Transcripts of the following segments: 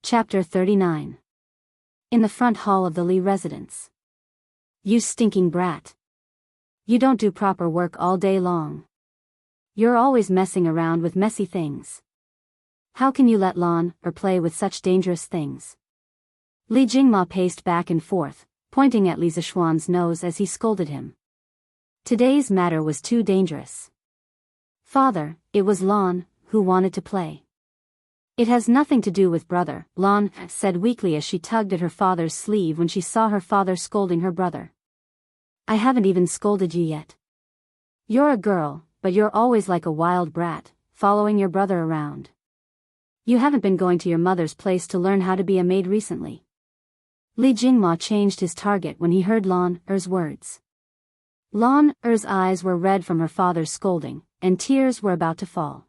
Chapter 39. In the front hall of the Li residence. You stinking brat. You don't do proper work all day long. You're always messing around with messy things. How can you let Lan play with such dangerous things? Li Jingma paced back and forth, pointing at Li Zishuan's nose as he scolded him. Today's matter was too dangerous. Father, it was Lan who wanted to play. It has nothing to do with brother, Lan said weakly as she tugged at her father's sleeve when she saw her father scolding her brother. I haven't even scolded you yet. You're a girl, but you're always like a wild brat, following your brother around. You haven't been going to your mother's place to learn how to be a maid recently. Li Jingma changed his target when he heard Lan Er's words. Lan Er's eyes were red from her father's scolding, and tears were about to fall.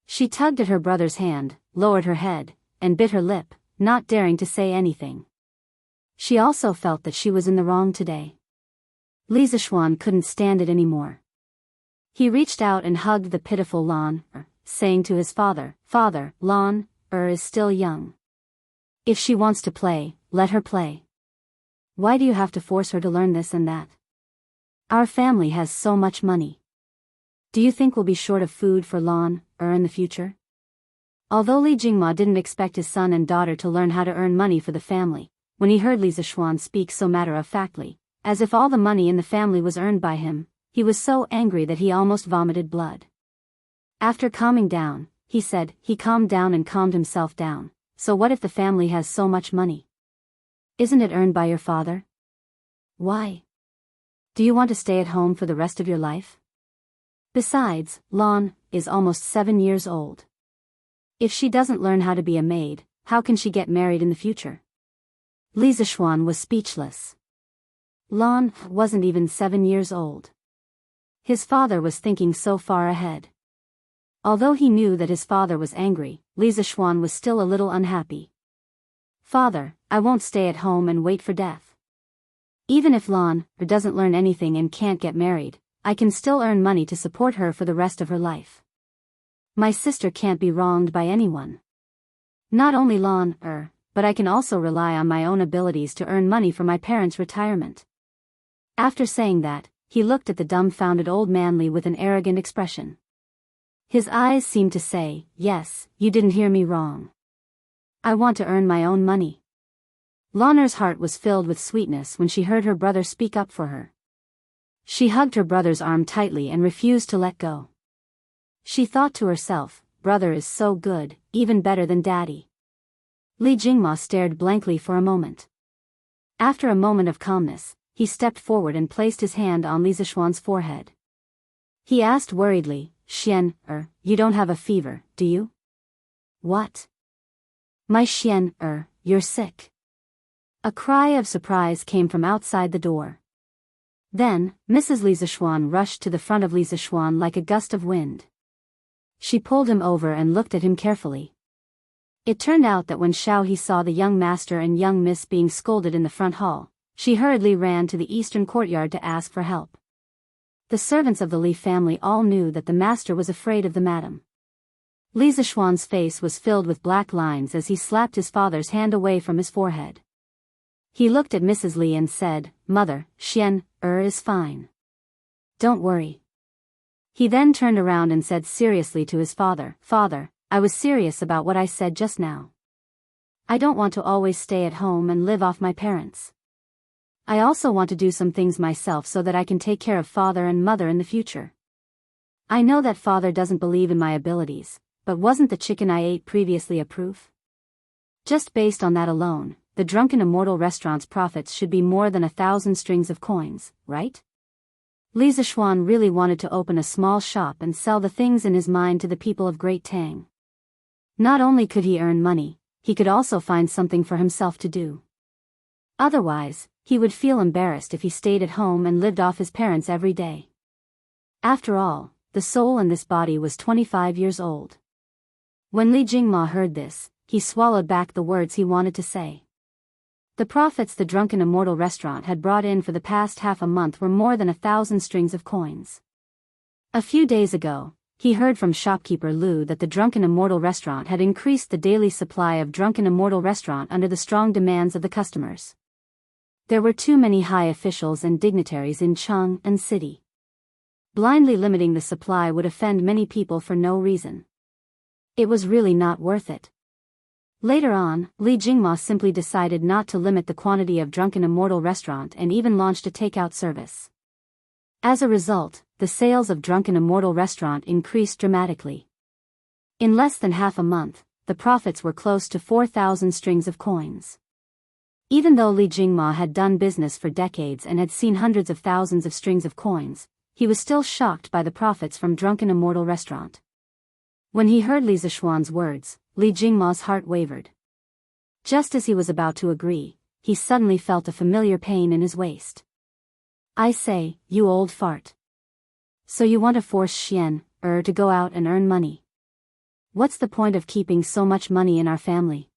She tugged at her brother's hand, lowered her head, and bit her lip, not daring to say anything. She also felt that she was in the wrong today. Li Zishuan couldn't stand it anymore. He reached out and hugged the pitiful Lan Er, saying to his father, Father, Lan Er is still young. If she wants to play, let her play. Why do you have to force her to learn this and that? Our family has so much money. Do you think we'll be short of food for Lan Er in the future? Although Li Jingma didn't expect his son and daughter to learn how to earn money for the family, when he heard Li Zishuan speak so matter-of-factly, as if all the money in the family was earned by him, he was so angry that he almost vomited blood. After calming down, he said, he calmed down and calmed himself down, so what if the family has so much money? Isn't it earned by your father? Why? Do you want to stay at home for the rest of your life? Besides, Lan is almost 7 years old. If she doesn't learn how to be a maid, how can she get married in the future? Li Zishuan was speechless. Lan wasn't even 7 years old. His father was thinking so far ahead. Although he knew that his father was angry, Li Zishuan was still a little unhappy. Father, I won't stay at home and wait for death. Even if Lan doesn't learn anything and can't get married, I can still earn money to support her for the rest of her life. My sister can't be wronged by anyone. Not only Lan but I can also rely on my own abilities to earn money for my parents' retirement. After saying that, he looked at the dumbfounded old man Li with an arrogant expression. His eyes seemed to say, yes, you didn't hear me wrong. I want to earn my own money. Lan Er's heart was filled with sweetness when she heard her brother speak up for her. She hugged her brother's arm tightly and refused to let go. She thought to herself, brother is so good, even better than daddy. Li Jingma stared blankly for a moment. After a moment of calmness, he stepped forward and placed his hand on Li Zishuan's forehead. He asked worriedly, Xian, you don't have a fever, do you? What? My Xian, you're sick. A cry of surprise came from outside the door. Then, Mrs. Li Zishuan rushed to the front of Li Zishuan like a gust of wind. She pulled him over and looked at him carefully. It turned out that when Xiao He saw the young master and young miss being scolded in the front hall, she hurriedly ran to the eastern courtyard to ask for help. The servants of the Li family all knew that the master was afraid of the madam. Li Zishuan's face was filled with black lines as he slapped his father's hand away from his forehead. He looked at Mrs. Li and said, Mother, Xian, is fine. Don't worry. He then turned around and said seriously to his father, Father, I was serious about what I said just now. I don't want to always stay at home and live off my parents. I also want to do some things myself so that I can take care of father and mother in the future. I know that father doesn't believe in my abilities, but wasn't the chicken I ate previously a proof? Just based on that alone, the Drunken Immortal restaurant's profits should be more than 1,000 strings of coins, right? Li Zishuan really wanted to open a small shop and sell the things in his mind to the people of Great Tang. Not only could he earn money, he could also find something for himself to do. Otherwise, he would feel embarrassed if he stayed at home and lived off his parents every day. After all, the soul in this body was 25 years old. When Li Jingma heard this, he swallowed back the words he wanted to say. The profits the Drunken Immortal restaurant had brought in for the past half a month were more than 1,000 strings of coins. A few days ago, he heard from shopkeeper Lu that the Drunken Immortal restaurant had increased the daily supply of Drunken Immortal restaurant under the strong demands of the customers. There were too many high officials and dignitaries in Chang'an City. Blindly limiting the supply would offend many people for no reason. It was really not worth it. Later on, Li Jingma simply decided not to limit the quantity of Drunken Immortal restaurant and even launched a takeout service. As a result, the sales of Drunken Immortal restaurant increased dramatically. In less than half a month, the profits were close to 4,000 strings of coins. Even though Li Jingma had done business for decades and had seen hundreds of thousands of strings of coins, he was still shocked by the profits from Drunken Immortal restaurant. When he heard Li Zishuan's words, Li Jingma's heart wavered. Just as he was about to agree, he suddenly felt a familiar pain in his waist. "I say, you old fart. So you want to force Xian, to go out and earn money? What's the point of keeping so much money in our family?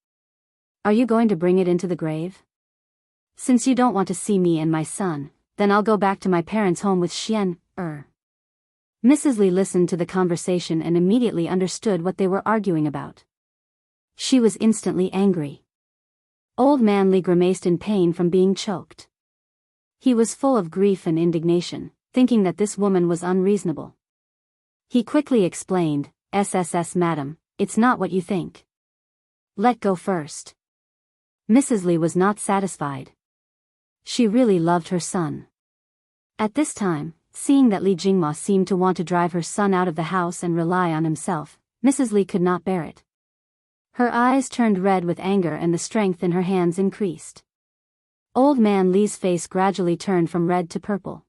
Are you going to bring it into the grave? Since you don't want to see me and my son, then I'll go back to my parents' home with Xian, Mrs. Li listened to the conversation and immediately understood what they were arguing about. She was instantly angry. Old man Li grimaced in pain from being choked. He was full of grief and indignation, thinking that this woman was unreasonable. He quickly explained, "SSS madam, it's not what you think. Let go first." Mrs. Li was not satisfied. She really loved her son. At this time, seeing that Li Jingma seemed to want to drive her son out of the house and rely on himself, Mrs. Li could not bear it. Her eyes turned red with anger and the strength in her hands increased. Old man Li's face gradually turned from red to purple.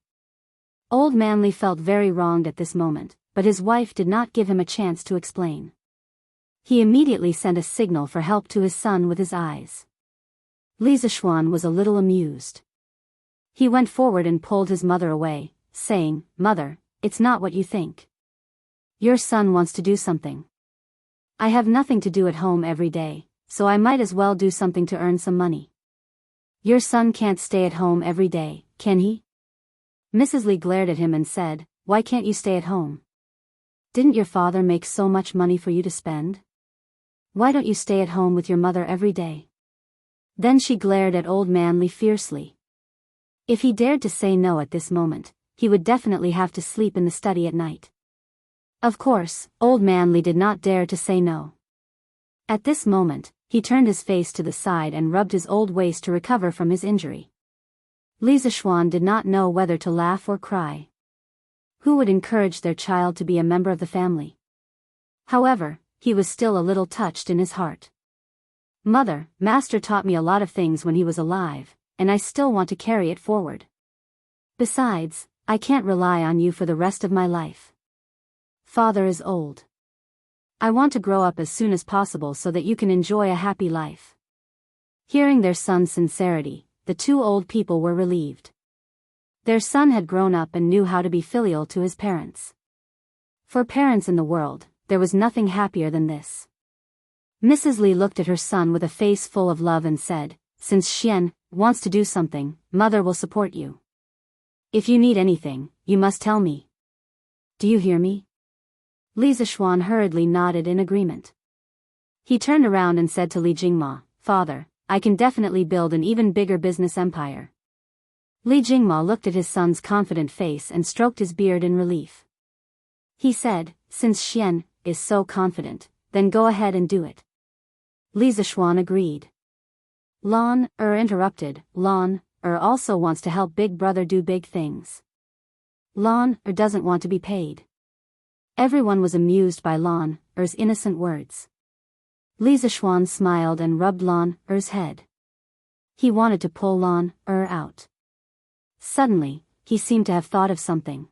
Old man Li felt very wronged at this moment, but his wife did not give him a chance to explain. He immediately sent a signal for help to his son with his eyes. Li Zishuan was a little amused. He went forward and pulled his mother away, saying, "Mother, it's not what you think. Your son wants to do something. I have nothing to do at home every day, so I might as well do something to earn some money. Your son can't stay at home every day, can he?" Mrs. Li glared at him and said, "Why can't you stay at home? Didn't your father make so much money for you to spend? Why don't you stay at home with your mother every day?" Then she glared at old man Li fiercely. If he dared to say no at this moment, he would definitely have to sleep in the study at night. Of course, old man Li did not dare to say no. At this moment, he turned his face to the side and rubbed his old waist to recover from his injury. Li Zishuan did not know whether to laugh or cry. Who would encourage their child to be a member of the family? However, he was still a little touched in his heart. "Mother, Master taught me a lot of things when he was alive, and I still want to carry it forward. Besides, I can't rely on you for the rest of my life. Father is old. I want to grow up as soon as possible so that you can enjoy a happy life." Hearing their son's sincerity, the two old people were relieved. Their son had grown up and knew how to be filial to his parents. For parents in the world, there was nothing happier than this. Mrs. Li looked at her son with a face full of love and said, "Since Xian wants to do something, mother will support you. If you need anything, you must tell me. Do you hear me?" Li Zishuan hurriedly nodded in agreement. He turned around and said to Li Jingma, "Father, I can definitely build an even bigger business empire." Li Jingma looked at his son's confident face and stroked his beard in relief. He said, "Since Xian is so confident, then go ahead and do it." Li Zishuan agreed. Lan interrupted, "Lan also wants to help Big Brother do big things. Lan doesn't want to be paid." Everyone was amused by Lan's innocent words. Li Zishuan smiled and rubbed Lan's head. He wanted to pull Lan out. Suddenly, he seemed to have thought of something.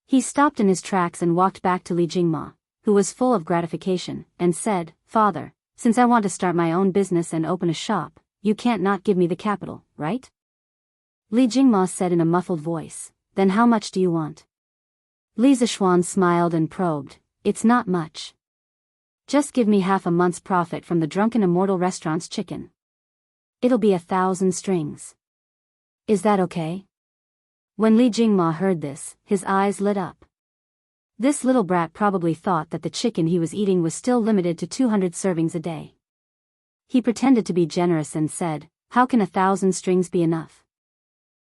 He stopped in his tracks and walked back to Li Jingma, who was full of gratification, and said, "Father, since I want to start my own business and open a shop, you can't not give me the capital, right?" Li Jingma said in a muffled voice, "Then how much do you want?" Li Zishuan smiled and probed, "It's not much. Just give me half a month's profit from the Drunken Immortal restaurant's chicken. It'll be 1,000 strings. Is that okay?" When Li Jingma heard this, his eyes lit up. This little brat probably thought that the chicken he was eating was still limited to 200 servings a day. He pretended to be generous and said, "How can 1,000 strings be enough?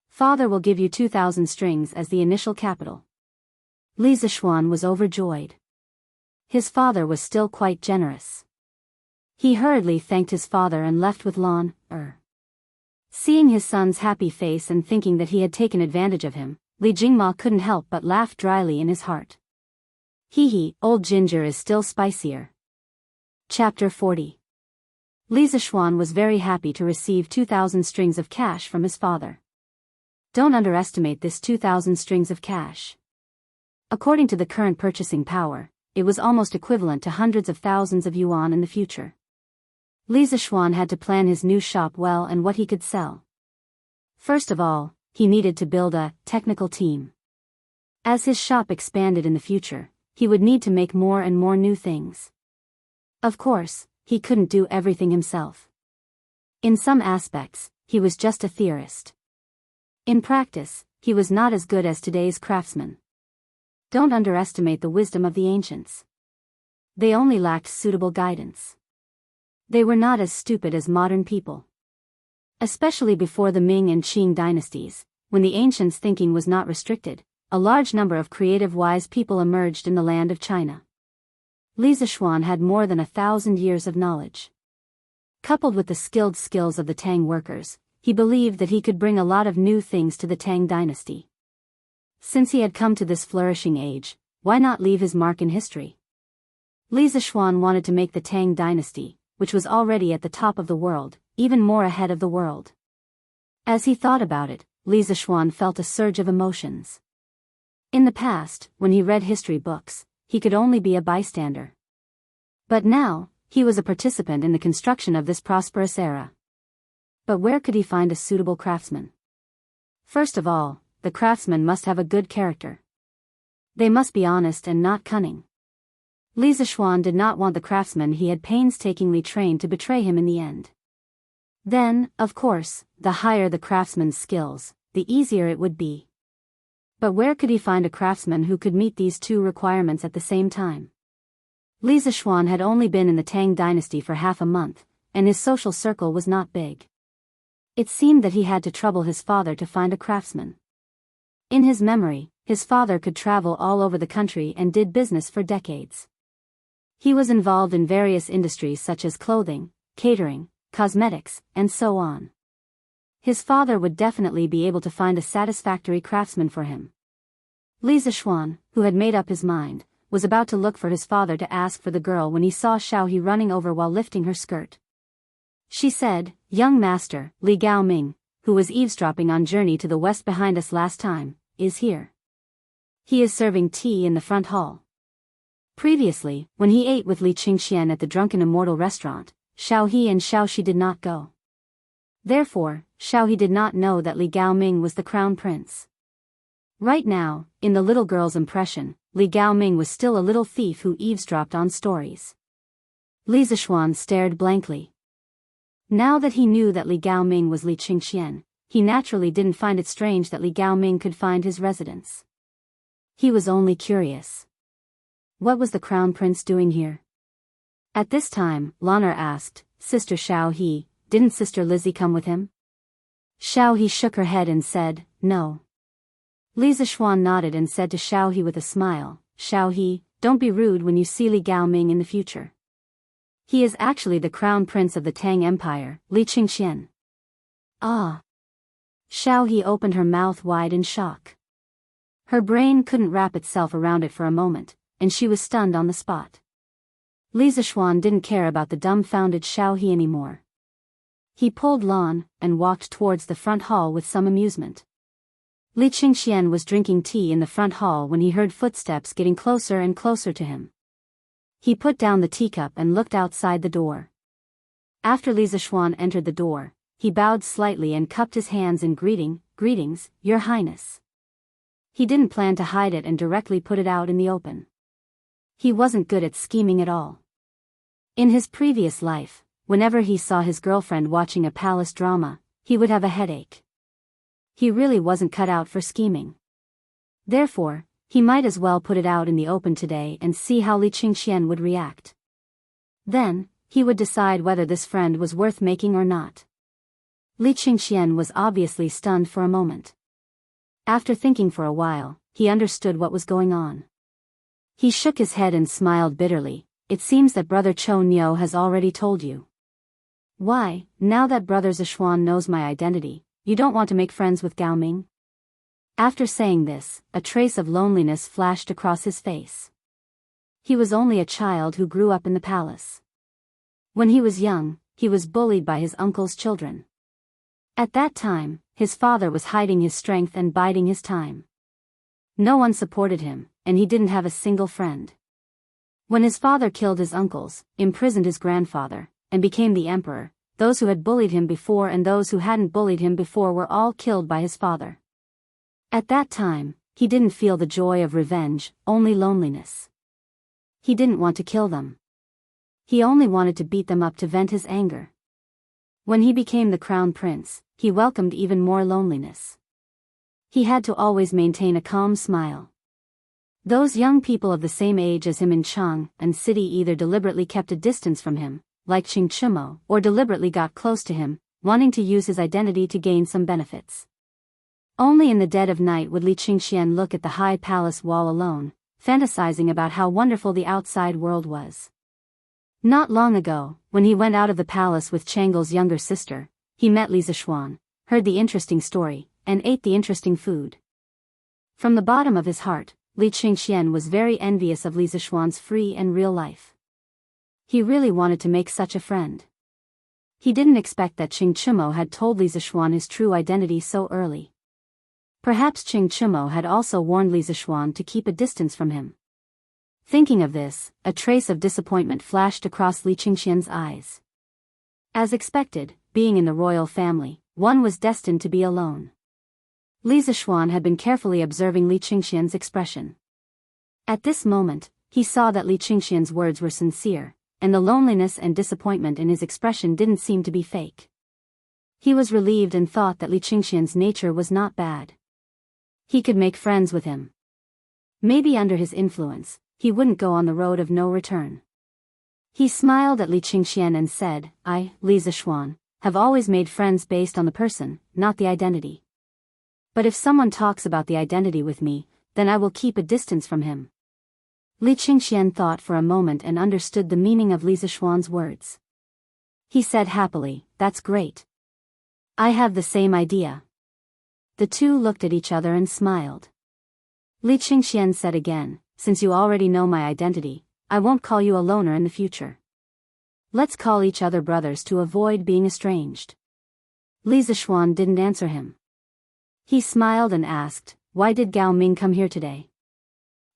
Father will give you 2,000 strings as the initial capital." Li Zishuan was overjoyed. His father was still quite generous. He hurriedly thanked his father and left with Lan Er. Seeing his son's happy face and thinking that he had taken advantage of him, Li Jingma couldn't help but laugh dryly in his heart. Hee hee, old ginger is still spicier. Chapter 40. Li Zishuan was very happy to receive 2,000 strings of cash from his father. Don't underestimate this 2,000 strings of cash. According to the current purchasing power, it was almost equivalent to hundreds of thousands of yuan in the future. Li Zishuan had to plan his new shop well and what he could sell. First of all, he needed to build a technical team. As his shop expanded in the future, he would need to make more and more new things. Of course, he couldn't do everything himself. In some aspects, he was just a theorist. In practice, he was not as good as today's craftsmen. Don't underestimate the wisdom of the ancients. They only lacked suitable guidance. They were not as stupid as modern people. Especially before the Ming and Qing dynasties, when the ancients' thinking was not restricted, a large number of creative wise people emerged in the land of China. Li Zishuan had more than 1,000 years of knowledge. Coupled with the skilled skills of the Tang workers, he believed that he could bring a lot of new things to the Tang dynasty. Since he had come to this flourishing age, why not leave his mark in history? Li Zishuan wanted to make the Tang dynasty, which was already at the top of the world, even more ahead of the world. As he thought about it, Li Zishuan felt a surge of emotions. In the past, when he read history books, he could only be a bystander. But now, he was a participant in the construction of this prosperous era. But where could he find a suitable craftsman? First of all, the craftsman must have a good character. They must be honest and not cunning. Li Zishuan did not want the craftsman he had painstakingly trained to betray him in the end. Then, of course, the higher the craftsman's skills, the easier it would be. But where could he find a craftsman who could meet these two requirements at the same time? Li Zishuan had only been in the Tang dynasty for half a month, and his social circle was not big. It seemed that he had to trouble his father to find a craftsman. In his memory, his father could travel all over the country and did business for decades. He was involved in various industries such as clothing, catering, cosmetics, and so on. His father would definitely be able to find a satisfactory craftsman for him. Li Zishuan, who had made up his mind, was about to look for his father to ask for the girl when he saw Xiaohe running over while lifting her skirt. She said, "Young master, Li Gaoming, who was eavesdropping on journey to the west behind us last time, is here. He is serving tea in the front hall." Previously, when he ate with Li Qingxian at the Drunken Immortal restaurant, Xiaohe and Xiaoxi did not go. Therefore, Xiaohe did not know that Li Gaoming was the crown prince. Right now, in the little girl's impression, Li Gaoming was still a little thief who eavesdropped on stories. Li Zishuan stared blankly. Now that he knew that Li Gaoming was Li Qingxian, he naturally didn't find it strange that Li Gaoming could find his residence. He was only curious. What was the crown prince doing here? At this time, Lan'er asked, "Sister Xiaohe, didn't Sister Lizzie come with him?" Xiaohe shook her head and said, "No." Li Zishuan nodded and said to Xiaohe with a smile, "Xiaohe, don't be rude when you see Li Gaoming in the future. He is actually the crown prince of the Tang Empire, Li Qingxian." Ah! Xiaohe opened her mouth wide in shock. Her brain couldn't wrap itself around it for a moment, and she was stunned on the spot. Li Zishuan didn't care about the dumbfounded Xiaohe anymore. He pulled Lan and walked towards the front hall with some amusement. Li Qingxian was drinking tea in the front hall when he heard footsteps getting closer and closer to him. He put down the teacup and looked outside the door. After Li Zishuan entered the door, he bowed slightly and cupped his hands in "Greetings, Your Highness." He didn't plan to hide it and directly put it out in the open. He wasn't good at scheming at all. In his previous life, whenever he saw his girlfriend watching a palace drama, he would have a headache. He really wasn't cut out for scheming. Therefore, He might as well put it out in the open today and see how Li Qingxian would react. Then, he would decide whether this friend was worth making or not. Li Qingxian was obviously stunned for a moment. After thinking for a while, he understood what was going on. He shook his head and smiled bitterly. It seems that Brother Chou Niu has already told you. Why, now that Brother Zishuan knows my identity, you don't want to make friends with Gao Ming? After saying this, a trace of loneliness flashed across his face. He was only a child who grew up in the palace. When he was young, he was bullied by his uncle's children. At that time, his father was hiding his strength and biding his time. No one supported him, and he didn't have a single friend. When his father killed his uncles, imprisoned his grandfather, and became the emperor, those who had bullied him before and those who hadn't bullied him before were all killed by his father. At that time, he didn't feel the joy of revenge, only loneliness. He didn't want to kill them. He only wanted to beat them up to vent his anger. When he became the crown prince, he welcomed even more loneliness. He had to always maintain a calm smile. Those young people of the same age as him in Chang and city either deliberately kept a distance from him, like Qing Chimo, or deliberately got close to him, wanting to use his identity to gain some benefits. Only in the dead of night would Li Qingxian look at the high palace wall alone, fantasizing about how wonderful the outside world was. Not long ago, when he went out of the palace with Changle's younger sister, he met Li Zishuan, heard the interesting story, and ate the interesting food. From the bottom of his heart, Li Qingxian was very envious of Li Zishuan's free and real life. He really wanted to make such a friend. He didn't expect that Qing Chimo had told Li Zishuan his true identity so early. Perhaps Qing Chimo had also warned Li Zishuan to keep a distance from him. Thinking of this, a trace of disappointment flashed across Li Qingxian's eyes. As expected, being in the royal family, one was destined to be alone. Li Zishuan had been carefully observing Li Qingxian's expression. At this moment, he saw that Li Qingxian's words were sincere, and the loneliness and disappointment in his expression didn't seem to be fake. He was relieved and thought that Li Qingxian's nature was not bad. He could make friends with him. Maybe under his influence, he wouldn't go on the road of no return. He smiled at Li Qingxian and said, I, Li Zishuan, have always made friends based on the person, not the identity. But if someone talks about the identity with me, then I will keep a distance from him. Li Qingxian thought for a moment and understood the meaning of Li Zishuan's words. He said happily, that's great. I have the same idea. The two looked at each other and smiled. Li Qingxian said again, since you already know my identity, I won't call you a loner in the future. Let's call each other brothers to avoid being estranged. Li Zishuan didn't answer him. He smiled and asked, why did Gao Ming come here today?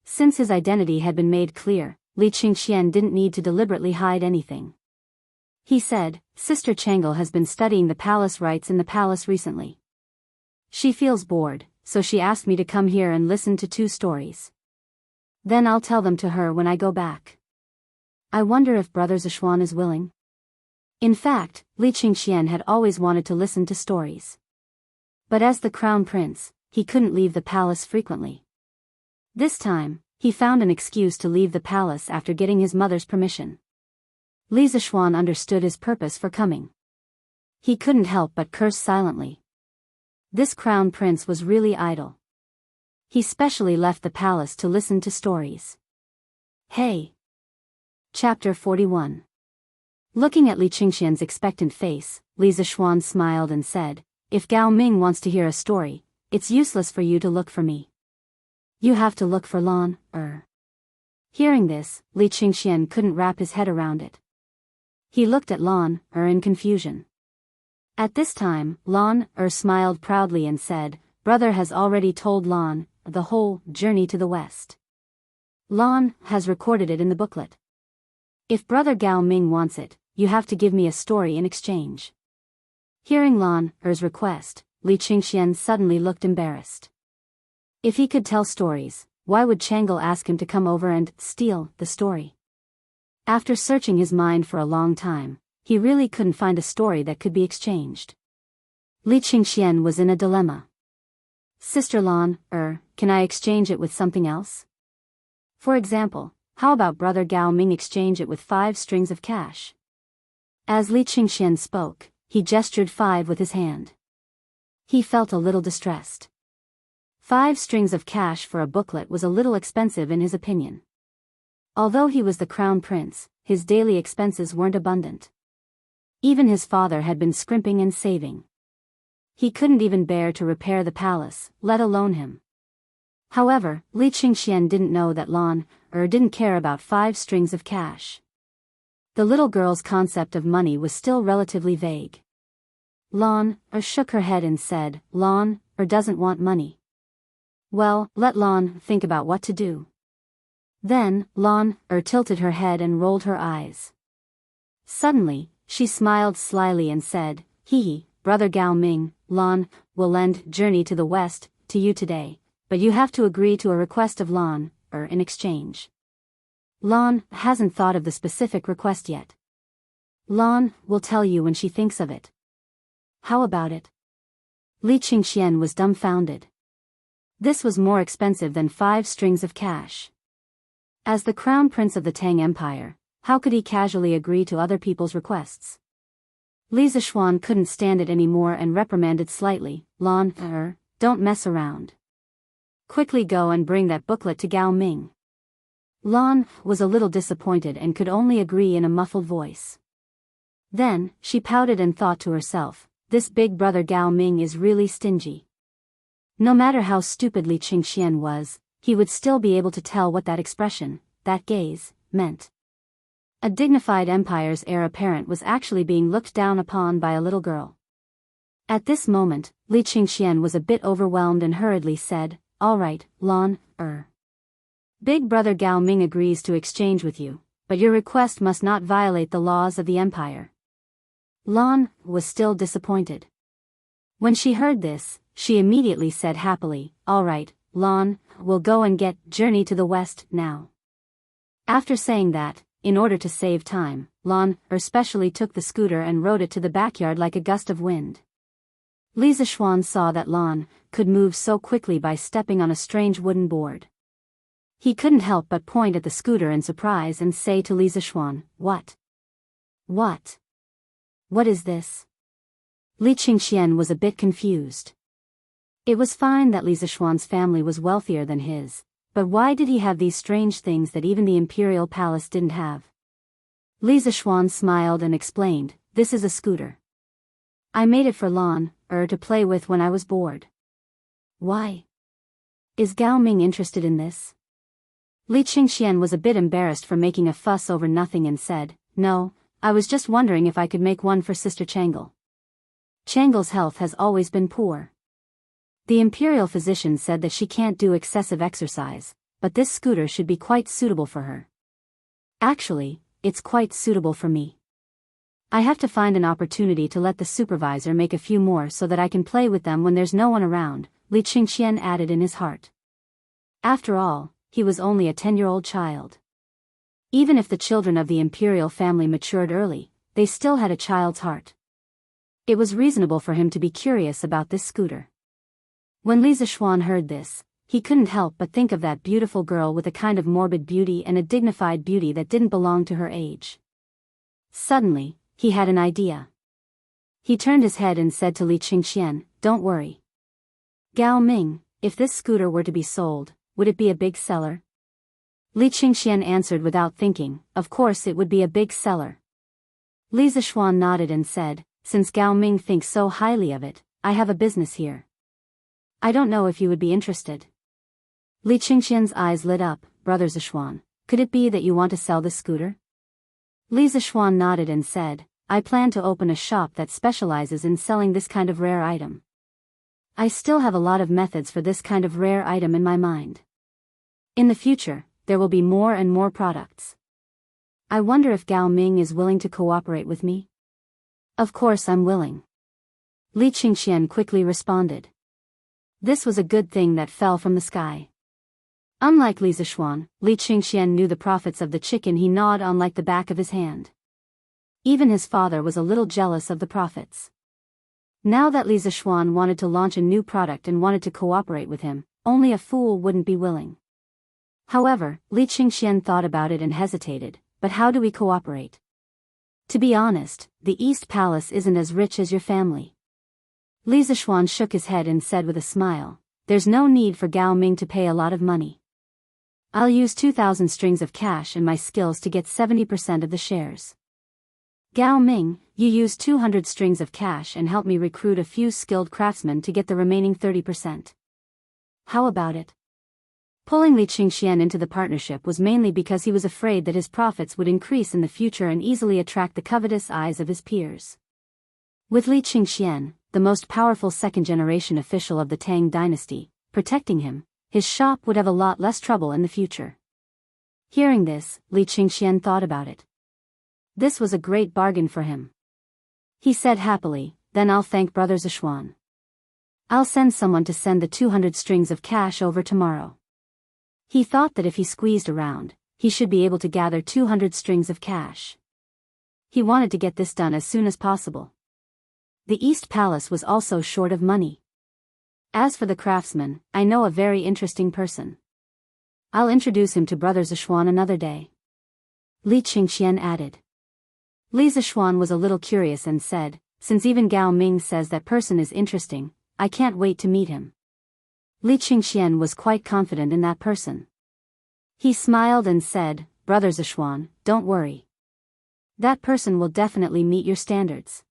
Since his identity had been made clear, Li Qingxian didn't need to deliberately hide anything. He said, Sister Changle has been studying the palace rites in the palace recently. She feels bored, so she asked me to come here and listen to 2 stories. Then I'll tell them to her when I go back. I wonder if Brother Zishuan is willing. In fact, Li Qingxian had always wanted to listen to stories. But as the crown prince, he couldn't leave the palace frequently. This time, he found an excuse to leave the palace after getting his mother's permission. Li Zishuan understood his purpose for coming. He couldn't help but curse silently. This crown prince was really idle. He specially left the palace to listen to stories. Hey! Chapter 41. Looking at Li Qingxian's expectant face, Li Zishuan smiled and said, if Gao Ming wants to hear a story, it's useless for you to look for me. You have to look for Lan, Hearing this, Li Qingxian couldn't wrap his head around it. He looked at Lan, in confusion. At this time, Lan, smiled proudly and said, Brother has already told Lan, the whole journey to the west. Lan has recorded it in the booklet. If Brother Gao Ming wants it, you have to give me a story in exchange. Hearing Lan's request, Li Qingxian suddenly looked embarrassed. If he could tell stories, why would Changle ask him to come over and steal the story? After searching his mind for a long time, he really couldn't find a story that could be exchanged. Li Qingxian was in a dilemma. Sister Lan, can I exchange it with something else? For example, how about Brother Gao Ming exchange it with 5 strings of cash? As Li Qingxian spoke, he gestured 5 with his hand. He felt a little distressed. 5 strings of cash for a booklet was a little expensive in his opinion. Although he was the crown prince, his daily expenses weren't abundant. Even his father had been scrimping and saving. He couldn't even bear to repair the palace, let alone him. However, Li Qingxian didn't know that Lan didn't care about 5 strings of cash. The little girl's concept of money was still relatively vague. Lan shook her head and said, Lan doesn't want money. Well, let Lan think about what to do. Then, Lan tilted her head and rolled her eyes. Suddenly, she smiled slyly and said, Hee, Brother Gao Ming, Lan will lend Journey to the West to you today, but you have to agree to a request of Lan in exchange. Lan hasn't thought of the specific request yet. Lan will tell you when she thinks of it. How about it? Li Qingxian was dumbfounded. This was more expensive than 5 strings of cash. As the crown prince of the Tang Empire, how could he casually agree to other people's requests? Li Zishuan couldn't stand it anymore and reprimanded slightly, Lan, don't mess around. Quickly go and bring that booklet to Gao Ming. Lan was a little disappointed and could only agree in a muffled voice. Then, she pouted and thought to herself, this big brother Gao Ming is really stingy. No matter how stupid Li Qingxian was, he would still be able to tell what that expression, that gaze, meant. A dignified empire's heir apparent was actually being looked down upon by a little girl. At this moment, Li Qingxian was a bit overwhelmed and hurriedly said, all right, Lan, Big brother Gao Ming agrees to exchange with you, but your request must not violate the laws of the empire. Lan was still disappointed. When she heard this, she immediately said happily, all right, Lan, we'll go and get Journey to the West now. After saying that, in order to save time, Lan specially took the scooter and rode it to the backyard like a gust of wind. Li Zishuan saw that Lan could move so quickly by stepping on a strange wooden board. He couldn't help but point at the scooter in surprise and say to Li Zishuan, What? What is this? Li Qingxian was a bit confused. It was fine that Li Zishuan's family was wealthier than his, but why did he have these strange things that even the imperial palace didn't have? Li Zishuan smiled and explained, this is a scooter. I made it for Lan, to play with when I was bored. Why? Is Gao Ming interested in this? Li Qingxian was a bit embarrassed for making a fuss over nothing and said, no, I was just wondering if I could make one for Sister Changle. Changle's health has always been poor. The imperial physician said that she can't do excessive exercise, but this scooter should be quite suitable for her. Actually, it's quite suitable for me. I have to find an opportunity to let the supervisor make a few more so that I can play with them when there's no one around, Li Qingxian added in his heart. After all, he was only a 10-year-old child. Even if the children of the imperial family matured early, they still had a child's heart. It was reasonable for him to be curious about this scooter. When Li Zishuan heard this, he couldn't help but think of that beautiful girl with a kind of morbid beauty and a dignified beauty that didn't belong to her age. Suddenly, he had an idea. He turned his head and said to Li Qingxian, don't worry. Gao Ming, if this scooter were to be sold, would it be a big seller? Li Qingxian answered without thinking, of course it would be a big seller. Li Zishuan nodded and said, since Gao Ming thinks so highly of it, I have a business here. I don't know if you would be interested. Li Qingxian's eyes lit up, Brother Zishuan, could it be that you want to sell this scooter? Li Zishuan nodded and said, I plan to open a shop that specializes in selling this kind of rare item. I still have a lot of methods for this kind of rare item in my mind. In the future, there will be more and more products. I wonder if Gao Ming is willing to cooperate with me? Of course I'm willing. Li Qingxian quickly responded. This was a good thing that fell from the sky. Unlike Li Zishuan, Li Qingxian knew the profits of the chicken he gnawed on like the back of his hand. Even his father was a little jealous of the profits. Now that Li Zishuan wanted to launch a new product and wanted to cooperate with him, only a fool wouldn't be willing. However, Li Qingxian thought about it and hesitated, but how do we cooperate? To be honest, the East Palace isn't as rich as your family. Li Zishuan shook his head and said with a smile, there's no need for Gao Ming to pay a lot of money. I'll use 2,000 strings of cash and my skills to get 70% of the shares. Gao Ming, you use 200 strings of cash and help me recruit a few skilled craftsmen to get the remaining 30%. How about it? Pulling Li Qingxian into the partnership was mainly because he was afraid that his profits would increase in the future and easily attract the covetous eyes of his peers. With Li Qingxian, the most powerful second-generation official of the Tang dynasty, protecting him, his shop would have a lot less trouble in the future. Hearing this, Li Qingxian thought about it. This was a great bargain for him. He said happily, then I'll thank Brother Zishuan. I'll send someone to send the 200 strings of cash over tomorrow. He thought that if he squeezed around, he should be able to gather 200 strings of cash. He wanted to get this done as soon as possible. The East Palace was also short of money. As for the craftsman, I know a very interesting person. I'll introduce him to Brother Zishuan another day. Li Qingxian added. Li Zishuan was a little curious and said, since even Gao Ming says that person is interesting, I can't wait to meet him. Li Qingxian was quite confident in that person. He smiled and said, Brother Zishuan, don't worry. That person will definitely meet your standards.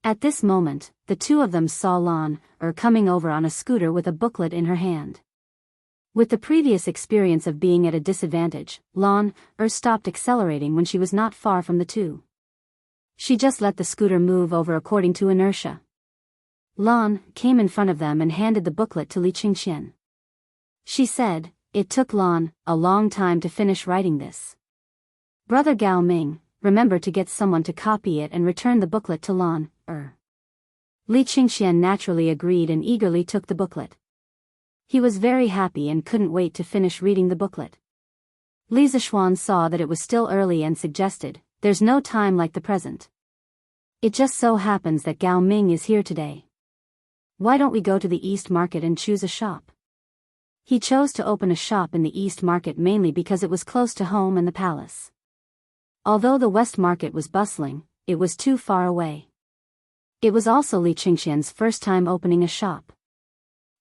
At this moment, the two of them saw Lan coming over on a scooter with a booklet in her hand. With the previous experience of being at a disadvantage, Lan stopped accelerating when she was not far from the two. She just let the scooter move over according to inertia. Lan came in front of them and handed the booklet to Li Qingxian. She said, it took Lan a long time to finish writing this. Brother Gao Ming, remember to get someone to copy it and return the booklet to Lan. Li Qingxian naturally agreed and eagerly took the booklet. He was very happy and couldn't wait to finish reading the booklet. Li Zishuan saw that it was still early and suggested, there's no time like the present. It just so happens that Gao Ming is here today. Why don't we go to the East Market and choose a shop? He chose to open a shop in the East Market mainly because it was close to home and the palace. Although the West Market was bustling, it was too far away. It was also Li Qingxian's first time opening a shop.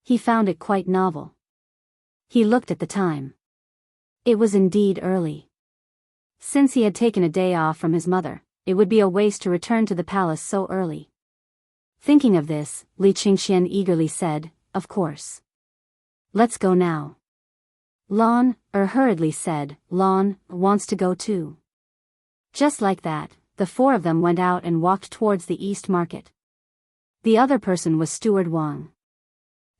He found it quite novel. He looked at the time. It was indeed early. Since he had taken a day off from his mother, it would be a waste to return to the palace so early. Thinking of this, Li Qingxian eagerly said, of course. Let's go now. Lan hurriedly said, Lan wants to go too. Just like that, the four of them went out and walked towards the East Market. The other person was Steward Wang.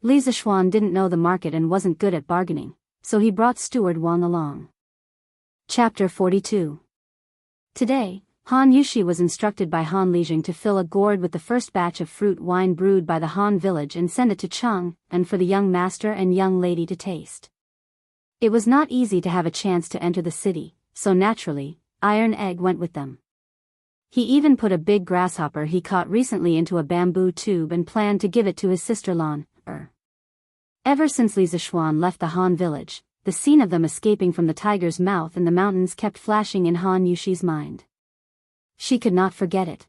Li Zishuan didn't know the market and wasn't good at bargaining, so he brought Steward Wang along. Chapter 42. Today, Han Yushi was instructed by Han Lijing to fill a gourd with the first batch of fruit wine brewed by the Han village and send it to Cheng, and for the young master and young lady to taste. It was not easy to have a chance to enter the city, so naturally, Iron Egg went with them. He even put a big grasshopper he caught recently into a bamboo tube and planned to give it to his sister Lan. Ever since Li Zishuan left the Han village, the scene of them escaping from the tiger's mouth in the mountains kept flashing in Han Yushi's mind. She could not forget it.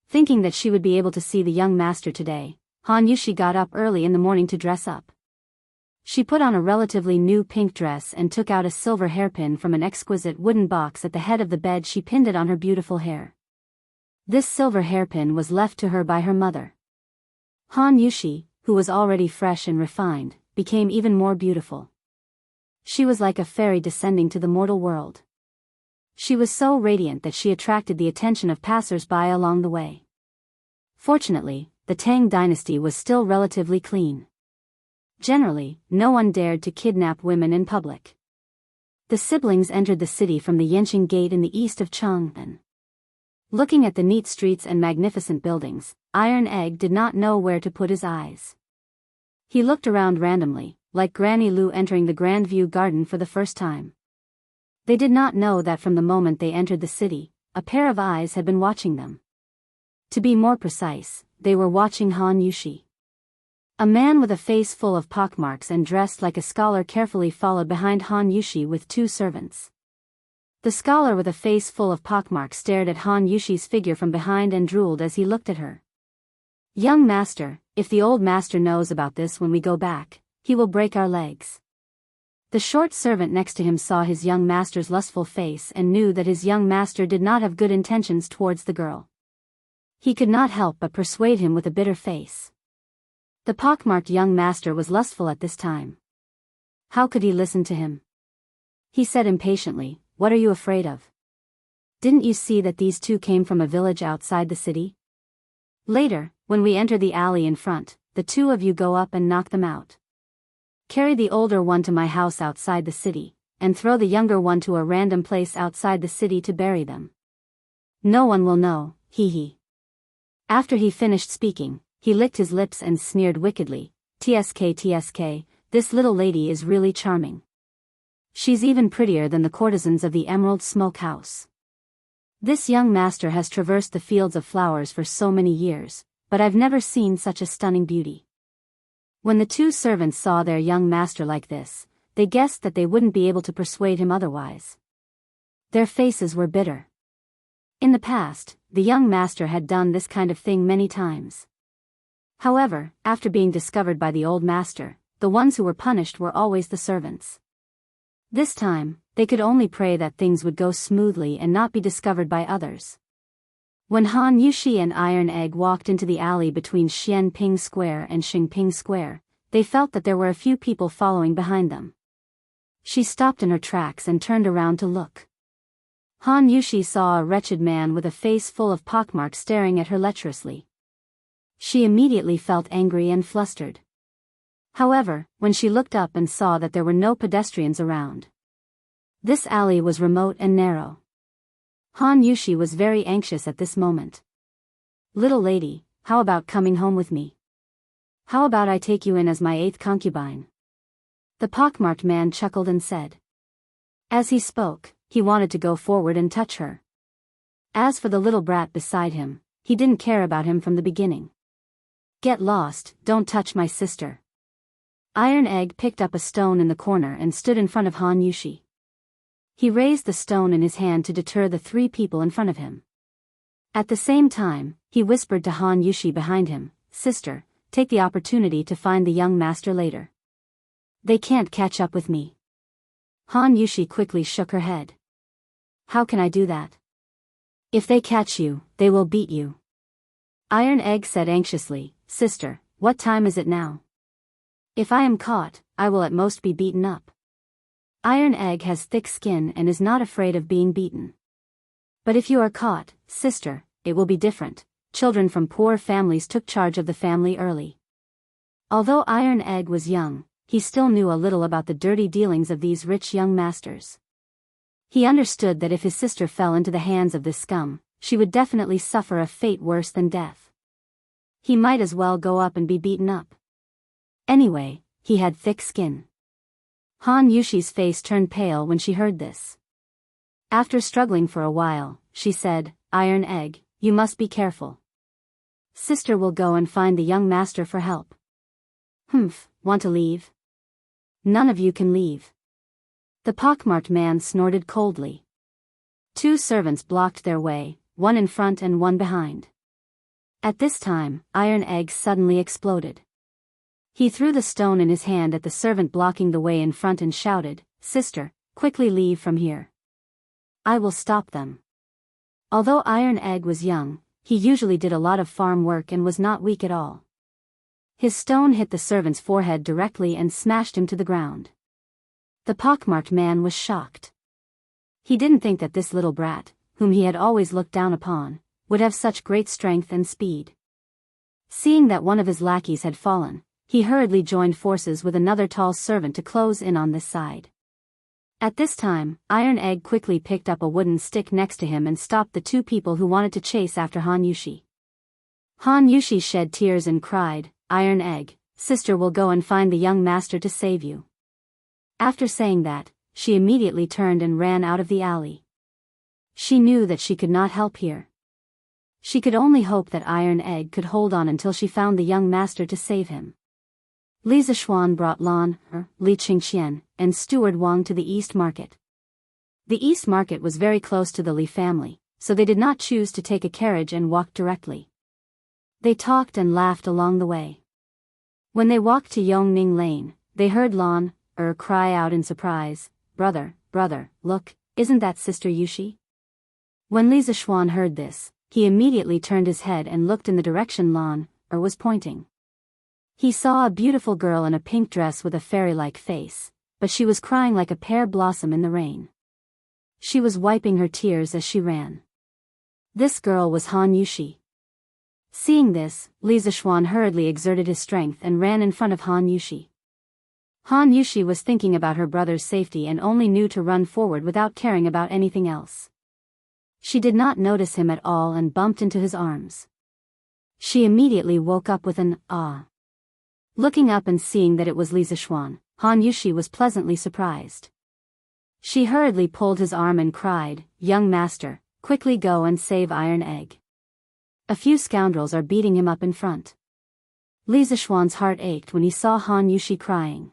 Thinking that she would be able to see the young master today, Han Yushi got up early in the morning to dress up. She put on a relatively new pink dress and took out a silver hairpin from an exquisite wooden box at the head of the bed. She pinned it on her beautiful hair. This silver hairpin was left to her by her mother. Han Yushi, who was already fresh and refined, became even more beautiful. She was like a fairy descending to the mortal world. She was so radiant that she attracted the attention of passers-by along the way. Fortunately, the Tang dynasty was still relatively clean. Generally, no one dared to kidnap women in public. The siblings entered the city from the Yanqing Gate in the east of Chang'an. Looking at the neat streets and magnificent buildings, Iron Egg did not know where to put his eyes. He looked around randomly, like Granny Lu entering the Grandview Garden for the first time. They did not know that from the moment they entered the city, a pair of eyes had been watching them. To be more precise, they were watching Han Yushi. A man with a face full of pockmarks and dressed like a scholar carefully followed behind Han Yushi with 2 servants. The scholar with a face full of pockmarks stared at Han Yushi's figure from behind and drooled as he looked at her. "Young master, if the old master knows about this when we go back, he will break our legs." The short servant next to him saw his young master's lustful face and knew that his young master did not have good intentions towards the girl. He could not help but persuade him with a bitter face. The pockmarked young master was lustful at this time. How could he listen to him? He said impatiently, "What are you afraid of? Didn't you see that these 2 came from a village outside the city? Later, when we enter the alley in front, the 2 of you go up and knock them out. Carry the older one to my house outside the city, and throw the younger one to a random place outside the city to bury them. No one will know, hee hee." After he finished speaking, he licked his lips and sneered wickedly, "Tsk, this little lady is really charming. She's even prettier than the courtesans of the Emerald Smoke House. This young master has traversed the fields of flowers for so many years, but I've never seen such a stunning beauty." When the 2 servants saw their young master like this, they guessed that they wouldn't be able to persuade him otherwise. Their faces were bitter. In the past, the young master had done this kind of thing many times. However, after being discovered by the old master, the ones who were punished were always the servants. This time, they could only pray that things would go smoothly and not be discovered by others. When Han Yushi and Iron Egg walked into the alley between Xianping Square and Xingping Square, they felt that there were a few people following behind them. She stopped in her tracks and turned around to look. Han Yushi saw a wretched man with a face full of pockmarks staring at her lecherously. She immediately felt angry and flustered. However, when she looked up and saw that there were no pedestrians around. This alley was remote and narrow. Han Yushi was very anxious at this moment. "Little lady, how about coming home with me? How about I take you in as my 8th concubine?" The pockmarked man chuckled and said. As he spoke, he wanted to go forward and touch her. As for the little brat beside him, he didn't care about him from the beginning. "Get lost, don't touch my sister." Iron Egg picked up a stone in the corner and stood in front of Han Yushi. He raised the stone in his hand to deter the 3 people in front of him. At the same time, he whispered to Han Yushi behind him, "Sister, take the opportunity to find the young master later. They can't catch up with me." Han Yushi quickly shook her head. "How can I do that? If they catch you, they will beat you." Iron Egg said anxiously, "Sister, what time is it now? If I am caught, I will at most be beaten up." Iron Egg has thick skin and is not afraid of being beaten. "But if you are caught, sister, it will be different. Children from poor families took charge of the family early." Although Iron Egg was young, he still knew a little about the dirty dealings of these rich young masters. He understood that if his sister fell into the hands of this scum, she would definitely suffer a fate worse than death. He might as well go up and be beaten up. Anyway, he had thick skin. Han Yushi's face turned pale when she heard this. After struggling for a while, she said, "Iron Egg, you must be careful. Sister will go and find the young master for help." "Humph, want to leave? None of you can leave." The pockmarked man snorted coldly. 2 servants blocked their way, one in front and one behind. At this time, Iron Egg suddenly exploded. He threw the stone in his hand at the servant blocking the way in front and shouted, "Sister, quickly leave from here. I will stop them." Although Iron Egg was young, he usually did a lot of farm work and was not weak at all. His stone hit the servant's forehead directly and smashed him to the ground. The pockmarked man was shocked. He didn't think that this little brat, whom he had always looked down upon, would have such great strength and speed. Seeing that one of his lackeys had fallen, he hurriedly joined forces with another tall servant to close in on this side. At this time, Iron Egg quickly picked up a wooden stick next to him and stopped the 2 people who wanted to chase after Han Yushi. Han Yushi shed tears and cried, "Iron Egg, sister will go and find the young master to save you." After saying that, she immediately turned and ran out of the alley. She knew that she could not help here. She could only hope that Iron Egg could hold on until she found the young master to save him. Li Zishuan brought Lan, Li Qingxian, and Steward Wang to the East Market. The East Market was very close to the Li family, so they did not choose to take a carriage and walk directly. They talked and laughed along the way. When they walked to Yongning Lane, they heard Lan, cry out in surprise, "Brother, brother, look, isn't that Sister Yushi?" When Li Zishuan heard this, he immediately turned his head and looked in the direction Lan, was pointing. He saw a beautiful girl in a pink dress with a fairy-like face, but she was crying like a pear blossom in the rain. She was wiping her tears as she ran. This girl was Han Yushi. Seeing this, Li Zishuan hurriedly exerted his strength and ran in front of Han Yushi. Han Yushi was thinking about her brother's safety and only knew to run forward without caring about anything else. She did not notice him at all and bumped into his arms. She immediately woke up with an "ah." Looking up and seeing that it was Li Zishuan, Han Yushi was pleasantly surprised. She hurriedly pulled his arm and cried, "Young master, quickly go and save Iron Egg. A few scoundrels are beating him up in front." Li Zishuan's heart ached when he saw Han Yushi crying.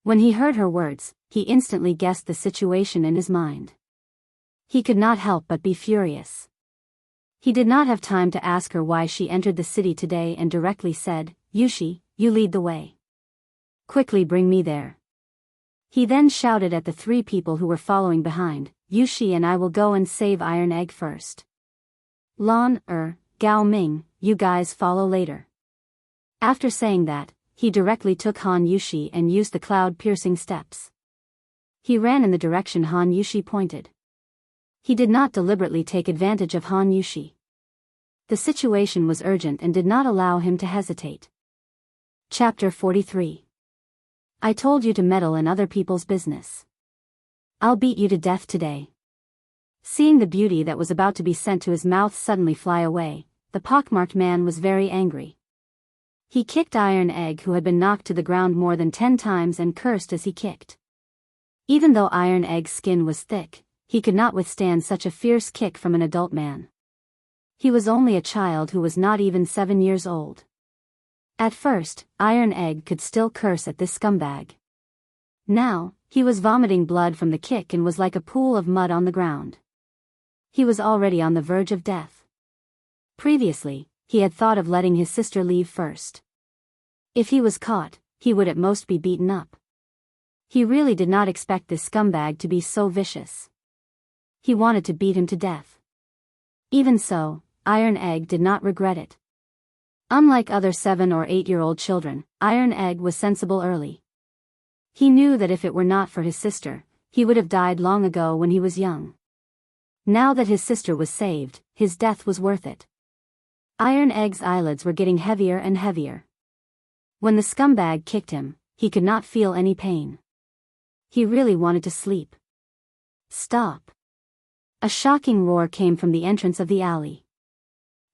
When he heard her words, he instantly guessed the situation in his mind. He could not help but be furious. He did not have time to ask her why she entered the city today and directly said, "Yushi, you lead the way. Quickly bring me there." He then shouted at the three people who were following behind, "Yushi and I will go and save Iron Egg first. Lan, Gao Ming, you guys follow later." After saying that, he directly took Han Yushi and used the cloud-piercing steps. He ran in the direction Han Yushi pointed. He did not deliberately take advantage of Han Yushi. The situation was urgent and did not allow him to hesitate. Chapter 43. I told you to meddle in other people's business. I'll beat you to death today. Seeing the beauty that was about to be sent to his mouth suddenly fly away, the pockmarked man was very angry. He kicked Iron Egg, who had been knocked to the ground more than 10 times, and cursed as he kicked. Even though Iron Egg's skin was thick, he could not withstand such a fierce kick from an adult man. He was only a child who was not even 7 years old. At first, Iron Egg could still curse at this scumbag. Now, he was vomiting blood from the kick and was like a pool of mud on the ground. He was already on the verge of death. Previously, he had thought of letting his sister leave first. If he was caught, he would at most be beaten up. He really did not expect this scumbag to be so vicious. He wanted to beat him to death. Even so, Iron Egg did not regret it. Unlike other 7 or 8-year-old children, Iron Egg was sensible early. He knew that if it were not for his sister, he would have died long ago when he was young. Now that his sister was saved, his death was worth it. Iron Egg's eyelids were getting heavier and heavier. When the scumbag kicked him, he could not feel any pain. He really wanted to sleep. Stop! A shocking roar came from the entrance of the alley.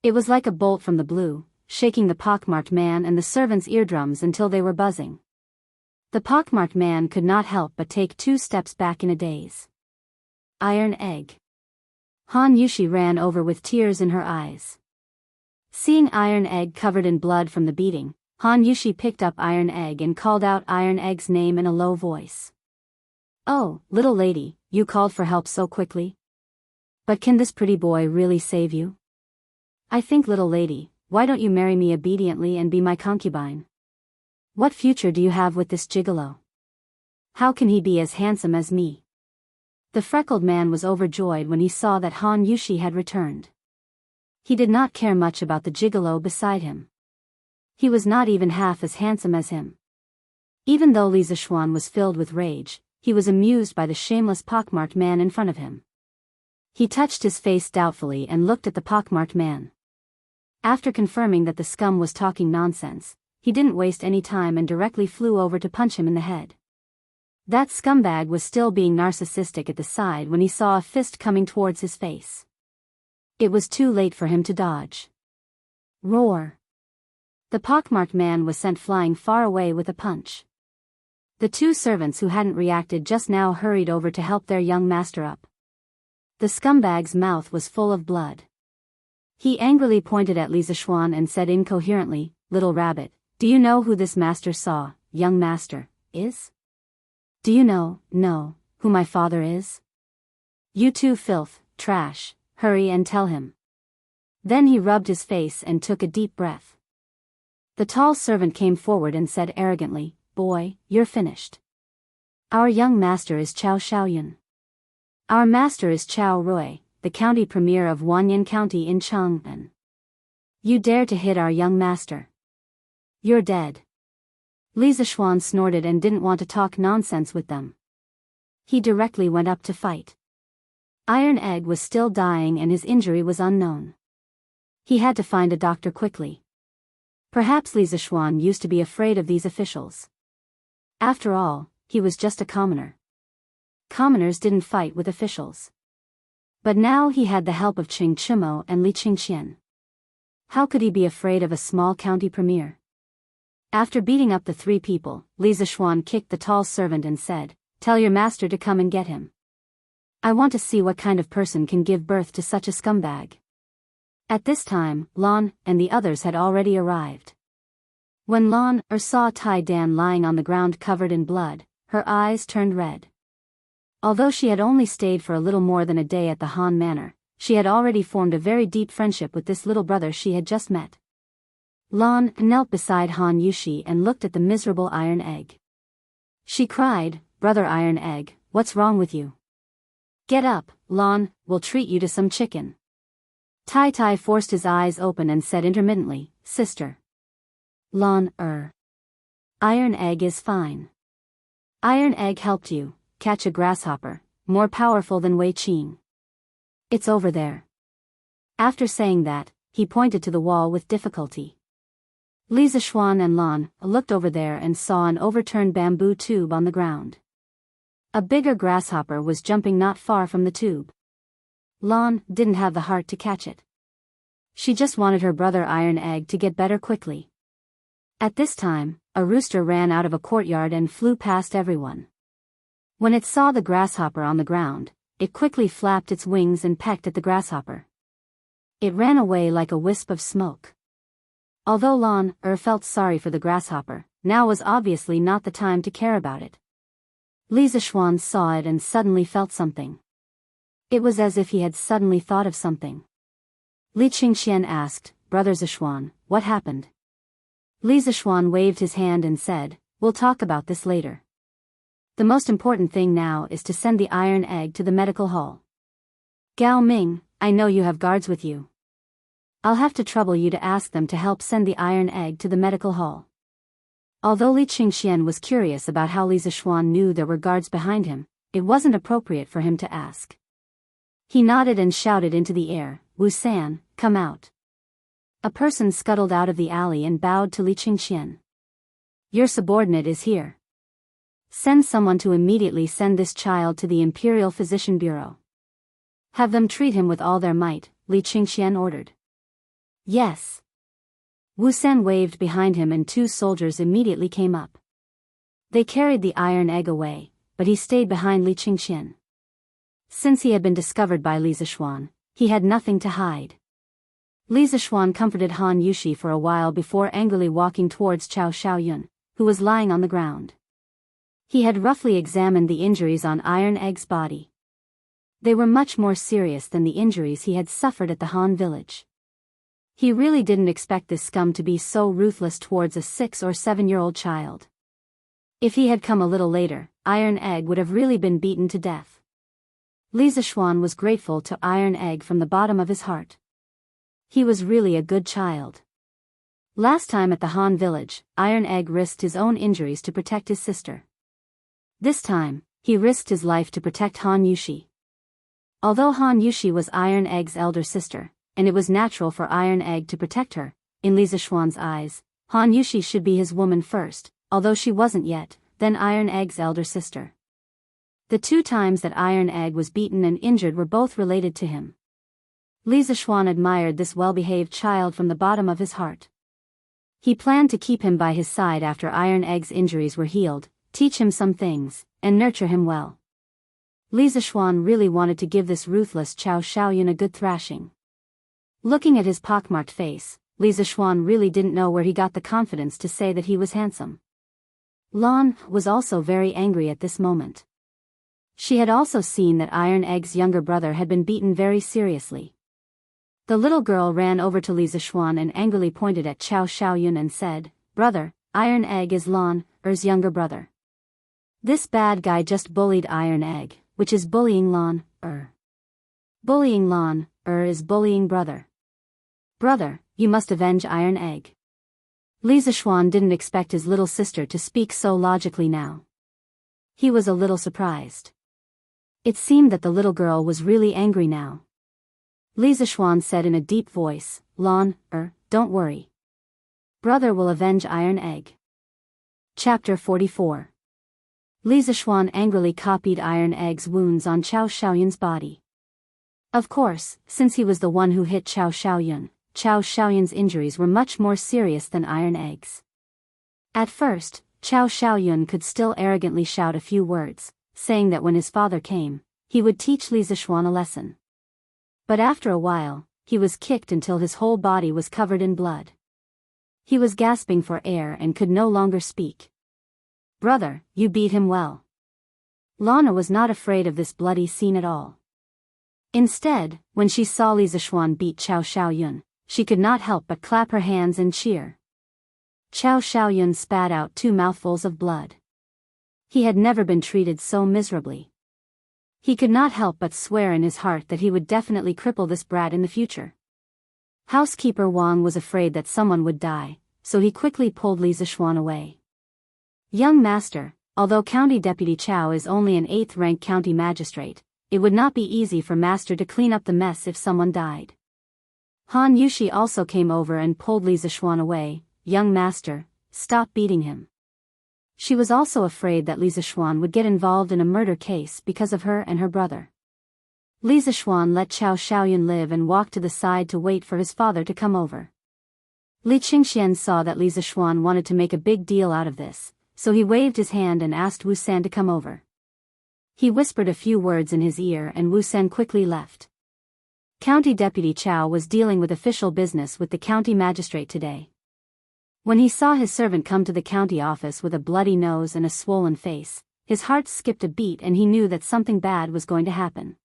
It was like a bolt from the blue, shaking the pockmarked man and the servants' eardrums until they were buzzing. The pockmarked man could not help but take 2 steps back in a daze. Iron Egg. Han Yushi ran over with tears in her eyes. Seeing Iron Egg covered in blood from the beating, Han Yushi picked up Iron Egg and called out Iron Egg's name in a low voice. "Oh, little lady, you called for help so quickly? But can this pretty boy really save you? I think, little lady, why don't you marry me obediently and be my concubine? What future do you have with this gigolo? How can he be as handsome as me?" The freckled man was overjoyed when he saw that Han Yushi had returned. He did not care much about the gigolo beside him. He was not even half as handsome as him. Even though Li Zishuan was filled with rage, he was amused by the shameless pockmarked man in front of him. He touched his face doubtfully and looked at the pockmarked man. After confirming that the scum was talking nonsense, he didn't waste any time and directly flew over to punch him in the head. That scumbag was still being narcissistic at the side when he saw a fist coming towards his face. It was too late for him to dodge. Roar! The pockmarked man was sent flying far away with a punch. The 2 servants who hadn't reacted just now hurried over to help their young master up. The scumbag's mouth was full of blood. He angrily pointed at Li Zishuan and said incoherently, "Little rabbit, do you know who this master saw, young master, is? Do you know, who my father is? You too, filth, trash, hurry and tell him." Then he rubbed his face and took a deep breath. The tall servant came forward and said arrogantly, "Boy, you're finished. Our young master is Chao Xiaoyun. Our master is Chao Rui, the county premier of Wanyan County in Chang'an. You dare to hit our young master? You're dead." Li Zishuan snorted and didn't want to talk nonsense with them. He directly went up to fight. Iron Egg was still dying and his injury was unknown. He had to find a doctor quickly. Perhaps Li Zishuan used to be afraid of these officials. After all, he was just a commoner. Commoners didn't fight with officials. But now he had the help of Qing Chimo and Li Qingqian. How could he be afraid of a small county premier? After beating up the three people, Li Zishuan kicked the tall servant and said, "Tell your master to come and get him. I want to see what kind of person can give birth to such a scumbag." At this time, Lan and the others had already arrived. When Lan saw Tai Dan lying on the ground covered in blood, her eyes turned red. Although she had only stayed for a little more than a day at the Han Manor, she had already formed a very deep friendship with this little brother she had just met. Lan knelt beside Han Yushi and looked at the miserable Iron Egg. She cried, "Brother Iron Egg, what's wrong with you? Get up, Lan, we'll treat you to some chicken." Tai Tai forced his eyes open and said intermittently, "Sister." Lan, Iron Egg is fine. Iron Egg helped you catch a grasshopper, more powerful than Wei Qing. It's over there. After saying that, he pointed to the wall with difficulty. Li Zishuan and Lan looked over there and saw an overturned bamboo tube on the ground. A bigger grasshopper was jumping not far from the tube. Lan didn't have the heart to catch it. She just wanted her brother Iron Egg to get better quickly. At this time, a rooster ran out of a courtyard and flew past everyone. When it saw the grasshopper on the ground, it quickly flapped its wings and pecked at the grasshopper. It ran away like a wisp of smoke. Although Lan felt sorry for the grasshopper, now was obviously not the time to care about it. Li Zishuan saw it and suddenly felt something. It was as if he had suddenly thought of something. Li Qingqian asked, "Brother Zishuan, what happened?" Li Zishuan waved his hand and said, "We'll talk about this later. The most important thing now is to send the Iron Egg to the medical hall. Gao Ming, I know you have guards with you. I'll have to trouble you to ask them to help send the Iron Egg to the medical hall." Although Li Qingqian was curious about how Li Zishuan knew there were guards behind him, it wasn't appropriate for him to ask. He nodded and shouted into the air, "Wu San, come out." A person scuttled out of the alley and bowed to Li Qingqian. "Your subordinate is here. Send someone to immediately send this child to the Imperial Physician Bureau. Have them treat him with all their might," Li Qingqian ordered. "Yes." Wu San waved behind him and two soldiers immediately came up. They carried the Iron Egg away, but he stayed behind Li Qingqian. Since he had been discovered by Li Zishuan, he had nothing to hide. Li Zishuan comforted Han Yushi for a while before angrily walking towards Chao Xiaoyun, who was lying on the ground. He had roughly examined the injuries on Iron Egg's body. They were much more serious than the injuries he had suffered at the Han village. He really didn't expect this scum to be so ruthless towards a 6 or 7-year-old child. If he had come a little later, Iron Egg would have really been beaten to death. Li Zishuan was grateful to Iron Egg from the bottom of his heart. He was really a good child. Last time at the Han village, Iron Egg risked his own injuries to protect his sister. This time, he risked his life to protect Han Yushi. Although Han Yushi was Iron Egg's elder sister, and it was natural for Iron Egg to protect her, in Li Zishuan's eyes, Han Yushi should be his woman first, although she wasn't yet, then Iron Egg's elder sister. The 2 times that Iron Egg was beaten and injured were both related to him. Li Zishuan admired this well-behaved child from the bottom of his heart. He planned to keep him by his side after Iron Egg's injuries were healed, teach him some things, and nurture him well. Li Zishuan really wanted to give this ruthless Chao Xiaoyun a good thrashing. Looking at his pockmarked face, Li Zixuan really didn't know where he got the confidence to say that he was handsome. Lan was also very angry at this moment. She had also seen that Iron Egg's younger brother had been beaten very seriously. The little girl ran over to Li Zixuan and angrily pointed at Qiao Xiaoyun and said, "Brother, Iron Egg is Lan Er's younger brother. This bad guy just bullied Iron Egg, which is bullying Lan Er. Bullying Lan Er is bullying brother. Brother, you must avenge Iron Egg." Li Zixuan didn't expect his little sister to speak so logically now. He was a little surprised. It seemed that the little girl was really angry now. Li Zixuan said in a deep voice, "Lan Er, don't worry. Brother will avenge Iron Egg." Chapter 44. Li Zixuan angrily copied Iron Egg's wounds on Qiao Xiaoyun's body. Of course, since he was the one who hit Qiao Xiaoyun's injuries were much more serious than Iron Egg's. At first, Qiao Xiaoyun could still arrogantly shout a few words, saying that when his father came, he would teach Li Zixuan a lesson. But after a while, he was kicked until his whole body was covered in blood. He was gasping for air and could no longer speak. "Brother, you beat him well." Lana was not afraid of this bloody scene at all. Instead, when she saw Li Zixuan beat Qiao Xiaoyun, she could not help but clap her hands and cheer. Qiao Xiaoyun spat out 2 mouthfuls of blood. He had never been treated so miserably. He could not help but swear in his heart that he would definitely cripple this brat in the future. Housekeeper Wang was afraid that someone would die, so he quickly pulled Li Zixuan away. "Young master, although County Deputy Qiao is only an 8th-rank county magistrate, it would not be easy for master to clean up the mess if someone died." Han Yushi also came over and pulled Li Zixuan away. "Young master, stop beating him." She was also afraid that Li Zixuan would get involved in a murder case because of her and her brother. Li Zixuan let Qiao Xiaoyun live and walked to the side to wait for his father to come over. Li Qingxian saw that Li Zixuan wanted to make a big deal out of this, so he waved his hand and asked Wu San to come over. He whispered a few words in his ear and Wu San quickly left. County Deputy Qiao was dealing with official business with the county magistrate today. When he saw his servant come to the county office with a bloody nose and a swollen face, his heart skipped a beat and he knew that something bad was going to happen.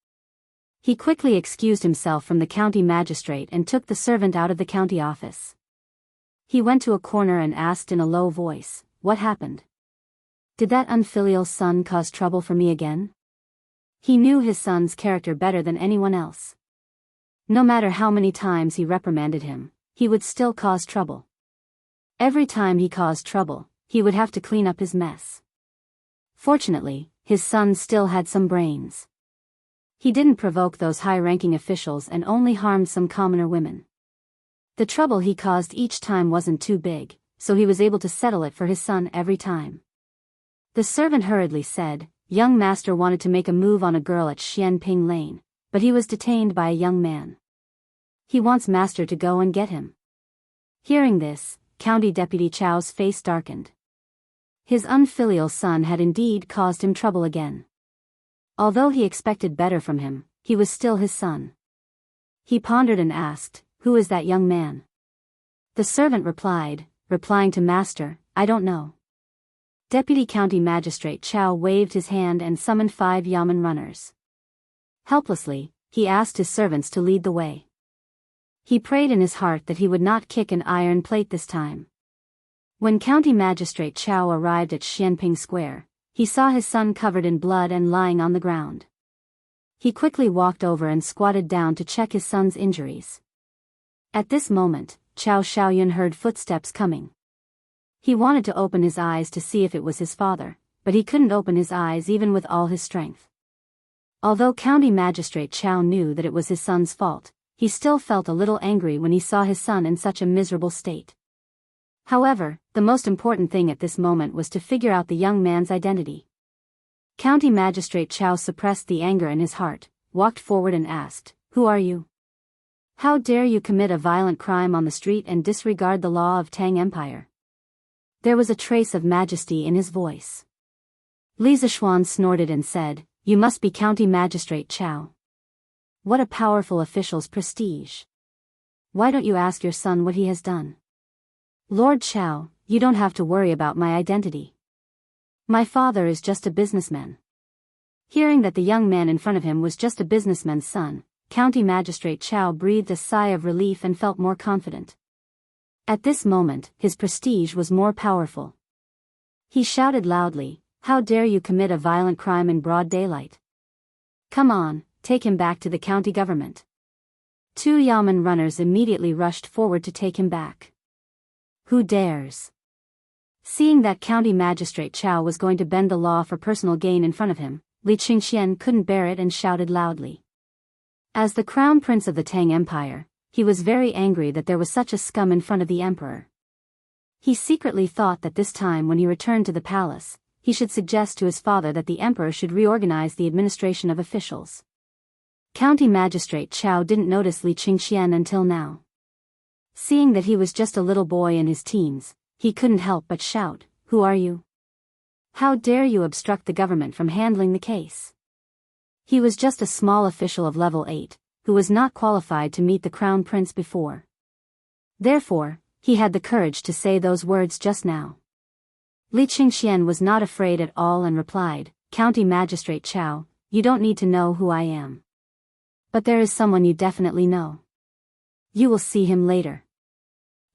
He quickly excused himself from the county magistrate and took the servant out of the county office. He went to a corner and asked in a low voice, "What happened? Did that unfilial son cause trouble for me again?" He knew his son's character better than anyone else. No matter how many times he reprimanded him, he would still cause trouble. Every time he caused trouble, he would have to clean up his mess. Fortunately, his son still had some brains. He didn't provoke those high-ranking officials and only harmed some commoner women. The trouble he caused each time wasn't too big, so he was able to settle it for his son every time. The servant hurriedly said, "Young master wanted to make a move on a girl at Xianping Lane, but he was detained by a young man. He wants master to go and get him." Hearing this, County Deputy Qiao's face darkened. His unfilial son had indeed caused him trouble again. Although he expected better from him, he was still his son. He pondered and asked, "Who is that young man?" The servant replying to master, "I don't know." Deputy County Magistrate Qiao waved his hand and summoned 5 yamen runners. Helplessly, he asked his servants to lead the way. He prayed in his heart that he would not kick an iron plate this time. When County Magistrate Qiao arrived at Xianping Square, he saw his son covered in blood and lying on the ground. He quickly walked over and squatted down to check his son's injuries. At this moment, Qiao Xiaoyun heard footsteps coming. He wanted to open his eyes to see if it was his father, but he couldn't open his eyes even with all his strength. Although County Magistrate Qiao knew that it was his son's fault, he still felt a little angry when he saw his son in such a miserable state. However, the most important thing at this moment was to figure out the young man's identity. County Magistrate Qiao suppressed the anger in his heart, walked forward and asked, "Who are you? How dare you commit a violent crime on the street and disregard the law of Tang Empire?" There was a trace of majesty in his voice. Li Zixuan snorted and said, "You must be County Magistrate Qiao. What a powerful official's prestige. why don't you ask your son what he has done? Lord Chao, you don't have to worry about my identity. My father is just a businessman. Hearing that the young man in front of him was just a businessman's son, County Magistrate Chao breathed a sigh of relief and felt more confident. At this moment, his prestige was more powerful. He shouted loudly, "How dare you commit a violent crime in broad daylight? Come on, take him back to the county government." Two Yamen runners immediately rushed forward to take him back. Who dares? Seeing that County Magistrate Chao was going to bend the law for personal gain in front of him, Li Qingxian couldn't bear it and shouted loudly. As the crown prince of the Tang Empire, he was very angry that there was such a scum in front of the emperor. He secretly thought that this time when he returned to the palace, he should suggest to his father that the emperor should reorganize the administration of officials. County Magistrate Chao didn't notice Li Qingxian until now. Seeing that he was just a little boy in his teens, he couldn't help but shout, "Who are you? How dare you obstruct the government from handling the case?" He was just a small official of level 8, who was not qualified to meet the crown prince before. Therefore, he had the courage to say those words just now. Li Qingxian was not afraid at all and replied, "County Magistrate Chao, you don't need to know who I am. But there is someone you definitely know. You will see him later."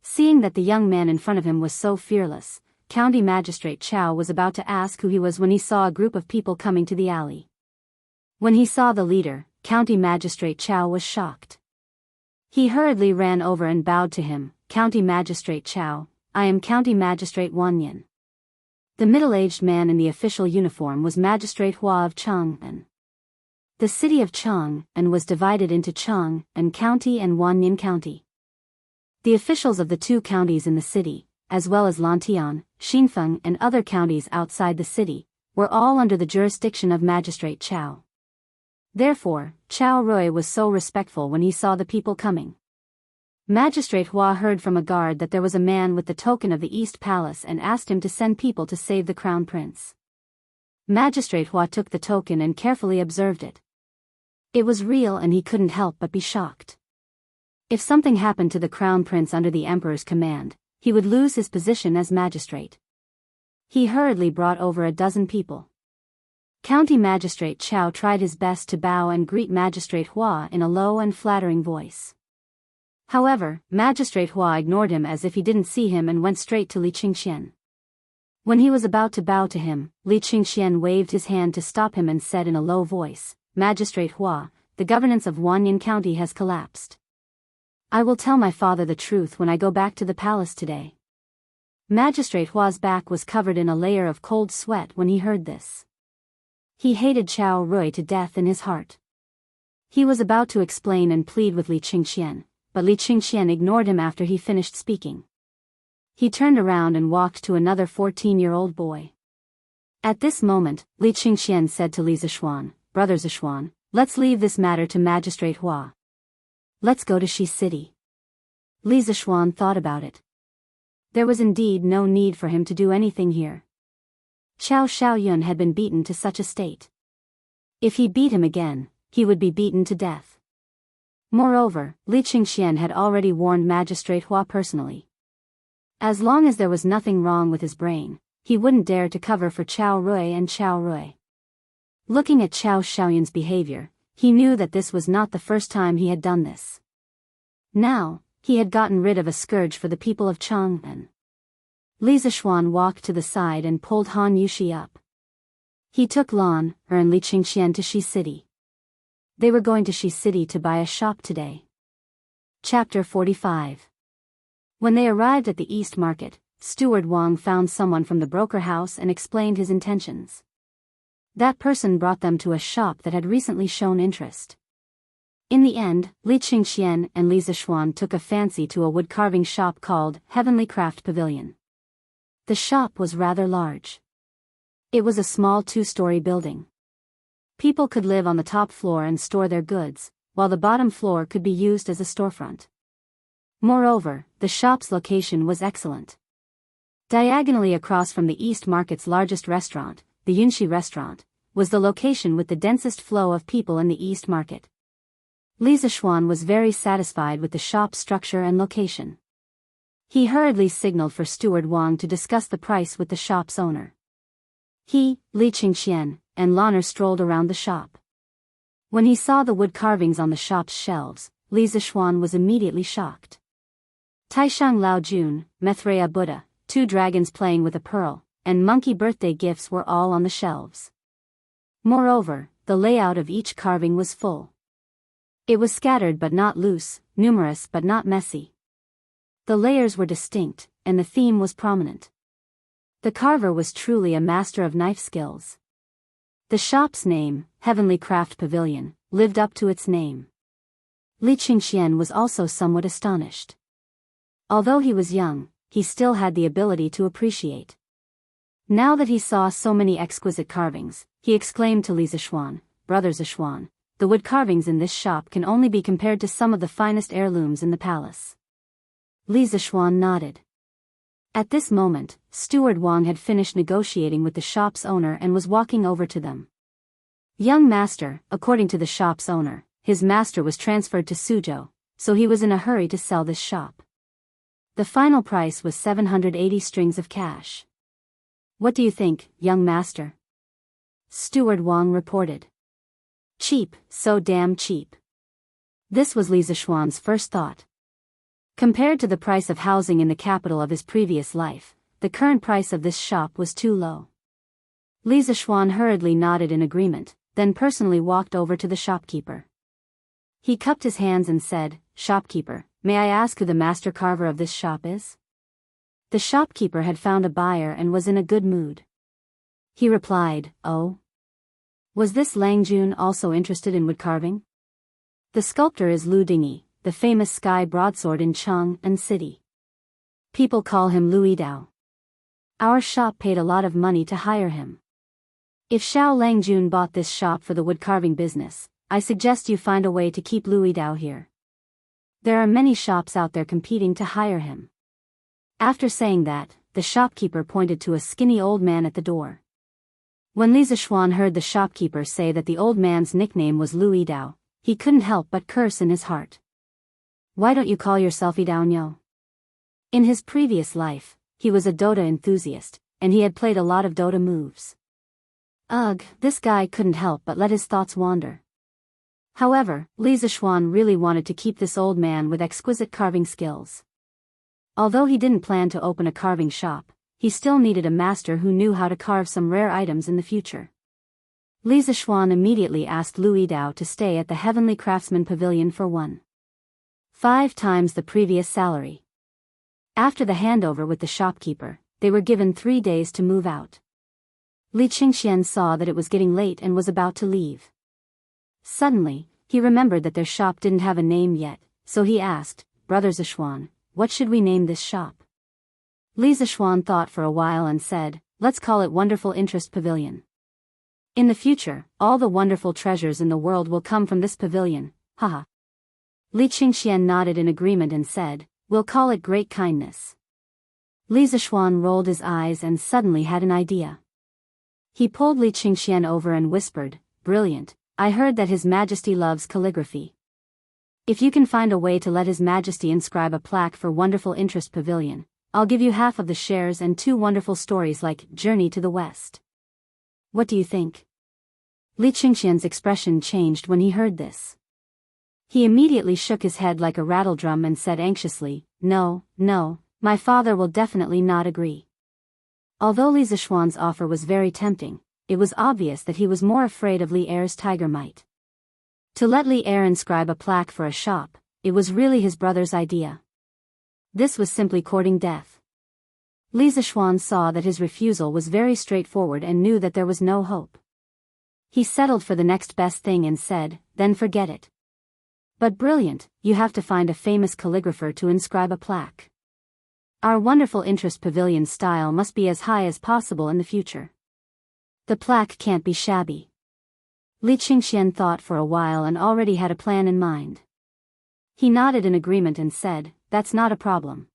Seeing that the young man in front of him was so fearless, County Magistrate Chao was about to ask who he was when he saw a group of people coming to the alley. When he saw the leader, County Magistrate Chao was shocked. He hurriedly ran over and bowed to him, "County Magistrate Chao, I am County Magistrate Wanyan." The middle-aged man in the official uniform was Magistrate Hua of Chang'an. The city of Chang'an was divided into Chang'an County and Wanyan County. The officials of the two counties in the city, as well as Lantian, Xinfeng and other counties outside the city, were all under the jurisdiction of Magistrate Chao. Therefore, Chao Rui was so respectful when he saw the people coming. Magistrate Hua heard from a guard that there was a man with the token of the East Palace and asked him to send people to save the crown prince. Magistrate Hua took the token and carefully observed it. It was real and he couldn't help but be shocked. If something happened to the crown prince under the emperor's command, he would lose his position as magistrate. He hurriedly brought over a dozen people. County Magistrate Chao tried his best to bow and greet Magistrate Hua in a low and flattering voice. However, Magistrate Hua ignored him as if he didn't see him and went straight to Li Qingxian. When he was about to bow to him, Li Qingxian waved his hand to stop him and said in a low voice, "Magistrate Hua, the governance of Wanyan County has collapsed. I will tell my father the truth when I go back to the palace today." Magistrate Hua's back was covered in a layer of cold sweat when he heard this. He hated Chao Rui to death in his heart. He was about to explain and plead with Li Qingxian, but Li Qingxian ignored him after he finished speaking. He turned around and walked to another 14-year-old boy. At this moment, Li Qingxian said to Li Zishuan, "Brother Zishuan, let's leave this matter to Magistrate Hua. Let's go to Shi City." Li Zishuan thought about it. There was indeed no need for him to do anything here. Chao Shaoyun had been beaten to such a state. If he beat him again, he would be beaten to death. Moreover, Li Qingxian had already warned Magistrate Hua personally. As long as there was nothing wrong with his brain, he wouldn't dare to cover for Chao Rui and Chao Rui. Looking at Chao Shaoyun's behavior, he knew that this was not the first time he had done this. Now, he had gotten rid of a scourge for the people of Chang'an. Li Zishuan walked to the side and pulled Han Yushi up. He took Lan, and Li Qingxian to Shi City. They were going to Shi City to buy a shop today. Chapter 45. When they arrived at the East Market, Steward Wang found someone from the broker house and explained his intentions. That person brought them to a shop that had recently shown interest. In the end, Li Qingxian and Li Zishuan took a fancy to a wood-carving shop called Heavenly Craft Pavilion. The shop was rather large. It was a small 2-story building. People could live on the top floor and store their goods, while the bottom floor could be used as a storefront. Moreover, the shop's location was excellent. Diagonally across from the East Market's largest restaurant, the Yunxi restaurant, was the location with the densest flow of people in the East Market. Li Zishuan was very satisfied with the shop's structure and location. He hurriedly signaled for Steward Wang to discuss the price with the shop's owner. He, Li Qingxian, and Lanner strolled around the shop. When he saw the wood carvings on the shop's shelves, Li Zishuan was immediately shocked. Taishang Lao Jun, Maitreya Buddha, 2 dragons playing with a pearl, and monkey birthday gifts were all on the shelves. Moreover, the layout of each carving was full. It was scattered but not loose, numerous but not messy. The layers were distinct, and the theme was prominent. The carver was truly a master of knife skills. The shop's name, Heavenly Craft Pavilion, lived up to its name. Li Qingxian was also somewhat astonished. Although he was young, he still had the ability to appreciate. Now that he saw so many exquisite carvings, he exclaimed to Li Zishuan, "Brother Zishuan, the wood carvings in this shop can only be compared to some of the finest heirlooms in the palace." Li Zishuan nodded. At this moment, Steward Wang had finished negotiating with the shop's owner and was walking over to them. "Young master," according to the shop's owner, his master was transferred to Suzhou, so he was in a hurry to sell this shop. The final price was 780 strings of cash. "What do you think, young master?" Steward Wang reported. "Cheap, so damn cheap." This was Li Zishuan's first thought. Compared to the price of housing in the capital of his previous life, the current price of this shop was too low. Li Zishuan hurriedly nodded in agreement, then personally walked over to the shopkeeper. He cupped his hands and said, "Shopkeeper, may I ask who the master carver of this shop is?" The shopkeeper had found a buyer and was in a good mood. He replied, "Oh? Was this Lang Jun also interested in wood carving?" "The sculptor is Lu Dingyi, the famous sky broadsword in Chang'an City. People call him Louis Dao. Our shop paid a lot of money to hire him. If Xiao Langjun bought this shop for the wood carving business, I suggest you find a way to keep Louis Dao here. There are many shops out there competing to hire him." After saying that, the shopkeeper pointed to a skinny old man at the door. When Li Zishuan heard the shopkeeper say that the old man's nickname was Louis Dao, he couldn't help but curse in his heart. "Why don't you call yourself Idaonyo?" In his previous life, he was a Dota enthusiast, and he had played a lot of Dota moves. Ugh, this guy couldn't help but let his thoughts wander. However, Li Zishuan really wanted to keep this old man with exquisite carving skills. Although he didn't plan to open a carving shop, he still needed a master who knew how to carve some rare items in the future. Li Zishuan immediately asked Louis Dao to stay at the Heavenly Craftsman Pavilion for 1.5 times the previous salary. After the handover with the shopkeeper, they were given 3 days to move out. Li Qingxian saw that it was getting late and was about to leave. Suddenly, he remembered that their shop didn't have a name yet, so he asked, "Brother Zishuan, what should we name this shop?" Li Zishuan thought for a while and said, "Let's call it Wonderful Interest Pavilion. In the future, all the wonderful treasures in the world will come from this pavilion, haha." Li Qingxian nodded in agreement and said, "We'll call it Great Kindness." Li Zishuan rolled his eyes and suddenly had an idea. He pulled Li Qingxian over and whispered, "Brilliant, I heard that His Majesty loves calligraphy. If you can find a way to let His Majesty inscribe a plaque for Wonderful Interest Pavilion, I'll give you half of the shares and 2 wonderful stories like Journey to the West. What do you think?" Li Qingxian's expression changed when he heard this. He immediately shook his head like a rattledrum and said anxiously, No, my father will definitely not agree." Although Li Zishuan's offer was very tempting, it was obvious that he was more afraid of Li Er's tiger might. To let Li Er inscribe a plaque for a shop, it was really his brother's idea. This was simply courting death. Li Zishuan saw that his refusal was very straightforward and knew that there was no hope. He settled for the next best thing and said, "Then forget it. But brilliant, you have to find a famous calligrapher to inscribe a plaque. Our Wonderful Interest Pavilion style must be as high as possible in the future. The plaque can't be shabby." Li Qingxian thought for a while and already had a plan in mind. He nodded in agreement and said, "That's not a problem.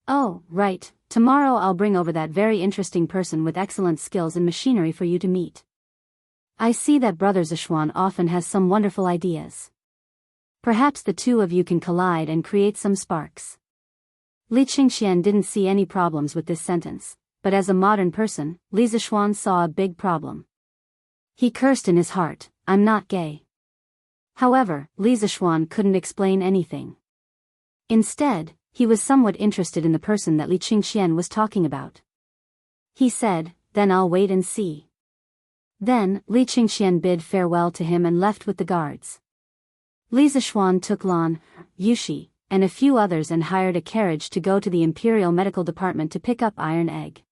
Oh, right, tomorrow I'll bring over that very interesting person with excellent skills in machinery for you to meet. I see that Brother Zishuan often has some wonderful ideas." Perhaps the two of you can collide and create some sparks. Li Qingxian didn't see any problems with this sentence, but as a modern person, Li Zishuan saw a big problem. He cursed in his heart, "I'm not gay." However, Li Zishuan couldn't explain anything. Instead, he was somewhat interested in the person that Li Qingxian was talking about. He said, "Then I'll wait and see." Then, Li Qingxian bid farewell to him and left with the guards. Li Zishuan took Lan, Yushi, and a few others and hired a carriage to go to the Imperial Medical Department to pick up Iron Egg.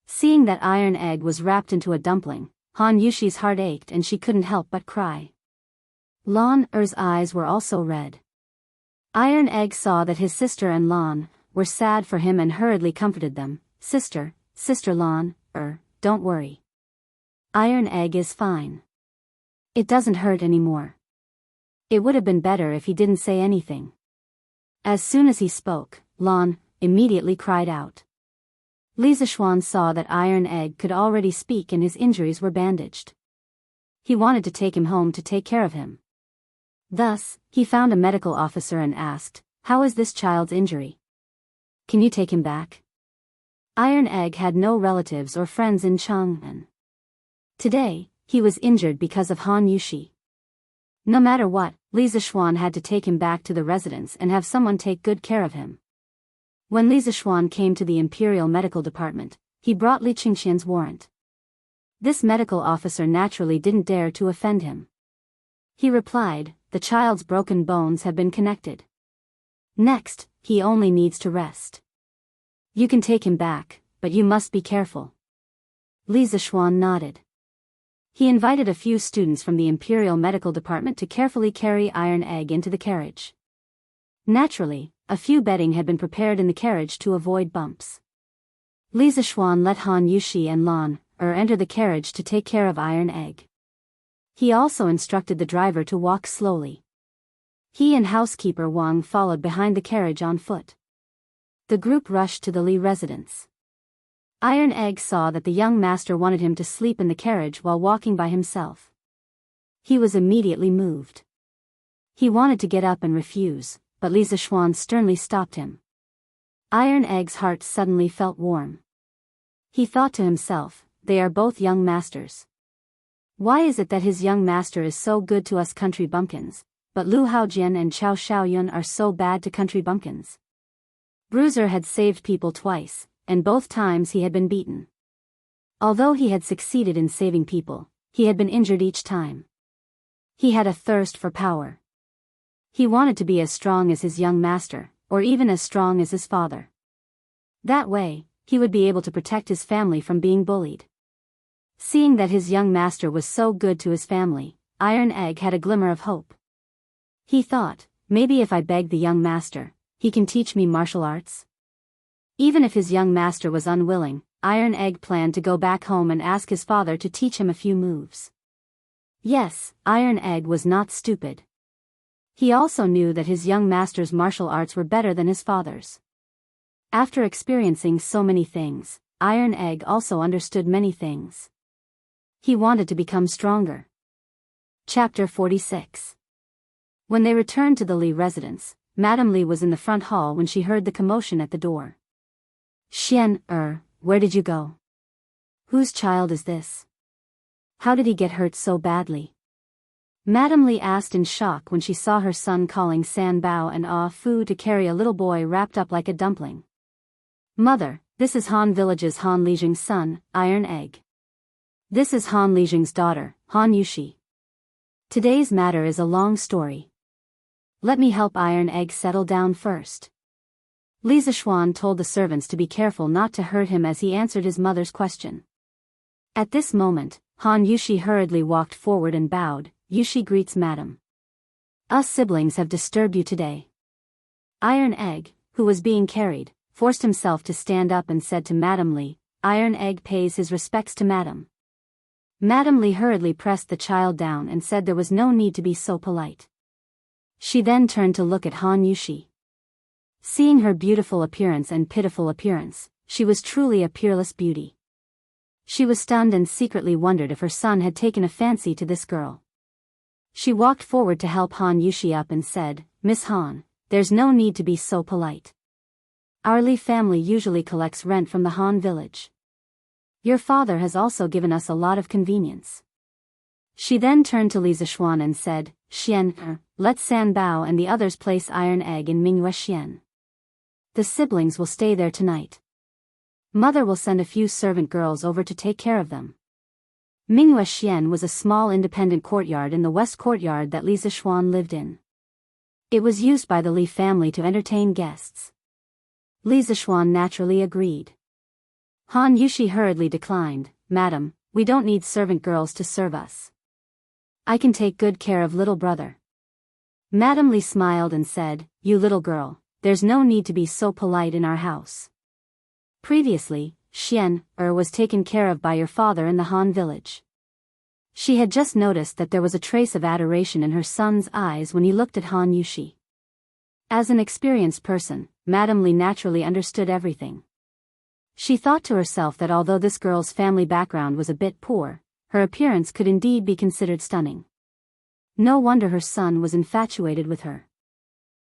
Seeing that Iron Egg was wrapped into a dumpling, Han Yushi's heart ached and she couldn't help but cry. Lan Er's eyes were also red. Iron Egg saw that his sister and Lan were sad for him and hurriedly comforted them. Sister Lan, don't worry. Iron Egg is fine. It doesn't hurt anymore." It would have been better if he didn't say anything. As soon as he spoke, Lan immediately cried out. Li Zishuan saw that Iron Egg could already speak and his injuries were bandaged. He wanted to take him home to take care of him. Thus, he found a medical officer and asked, "How is this child's injury? Can you take him back?" Iron Egg had no relatives or friends in Chang'an. Today, he was injured because of Han Yushi. No matter what, Li Zishuan had to take him back to the residence and have someone take good care of him. When Li Zishuan came to the Imperial Medical Department, he brought Li Qingxian's warrant. This medical officer naturally didn't dare to offend him. He replied, "The child's broken bones have been connected. Next, he only needs to rest. You can take him back, but you must be careful." Li Zishuan nodded. He invited a few students from the Imperial Medical Department to carefully carry Iron Egg into the carriage. Naturally, a few bedding had been prepared in the carriage to avoid bumps. Li Zishuan let Han Yushi and Lan enter the carriage to take care of Iron Egg. He also instructed the driver to walk slowly. He and housekeeper Wang followed behind the carriage on foot. The group rushed to the Li residence. Iron Egg saw that the young master wanted him to sleep in the carriage while walking by himself. He was immediately moved. He wanted to get up and refuse, but Li Zishuan sternly stopped him. Iron Egg's heart suddenly felt warm. He thought to himself, "They are both young masters. Why is it that his young master is so good to us country bumpkins, but Lu Haojian and Chao Shaoyun are so bad to country bumpkins?" Bruiser had saved people twice, and both times he had been beaten. Although he had succeeded in saving people, he had been injured each time. He had a thirst for power. He wanted to be as strong as his young master, or even as strong as his father. That way, he would be able to protect his family from being bullied. Seeing that his young master was so good to his family, Iron Egg had a glimmer of hope. He thought, maybe if I beg the young master, he can teach me martial arts? Even if his young master was unwilling, Iron Egg planned to go back home and ask his father to teach him a few moves. Yes, Iron Egg was not stupid. He also knew that his young master's martial arts were better than his father's. After experiencing so many things, Iron Egg also understood many things. He wanted to become stronger. Chapter 46. When they returned to the Li residence, Madame Li was in the front hall when she heard the commotion at the door. "Xian, where did you go? Whose child is this? How did he get hurt so badly?" Madame Li asked in shock when she saw her son calling San Bao and Ah Fu to carry a little boy wrapped up like a dumpling. "Mother, this is Han Village's Han Lijing's son, Iron Egg. This is Han Lijing's daughter, Han Yushi. Today's matter is a long story. Let me help Iron Egg settle down first." Li Zishuan told the servants to be careful not to hurt him as he answered his mother's question. At this moment, Han Yushi hurriedly walked forward and bowed. "Yushi greets Madam. Us siblings have disturbed you today." Iron Egg, who was being carried, forced himself to stand up and said to Madame Li, "Iron Egg pays his respects to Madam." Madame Li hurriedly pressed the child down and said there was no need to be so polite. She then turned to look at Han Yushi. Seeing her beautiful appearance and pitiful appearance, she was truly a peerless beauty. She was stunned and secretly wondered if her son had taken a fancy to this girl. She walked forward to help Han Yushi up and said, Miss Han, there's no need to be so polite. Our Li family usually collects rent from the Han village. Your father has also given us a lot of convenience. She then turned to Li Zishuan and said, Xian, let San Bao and the others place Iron Egg in Mingyue Xian. The siblings will stay there tonight. Mother will send a few servant girls over to take care of them. Mingyue Xian was a small independent courtyard in the west courtyard that Li Zishuan lived in. It was used by the Li family to entertain guests. Li Zishuan naturally agreed. Han Yushi hurriedly declined, Madam, we don't need servant girls to serve us. I can take good care of little brother. Madam Li smiled and said, You little girl, there's no need to be so polite in our house. Previously, Xian was taken care of by your father in the Han village. She had just noticed that there was a trace of adoration in her son's eyes when he looked at Han Yushi. As an experienced person, Madam Li naturally understood everything. She thought to herself that although this girl's family background was a bit poor, her appearance could indeed be considered stunning. No wonder her son was infatuated with her.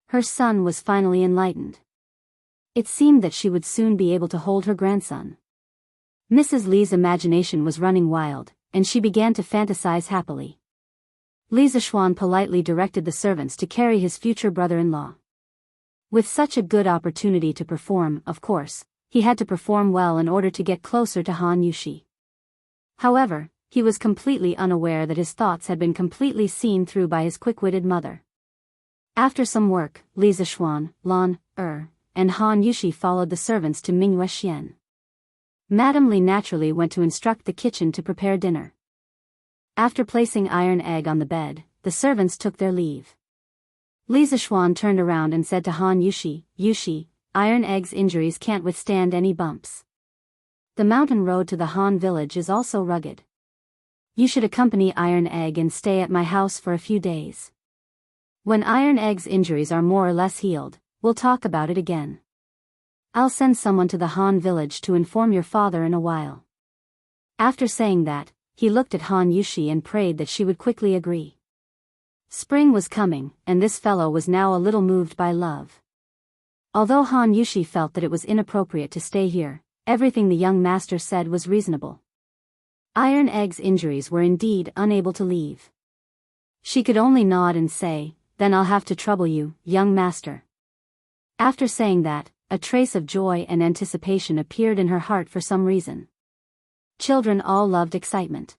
Her son was finally enlightened. It seemed that she would soon be able to hold her grandson. Mrs. Li's imagination was running wild, and she began to fantasize happily. Li Zishuan politely directed the servants to carry his future brother-in-law. With such a good opportunity to perform, of course, he had to perform well in order to get closer to Han Yushi. However, he was completely unaware that his thoughts had been completely seen through by his quick-witted mother. After some work, Li Zishuan, Lan, and Han Yushi followed the servants to Mingyue Xian. Madam Li naturally went to instruct the kitchen to prepare dinner. After placing Iron Egg on the bed, the servants took their leave. Li Zishuan turned around and said to Han Yushi, Yushi, Iron Egg's injuries can't withstand any bumps. The mountain road to the Han village is also rugged. You should accompany Iron Egg and stay at my house for a few days. When Iron Egg's injuries are more or less healed, we'll talk about it again. I'll send someone to the Han village to inform your father in a while. After saying that, he looked at Han Yushi and prayed that she would quickly agree. Spring was coming, and this fellow was now a little moved by love. Although Han Yushi felt that it was inappropriate to stay here, everything the young master said was reasonable. Iron Egg's injuries were indeed unable to leave. She could only nod and say, Then I'll have to trouble you, young master. After saying that, a trace of joy and anticipation appeared in her heart for some reason. Children all loved excitement.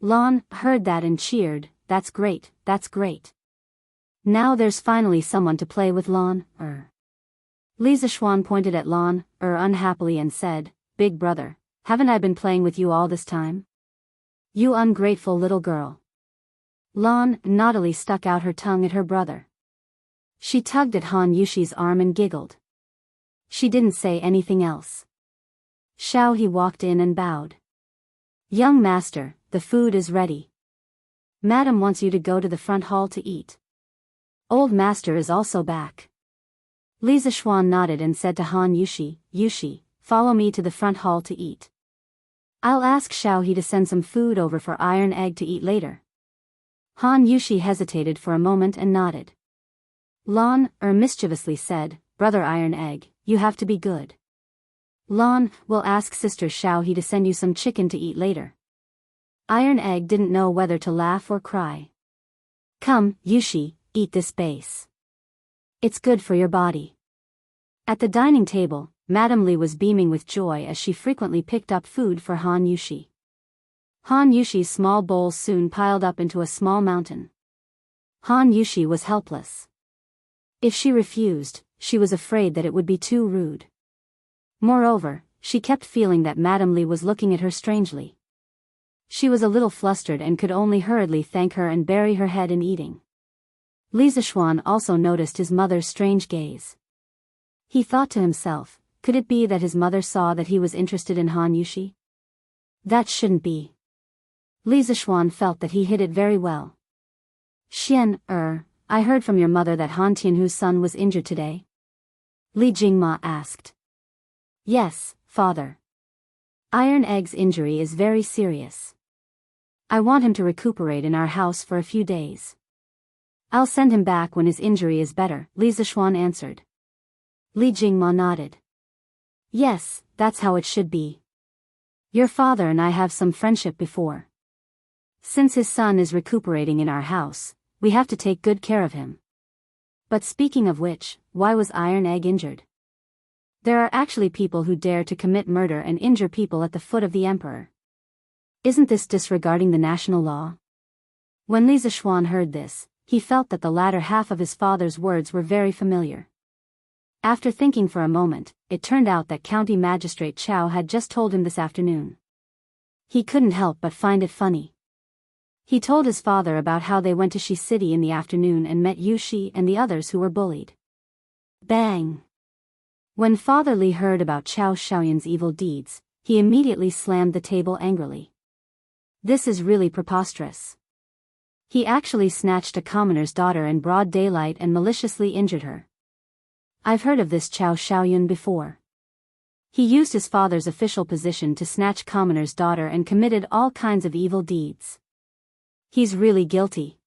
Lan heard that and cheered, That's great, that's great. Now there's finally someone to play with Lan. Li Zishuan pointed at Lan unhappily and said, Big brother, haven't I been playing with you all this time? You ungrateful little girl. Lan naughtily stuck out her tongue at her brother. She tugged at Han Yushi's arm and giggled. She didn't say anything else. Xiao He walked in and bowed. Young master, the food is ready. Madam wants you to go to the front hall to eat. Old master is also back. Li Zishuan nodded and said to Han Yushi, Yushi, follow me to the front hall to eat. I'll ask Xiao He to send some food over for Iron Egg to eat later. Han Yushi hesitated for a moment and nodded. Lan mischievously said, Brother Iron Egg, you have to be good. Lan will ask Sister Xiao He to send you some chicken to eat later. Iron Egg didn't know whether to laugh or cry. Come, Yushi, eat this base. It's good for your body. At the dining table, Madam Li was beaming with joy as she frequently picked up food for Han Yushi. Han Yushi's small bowls soon piled up into a small mountain. Han Yushi was helpless. If she refused, she was afraid that it would be too rude. Moreover, she kept feeling that Madam Li was looking at her strangely. She was a little flustered and could only hurriedly thank her and bury her head in eating. Li Zishuan also noticed his mother's strange gaze. He thought to himself, could it be that his mother saw that he was interested in Han Yushi? That shouldn't be. Li Zishuan felt that he hid it very well. Xian, I heard from your mother that Han Tianhu's son was injured today. Li Jingma asked. Yes, father. Iron Egg's injury is very serious. I want him to recuperate in our house for a few days. I'll send him back when his injury is better, Li Zishuan answered. Li Jingma nodded. Yes, that's how it should be. Your father and I have some friendship before. Since his son is recuperating in our house, we have to take good care of him. But speaking of which, why was Iron Egg injured? There are actually people who dare to commit murder and injure people at the foot of the emperor. Isn't this disregarding the national law? When Li Zishuan heard this, he felt that the latter half of his father's words were very familiar. After thinking for a moment, it turned out that County Magistrate Chao had just told him this afternoon. He couldn't help but find it funny. He told his father about how they went to Shi City in the afternoon and met Yu Shi and the others who were bullied. Bang! When Father Li heard about Chao Xiaoyan's evil deeds, he immediately slammed the table angrily. This is really preposterous. He actually snatched a commoner's daughter in broad daylight and maliciously injured her. I've heard of this Chao Xiaoyan before. He used his father's official position to snatch commoner's daughter and committed all kinds of evil deeds. He's really guilty.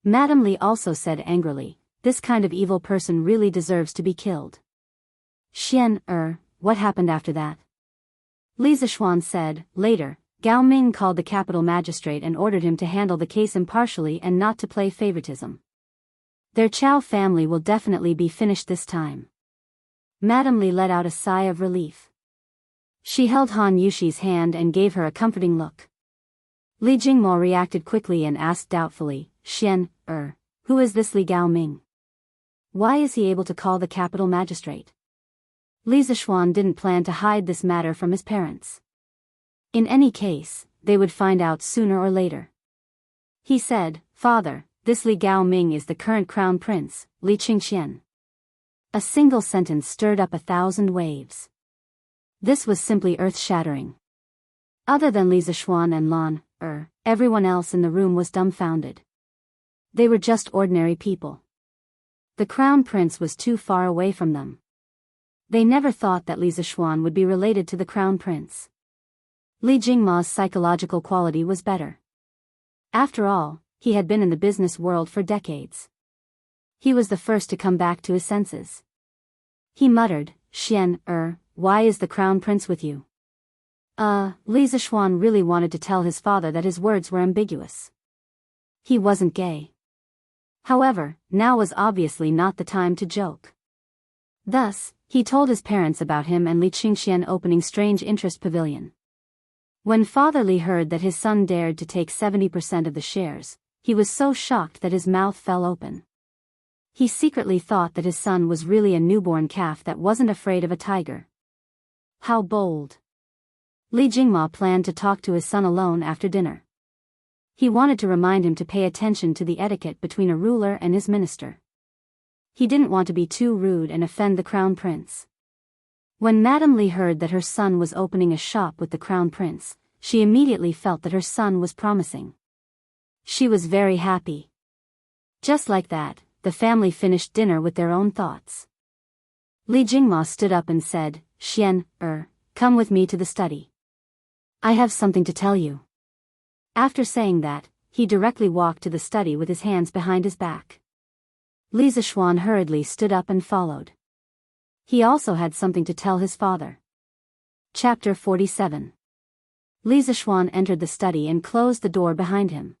Madame Li also said angrily, this kind of evil person really deserves to be killed. What happened after that? Li Zishuan said, later, Gao Ming called the capital magistrate and ordered him to handle the case impartially and not to play favoritism. Their Chao family will definitely be finished this time. Madame Li let out a sigh of relief. She held Han Yushi's hand and gave her a comforting look. Li Jingmo reacted quickly and asked doubtfully, who is this Li Gao Ming? Why is he able to call the capital magistrate? Li Zishuan didn't plan to hide this matter from his parents. In any case, they would find out sooner or later. He said, Father, this Li Gao Ming is the current crown prince, Li Qingxian. A single sentence stirred up 1,000 waves. This was simply earth-shattering. Other than Li Zishuan and Lan, everyone else in the room was dumbfounded. They were just ordinary people. The crown prince was too far away from them. They never thought that Li Zishuan would be related to the crown prince. Li Jingma's psychological quality was better. After all, he had been in the business world for decades. He was the first to come back to his senses. He muttered, why is the crown prince with you? Li Zishuan really wanted to tell his father that his words were ambiguous. He wasn't gay. However, now was obviously not the time to joke. Thus, he told his parents about him and Li Qingxian opening Strange Interest Pavilion. When Father Li heard that his son dared to take 70% of the shares, he was so shocked that his mouth fell open. He secretly thought that his son was really a newborn calf that wasn't afraid of a tiger. How bold! Li Jingma planned to talk to his son alone after dinner. He wanted to remind him to pay attention to the etiquette between a ruler and his minister. He didn't want to be too rude and offend the crown prince. When Madame Li heard that her son was opening a shop with the crown prince, she immediately felt that her son was promising. She was very happy. Just like that, the family finished dinner with their own thoughts. Li Jingma stood up and said, come with me to the study. I have something to tell you. After saying that, he directly walked to the study with his hands behind his back. Li Zishuan hurriedly stood up and followed. He also had something to tell his father. Chapter 47. Li Zishuan entered the study and closed the door behind him.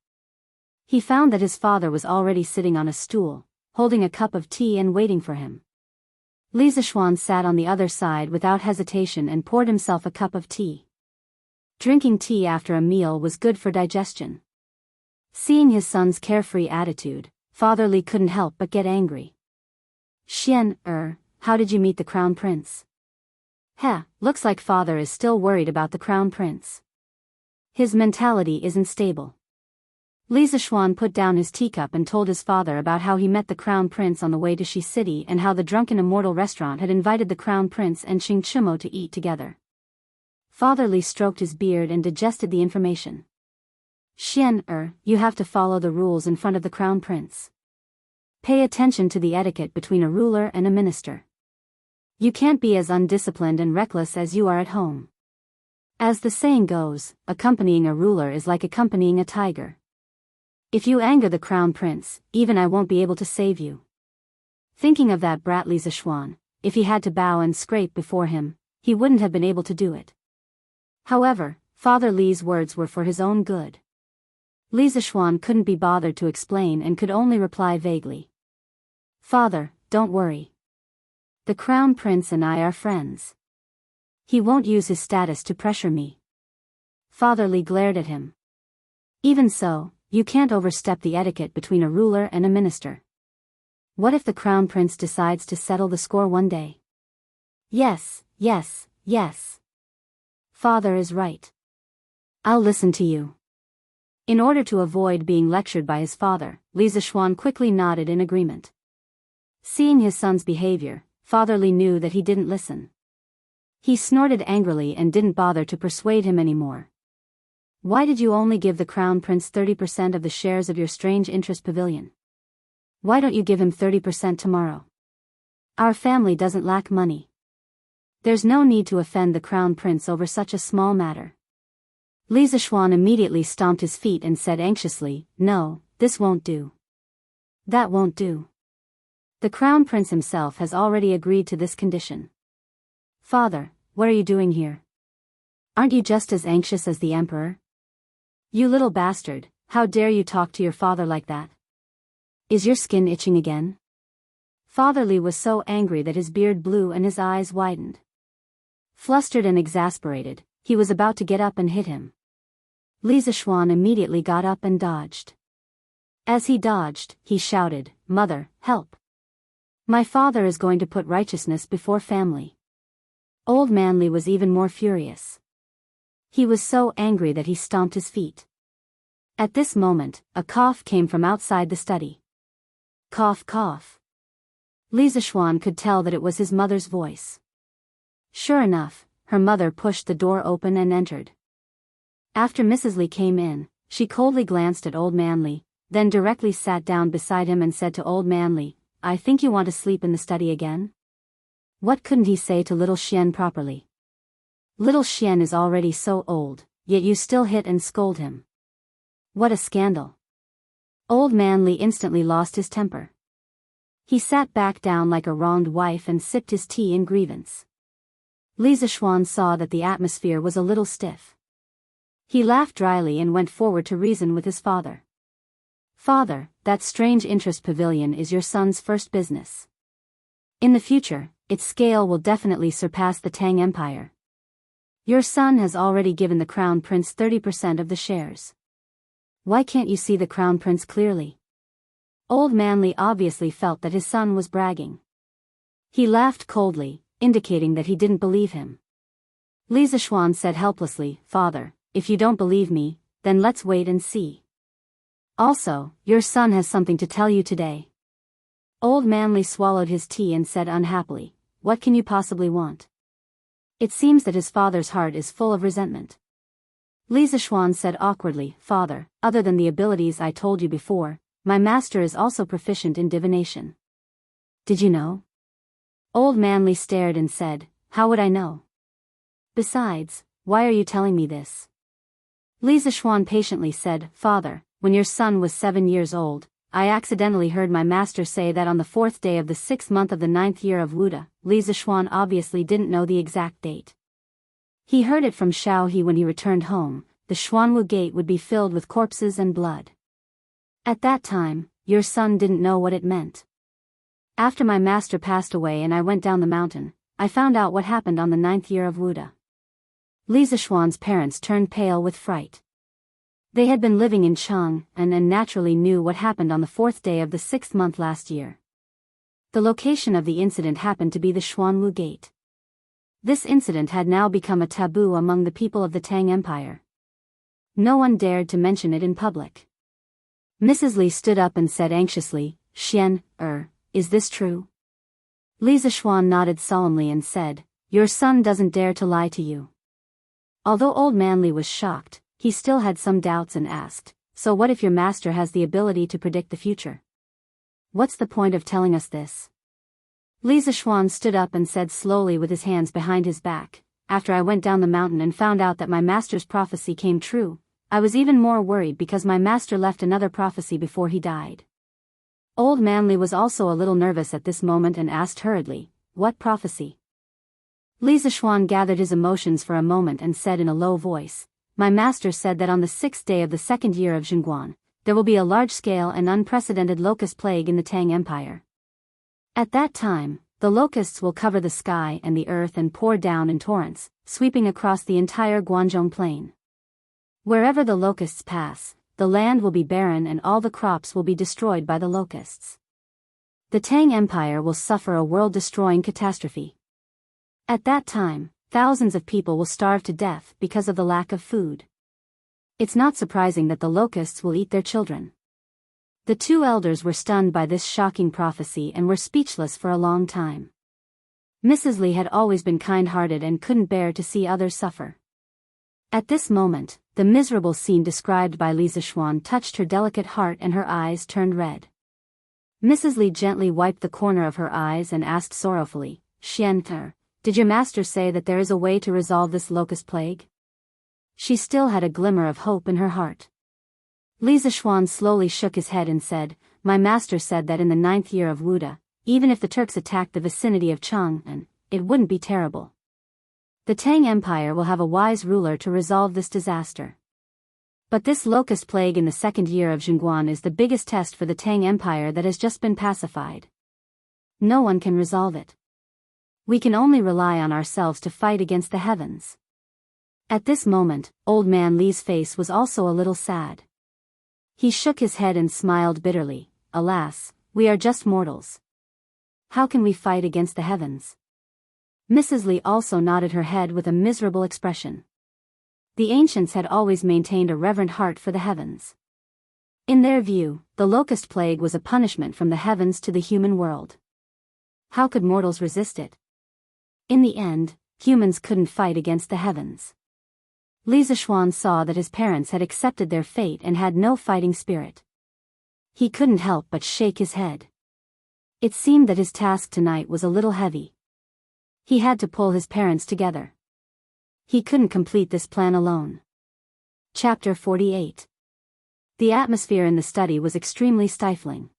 He found that his father was already sitting on a stool, holding a cup of tea and waiting for him. Li Zishuan sat on the other side without hesitation and poured himself a cup of tea. Drinking tea after a meal was good for digestion. Seeing his son's carefree attitude, Father Li couldn't help but get angry. How did you meet the crown prince? Looks like father is still worried about the crown prince. His mentality isn't stable. Li Zishuan put down his teacup and told his father about how he met the crown prince on the way to Shi City and how the Drunken Immortal restaurant had invited the crown prince and Qing Chimo to eat together. Father Li stroked his beard and digested the information. You have to follow the rules in front of the crown prince. Pay attention to the etiquette between a ruler and a minister. You can't be as undisciplined and reckless as you are at home. As the saying goes, accompanying a ruler is like accompanying a tiger. If you anger the crown prince, even I won't be able to save you. Thinking of that brat Li Zishuan, if he had to bow and scrape before him, he wouldn't have been able to do it. However, Father Li's words were for his own good. Li Zishuan couldn't be bothered to explain and could only reply vaguely. Father, don't worry. The crown prince and I are friends. He won't use his status to pressure me. Father Li glared at him. Even so, you can't overstep the etiquette between a ruler and a minister. What if the crown prince decides to settle the score one day? Yes, yes, yes. Father is right. I'll listen to you. In order to avoid being lectured by his father, Li Zishuan quickly nodded in agreement. Seeing his son's behavior, Father Li knew that he didn't listen. He snorted angrily and didn't bother to persuade him anymore. Why did you only give the crown prince 30% of the shares of your strange interest pavilion? Why don't you give him 30% tomorrow? Our family doesn't lack money. There's no need to offend the crown prince over such a small matter. Li Zishuan immediately stomped his feet and said anxiously, No, this won't do. That won't do. The crown prince himself has already agreed to this condition. Father, what are you doing here? Aren't you just as anxious as the emperor? You little bastard, how dare you talk to your father like that? Is your skin itching again? Father Li was so angry that his beard blew and his eyes widened. Flustered and exasperated, he was about to get up and hit him. Li Zishuan immediately got up and dodged. As he dodged, he shouted, Mother, help! My father is going to put righteousness before family. Old man Li was even more furious. He was so angry that he stomped his feet. At this moment, a cough came from outside the study. Cough, cough. Li Zishuan could tell that it was his mother's voice. Sure enough, her mother pushed the door open and entered. After Mrs. Li came in, she coldly glanced at Old Man Li, then directly sat down beside him and said to Old Man Li, I think you want to sleep in the study again? What couldn't he say to little Xian properly? Little Xian is already so old, yet you still hit and scold him. What a scandal. Old Man Li instantly lost his temper. He sat back down like a wronged wife and sipped his tea in grievance. Li Zishuan saw that the atmosphere was a little stiff. He laughed dryly and went forward to reason with his father. Father, that strange interest pavilion is your son's first business. In the future, its scale will definitely surpass the Tang Empire. Your son has already given the crown prince 30% of the shares. Why can't you see the crown prince clearly? Old Man Li obviously felt that his son was bragging. He laughed coldly, indicating that he didn't believe him. Li Zishuan said helplessly, Father, if you don't believe me, then let's wait and see. Also, your son has something to tell you today. Old Man Li swallowed his tea and said unhappily, What can you possibly want? It seems that his father's heart is full of resentment. Li Zishuan said awkwardly, Father, other than the abilities I told you before, my master is also proficient in divination. Did you know? Old Man Li stared and said, How would I know? Besides, why are you telling me this? Li Zishuan patiently said, Father, when your son was 7 years old, I accidentally heard my master say that on the 4th day of the 6th month of the 9th year of Wuda. Li Zishuan obviously didn't know the exact date. He heard it from Xiao He when he returned home, the Xuanwu gate would be filled with corpses and blood. At that time, your son didn't know what it meant. After my master passed away and I went down the mountain, I found out what happened on the 9th year of Wuda. Li Zishuan's parents turned pale with fright. They had been living in Chang and naturally knew what happened on the 4th day of the 6th month last year. The location of the incident happened to be the Xuanwu Gate. This incident had now become a taboo among the people of the Tang Empire. No one dared to mention it in public. Mrs. Li stood up and said anxiously, Xian, is this true? Li Zishuan nodded solemnly and said, Your son doesn't dare to lie to you. Although Old Man Li was shocked, he still had some doubts and asked, So what if your master has the ability to predict the future? What's the point of telling us this? Li Zishuan stood up and said slowly with his hands behind his back, after I went down the mountain and found out that my master's prophecy came true, I was even more worried because my master left another prophecy before he died. Old Man Li was also a little nervous at this moment and asked hurriedly, "What prophecy?" Li Zishuan gathered his emotions for a moment and said in a low voice, "My master said that on the 6th day of the 2nd year of Jianghu, there will be a large-scale and unprecedented locust plague in the Tang Empire. At that time, the locusts will cover the sky and the earth and pour down in torrents, sweeping across the entire Guangzhou plain. Wherever the locusts pass, the land will be barren and all the crops will be destroyed by the locusts. The Tang Empire will suffer a world-destroying catastrophe. At that time, thousands of people will starve to death because of the lack of food. It's not surprising that the locusts will eat their children." The two elders were stunned by this shocking prophecy and were speechless for a long time. Mrs. Li had always been kind-hearted and couldn't bear to see others suffer. At this moment, the miserable scene described by Li Zishuan touched her delicate heart and her eyes turned red. Mrs. Li gently wiped the corner of her eyes and asked sorrowfully, "Xian, did your master say that there is a way to resolve this locust plague?" She still had a glimmer of hope in her heart. Li Zishuan slowly shook his head and said, "My master said that in the 9th year of Wuda, even if the Turks attacked the vicinity of Chang'an, it wouldn't be terrible. The Tang Empire will have a wise ruler to resolve this disaster. But this locust plague in the 2nd year of Jianghu is the biggest test for the Tang Empire that has just been pacified. No one can resolve it. We can only rely on ourselves to fight against the heavens." At this moment, Old Man Li's face was also a little sad. He shook his head and smiled bitterly, "Alas, we are just mortals. How can we fight against the heavens?" Mrs. Li also nodded her head with a miserable expression. The ancients had always maintained a reverent heart for the heavens. In their view, the locust plague was a punishment from the heavens to the human world. How could mortals resist it? In the end, humans couldn't fight against the heavens. Li Zishuan saw that his parents had accepted their fate and had no fighting spirit. He couldn't help but shake his head. It seemed that his task tonight was a little heavy. He had to pull his parents together. He couldn't complete this plan alone. Chapter 48. The atmosphere in the study was extremely stifling.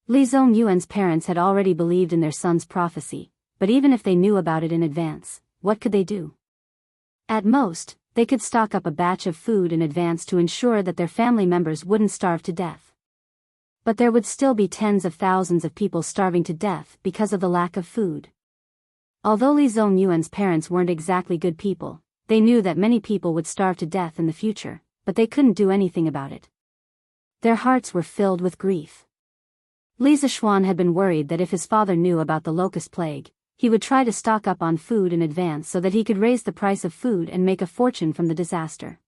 Li Zongyuan's parents had already believed in their son's prophecy, but even if they knew about it in advance, what could they do? At most, they could stock up a batch of food in advance to ensure that their family members wouldn't starve to death. But there would still be tens of thousands of people starving to death because of the lack of food. Although Li Zongyuan's parents weren't exactly good people, they knew that many people would starve to death in the future, but they couldn't do anything about it. Their hearts were filled with grief. Li Zishuan had been worried that if his father knew about the locust plague, he would try to stock up on food in advance so that he could raise the price of food and make a fortune from the disaster.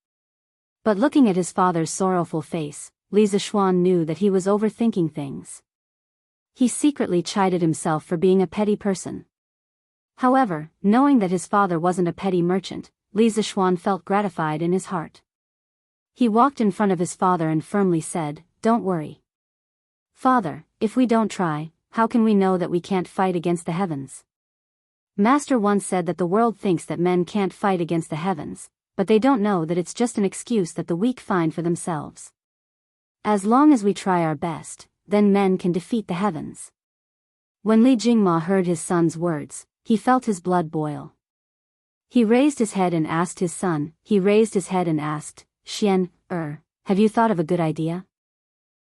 But looking at his father's sorrowful face, Li Zishuan knew that he was overthinking things. He secretly chided himself for being a petty person. However, knowing that his father wasn't a petty merchant, Li Zishuan felt gratified in his heart. He walked in front of his father and firmly said, "Don't worry. Father, if we don't try, how can we know that we can't fight against the heavens? Master once said that the world thinks that men can't fight against the heavens, but they don't know that it's just an excuse that the weak find for themselves. As long as we try our best, then men can defeat the heavens." When Li Jingma heard his son's words, he felt his blood boil. He raised his head and asked, "Xian, have you thought of a good idea?"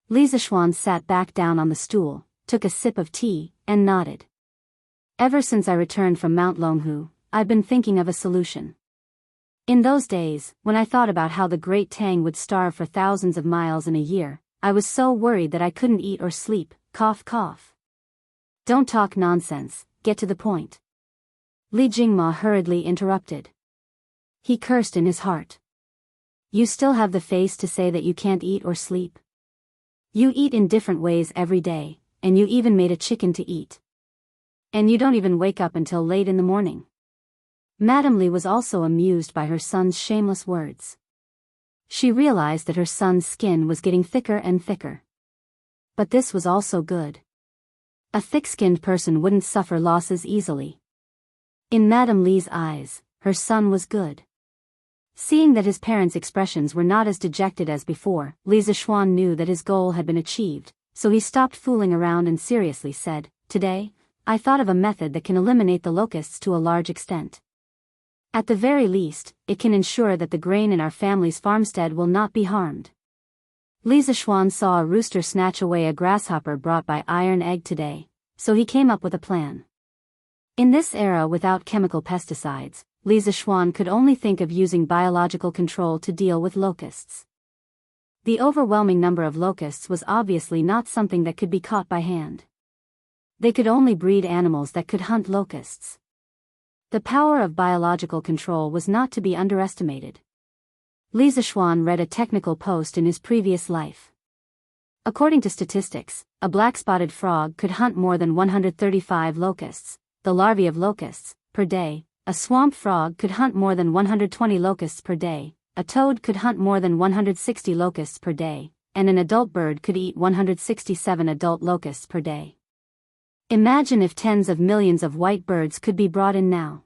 Li Zishuan sat back down on the stool, took a sip of tea, and nodded. "Ever since I returned from Mount Longhu, I've been thinking of a solution. In those days, when I thought about how the Great Tang would starve for thousands of miles in a year, I was so worried that I couldn't eat or sleep, cough cough." "Don't talk nonsense, get to the point." Li Jingma hurriedly interrupted. He cursed in his heart. "You still have the face to say that you can't eat or sleep? You eat in different ways every day, and you even made a chicken to eat. And you don't even wake up until late in the morning." Madame Li was also amused by her son's shameless words. She realized that her son's skin was getting thicker and thicker. But this was also good. A thick-skinned person wouldn't suffer losses easily. In Madame Li's eyes, her son was good. Seeing that his parents' expressions were not as dejected as before, Li Zishuan knew that his goal had been achieved, so he stopped fooling around and seriously said, "Today, I thought of a method that can eliminate the locusts to a large extent. At the very least, it can ensure that the grain in our family's farmstead will not be harmed." Li Zishuan saw a rooster snatch away a grasshopper brought by Iron Egg today, so he came up with a plan. In this era without chemical pesticides, Li Zishuan could only think of using biological control to deal with locusts. The overwhelming number of locusts was obviously not something that could be caught by hand. They could only breed animals that could hunt locusts. The power of biological control was not to be underestimated. Li Zishuan read a technical post in his previous life. According to statistics, a black-spotted frog could hunt more than 135 locusts, the larvae of locusts, per day. A swamp frog could hunt more than 120 locusts per day, a toad could hunt more than 160 locusts per day, and an adult bird could eat 167 adult locusts per day. Imagine if tens of millions of white birds could be brought in now.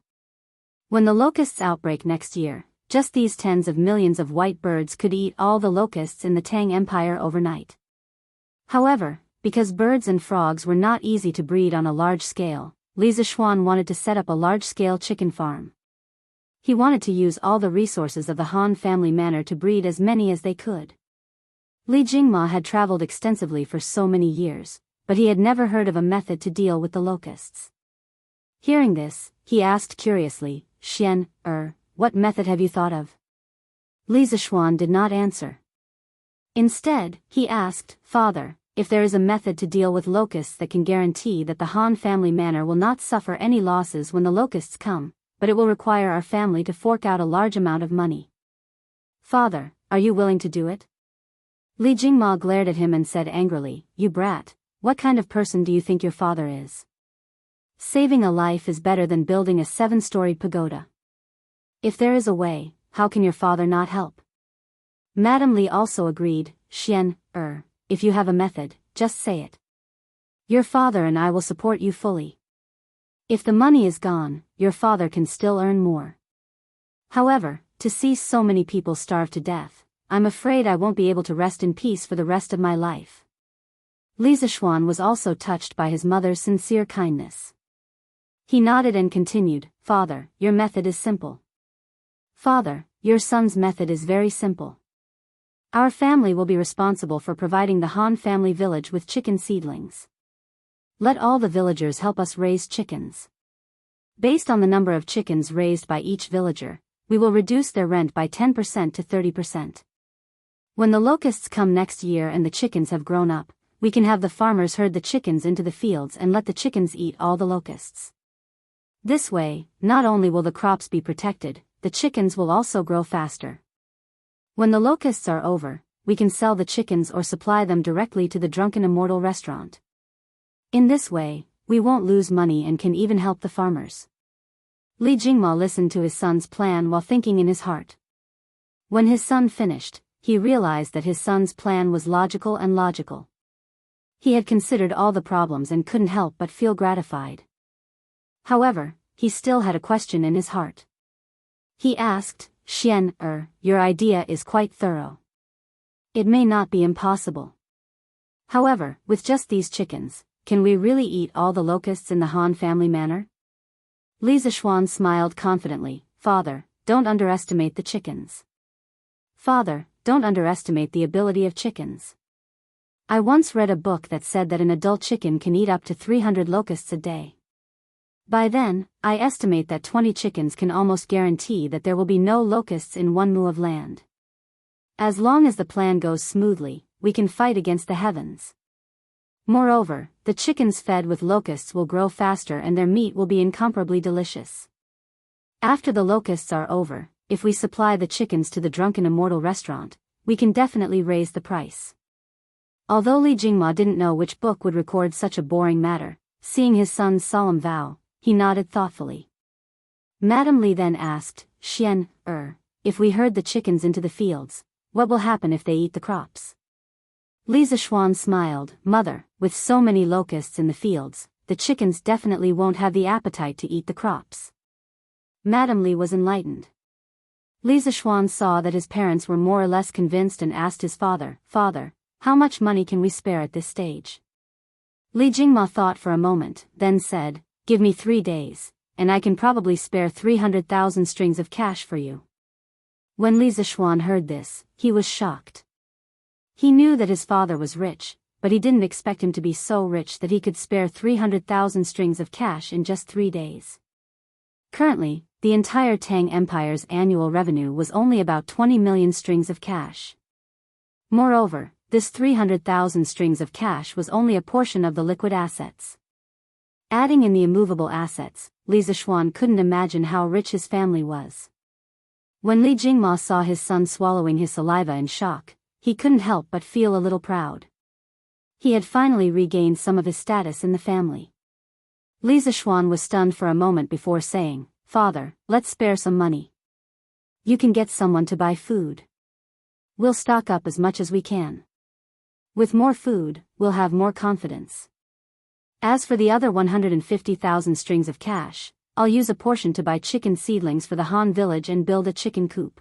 When the locusts outbreak next year, just these tens of millions of white birds could eat all the locusts in the Tang Empire overnight. However, because birds and frogs were not easy to breed on a large scale, Li Zishuan wanted to set up a large-scale chicken farm. He wanted to use all the resources of the Han family manor to breed as many as they could. Li Jingma had traveled extensively for so many years, but he had never heard of a method to deal with the locusts. Hearing this, he asked curiously, "Xian, what method have you thought of?" Li Zishuan did not answer. Instead, he asked, "Father, if there is a method to deal with locusts that can guarantee that the Han family manor will not suffer any losses when the locusts come, but it will require our family to fork out a large amount of money. Father, are you willing to do it?" Li Jingma glared at him and said angrily, "You brat, what kind of person do you think your father is? Saving a life is better than building a 7-storied pagoda. If there is a way, how can your father not help?" Madame Li also agreed, "Xian, if you have a method, just say it. Your father and I will support you fully. If the money is gone, your father can still earn more. However, to see so many people starve to death, I'm afraid I won't be able to rest in peace for the rest of my life." Li Zishuan was also touched by his mother's sincere kindness. He nodded and continued, "Father, your method is simple. Father, your son's method is very simple. Our family will be responsible for providing the Han family village with chicken seedlings. Let all the villagers help us raise chickens. Based on the number of chickens raised by each villager, we will reduce their rent by 10% to 30%. When the locusts come next year and the chickens have grown up, we can have the farmers herd the chickens into the fields and let the chickens eat all the locusts. This way, not only will the crops be protected, the chickens will also grow faster. When the locusts are over, we can sell the chickens or supply them directly to the Drunken Immortal restaurant. In this way, we won't lose money and can even help the farmers." Li Jingma listened to his son's plan while thinking in his heart. When his son finished, he realized that his son's plan was logical and logical. He had considered all the problems and couldn't help but feel gratified. However, he still had a question in his heart. He asked, "Xian, your idea is quite thorough. It may not be impossible. However, with just these chickens, can we really eat all the locusts in the Han family manor?" Li Zishuan smiled confidently, "Father, don't underestimate the chickens. Father, don't underestimate the ability of chickens. I once read a book that said that an adult chicken can eat up to 300 locusts a day. By then, I estimate that 20 chickens can almost guarantee that there will be no locusts in 1 mu of land. As long as the plan goes smoothly, we can fight against the heavens. Moreover, the chickens fed with locusts will grow faster and their meat will be incomparably delicious. After the locusts are over, if we supply the chickens to the Drunken Immortal restaurant, we can definitely raise the price." Although Li Jingma didn't know which book would record such a boring matter, seeing his son's solemn vow, he nodded thoughtfully. Madame Li then asked, "Xian, if we herd the chickens into the fields, what will happen if they eat the crops?" Li Zishuan smiled, "Mother, with so many locusts in the fields, the chickens definitely won't have the appetite to eat the crops." Madame Li was enlightened. Li Zishuan saw that his parents were more or less convinced and asked his father, "Father, how much money can we spare at this stage?" Li Jingma thought for a moment, then said, "Give me 3 days, and I can probably spare 300,000 strings of cash for you." When Li Zishuan heard this, he was shocked. He knew that his father was rich, but he didn't expect him to be so rich that he could spare 300,000 strings of cash in just 3 days. Currently, the entire Tang Empire's annual revenue was only about 20 million strings of cash. Moreover, this 300,000 strings of cash was only a portion of the liquid assets. Adding in the immovable assets, Li Zishuan couldn't imagine how rich his family was. When Li Jingma saw his son swallowing his saliva in shock, he couldn't help but feel a little proud. He had finally regained some of his status in the family. Li Zishuan was stunned for a moment before saying, "Father, let's spare some money. You can get someone to buy food. We'll stock up as much as we can. With more food, we'll have more confidence. As for the other 150,000 strings of cash, I'll use a portion to buy chicken seedlings for the Han village and build a chicken coop.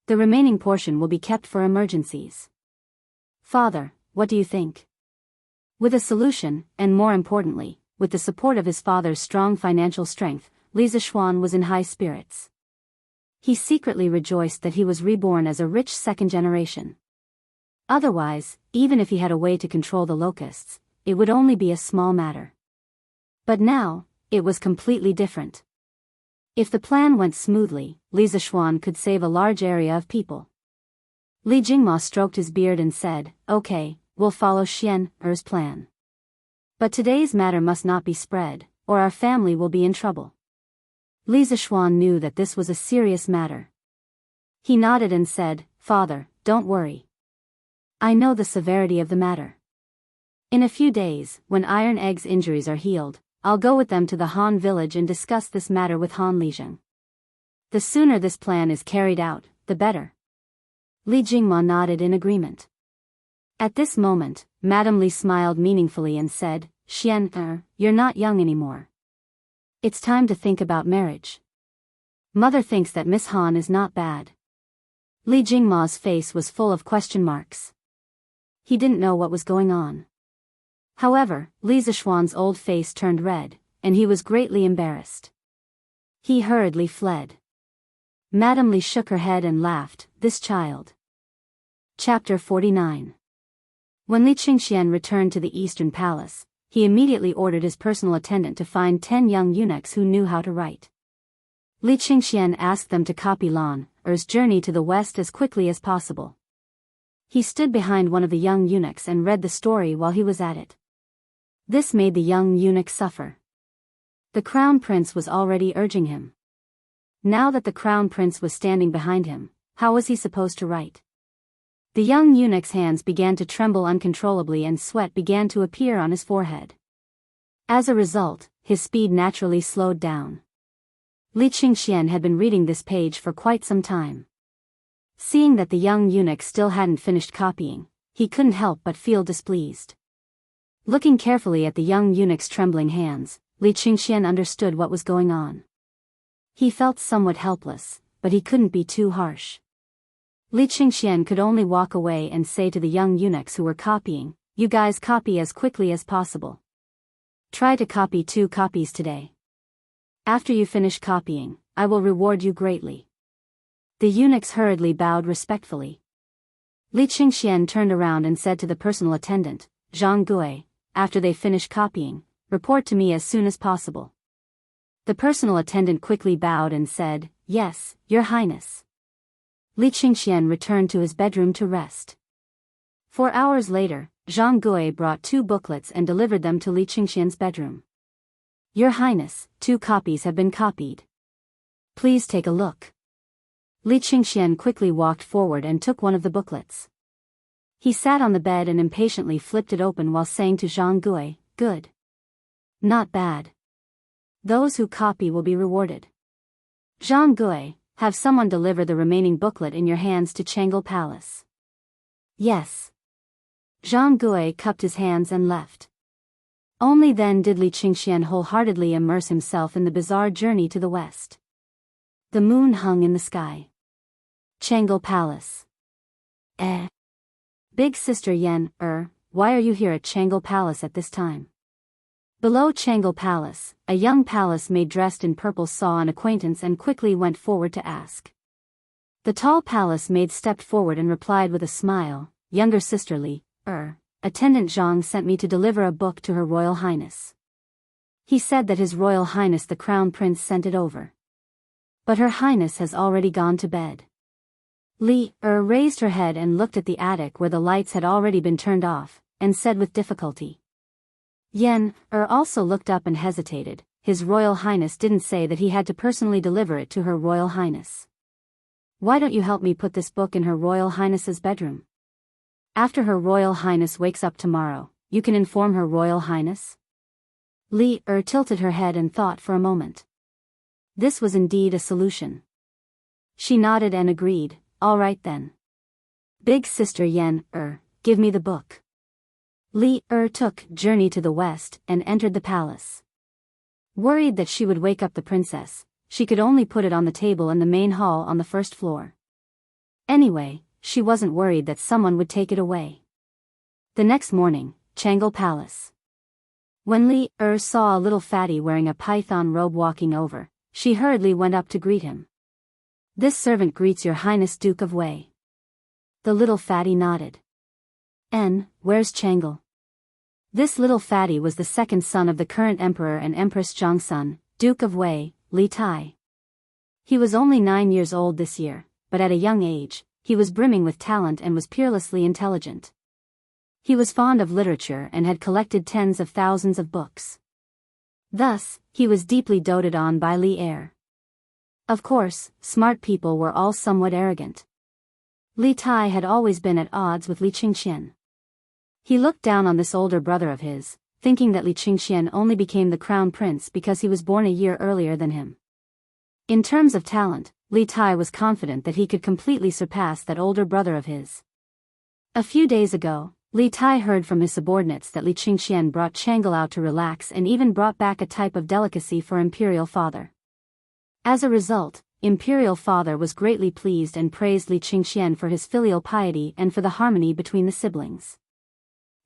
The remaining portion will be kept for emergencies. Father, what do you think?" With a solution, and more importantly, with the support of his father's strong financial strength, Li Zishuan was in high spirits. He secretly rejoiced that he was reborn as a rich second generation. Otherwise, even if he had a way to control the locusts, it would only be a small matter. But now, it was completely different. If the plan went smoothly, Li Zishuan could save a large area of people. Li Jingma stroked his beard and said, "Okay, we'll follow Xian Er's plan. But today's matter must not be spread, or our family will be in trouble." Li Zishuan knew that this was a serious matter. He nodded and said, "Father, don't worry. I know the severity of the matter. In a few days, when Iron Egg's injuries are healed, I'll go with them to the Han village and discuss this matter with Han Lijing. The sooner this plan is carried out, the better." Li Jingma nodded in agreement. At this moment, Madame Li smiled meaningfully and said, "Xian, you're not young anymore. It's time to think about marriage. Mother thinks that Miss Han is not bad." Li Jingma's face was full of question marks. He didn't know what was going on. However, Li Zishuan's old face turned red, and he was greatly embarrassed. He hurriedly fled. Madame Li shook her head and laughed, "This child." Chapter 49. When Li Qingxian returned to the Eastern Palace, he immediately ordered his personal attendant to find 10 young eunuchs who knew how to write. Li Qingxian asked them to copy Lan Er's journey to the west as quickly as possible. He stood behind one of the young eunuchs and read the story while he was at it. This made the young eunuch suffer. The crown prince was already urging him. Now that the crown prince was standing behind him, how was he supposed to write? The young eunuch's hands began to tremble uncontrollably and sweat began to appear on his forehead. As a result, his speed naturally slowed down. Li Qingxian had been reading this page for quite some time. Seeing that the young eunuch still hadn't finished copying, he couldn't help but feel displeased. Looking carefully at the young eunuch's trembling hands, Li Qingxian understood what was going on. He felt somewhat helpless, but he couldn't be too harsh. Li Qingxian could only walk away and say to the young eunuchs who were copying, "You guys copy as quickly as possible. Try to copy 2 copies today. After you finish copying, I will reward you greatly." The eunuchs hurriedly bowed respectfully. Li Qingxian turned around and said to the personal attendant, "Jianghu, after they finish copying, report to me as soon as possible." The personal attendant quickly bowed and said, "Yes, Your Highness." Li Qingxian returned to his bedroom to rest. 4 hours later, Zhang Gui brought 2 booklets and delivered them to Li Qingxian's bedroom. "Your Highness, 2 copies have been copied. Please take a look." Li Qingxian quickly walked forward and took one of the booklets. He sat on the bed and impatiently flipped it open while saying to Zhang Gui, "Good. Not bad. Those who copy will be rewarded. Zhang Gui, have someone deliver the remaining booklet in your hands to Chang'e Palace." "Yes." Zhang Gui cupped his hands and left. Only then did Li Qingxian wholeheartedly immerse himself in the bizarre journey to the west. The moon hung in the sky. Changle Palace. Big Sister Yen, why are you here at Changle Palace at this time? Below Changle Palace, a young palace maid dressed in purple saw an acquaintance and quickly went forward to ask. The tall palace maid stepped forward and replied with a smile, "Younger sister Li, Attendant Zhang sent me to deliver a book to Her Royal Highness. He said that His Royal Highness the Crown Prince sent it over. But Her Highness has already gone to bed." Li raised her head and looked at the attic where the lights had already been turned off, and said with difficulty. Yen also looked up and hesitated. His Royal Highness didn't say that he had to personally deliver it to Her Royal Highness. Why don't you help me put this book in Her Royal Highness's bedroom? After Her Royal Highness wakes up tomorrow, you can inform Her Royal Highness? Li tilted her head and thought for a moment. This was indeed a solution. She nodded and agreed, all right then. Big Sister Yen, give me the book. Li took Journey to the West and entered the palace. Worried that she would wake up the princess, she could only put it on the table in the main hall on the first floor. Anyway, she wasn't worried that someone would take it away. The next morning, Changle Palace. When Li saw a little fatty wearing a python robe walking over, she hurriedly went up to greet him. "This servant greets Your Highness Duke of Wei." The little fatty nodded. Where's Changle?" This little fatty was the second son of the current Emperor and Empress Zhang's son, Duke of Wei, Li Tai. He was only 9 years old this year, but at a young age, he was brimming with talent and was peerlessly intelligent. He was fond of literature and had collected tens of thousands of books. Thus, he was deeply doted on by Li Er. Of course, smart people were all somewhat arrogant. Li Tai had always been at odds with Li Qingxian. He looked down on this older brother of his, thinking that Li Qingxian only became the crown prince because he was born a year earlier than him. In terms of talent, Li Tai was confident that he could completely surpass that older brother of his. A few days ago, Li Tai heard from his subordinates that Li Qingxian brought Changle out to relax and even brought back a type of delicacy for Imperial Father. As a result, Imperial Father was greatly pleased and praised Li Qingxian for his filial piety and for the harmony between the siblings.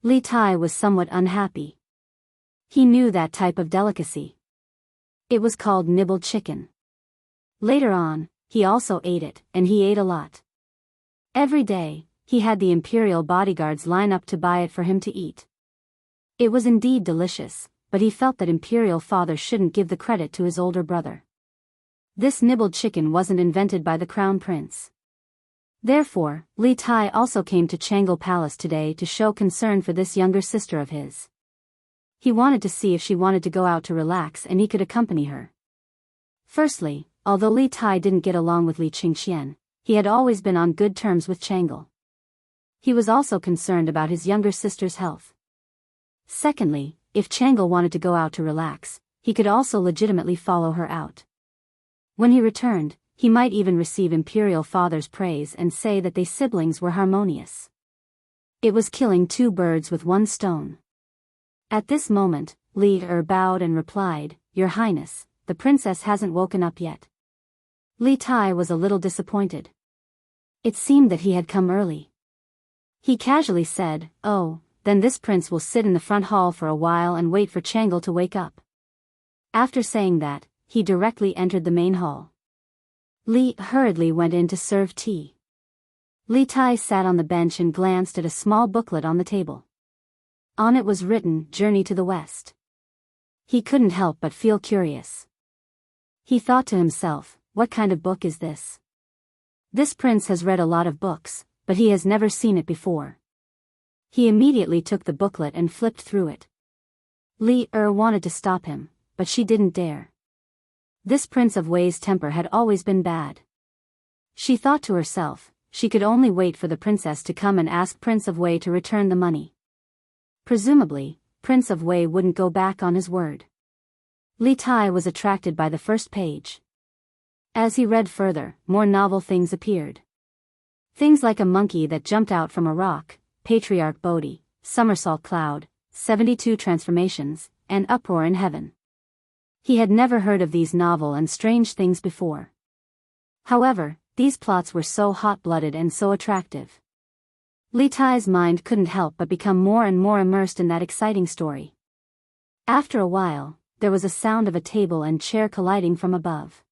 Li Tai was somewhat unhappy. He knew that type of delicacy. It was called nibbled chicken. Later on, he also ate it, and he ate a lot. Every day, he had the imperial bodyguards line up to buy it for him to eat. It was indeed delicious, but he felt that Imperial Father shouldn't give the credit to his older brother. This nibbled chicken wasn't invented by the Crown Prince. Therefore, Li Tai also came to Changle Palace today to show concern for this younger sister of his. He wanted to see if she wanted to go out to relax and he could accompany her. Firstly, although Li Tai didn't get along with Li Qingxian, he had always been on good terms with Changle. He was also concerned about his younger sister's health. Secondly, if Changle wanted to go out to relax, he could also legitimately follow her out. When he returned, he might even receive Imperial Father's praise and say that they siblings were harmonious. It was killing two birds with one stone. At this moment, Li bowed and replied, "Your Highness, the princess hasn't woken up yet." Li Tai was a little disappointed. It seemed that he had come early. He casually said, "Oh, then this prince will sit in the front hall for a while and wait for Changle to wake up." After saying that, he directly entered the main hall. Li hurriedly went in to serve tea. Li Tai sat on the bench and glanced at a small booklet on the table. On it was written, "Journey to the West." He couldn't help but feel curious. He thought to himself, what kind of book is this? This prince has read a lot of books, but he has never seen it before. He immediately took the booklet and flipped through it. Li wanted to stop him, but she didn't dare. This Prince of Wei's temper had always been bad. She thought to herself, she could only wait for the princess to come and ask Prince of Wei to return the money. Presumably, Prince of Wei wouldn't go back on his word. Li Tai was attracted by the first page. As he read further, more novel things appeared. Things like a monkey that jumped out from a rock, Patriarch Bodhi, Somersault Cloud, 72 Transformations, and Uproar in Heaven. He had never heard of these novel and strange things before. However, these plots were so hot-blooded and so attractive. Li Tai's mind couldn't help but become more and more immersed in that exciting story. After a while, there was a sound of a table and chair colliding from above.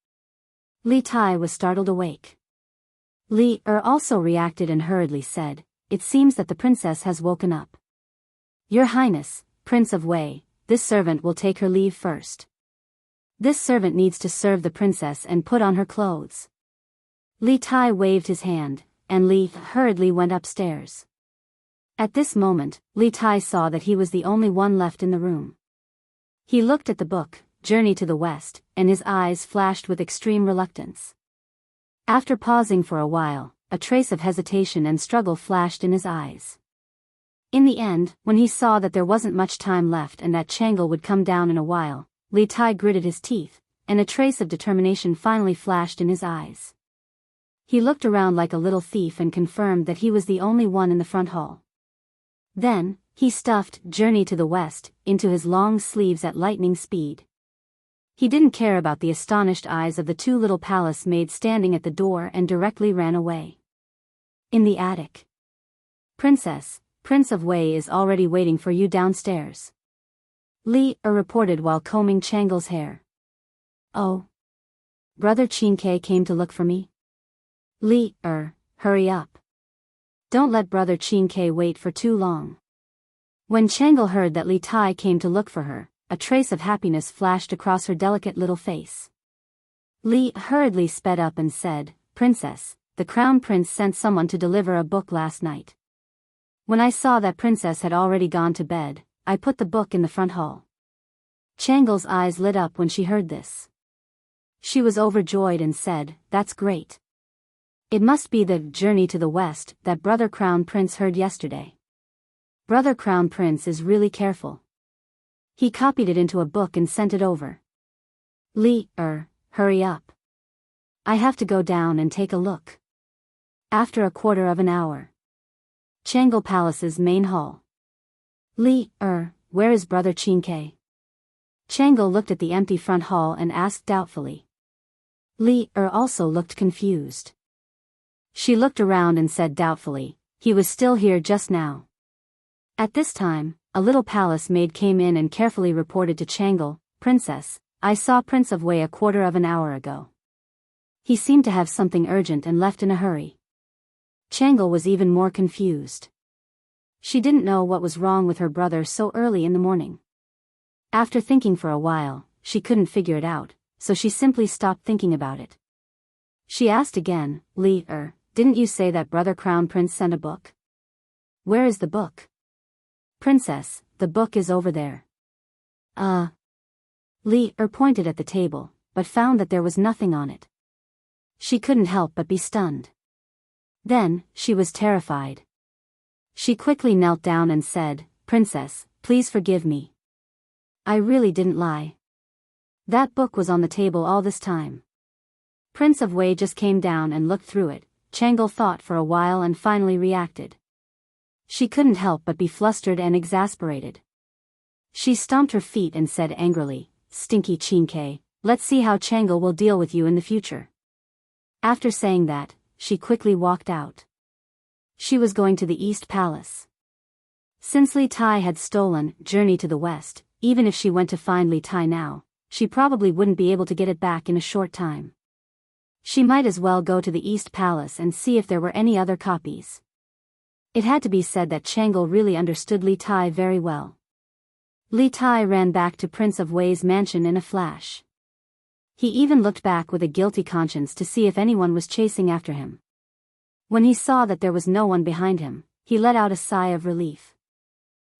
Li Tai was startled awake. Li also reacted and hurriedly said, "It seems that the princess has woken up. Your Highness, Prince of Wei, this servant will take her leave first. This servant needs to serve the princess and put on her clothes." Li Tai waved his hand, and Li hurriedly went upstairs. At this moment, Li Tai saw that he was the only one left in the room. He looked at the book, Journey to the West, and his eyes flashed with extreme reluctance. After pausing for a while, a trace of hesitation and struggle flashed in his eyes. In the end, when he saw that there wasn't much time left and that Chang'e would come down in a while, Li Tai gritted his teeth, and a trace of determination finally flashed in his eyes. He looked around like a little thief and confirmed that he was the only one in the front hall. Then, he stuffed Journey to the West into his long sleeves at lightning speed. He didn't care about the astonished eyes of the two little palace maids standing at the door and directly ran away. In the attic. "Princess, Prince of Wei is already waiting for you downstairs," Li reported while combing Chang'e's hair. "Oh. Brother Qingke came to look for me?" "Li, hurry up. Don't let Brother Qingke wait for too long." When Chang'e heard that Li Tai came to look for her, a trace of happiness flashed across her delicate little face. Li hurriedly sped up and said, "Princess, the Crown Prince sent someone to deliver a book last night. When I saw that Princess had already gone to bed, I put the book in the front hall." Chang'e's eyes lit up when she heard this. She was overjoyed and said, "That's great. It must be the Journey to the West that Brother Crown Prince heard yesterday. Brother Crown Prince is really careful. He copied it into a book and sent it over. Li, hurry up. I have to go down and take a look." After a quarter of an hour. Chang'e Palace's main hall. "Li, where is Brother Qingke?" Chang'e looked at the empty front hall and asked doubtfully. Li also looked confused. She looked around and said doubtfully, "He was still here just now." At this time, a little palace maid came in and carefully reported to Chang'e, "Princess, I saw Prince of Wei a quarter of an hour ago. He seemed to have something urgent and left in a hurry." Chang'e was even more confused. She didn't know what was wrong with her brother so early in the morning. After thinking for a while, she couldn't figure it out, so she simply stopped thinking about it. She asked again, "Li, didn't you say that Brother Crown Prince sent a book? Where is the book?" "Princess, the book is over there." Li pointed at the table, but found that there was nothing on it. She couldn't help but be stunned. Then, she was terrified. She quickly knelt down and said, "Princess, please forgive me. I really didn't lie. That book was on the table all this time." Prince of Wei just came down and looked through it. Chang'e thought for a while and finally reacted. She couldn't help but be flustered and exasperated. She stomped her feet and said angrily, "Stinky Qingke, let's see how Chang'e will deal with you in the future." After saying that, she quickly walked out. She was going to the East Palace. Since Li Tai had stolen Journey to the West, even if she went to find Li Tai now, she probably wouldn't be able to get it back in a short time. She might as well go to the East Palace and see if there were any other copies. It had to be said that Chang'e really understood Li Tai very well. Li Tai ran back to Prince of Wei's mansion in a flash. He even looked back with a guilty conscience to see if anyone was chasing after him. When he saw that there was no one behind him, he let out a sigh of relief.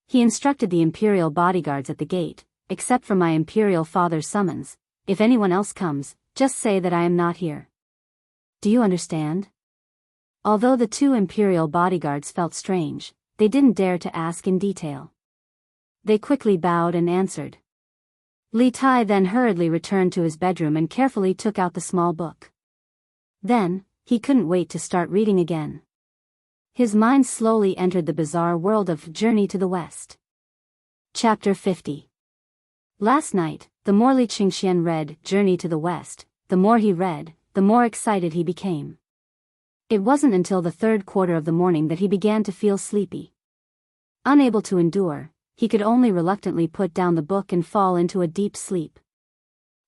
He instructed the imperial bodyguards at the gate, "Except for my imperial father's summons, if anyone else comes, just say that I am not here. Do you understand?" Although the two imperial bodyguards felt strange, they didn't dare to ask in detail. They quickly bowed and answered. Li Tai then hurriedly returned to his bedroom and carefully took out the small book. Then, he couldn't wait to start reading again. His mind slowly entered the bizarre world of Journey to the West. Chapter 50. Last night, the more Li Qingxian read Journey to the West, the more he read, the more excited he became. It wasn't until the third quarter of the morning that he began to feel sleepy. Unable to endure, he could only reluctantly put down the book and fall into a deep sleep.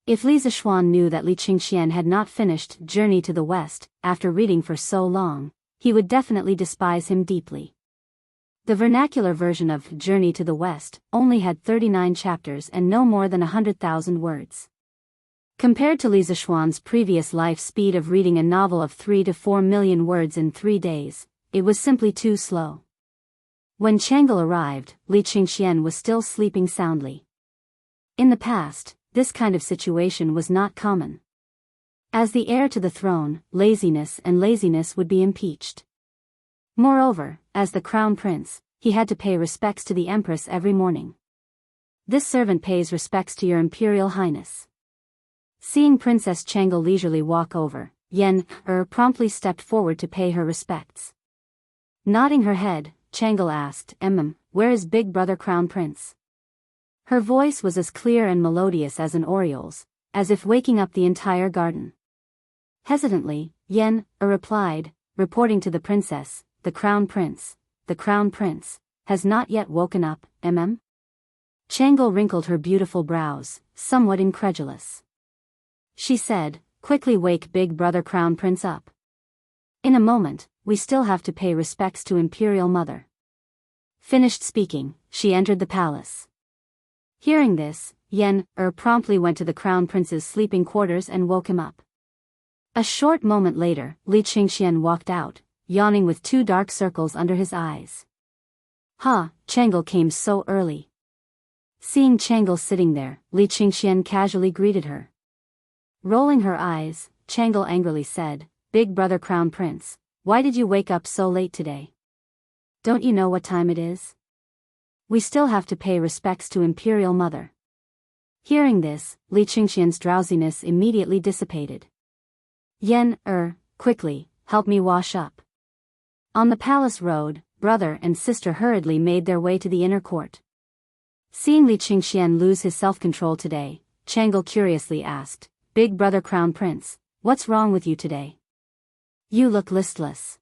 If Li Zixuan knew that Li Qingxian had not finished Journey to the West after reading for so long, he would definitely despise him deeply. The vernacular version of Journey to the West only had 39 chapters and no more than 100,000 words. Compared to Li Zixuan's previous life speed of reading a novel of 3 to 4 million words in 3 days, it was simply too slow. When Chang'e arrived, Li Qingxian was still sleeping soundly. In the past, this kind of situation was not common. As the heir to the throne, laziness would be impeached. Moreover, as the crown prince, he had to pay respects to the empress every morning. This servant pays respects to your imperial highness. Seeing Princess Chang'e leisurely walk over, Yan promptly stepped forward to pay her respects. Nodding her head, Chang'e asked, where is big brother crown prince? Her voice was as clear and melodious as an oriole's, as if waking up the entire garden. Hesitantly, Yan replied, reporting to the princess, the crown prince, has not yet woken up, Chang'e wrinkled her beautiful brows, somewhat incredulous. She said, quickly wake big brother crown prince up. In a moment, we still have to pay respects to imperial mother. Finished speaking, she entered the palace. Hearing this, Yan promptly went to the crown prince's sleeping quarters and woke him up. A short moment later, Li Qingxian walked out, yawning with 2 dark circles under his eyes. Chang'e came so early. Seeing Chang'e sitting there, Li Qingxian casually greeted her. Rolling her eyes, Chang'e angrily said, big brother crown prince, why did you wake up so late today? Don't you know what time it is? We still have to pay respects to imperial mother. Hearing this, Li Qingxian's drowsiness immediately dissipated. Yan, quickly, help me wash up. On the palace road, brother and sister hurriedly made their way to the inner court. Seeing Li Qingxian lose his self-control today, Chang'e curiously asked, big brother crown prince, what's wrong with you today? You look listless.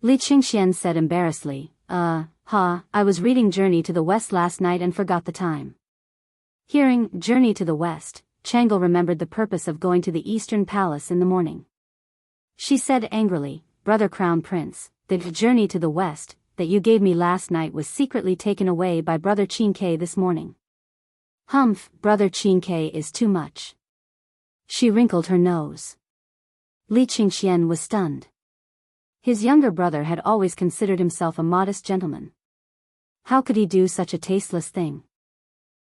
Li Qingxian said embarrassedly, I was reading Journey to the West last night and forgot the time. Hearing Journey to the West, Chang'e remembered the purpose of going to the Eastern Palace in the morning. She said angrily, brother crown prince, the Journey to the West that you gave me last night was secretly taken away by brother Qingke this morning. Brother Qingke is too much. She wrinkled her nose. Li Qingxian was stunned. His younger brother had always considered himself a modest gentleman. How could he do such a tasteless thing?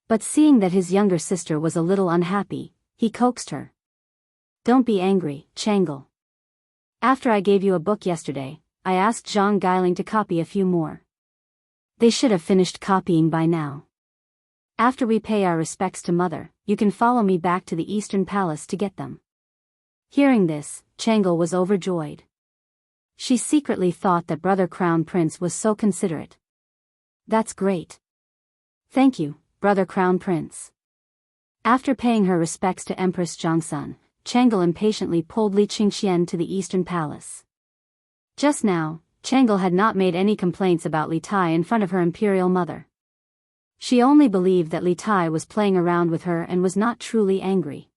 But seeing that his younger sister was a little unhappy, he coaxed her. Don't be angry, Chang'e. After I gave you a book yesterday, I asked Zhang Guiling to copy a few more. They should have finished copying by now. After we pay our respects to mother, you can follow me back to the Eastern Palace to get them. Hearing this, Chang'e was overjoyed. She secretly thought that brother crown prince was so considerate. That's great. Thank you, brother crown prince. After paying her respects to Empress Jiangsun, Chang'e impatiently pulled Li Qingxian to the Eastern Palace. Just now, Chang'e had not made any complaints about Li Tai in front of her imperial mother. She only believed that Li Tai was playing around with her and was not truly angry.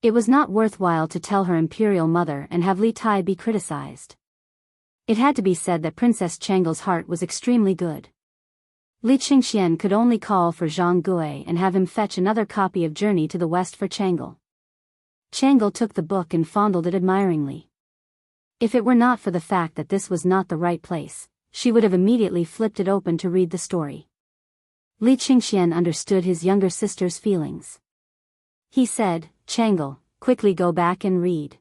It was not worthwhile to tell her imperial mother and have Li Tai be criticized. It had to be said that Princess Chang'e's heart was extremely good. Li Qingxian could only call for Zhang Gui and have him fetch another copy of Journey to the West for Chang'e. Chang'e took the book and fondled it admiringly. If it were not for the fact that this was not the right place, she would have immediately flipped it open to read the story. Li Qingxian understood his younger sister's feelings. He said, Chang'e, quickly go back and read.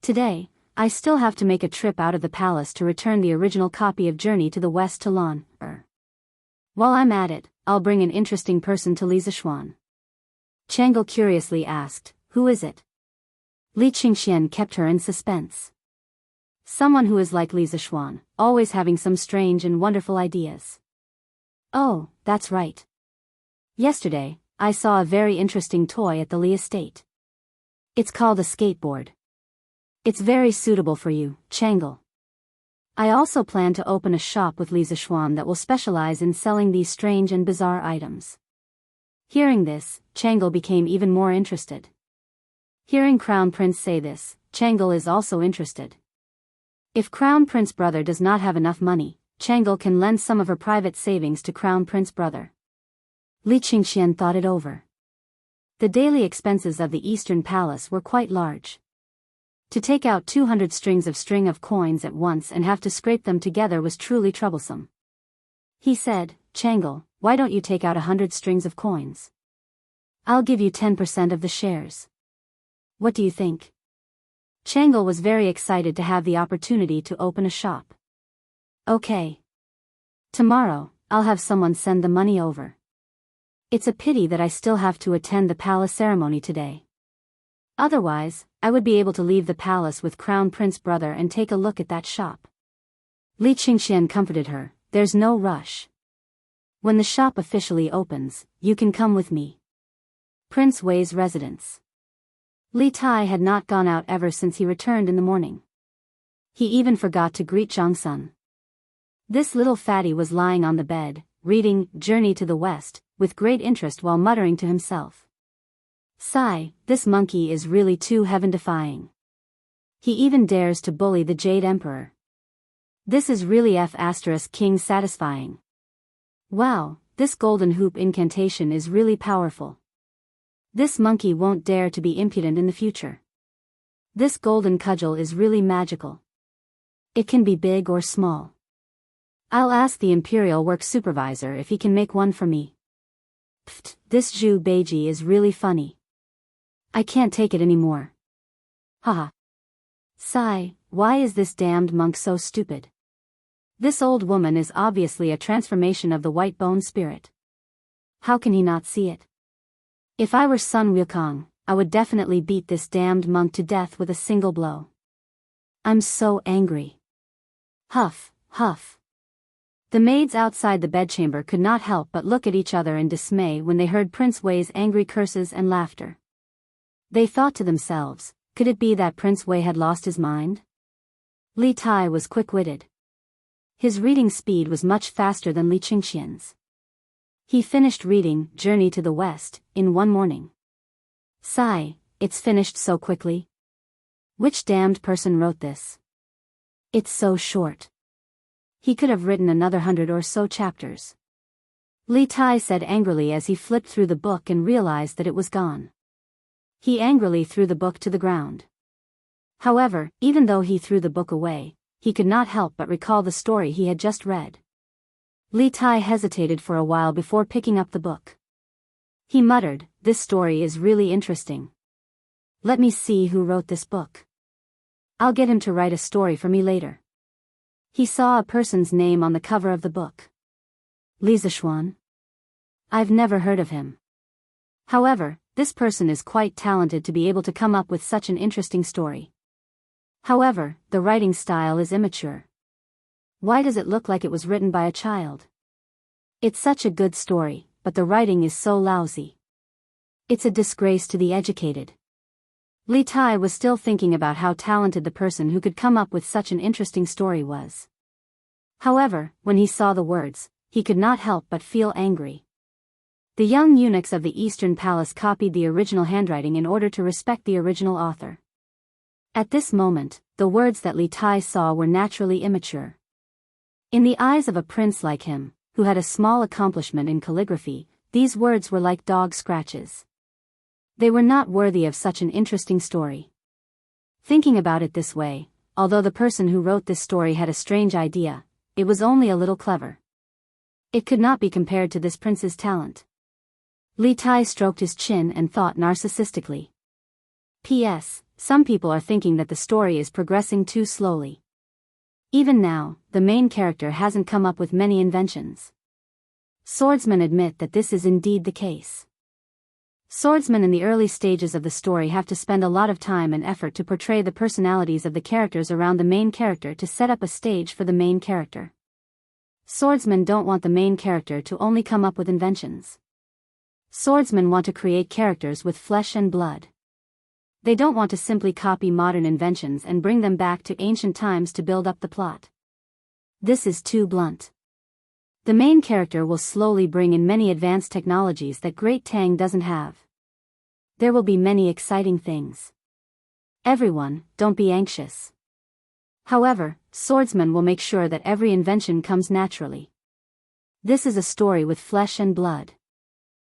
Today, I still have to make a trip out of the palace to return the original copy of Journey to the West to Lan. While I'm at it, I'll bring an interesting person to Li Zixuan. Chang'e curiously asked, who is it? Li Qingxian kept her in suspense. Someone who is like Li Zixuan, always having some strange and wonderful ideas. Oh, that's right. Yesterday, I saw a very interesting toy at the Li estate. It's called a skateboard. It's very suitable for you, Changle. I also plan to open a shop with Li Zishuan that will specialize in selling these strange and bizarre items. Hearing this, Changle became even more interested. Hearing Crown Prince say this, Changle is also interested. If Crown Prince brother does not have enough money, Changle can lend some of her private savings to Crown Prince brother. Li Qingxian thought it over. The daily expenses of the Eastern Palace were quite large. To take out 200 strings of coins at once and have to scrape them together was truly troublesome. He said, Changle, why don't you take out 100 strings of coins? I'll give you 10% of the shares. What do you think? Changle was very excited to have the opportunity to open a shop. Okay. Tomorrow, I'll have someone send the money over. It's a pity that I still have to attend the palace ceremony today. Otherwise, I would be able to leave the palace with Crown Prince brother and take a look at that shop. Li Qingxian comforted her, there's no rush. When the shop officially opens, you can come with me. Prince Wei's residence. Li Tai had not gone out ever since he returned in the morning. He even forgot to greet Zhang Sun. This little fatty was lying on the bed, reading Journey to the West, with great interest while muttering to himself. Sigh, this monkey is really too heaven-defying. He even dares to bully the Jade Emperor. This is really F***king satisfying. Wow, this golden hoop incantation is really powerful. This monkey won't dare to be impudent in the future. This golden cudgel is really magical. It can be big or small. I'll ask the Imperial Work Supervisor if he can make one for me. Pfft, this Zhu Beiji is really funny. I can't take it anymore. Haha. Sigh, why is this damned monk so stupid? This old woman is obviously a transformation of the white bone spirit. How can he not see it? If I were Sun Wukong, I would definitely beat this damned monk to death with a single blow. I'm so angry. Huff, huff. The maids outside the bedchamber could not help but look at each other in dismay when they heard Prince Wei's angry curses and laughter. They thought to themselves, could it be that Prince Wei had lost his mind? Li Tai was quick-witted. His reading speed was much faster than Li Qingxian's. He finished reading Journey to the West in one morning. Sigh, it's finished so quickly. Which damned person wrote this? It's so short. He could have written another 100 or so chapters. Li Tai said angrily as he flipped through the book and realized that it was gone. He angrily threw the book to the ground. However, even though he threw the book away, he could not help but recall the story he had just read. Li Tai hesitated for a while before picking up the book. He muttered, this story is really interesting. Let me see who wrote this book. I'll get him to write a story for me later. He saw a person's name on the cover of the book. Li Zishuan? I've never heard of him. However, this person is quite talented to be able to come up with such an interesting story. However, the writing style is immature. Why does it look like it was written by a child? It's such a good story, but the writing is so lousy. It's a disgrace to the educated. Li Tai was still thinking about how talented the person who could come up with such an interesting story was. However, when he saw the words, he could not help but feel angry. The young eunuchs of the Eastern Palace copied the original handwriting in order to respect the original author. At this moment, the words that Li Tai saw were naturally immature. In the eyes of a prince like him, who had a small accomplishment in calligraphy, these words were like dog scratches. They were not worthy of such an interesting story. Thinking about it this way, although the person who wrote this story had a strange idea, it was only a little clever. It could not be compared to this prince's talent. Li Tai stroked his chin and thought narcissistically. P.S. Some people are thinking that the story is progressing too slowly. Even now, the main character hasn't come up with many inventions. Swordsmen admit that this is indeed the case. Swordsmen in the early stages of the story have to spend a lot of time and effort to portray the personalities of the characters around the main character to set up a stage for the main character. Swordsmen don't want the main character to only come up with inventions. Swordsmen want to create characters with flesh and blood. They don't want to simply copy modern inventions and bring them back to ancient times to build up the plot. This is too blunt. The main character will slowly bring in many advanced technologies that Great Tang doesn't have. There will be many exciting things. Everyone, don't be anxious. However, swordsman will make sure that every invention comes naturally. This is a story with flesh and blood.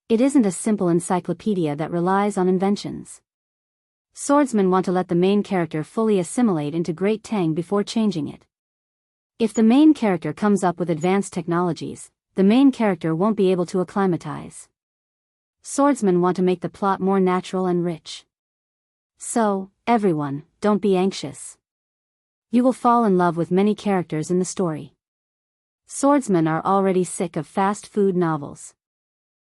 It isn't a simple encyclopedia that relies on inventions. Swordsmen want to let the main character fully assimilate into Great Tang before changing it. If the main character comes up with advanced technologies, the main character won't be able to acclimatize. Swordsmen want to make the plot more natural and rich. So, everyone, don't be anxious. You will fall in love with many characters in the story. Swordsmen are already sick of fast food novels.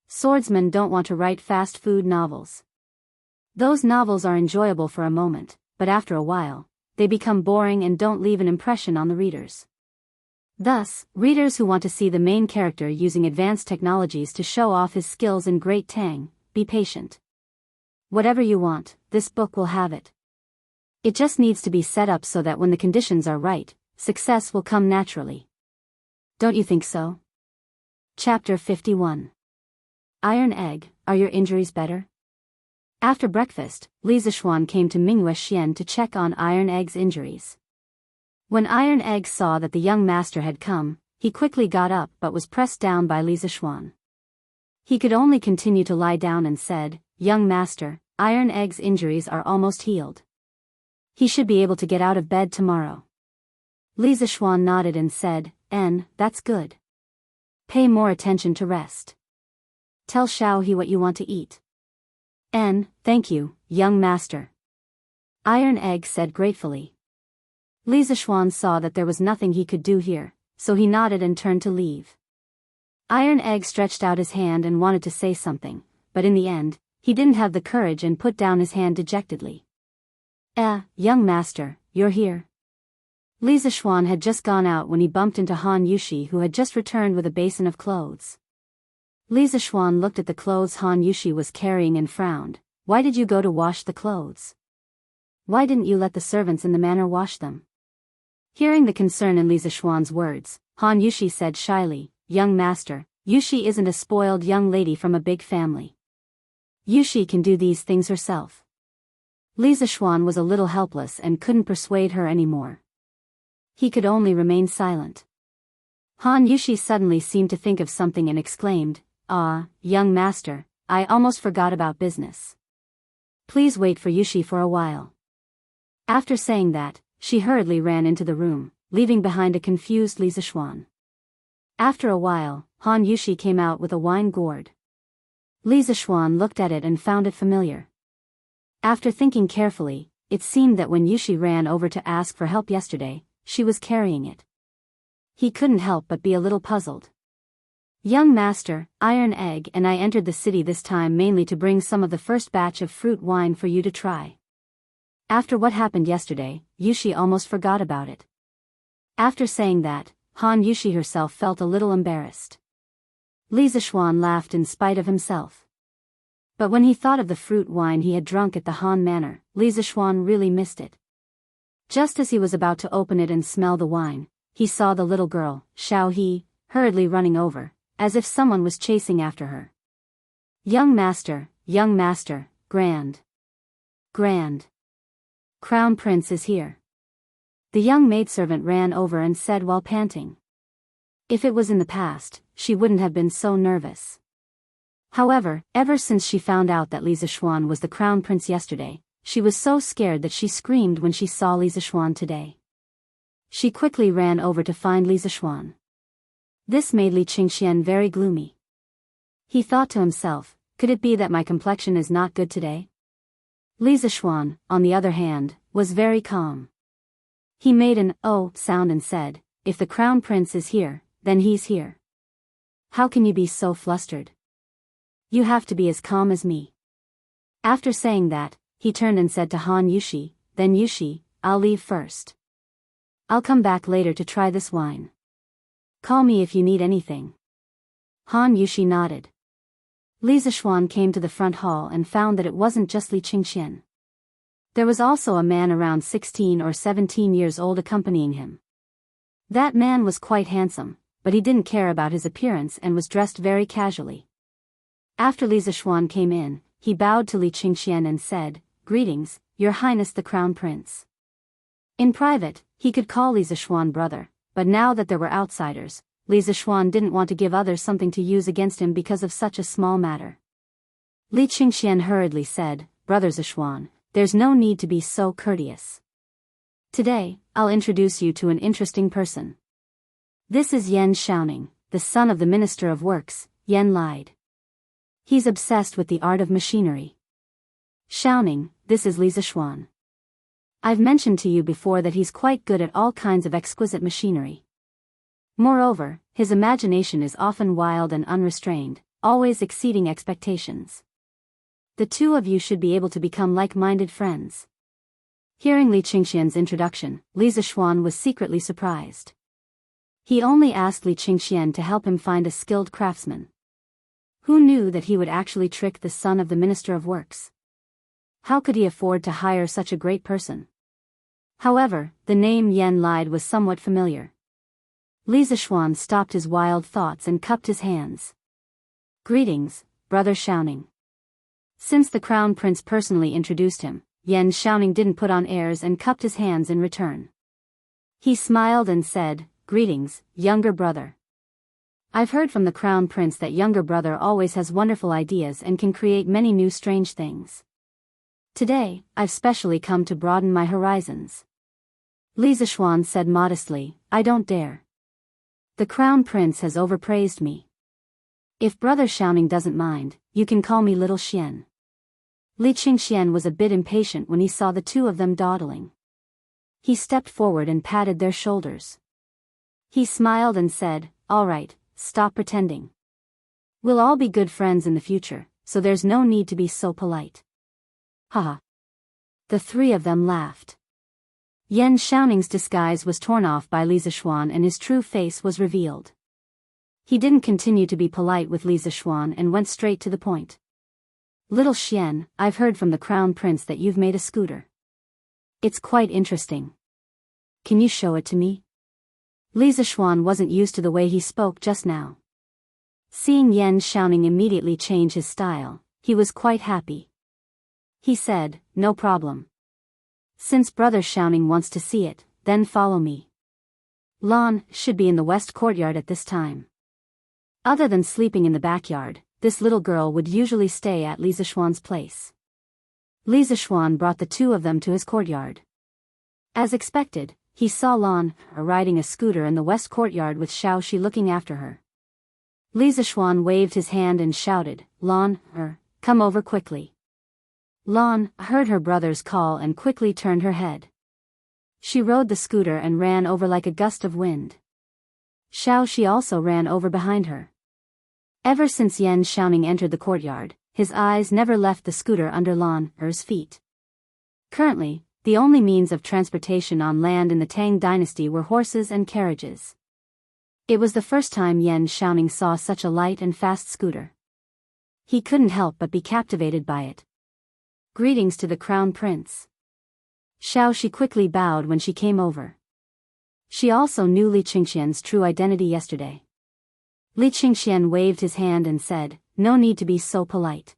Swordsmen don't want to write fast food novels. Those novels are enjoyable for a moment, but after a while, they become boring and don't leave an impression on the readers. Thus, readers who want to see the main character using advanced technologies to show off his skills in Great Tang, be patient. Whatever you want, this book will have it. It just needs to be set up so that when the conditions are right, success will come naturally. Don't you think so? Chapter 51. Iron Egg, are your injuries better? After breakfast, Li Zixuan came to Mingyue Xian to check on Iron Egg's injuries. When Iron Egg saw that the young master had come, he quickly got up but was pressed down by Li Zixuan. He could only continue to lie down and said, "Young master, Iron Egg's injuries are almost healed. He should be able to get out of bed tomorrow." Li Zixuan nodded and said, "That's good. Pay more attention to rest. Tell Xiao He what you want to eat." Thank you, young master." Iron Egg said gratefully. Li Zixuan saw that there was nothing he could do here, so he nodded and turned to leave. Iron Egg stretched out his hand and wanted to say something, but in the end, he didn't have the courage and put down his hand dejectedly. Young master, you're here." Li Zixuan had just gone out when he bumped into Han Yushi, who had just returned with a basin of clothes. Li Zixuan looked at the clothes Han Yushi was carrying and frowned. "Why did you go to wash the clothes? Why didn't you let the servants in the manor wash them?" Hearing the concern in Li Zixuan's words, Han Yushi said shyly, "Young master, Yushi isn't a spoiled young lady from a big family. Yushi can do these things herself." Li Zixuan was a little helpless and couldn't persuade her anymore. He could only remain silent. Han Yushi suddenly seemed to think of something and exclaimed, "Young master, I almost forgot about business. Please wait for Yushi for a while." After saying that, she hurriedly ran into the room, leaving behind a confused Li Zixuan. After a while, Han Yushi came out with a wine gourd. Li Zixuan looked at it and found it familiar. After thinking carefully, it seemed that when Yushi ran over to ask for help yesterday, she was carrying it. He couldn't help but be a little puzzled. "Young master, Iron Egg and I entered the city this time mainly to bring some of the first batch of fruit wine for you to try. After what happened yesterday, Yushi almost forgot about it." After saying that, Han Yushi herself felt a little embarrassed. Li Zixuan laughed in spite of himself. But when he thought of the fruit wine he had drunk at the Han Manor, Li Zixuan really missed it. Just as he was about to open it and smell the wine, he saw the little girl, Xiao He, hurriedly running over, as if someone was chasing after her. Young master, grand. Crown Prince is here." The young maidservant ran over and said while panting. If it was in the past, she wouldn't have been so nervous. However, ever since she found out that Li Zixuan was the Crown Prince yesterday, she was so scared that she screamed when she saw Li Zixuan today. She quickly ran over to find Li Zixuan. This made Li Qingxian very gloomy. He thought to himself, could it be that my complexion is not good today? Li Zixuan, on the other hand, was very calm. He made an "oh" sound and said, "If the Crown Prince is here, then he's here. How can you be so flustered? You have to be as calm as me." After saying that, he turned and said to Han Yushi, "Then Yushi, I'll leave first. I'll come back later to try this wine. Call me if you need anything." Han Yushi nodded. Li Zixuan came to the front hall and found that it wasn't just Li Qingxian. There was also a man around 16 or 17 years old accompanying him. That man was quite handsome, but he didn't care about his appearance and was dressed very casually. After Li Zishuan came in, he bowed to Li Qingxian and said, "Greetings, Your Highness the Crown Prince." In private, he could call Li Zishuan brother, but now that there were outsiders, Li Zishuan didn't want to give others something to use against him because of such a small matter. Li Qingxian hurriedly said, "Brother Zishuan, there's no need to be so courteous. Today, I'll introduce you to an interesting person. This is Yan Shaoning, the son of the Minister of Works, Yan lied. He's obsessed with the art of machinery. Shaoning, this is Li Zishuan. I've mentioned to you before that he's quite good at all kinds of exquisite machinery. Moreover, his imagination is often wild and unrestrained, always exceeding expectations. The two of you should be able to become like-minded friends." Hearing Li Qingxian's introduction, Li Zishuan was secretly surprised. He only asked Li Qingxian to help him find a skilled craftsman. Who knew that he would actually trick the son of the Minister of Works? How could he afford to hire such a great person? However, the name Yan lied was somewhat familiar. Li Zishuan stopped his wild thoughts and cupped his hands. "Greetings, Brother Shaoning." Since the Crown Prince personally introduced him, Yan Shaoning didn't put on airs and cupped his hands in return. He smiled and said, "Greetings, younger brother. I've heard from the Crown Prince that younger brother always has wonderful ideas and can create many new strange things. Today, I've specially come to broaden my horizons." Li Zishuan said modestly, "I don't dare. The Crown Prince has overpraised me. If Brother Shaoning doesn't mind, you can call me Little Xian." Li Qingxian was a bit impatient when he saw the two of them dawdling. He stepped forward and patted their shoulders. He smiled and said, "All right, stop pretending. We'll all be good friends in the future, so there's no need to be so polite." Haha. The three of them laughed. Yan Shaoning's disguise was torn off by Li Zishuan and his true face was revealed. He didn't continue to be polite with Li Zishuan and went straight to the point. "Little Xian, I've heard from the Crown Prince that you've made a scooter. It's quite interesting. Can you show it to me?" Li Zishuan wasn't used to the way he spoke just now. Seeing Yan Shaoning immediately change his style, he was quite happy. He said, "No problem. Since Brother Shaoning wants to see it, then follow me. Lan should be in the west courtyard at this time." Other than sleeping in the backyard, this little girl would usually stay at Li Zishuan's place. Li Zishuan brought the two of them to his courtyard. As expected, he saw Lan riding a scooter in the west courtyard with Xiaoxi looking after her. Li Zishuan waved his hand and shouted, "Lan, come over quickly." Lan heard her brother's call and quickly turned her head. She rode the scooter and ran over like a gust of wind. Xiaoxi also ran over behind her. Ever since Yan Shaoning entered the courtyard, his eyes never left the scooter under Lan's feet. Currently, the only means of transportation on land in the Tang dynasty were horses and carriages. It was the first time Yan Shaoning saw such a light and fast scooter. He couldn't help but be captivated by it. "Greetings to the Crown Prince." Xiaoxi quickly bowed when she came over. She also knew Li Qingxian's true identity yesterday. Li Qingxian waved his hand and said, "No need to be so polite."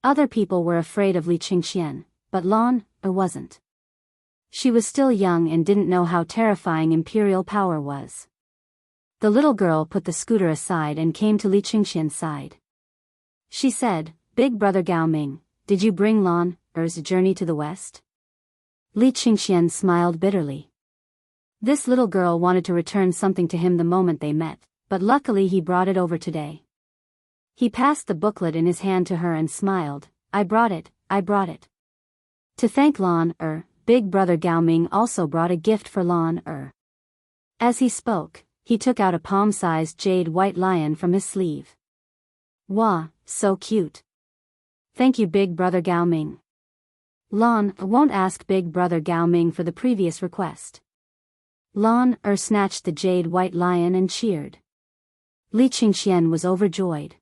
Other people were afraid of Li Qingxian, but Lan wasn't. She was still young and didn't know how terrifying imperial power was. The little girl put the scooter aside and came to Li Qingxian's side. She said, "Big brother Gao Ming, did you bring Lan's journey to the west?" Li Qingxian smiled bitterly. This little girl wanted to return something to him the moment they met, but luckily he brought it over today. He passed the booklet in his hand to her and smiled, I brought it. To thank Lan Big brother Gao Ming also brought a gift for Lan As he spoke, he took out a palm-sized jade white lion from his sleeve. "Wow, so cute. Thank you Big brother Gao Ming." Lan won't ask Big brother Gao Ming for the previous request. Lan snatched the jade white lion and cheered. Li Qingxian was overjoyed.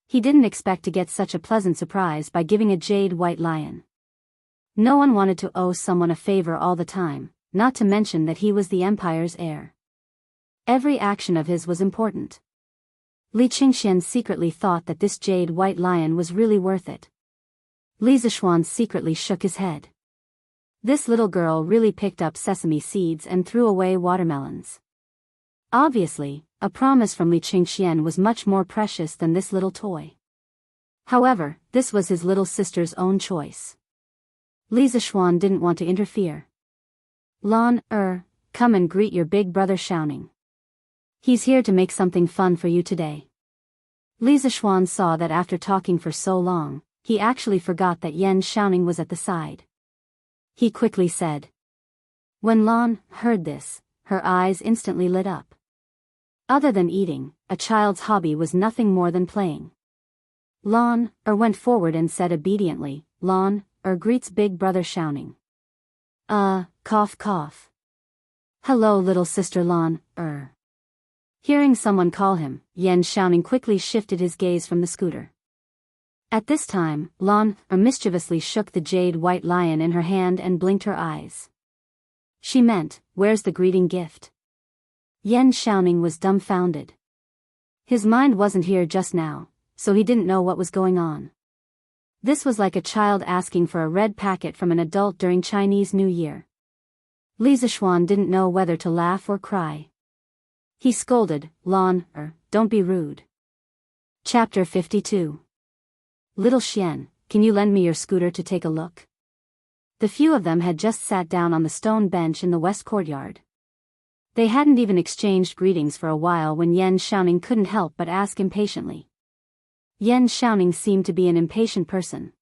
He didn't expect to get such a pleasant surprise by giving a jade white lion. No one wanted to owe someone a favor all the time, not to mention that he was the empire's heir. Every action of his was important. Li Qingxian secretly thought that this jade white lion was really worth it. Li Zishuan secretly shook his head. This little girl really picked up sesame seeds and threw away watermelons. Obviously, a promise from Li Qingxian was much more precious than this little toy. However, this was his little sister's own choice. Li Zishuan didn't want to interfere. Lan, come and greet your big brother Xiaoning. He's here to make something fun for you today. Li Zishuan saw that after talking for so long, he actually forgot that Yan Xiaoning was at the side. He quickly said. When Lan heard this, her eyes instantly lit up. Other than eating, a child's hobby was nothing more than playing. Lan went forward and said obediently, Lan greets big brother Xiaoning. Cough cough. Hello little sister Lan, Hearing someone call him, Yan Xiaoning quickly shifted his gaze from the scooter. At this time, Lan mischievously shook the jade white lion in her hand and blinked her eyes. She meant, where's the greeting gift? Yan Xiaoning was dumbfounded. His mind wasn't here just now, so he didn't know what was going on. This was like a child asking for a red packet from an adult during Chinese New Year. Li Zishuan didn't know whether to laugh or cry. He scolded, Lan, don't be rude. Chapter 52. Little Xian, can you lend me your scooter to take a look? The few of them had just sat down on the stone bench in the west courtyard. They hadn't even exchanged greetings for a while when Yan Xiaoning couldn't help but ask impatiently. Yan Xiaoning seemed to be an impatient person.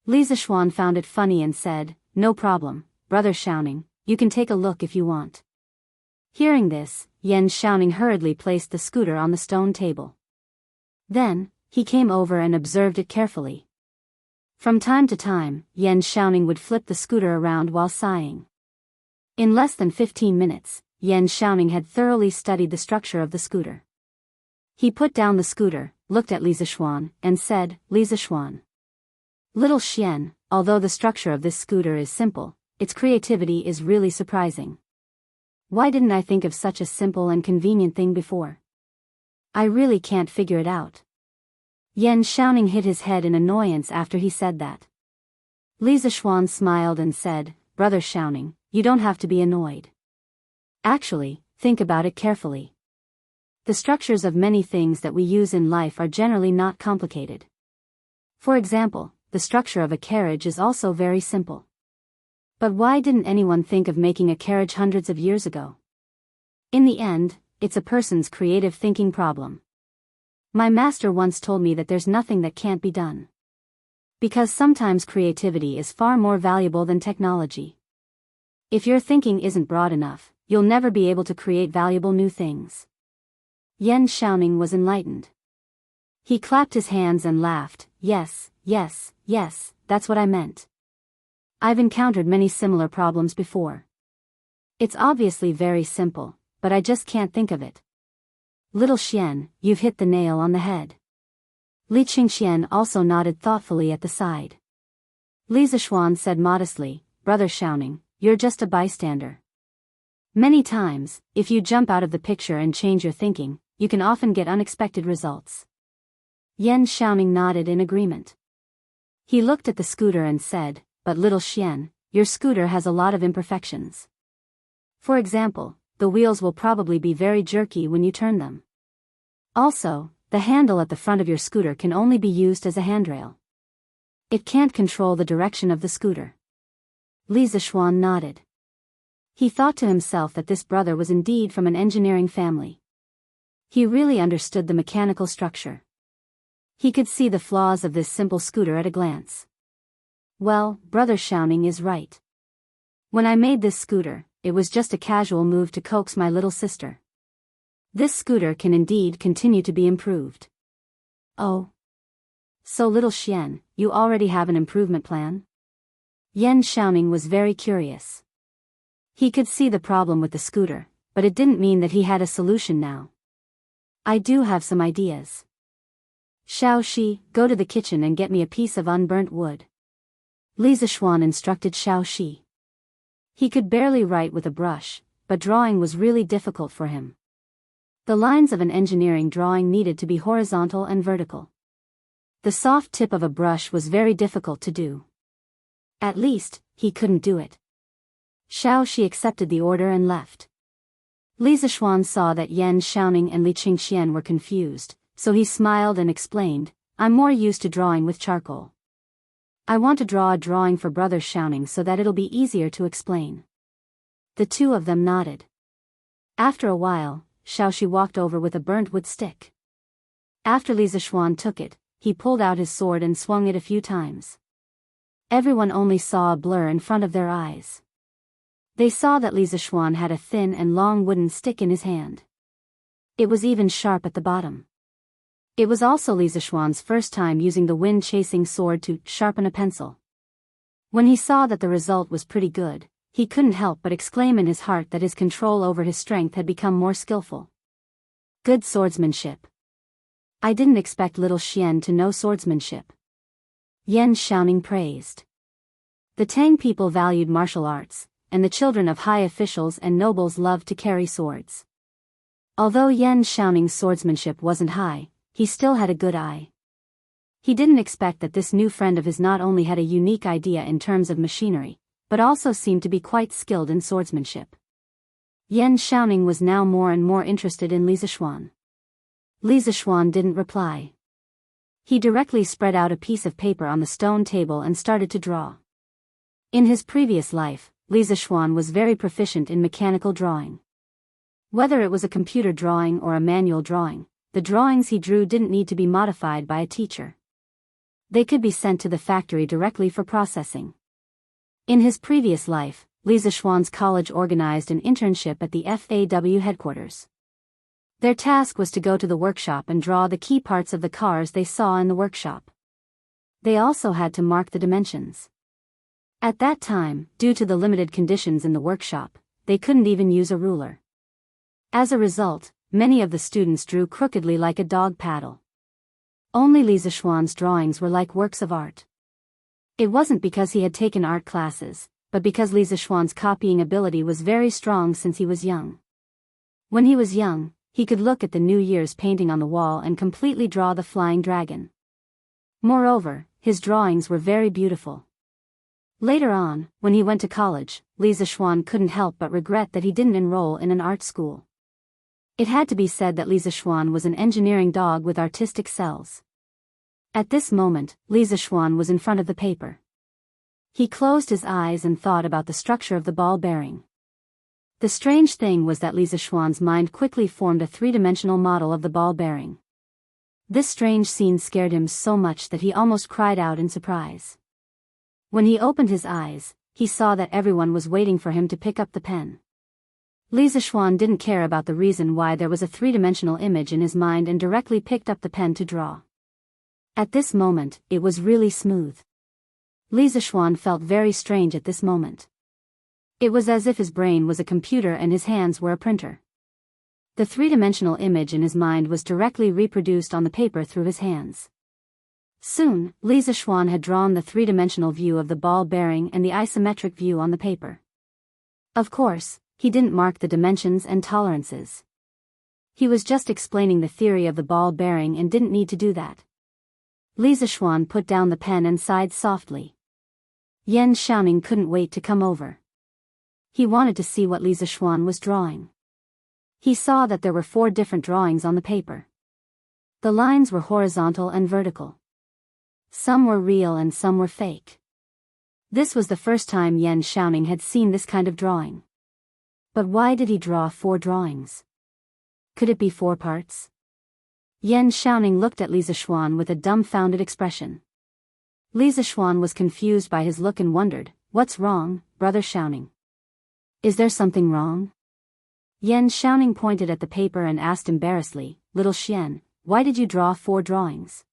Li Zishuan found it funny and said, no problem, brother Xiaoning, you can take a look if you want. Hearing this, Yan Xiaoning hurriedly placed the scooter on the stone table. Then, he came over and observed it carefully. From time to time, Yan Xiaoning would flip the scooter around while sighing. In less than 15 minutes, Yan Xiaoning had thoroughly studied the structure of the scooter. He put down the scooter, looked at Li Zishuan, and said, Li Zishuan. Little Xian, although the structure of this scooter is simple, its creativity is really surprising. Why didn't I think of such a simple and convenient thing before? I really can't figure it out. Yan Xiaoning hit his head in annoyance after he said that. Li Zishuan smiled and said, brother Xiaoning, you don't have to be annoyed. Actually, think about it carefully. The structures of many things that we use in life are generally not complicated. For example, the structure of a carriage is also very simple. But why didn't anyone think of making a carriage hundreds of years ago? In the end, it's a person's creative thinking problem. My master once told me that there's nothing that can't be done. Because sometimes creativity is far more valuable than technology. If your thinking isn't broad enough, you'll never be able to create valuable new things. Yan Xiaoning was enlightened. He clapped his hands and laughed, yes, that's what I meant. I've encountered many similar problems before. It's obviously very simple, but I just can't think of it. Little Xian, you've hit the nail on the head. Li Qingxian also nodded thoughtfully at the side. Li Zishuan said modestly, brother Xiaoning, you're just a bystander. Many times, if you jump out of the picture and change your thinking, you can often get unexpected results. Yan Xiaoning nodded in agreement. He looked at the scooter and said, but little Xian, your scooter has a lot of imperfections. For example, the wheels will probably be very jerky when you turn them. Also, the handle at the front of your scooter can only be used as a handrail. It can't control the direction of the scooter. Li Zishuan nodded. He thought to himself that this brother was indeed from an engineering family. He really understood the mechanical structure. He could see the flaws of this simple scooter at a glance. Well, brother Xiaoning is right. When I made this scooter, it was just a casual move to coax my little sister. This scooter can indeed continue to be improved. Oh. So little Xian, you already have an improvement plan? Yan Xiaoning was very curious. He could see the problem with the scooter, but it didn't mean that he had a solution now. I do have some ideas. Xiao Shi, go to the kitchen and get me a piece of unburnt wood. Li Zishuan instructed Xiao Shi. He could barely write with a brush, but drawing was really difficult for him. The lines of an engineering drawing needed to be horizontal and vertical. The soft tip of a brush was very difficult to do. At least, he couldn't do it. Xiao Shi accepted the order and left. Li Zishuan saw that Yan Xiaoning and Li Qingxian were confused, so he smiled and explained, "I'm more used to drawing with charcoal. I want to draw a drawing for Brother Xiaoning so that it'll be easier to explain." The two of them nodded. After a while, Xiao Shi walked over with a burnt wood stick. After Li Zishuan took it, he pulled out his sword and swung it a few times. Everyone only saw a blur in front of their eyes. They saw that Li Zishuan had a thin and long wooden stick in his hand. It was even sharp at the bottom. It was also Li Zishuan's first time using the wind-chasing sword to sharpen a pencil. When he saw that the result was pretty good, he couldn't help but exclaim in his heart that his control over his strength had become more skillful. Good swordsmanship. I didn't expect little Xian to know swordsmanship. Yan Xiaoning praised. The Tang people valued martial arts, and the children of high officials and nobles loved to carry swords. Although Yan Xiaoning's swordsmanship wasn't high, he still had a good eye. He didn't expect that this new friend of his not only had a unique idea in terms of machinery, but also seemed to be quite skilled in swordsmanship. Yan Xiaoning was now more and more interested in Li Zishuan. Li Zishuan didn't reply. He directly spread out a piece of paper on the stone table and started to draw. In his previous life, Li Zishuan was very proficient in mechanical drawing. Whether it was a computer drawing or a manual drawing, the drawings he drew didn't need to be modified by a teacher. They could be sent to the factory directly for processing. In his previous life, Li Zishuan's college organized an internship at the FAW headquarters. Their task was to go to the workshop and draw the key parts of the cars they saw in the workshop. They also had to mark the dimensions. At that time, due to the limited conditions in the workshop, they couldn't even use a ruler. As a result, many of the students drew crookedly like a dog paddle. Only Li Zishuan's drawings were like works of art. It wasn't because he had taken art classes, but because Li Zishuan's copying ability was very strong since he was young. When he was young, he could look at the New Year's painting on the wall and completely draw the flying dragon. Moreover, his drawings were very beautiful. Later on, when he went to college, Li Zishuan couldn't help but regret that he didn't enroll in an art school. It had to be said that Li Zishuan was an engineering dog with artistic cells. At this moment, Li Zishuan was in front of the paper. He closed his eyes and thought about the structure of the ball bearing. The strange thing was that Li Zishuan's mind quickly formed a three-dimensional model of the ball bearing. This strange scene scared him so much that he almost cried out in surprise. When he opened his eyes, he saw that everyone was waiting for him to pick up the pen. Li Zishuan didn't care about the reason why there was a three-dimensional image in his mind and directly picked up the pen to draw. At this moment, it was really smooth. Li Zishuan felt very strange at this moment. It was as if his brain was a computer and his hands were a printer. The three-dimensional image in his mind was directly reproduced on the paper through his hands. Soon, Li Zishuan had drawn the three-dimensional view of the ball bearing and the isometric view on the paper. Of course, he didn't mark the dimensions and tolerances. He was just explaining the theory of the ball bearing and didn't need to do that. Li Zishuan put down the pen and sighed softly. Yan Xiaoning couldn't wait to come over. He wanted to see what Li Zishuan was drawing. He saw that there were 4 different drawings on the paper. The lines were horizontal and vertical. Some were real and some were fake. This was the first time Yan Xiaoning had seen this kind of drawing. But why did he draw 4 drawings? Could it be 4 parts? Yan Xiaoning looked at Li Zishuan with a dumbfounded expression. Li Zishuan was confused by his look and wondered, "What's wrong, Brother Xiaoning? Is there something wrong?" Yan Xiaoning pointed at the paper and asked embarrassedly, "Little Xian, why did you draw 4 drawings?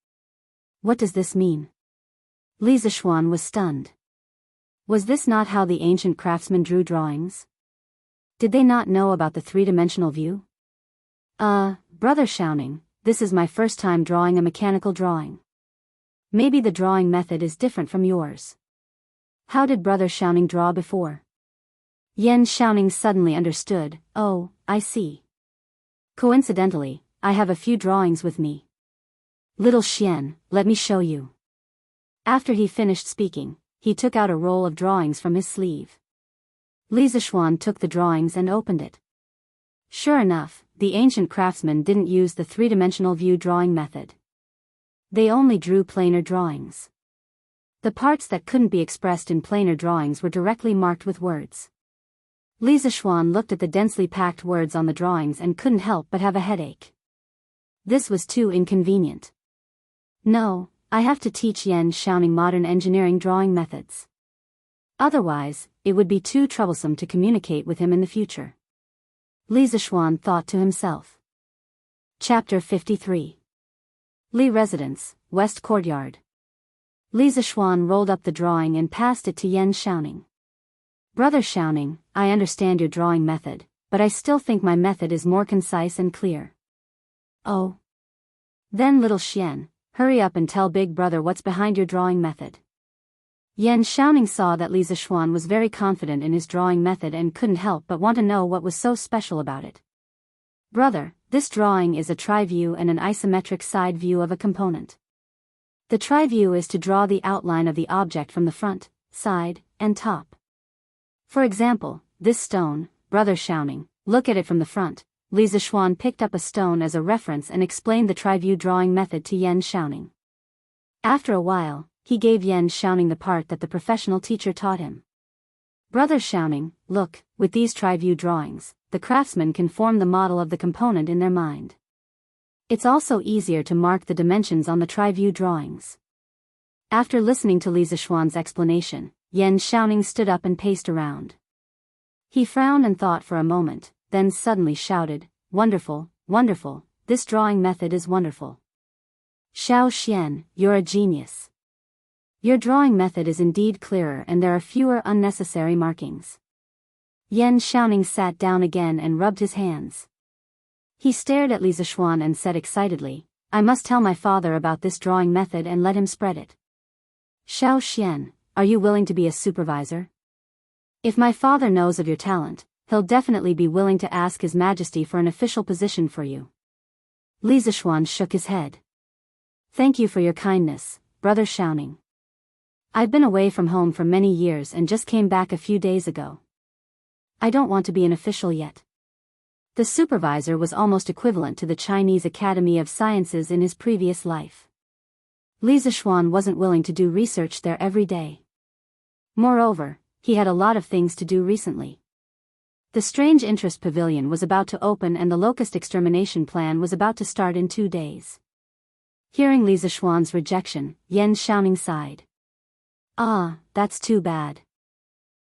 What does this mean?" Li Zishuan was stunned. Was this not how the ancient craftsmen drew drawings? Did they not know about the three-dimensional view? Brother Xiaoning, this is my first time drawing a mechanical drawing. Maybe the drawing method is different from yours. How did Brother Xiaoning draw before? Yan Xiaoning suddenly understood. Oh, I see. Coincidentally, I have a few drawings with me. Little Xian, let me show you. After he finished speaking, he took out a roll of drawings from his sleeve. Li Zishuan took the drawings and opened it. Sure enough, the ancient craftsmen didn't use the three-dimensional view drawing method. They only drew planar drawings. The parts that couldn't be expressed in planar drawings were directly marked with words. Li Zishuan looked at the densely packed words on the drawings and couldn't help but have a headache. This was too inconvenient. No, I have to teach Yan Xiaoning modern engineering drawing methods. Otherwise, it would be too troublesome to communicate with him in the future. Li Zishuan thought to himself. Chapter 53. Li Residence, West Courtyard. Li Zishuan rolled up the drawing and passed it to Yan Xiaoning. Brother Xiaoning, I understand your drawing method, but I still think my method is more concise and clear. Oh. Then little Xian, hurry up and tell big brother what's behind your drawing method. Yan Xiaoning saw that Li Zishuan was very confident in his drawing method and couldn't help but want to know what was so special about it. Brother, this drawing is a tri-view and an isometric side view of a component. The tri-view is to draw the outline of the object from the front, side, and top. For example, this stone, Brother Xiaoning, look at it from the front. Li Zishuan picked up a stone as a reference and explained the tri-view drawing method to Yan Xiaoning. After a while, he gave Yan Xiaoning the part that the professional teacher taught him. Brother Xiaoning, look, with these tri-view drawings, the craftsman can form the model of the component in their mind. It's also easier to mark the dimensions on the tri-view drawings. After listening to Li Zishuan's explanation, Yan Xiaoning stood up and paced around. He frowned and thought for a moment, then suddenly shouted, Wonderful, wonderful, this drawing method is wonderful. Xiao Xian, you're a genius. Your drawing method is indeed clearer and there are fewer unnecessary markings. Yan Xiaoning sat down again and rubbed his hands. He stared at Li Zishuan and said excitedly, I must tell my father about this drawing method and let him spread it. Xiao Xian, are you willing to be a supervisor? If my father knows of your talent, he'll definitely be willing to ask His Majesty for an official position for you. Li Zishuan shook his head. Thank you for your kindness, Brother Xiaoning. I've been away from home for many years and just came back a few days ago. I don't want to be an official yet. The supervisor was almost equivalent to the Chinese Academy of Sciences in his previous life. Li Zishuan wasn't willing to do research there every day. Moreover, he had a lot of things to do recently. The Strange Interest Pavilion was about to open and the locust extermination plan was about to start in 2 days. Hearing Li Zishuan's rejection, Yan Xiaoning sighed. Ah, that's too bad.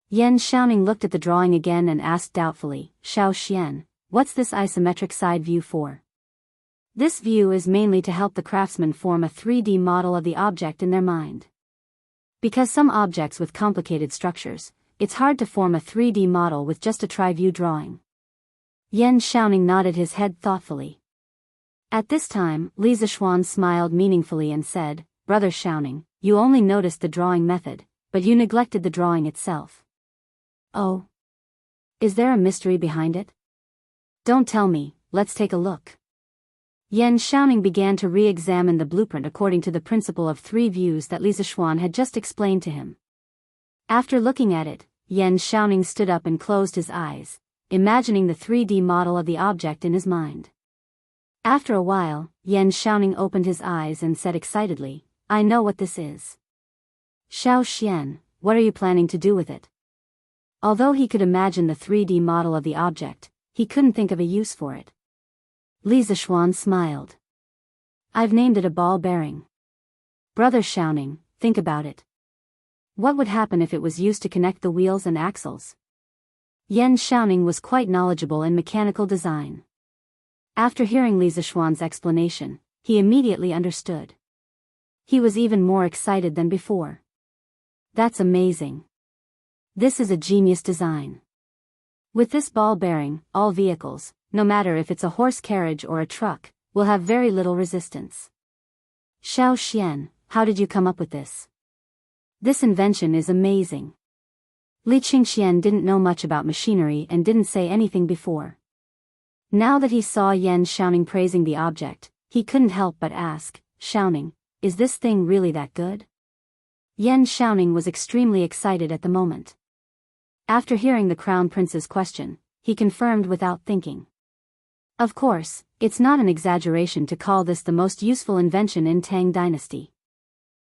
Yan Xiaoning looked at the drawing again and asked doubtfully, Xiao Xian, what's this isometric side view for? This view is mainly to help the craftsman form a 3D model of the object in their mind. Because some objects with complicated structures, it's hard to form a 3D model with just a tri-view drawing. Yan Xiaoning nodded his head thoughtfully. At this time, Li Zishuan smiled meaningfully and said, Brother Xiaoning, you only noticed the drawing method, but you neglected the drawing itself. Oh. Is there a mystery behind it? Don't tell me, let's take a look. Yan Xiaoning began to re-examine the blueprint according to the principle of 3 views that Li Zishuan had just explained to him. After looking at it, Yan Xiaoning stood up and closed his eyes, imagining the 3D model of the object in his mind. After a while, Yan Xiaoning opened his eyes and said excitedly, I know what this is. Xiao Xian, what are you planning to do with it? Although he could imagine the 3D model of the object, he couldn't think of a use for it. Li Zishuan smiled. I've named it a ball bearing. Brother Xiaoning, think about it. What would happen if it was used to connect the wheels and axles? Yan Xiaoning was quite knowledgeable in mechanical design. After hearing Li Zishuan's explanation, he immediately understood. He was even more excited than before. That's amazing. This is a genius design. With this ball bearing, all vehicles, no matter if it's a horse carriage or a truck, will have very little resistance. Xiao Xian, how did you come up with this? This invention is amazing. Li Qingxian didn't know much about machinery and didn't say anything before. Now that he saw Yan Xiaoning praising the object, he couldn't help but ask, Xiaoning, is this thing really that good? Yan Xiaoning was extremely excited at the moment. After hearing the Crown Prince's question, he confirmed without thinking. Of course, it's not an exaggeration to call this the most useful invention in Tang Dynasty.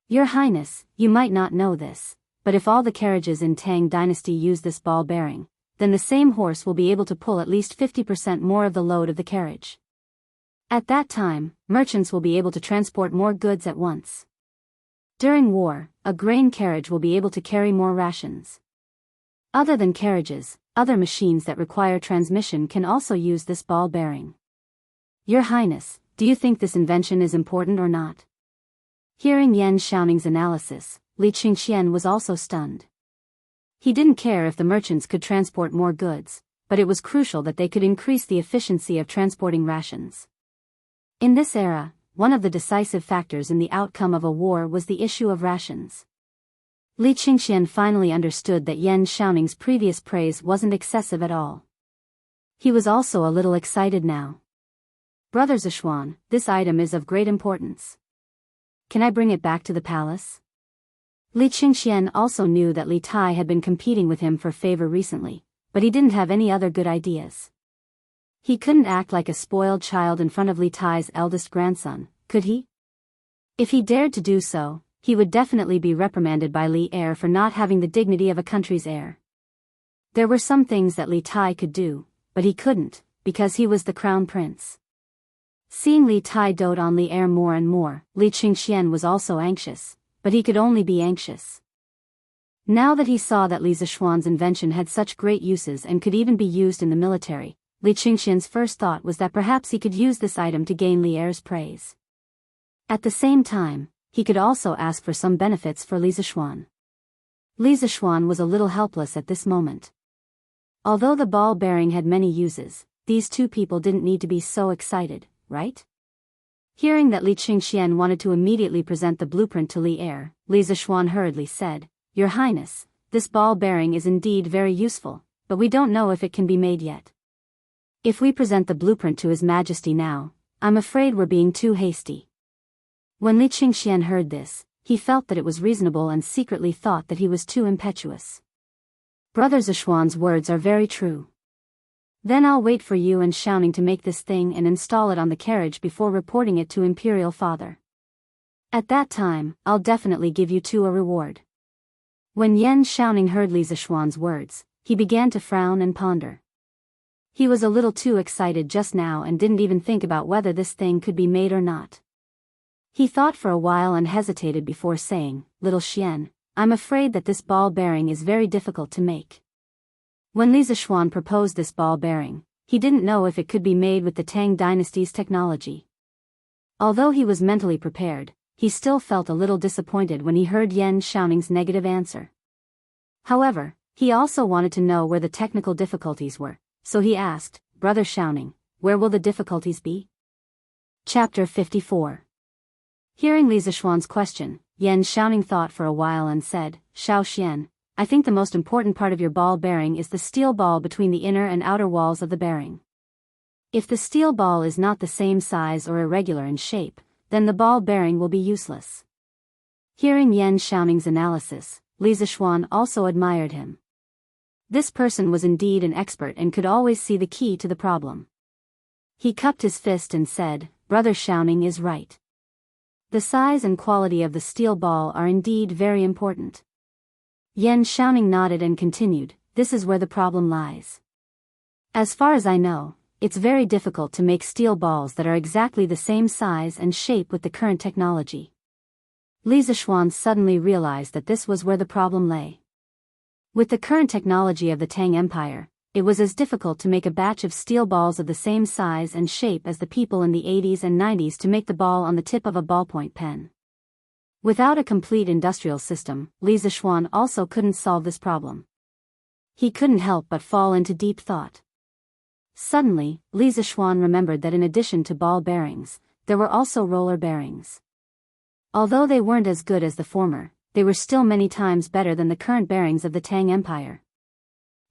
Your Highness, you might not know this, but if all the carriages in Tang Dynasty use this ball bearing, then the same horse will be able to pull at least 50% more of the load of the carriage. At that time, merchants will be able to transport more goods at once. During war, a grain carriage will be able to carry more rations. Other than carriages, other machines that require transmission can also use this ball bearing. Your Highness, do you think this invention is important or not? Hearing Yan Xiaoning's analysis, Li Qingxian was also stunned. He didn't care if the merchants could transport more goods, but it was crucial that they could increase the efficiency of transporting rations. In this era, one of the decisive factors in the outcome of a war was the issue of rations. Li Qingxian finally understood that Yan Xiaoning's previous praise wasn't excessive at all. He was also a little excited now. Brother Zishuan, this item is of great importance. Can I bring it back to the palace? Li Qingxian also knew that Li Tai had been competing with him for favor recently, but he didn't have any other good ideas. He couldn't act like a spoiled child in front of Li Tai's eldest grandson, could he? If he dared to do so, he would definitely be reprimanded by Li Heir for not having the dignity of a country's heir. There were some things that Li Tai could do, but he couldn't, because he was the crown prince. Seeing Li Tai dote on Li Heir more and more, Li Qingxian was also anxious, but he could only be anxious. Now that he saw that Li Zishuan's invention had such great uses and could even be used in the military, Li Qingxian's first thought was that perhaps he could use this item to gain Li Heir's praise. At the same time, he could also ask for some benefits for Li Zishuan. Li Zishuan was a little helpless at this moment. Although the ball bearing had many uses, these two people didn't need to be so excited, right? Hearing that Li Qingxian wanted to immediately present the blueprint to Li Heir, Li Zishuan hurriedly said, Your Highness, this ball bearing is indeed very useful, but we don't know if it can be made yet. If we present the blueprint to His Majesty now, I'm afraid we're being too hasty. When Li Qingxian heard this, he felt that it was reasonable and secretly thought that he was too impetuous. Brother Zishuan's words are very true. Then I'll wait for you and Xiaoning to make this thing and install it on the carriage before reporting it to Imperial Father. At that time, I'll definitely give you two a reward. When Yan Xiaoning heard Li Zishuan's words, he began to frown and ponder. He was a little too excited just now and didn't even think about whether this thing could be made or not. He thought for a while and hesitated before saying, Little Xian, I'm afraid that this ball bearing is very difficult to make. When Li Zishuan proposed this ball bearing, he didn't know if it could be made with the Tang Dynasty's technology. Although he was mentally prepared, he still felt a little disappointed when he heard Yan Xiaoning's negative answer. However, he also wanted to know where the technical difficulties were, so he asked, Brother Xiaoning, where will the difficulties be? Chapter 54. Hearing Li Zishuan's question, Yan Xiaoning thought for a while and said, Xiao Xian, I think the most important part of your ball bearing is the steel ball between the inner and outer walls of the bearing. If the steel ball is not the same size or irregular in shape, then the ball bearing will be useless. Hearing Yan Xiaoning's analysis, Li Zishuan also admired him. This person was indeed an expert and could always see the key to the problem. He cupped his fist and said, Brother Xiaoning is right. The size and quality of the steel ball are indeed very important. Yan Xiaoning nodded and continued, This is where the problem lies. As far as I know, it's very difficult to make steel balls that are exactly the same size and shape with the current technology. Li Zishuan suddenly realized that this was where the problem lay. With the current technology of the Tang Empire, it was as difficult to make a batch of steel balls of the same size and shape as the people in the 80s and 90s to make the ball on the tip of a ballpoint pen. Without a complete industrial system, Li Zishuan also couldn't solve this problem. He couldn't help but fall into deep thought. Suddenly, Li Zishuan remembered that in addition to ball bearings, there were also roller bearings. Although they weren't as good as the former, they were still many times better than the current bearings of the Tang Empire.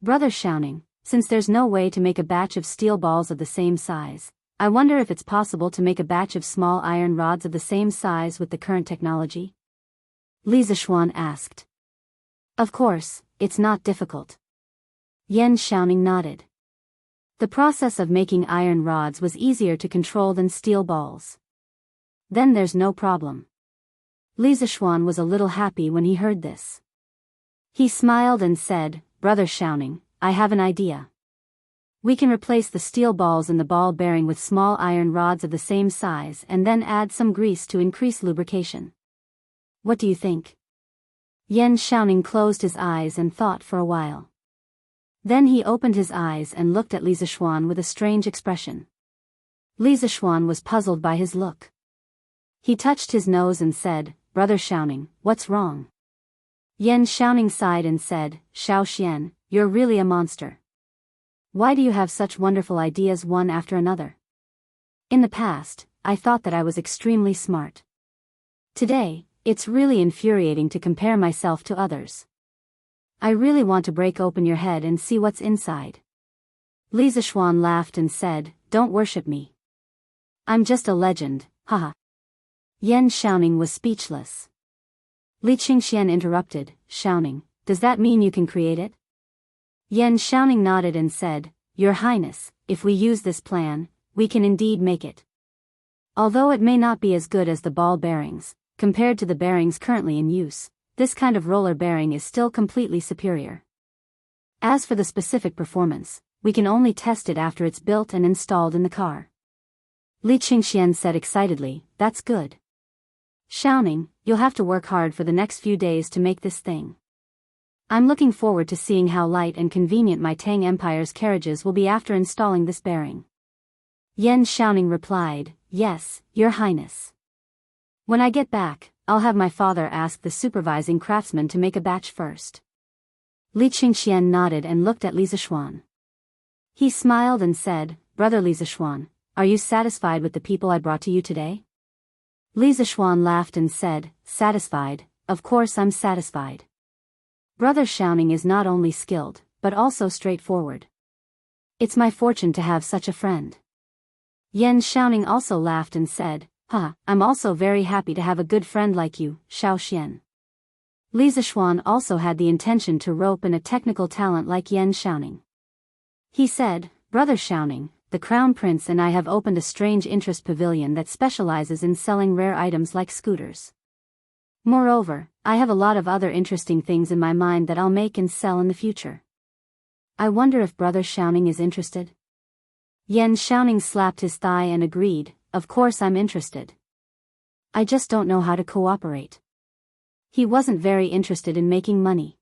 Brother Xiaoning, since there's no way to make a batch of steel balls of the same size, I wonder if it's possible to make a batch of small iron rods of the same size with the current technology? Li Zishuan asked. Of course, it's not difficult. Yan Xiaoning nodded. The process of making iron rods was easier to control than steel balls. Then there's no problem. Li Zishuan was a little happy when he heard this. He smiled and said, Brother Xiaoning, I have an idea. We can replace the steel balls in the ball bearing with small iron rods of the same size and then add some grease to increase lubrication. What do you think? Yan Xiaoning closed his eyes and thought for a while. Then he opened his eyes and looked at Li Zishuan with a strange expression. Li Zishuan was puzzled by his look. He touched his nose and said, Brother Xiaoning, what's wrong? Yan Xiaoning sighed and said, Xiao Xian, you're really a monster. Why do you have such wonderful ideas one after another? In the past, I thought that I was extremely smart. Today, it's really infuriating to compare myself to others. I really want to break open your head and see what's inside. Li Zishuan laughed and said, Don't worship me. I'm just a legend, haha. Yan Xiaoning was speechless. Li Qingxian interrupted, Xiaoning, does that mean you can create it? Yan Xiaoning nodded and said, Your Highness, if we use this plan, we can indeed make it. Although it may not be as good as the ball bearings, compared to the bearings currently in use, this kind of roller bearing is still completely superior. As for the specific performance, we can only test it after it's built and installed in the car. Li Qingxian said excitedly, That's good. Xiaoning, you'll have to work hard for the next few days to make this thing. I'm looking forward to seeing how light and convenient my Tang Empire's carriages will be after installing this bearing. Yan Xiaoning replied, Yes, Your Highness. When I get back, I'll have my father ask the supervising craftsman to make a batch first. Li Qingxian nodded and looked at Li Zishuan. He smiled and said, Brother Li Zishuan, are you satisfied with the people I brought to you today? Li Zishuan laughed and said, Satisfied, of course I'm satisfied. Brother Xiaoning is not only skilled, but also straightforward. It's my fortune to have such a friend. Yan Xiaoning also laughed and said, I'm also very happy to have a good friend like you, Xiao Xian. Li Zishuan also had the intention to rope in a technical talent like Yan Xiaoning. He said, Brother Xiaoning, the Crown Prince and I have opened a strange interest pavilion that specializes in selling rare items like scooters. Moreover, I have a lot of other interesting things in my mind that I'll make and sell in the future. I wonder if Brother Xiaoning is interested? Yan Xiaoning slapped his thigh and agreed, Of course I'm interested. I just don't know how to cooperate. He wasn't very interested in making money.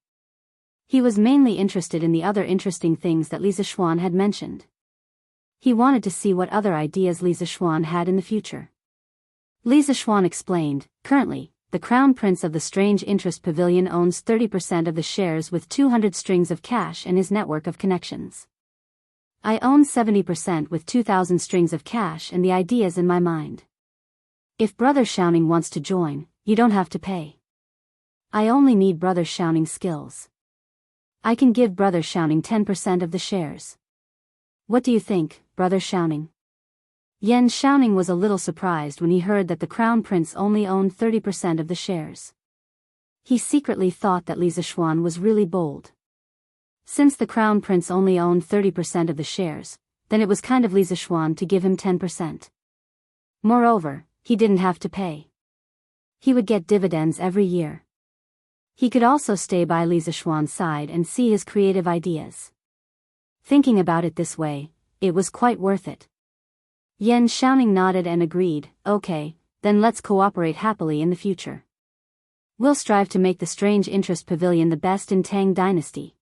He was mainly interested in the other interesting things that Li Zishuan had mentioned. He wanted to see what other ideas Li Zishuan had in the future. Li Zishuan explained, Currently, the Crown Prince of the Strange Interest Pavilion owns 30% of the shares with 200 strings of cash and his network of connections. I own 70% with 2,000 strings of cash and the ideas in my mind. If Brother Xiaoning wants to join, you don't have to pay. I only need Brother Xiaoning's skills. I can give Brother Xiaoning 10% of the shares. What do you think, Brother Xiaoning? Yan Xiaoning was a little surprised when he heard that the Crown Prince only owned 30% of the shares. He secretly thought that Li Zishuan was really bold. Since the Crown Prince only owned 30% of the shares, then it was kind of Li Zishuan to give him 10%. Moreover, he didn't have to pay. He would get dividends every year. He could also stay by Li Zishuan's side and see his creative ideas. Thinking about it this way, it was quite worth it. Yan Xiaoning nodded and agreed, Okay, then let's cooperate happily in the future. We'll strive to make the Strange Interest Pavilion the best in Tang Dynasty.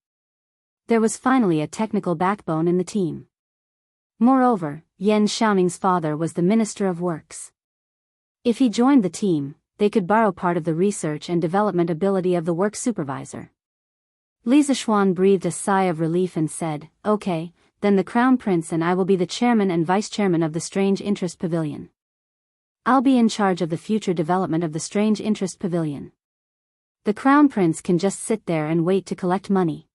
There was finally a technical backbone in the team. Moreover, Yan Xiaoning's father was the Minister of Works. If he joined the team, they could borrow part of the research and development ability of the work supervisor. Li Zishuan breathed a sigh of relief and said, Okay, then the Crown Prince and I will be the chairman and vice chairman of the Strange Interest Pavilion. I'll be in charge of the future development of the Strange Interest Pavilion. The crown prince can just sit there and wait to collect money.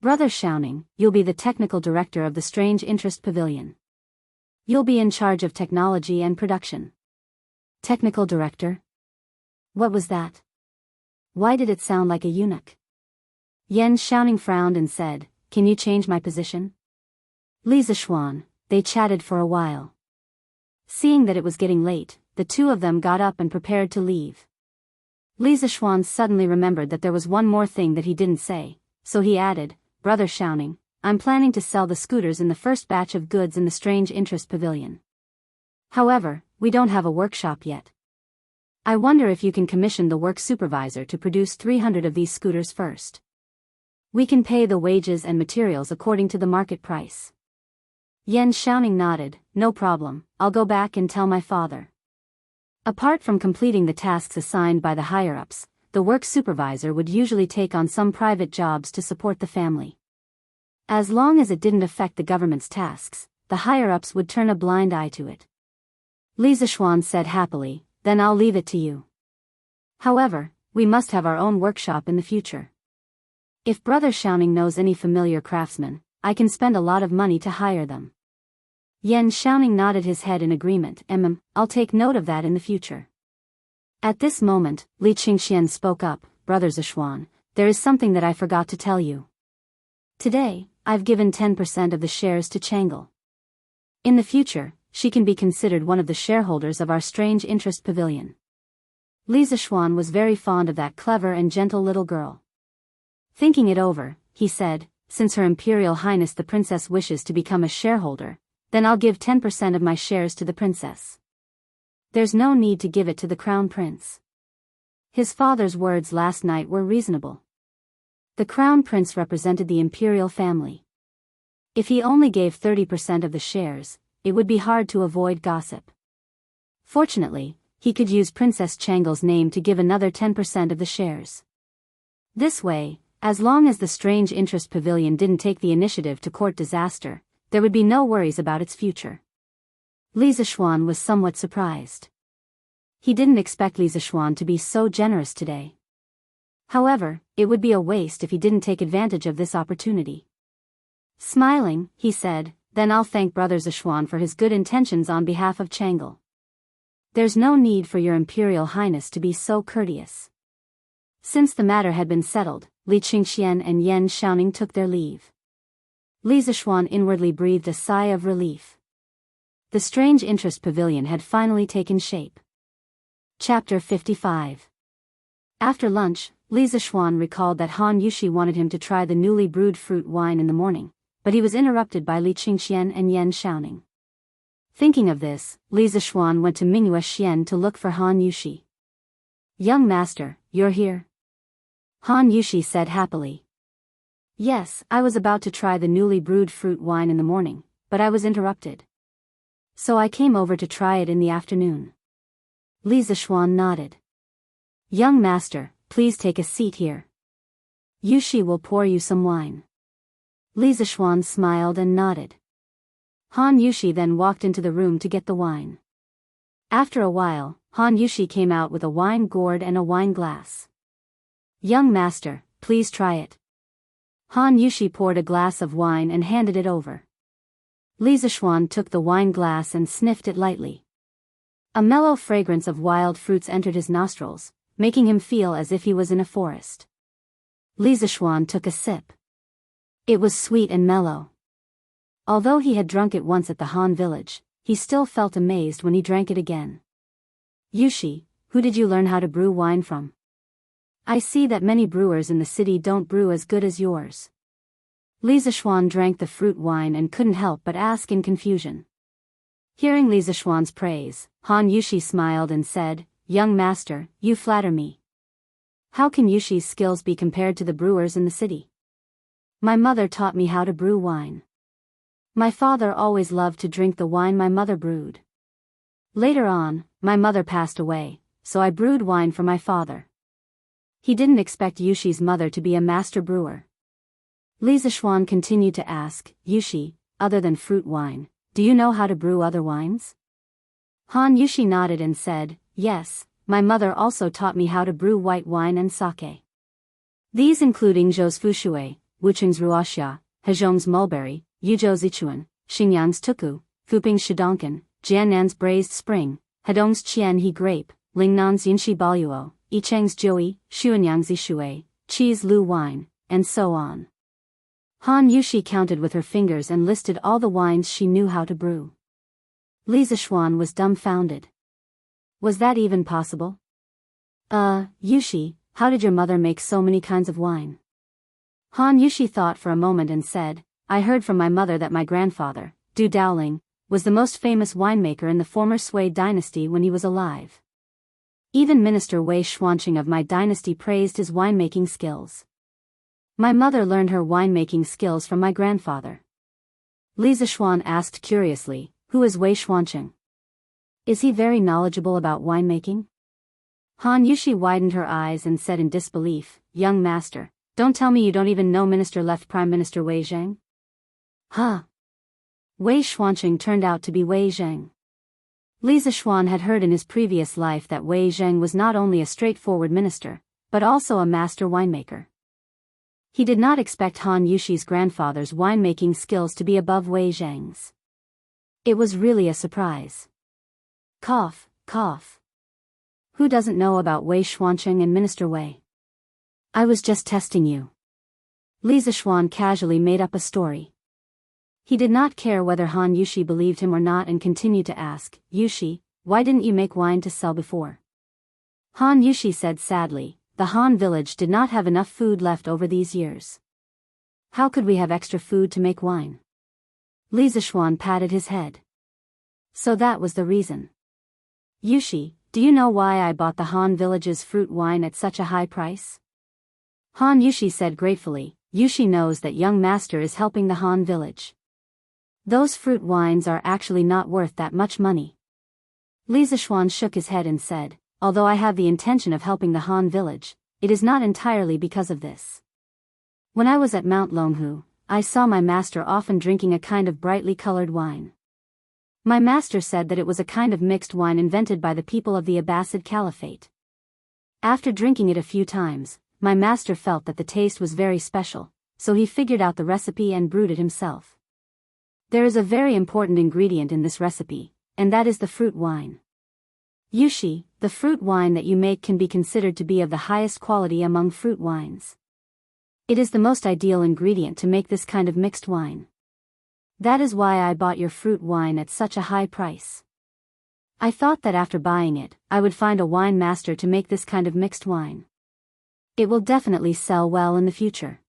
Brother Xiaoning, you'll be the technical director of the Strange Interest Pavilion. You'll be in charge of technology and production. Technical director? What was that? Why did it sound like a eunuch? Yan Xiaoning frowned and said, "Can you change my position?" Li Zishuan, they chatted for a while. Seeing that it was getting late, the two of them got up and prepared to leave. Li Zishuan suddenly remembered that there was one more thing that he didn't say, so he added, "Brother Xiaoning, I'm planning to sell the scooters in the first batch of goods in the Strange Interest Pavilion. However, we don't have a workshop yet. I wonder if you can commission the work supervisor to produce 300 of these scooters first. We can pay the wages and materials according to the market price." Yan Xiaoning nodded, "No problem, I'll go back and tell my father." Apart from completing the tasks assigned by the higher-ups, the work supervisor would usually take on some private jobs to support the family. As long as it didn't affect the government's tasks, the higher-ups would turn a blind eye to it. Li Zishuan said happily, "Then I'll leave it to you. However, we must have our own workshop in the future. If Brother Xiaoning knows any familiar craftsmen, I can spend a lot of money to hire them." Yan Xiaoning nodded his head in agreement. I'll take note of that in the future." At this moment, Li Qingxian spoke up, "Brother Zishuan, there is something that I forgot to tell you. Today, I've given 10% of the shares to Chang'e. In the future, she can be considered one of the shareholders of our Strange Interest Pavilion." Li Zishuan was very fond of that clever and gentle little girl. Thinking it over, he said, "Since Her Imperial Highness the Princess wishes to become a shareholder, then I'll give 10% of my shares to the princess. There's no need to give it to the crown prince." His father's words last night were reasonable. The crown prince represented the imperial family. If he only gave 30% of the shares, it would be hard to avoid gossip. Fortunately, he could use Princess Chang'e's name to give another 10% of the shares. This way, as long as the Strange Interest Pavilion didn't take the initiative to court disaster, there would be no worries about its future. Li Zishuan was somewhat surprised. He didn't expect Li Zishuan to be so generous today. However, it would be a waste if he didn't take advantage of this opportunity. Smiling, he said, "Then I'll thank Brother Zishuan for his good intentions on behalf of Chang'e. There's no need for your Imperial Highness to be so courteous." Since the matter had been settled, Li Qingxian and Yan Xiaoning took their leave. Li Zishuan inwardly breathed a sigh of relief. The Strange Interest Pavilion had finally taken shape. Chapter 55. After lunch, Li Zishuan recalled that Han Yushi wanted him to try the newly brewed fruit wine in the morning, but he was interrupted by Li Qingxian and Yan Xiaoning. Thinking of this, Li Zishuan went to Mingyue Xian to look for Han Yushi. "Young master, you're here?" Han Yushi said happily. "Yes, I was about to try the newly brewed fruit wine in the morning, but I was interrupted. So I came over to try it in the afternoon." Li Zishuan nodded. "Young master, please take a seat here. Yushi will pour you some wine." Li Zishuan smiled and nodded. Han Yushi then walked into the room to get the wine. After a while, Han Yushi came out with a wine gourd and a wine glass. "Young master, please try it." Han Yushi poured a glass of wine and handed it over. Li Zishuan took the wine glass and sniffed it lightly. A mellow fragrance of wild fruits entered his nostrils, making him feel as if he was in a forest. Li Zishuan took a sip. It was sweet and mellow. Although he had drunk it once at the Han village, he still felt amazed when he drank it again. "Yushi, who did you learn how to brew wine from? I see that many brewers in the city don't brew as good as yours." Li Zishuan drank the fruit wine and couldn't help but ask in confusion. Hearing Li Zishuan's praise, Han Yushi smiled and said, "Young master, you flatter me. How can Yushi's skills be compared to the brewers in the city? My mother taught me how to brew wine. My father always loved to drink the wine my mother brewed. Later on, my mother passed away, so I brewed wine for my father." He didn't expect Yushi's mother to be a master brewer. Li Zishuan continued to ask, "Yushi, other than fruit wine, do you know how to brew other wines?" Han Yushi nodded and said, "Yes, my mother also taught me how to brew white wine and sake. These including Zhou's Fushui, Wucheng's Ruoxia, Hezhong's Mulberry, Yuzhou's Ichuan, Xingyang's Tuku, Fuping's Shidonkan, Jiannan's Braised Spring, Hedong's Qianhe Grape, Lingnan's Yinshi Baluo, Yicheng's Jiui, Xuanyang's Ishui, Qi's Lu Wine, and so on. Han Yushi counted with her fingers and listed all the wines she knew how to brew. Li Zishuan was dumbfounded. Was that even possible? Yushi, how did your mother make so many kinds of wine? Han Yushi thought for a moment and said, I heard from my mother that my grandfather, Du Daoling, was the most famous winemaker in the former Sui dynasty when he was alive. Even Minister Wei Xuanqing of my dynasty praised his winemaking skills. My mother learned her winemaking skills from my grandfather. Li Zishuan asked curiously, who is Wei Xuanqing? Is he very knowledgeable about winemaking? Han Yushi widened her eyes and said in disbelief, young master, don't tell me you don't even know Minister-left Prime Minister Wei Zheng? Huh? Wei Xuanqing turned out to be Wei Zheng. Li Zishuan had heard in his previous life that Wei Zheng was not only a straightforward minister, but also a master winemaker. He did not expect Han Yushi's grandfather's winemaking skills to be above Wei Zheng's. It was really a surprise. Cough, cough. Who doesn't know about Wei Xuanqing and Minister Wei? I was just testing you. Li Zishuan casually made up a story. He did not care whether Han Yushi believed him or not and continued to ask, Yushi, why didn't you make wine to sell before? Han Yushi said sadly, the Han village did not have enough food left over these years. How could we have extra food to make wine? Li Zishuan patted his head. So that was the reason. Yushi, do you know why I bought the Han village's fruit wine at such a high price? Han Yushi said gratefully, Yushi knows that young master is helping the Han village. Those fruit wines are actually not worth that much money. Li Zishuan shook his head and said, although I have the intention of helping the Han village, it is not entirely because of this. When I was at Mount Longhu, I saw my master often drinking a kind of brightly colored wine. My master said that it was a kind of mixed wine invented by the people of the Abbasid Caliphate. After drinking it a few times, my master felt that the taste was very special, so he figured out the recipe and brewed it himself. There is a very important ingredient in this recipe, and that is the fruit wine. Yushi, the fruit wine that you make can be considered to be of the highest quality among fruit wines. It is the most ideal ingredient to make this kind of mixed wine. That is why I bought your fruit wine at such a high price. I thought that after buying it, I would find a wine master to make this kind of mixed wine. It will definitely sell well in the future.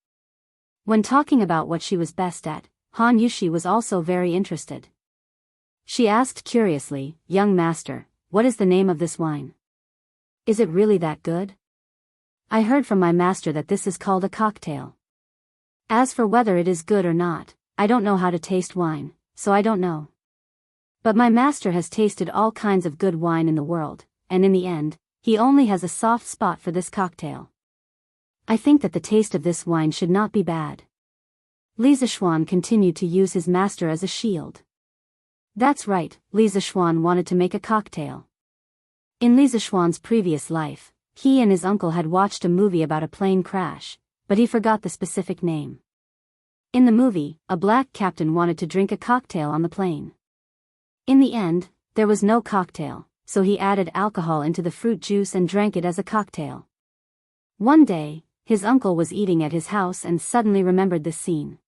When talking about what she was best at, Han Yushi was also very interested. She asked curiously, young master, what is the name of this wine? Is it really that good? I heard from my master that this is called a cocktail. As for whether it is good or not, I don't know how to taste wine, so I don't know. But my master has tasted all kinds of good wine in the world, and in the end, he only has a soft spot for this cocktail. I think that the taste of this wine should not be bad. Li Zishuan continued to use his master as a shield. That's right, Li Zishuan wanted to make a cocktail. In Li Zishuan's previous life, he and his uncle had watched a movie about a plane crash, but he forgot the specific name. In the movie, a black captain wanted to drink a cocktail on the plane. In the end, there was no cocktail, so he added alcohol into the fruit juice and drank it as a cocktail. One day, his uncle was eating at his house and suddenly remembered this scene.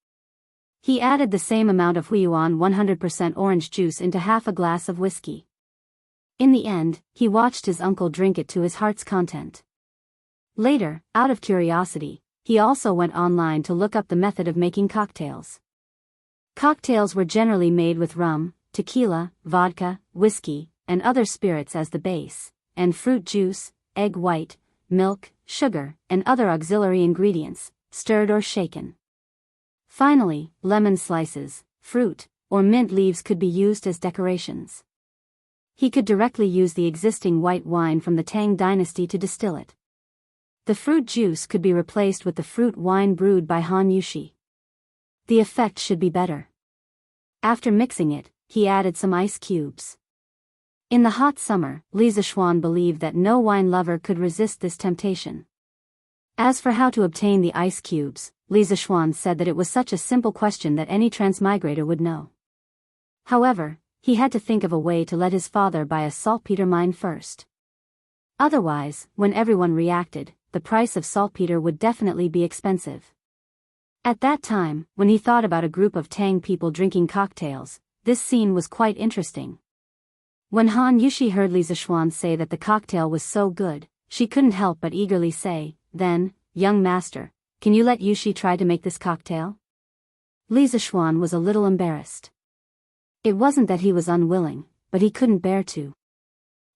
He added the same amount of Huiyuan 100% orange juice into half a glass of whiskey. In the end, he watched his uncle drink it to his heart's content. Later, out of curiosity, he also went online to look up the method of making cocktails. Cocktails were generally made with rum, tequila, vodka, whiskey, and other spirits as the base, and fruit juice, egg white, milk, sugar, and other auxiliary ingredients, stirred or shaken. Finally, lemon slices, fruit, or mint leaves could be used as decorations. He could directly use the existing white wine from the Tang dynasty to distill it. The fruit juice could be replaced with the fruit wine brewed by Han Yushi. The effect should be better. After mixing it, he added some ice cubes. In the hot summer, Li Zixuan believed that no wine lover could resist this temptation. As for how to obtain the ice cubes, Li Zixuan said that it was such a simple question that any transmigrator would know. However, he had to think of a way to let his father buy a saltpeter mine first. Otherwise, when everyone reacted, the price of saltpeter would definitely be expensive. At that time, when he thought about a group of Tang people drinking cocktails, this scene was quite interesting. When Han Yushi heard Li Zixuan say that the cocktail was so good, she couldn't help but eagerly say, "Then, young master, can you let Yushi try to make this cocktail?" Li Zixuan was a little embarrassed. It wasn't that he was unwilling, but he couldn't bear to.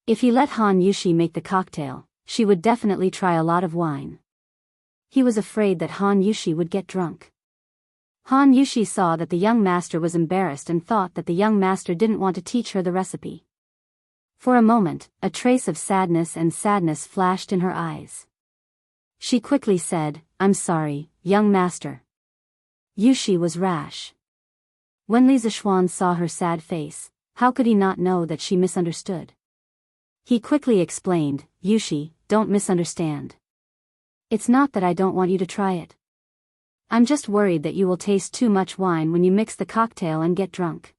If he let Han Yushi make the cocktail, she would definitely try a lot of wine. He was afraid that Han Yushi would get drunk. Han Yushi saw that the young master was embarrassed and thought that the young master didn't want to teach her the recipe. For a moment, a trace of sadness flashed in her eyes. She quickly said, "I'm sorry, young master." Yushi was rash. When Li Zixuan saw her sad face, how could he not know that she misunderstood? He quickly explained, "Yushi, don't misunderstand. It's not that I don't want you to try it. I'm just worried that you will taste too much wine when you mix the cocktail and get drunk."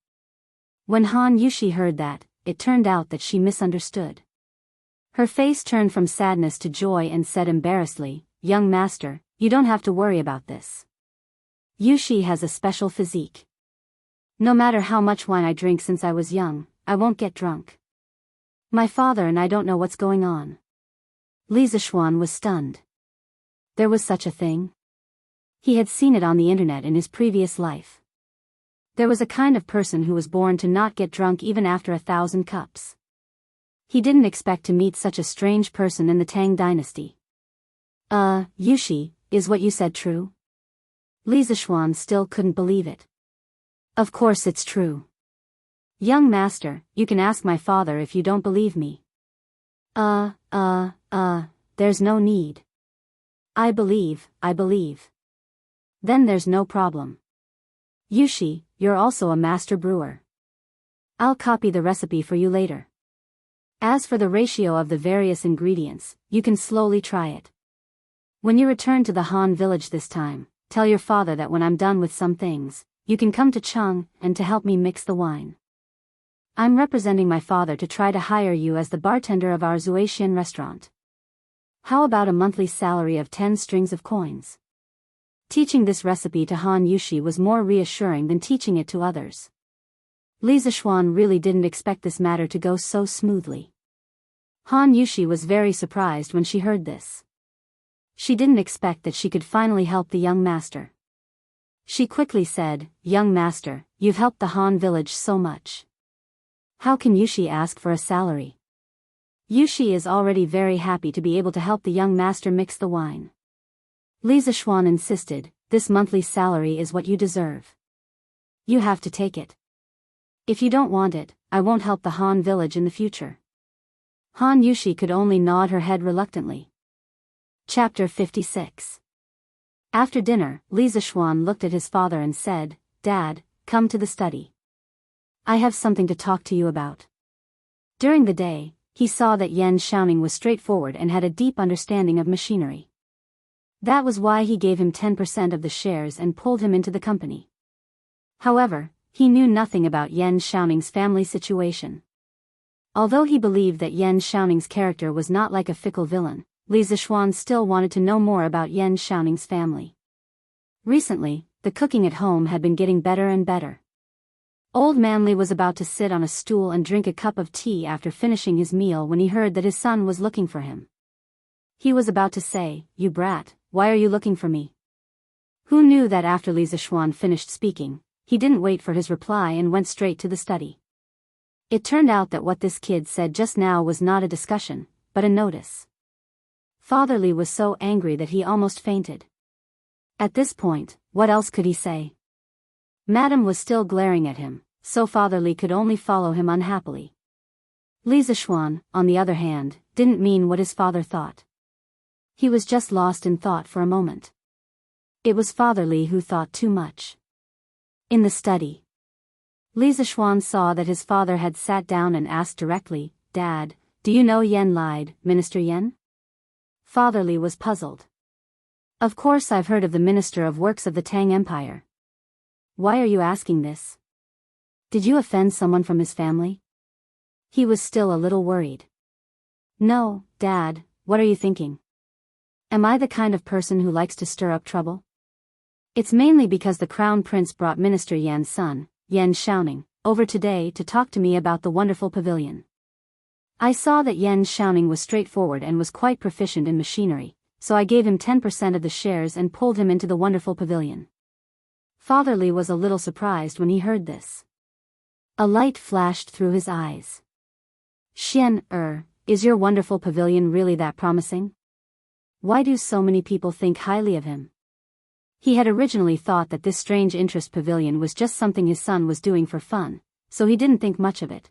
When Han Yushi heard that, it turned out that she misunderstood. Her face turned from sadness to joy and said embarrassedly, "Young master, you don't have to worry about this. Yushi has a special physique. No matter how much wine I drink since I was young, I won't get drunk. My father and I don't know what's going on." Li Zixuan was stunned. There was such a thing? He had seen it on the internet in his previous life. There was a kind of person who was born to not get drunk even after 1,000 cups. He didn't expect to meet such a strange person in the Tang dynasty. Yushi, is what you said true?" Li Zixuan still couldn't believe it. "Of course it's true. Young master, you can ask my father if you don't believe me." There's no need. I believe. Then there's no problem. Yushi, you're also a master brewer. I'll copy the recipe for you later. As for the ratio of the various ingredients, you can slowly try it. When you return to the Han village this time, tell your father that when I'm done with some things, you can come to Chang and to help me mix the wine. I'm representing my father to try to hire you as the bartender of our Zuaxian restaurant. How about a monthly salary of 10 strings of coins?" Teaching this recipe to Han Yushi was more reassuring than teaching it to others. Li Zixuan really didn't expect this matter to go so smoothly. Han Yushi was very surprised when she heard this. She didn't expect that she could finally help the young master. She quickly said, "Young master, you've helped the Han village so much. How can Yushi ask for a salary?" Yushi is already very happy to be able to help the young master mix the wine. Li Zixuan insisted, "This monthly salary is what you deserve. You have to take it. If you don't want it, I won't help the Han village in the future." Han Yushi could only nod her head reluctantly. Chapter 56. After dinner, Li Zixuan looked at his father and said, "Dad, come to the study. I have something to talk to you about." During the day, he saw that Yan Xiaoning was straightforward and had a deep understanding of machinery. That was why he gave him 10% of the shares and pulled him into the company. However, he knew nothing about Yan Xiaoning's family situation. Although he believed that Yan Xiaoning's character was not like a fickle villain, Li Zixuan still wanted to know more about Yan Xiaoning's family. Recently, the cooking at home had been getting better and better. Old man Li was about to sit on a stool and drink a cup of tea after finishing his meal when he heard that his son was looking for him. He was about to say, "You brat, why are you looking for me?" Who knew that after Li Zixuan finished speaking, he didn't wait for his reply and went straight to the study. It turned out that what this kid said just now was not a discussion, but a notice. Father Li was so angry that he almost fainted. At this point, what else could he say? Madam was still glaring at him, so Father Li could only follow him unhappily. Li Zixuan, on the other hand, didn't mean what his father thought. He was just lost in thought for a moment. It was Father Li who thought too much. In the study. Li Zixuan saw that his father had sat down and asked directly, "Dad, do you know Yen lied, Minister Yen?" Father Li was puzzled. "Of course I've heard of the Minister of Works of the Tang Empire. Why are you asking this? Did you offend someone from his family?" He was still a little worried. "No, Dad, what are you thinking? Am I the kind of person who likes to stir up trouble? It's mainly because the Crown Prince brought Minister Yan's son, Yan Xiaoning, over today to talk to me about the wonderful pavilion. I saw that Yan Xiaoning was straightforward and was quite proficient in machinery, so I gave him 10% of the shares and pulled him into the wonderful pavilion." Father Li was a little surprised when he heard this. A light flashed through his eyes. Is your wonderful pavilion really that promising? Why do so many people think highly of him?" He had originally thought that this strange interest pavilion was just something his son was doing for fun, so he didn't think much of it.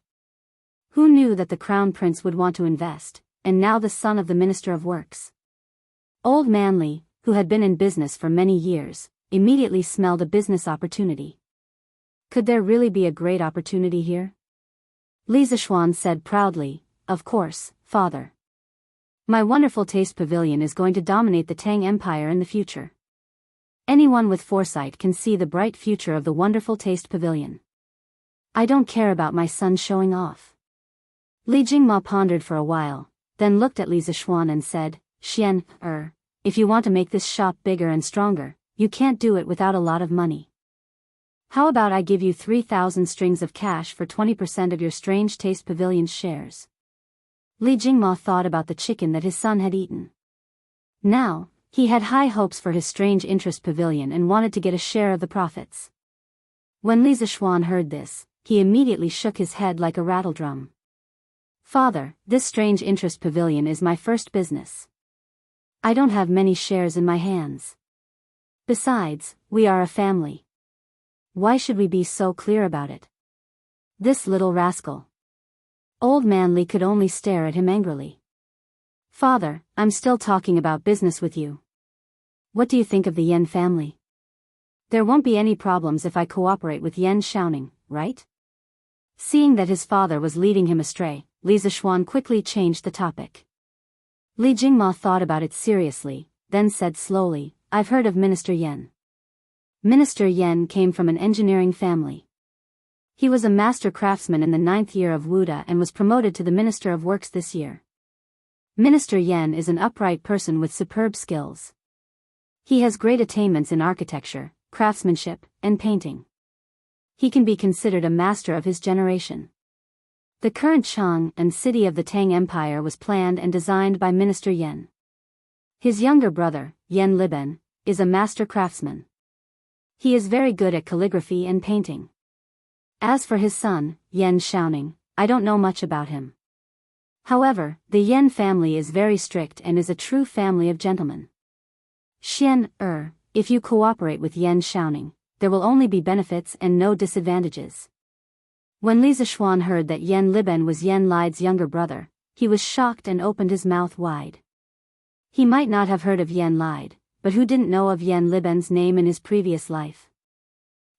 Who knew that the Crown Prince would want to invest, and now the son of the Minister of Works? Old Man Li, who had been in business for many years, immediately smelled a business opportunity. Could there really be a great opportunity here? Li Zixuan said proudly, "Of course, father. My wonderful taste pavilion is going to dominate the Tang Empire in the future. Anyone with foresight can see the bright future of the wonderful taste pavilion. I don't care about my son showing off." Li Jingma pondered for a while, then looked at Li Zixuan and said, If you want to make this shop bigger and stronger, you can't do it without a lot of money. How about I give you 3,000 strings of cash for 20% of your strange taste pavilion's shares?" Li Jingma thought about the chicken that his son had eaten. Now, he had high hopes for his strange interest pavilion and wanted to get a share of the profits. When Li Zixuan heard this, he immediately shook his head like a rattledrum. "Father, this strange interest pavilion is my first business. I don't have many shares in my hands. Besides, we are a family. Why should we be so clear about it? This little rascal." Old Man Li could only stare at him angrily. "Father, I'm still talking about business with you. What do you think of the Yen family? There won't be any problems if I cooperate with Yan Xiaoning, right?" Seeing that his father was leading him astray, Li Zixuan quickly changed the topic. Li Jingma thought about it seriously, then said slowly, "I've heard of Minister Yan. Minister Yan came from an engineering family. He was a master craftsman in the 9th year of Wuda and was promoted to the Minister of Works this year. Minister Yan is an upright person with superb skills. He has great attainments in architecture, craftsmanship, and painting. He can be considered a master of his generation. The current Chang and city of the Tang Empire was planned and designed by Minister Yan. His younger brother, Yan Liben, is a master craftsman. He is very good at calligraphy and painting. As for his son, Yan Xiaoning, I don't know much about him. However, the Yan family is very strict and is a true family of gentlemen. If you cooperate with Yan Xiaoning, there will only be benefits and no disadvantages." When Li Zixuan heard that Yan Liben was Yan Li's younger brother, he was shocked and opened his mouth wide. He might not have heard of Yan Li, but who didn't know of Yan Liben's name in his previous life?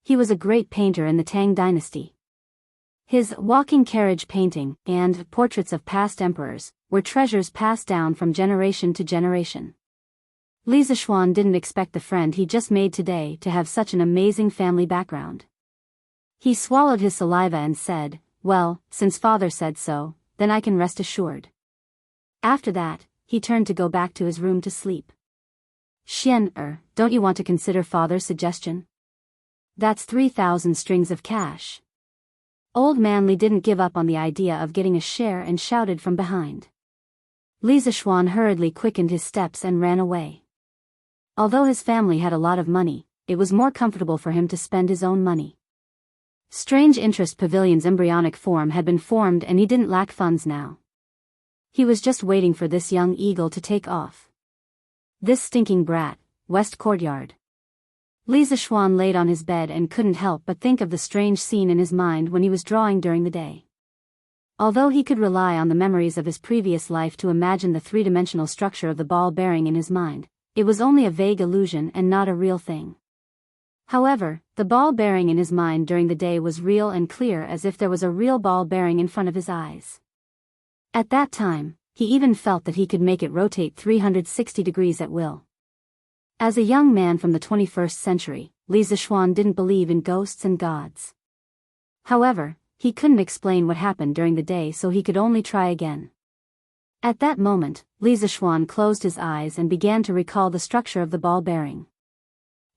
He was a great painter in the Tang dynasty. His walking carriage painting and portraits of past emperors were treasures passed down from generation to generation. Li Zixuan didn't expect the friend he just made today to have such an amazing family background. He swallowed his saliva and said, "Well, since father said so, then I can rest assured." After that, he turned to go back to his room to sleep. Don't you want to consider father's suggestion? That's 3,000 strings of cash." Old Man Li didn't give up on the idea of getting a share and shouted from behind. Li Zixuan hurriedly quickened his steps and ran away. Although his family had a lot of money, it was more comfortable for him to spend his own money. Strange Interest Pavilion's embryonic form had been formed and he didn't lack funds now. He was just waiting for this young eagle to take off. This stinking brat, West Courtyard. Li Zixuan laid on his bed and couldn't help but think of the strange scene in his mind when he was drawing during the day. Although he could rely on the memories of his previous life to imagine the three-dimensional structure of the ball bearing in his mind, it was only a vague illusion and not a real thing. However, the ball bearing in his mind during the day was real and clear, as if there was a real ball bearing in front of his eyes. At that time, he even felt that he could make it rotate 360 degrees at will. As a young man from the 21st century, Li Zixuan didn't believe in ghosts and gods. However, he couldn't explain what happened during the day, so he could only try again. At that moment, Li Zixuan closed his eyes and began to recall the structure of the ball bearing.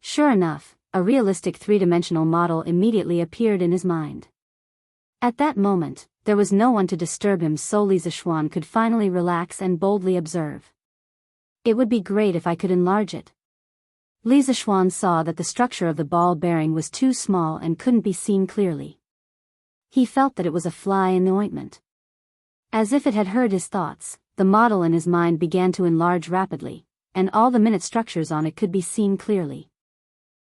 Sure enough, a realistic three-dimensional model immediately appeared in his mind. At that moment, there was no one to disturb him, so Li Zixuan could finally relax and boldly observe. It would be great if I could enlarge it. Li Zixuan saw that the structure of the ball bearing was too small and couldn't be seen clearly. He felt that it was a fly in the ointment. As if it had heard his thoughts, the model in his mind began to enlarge rapidly, and all the minute structures on it could be seen clearly.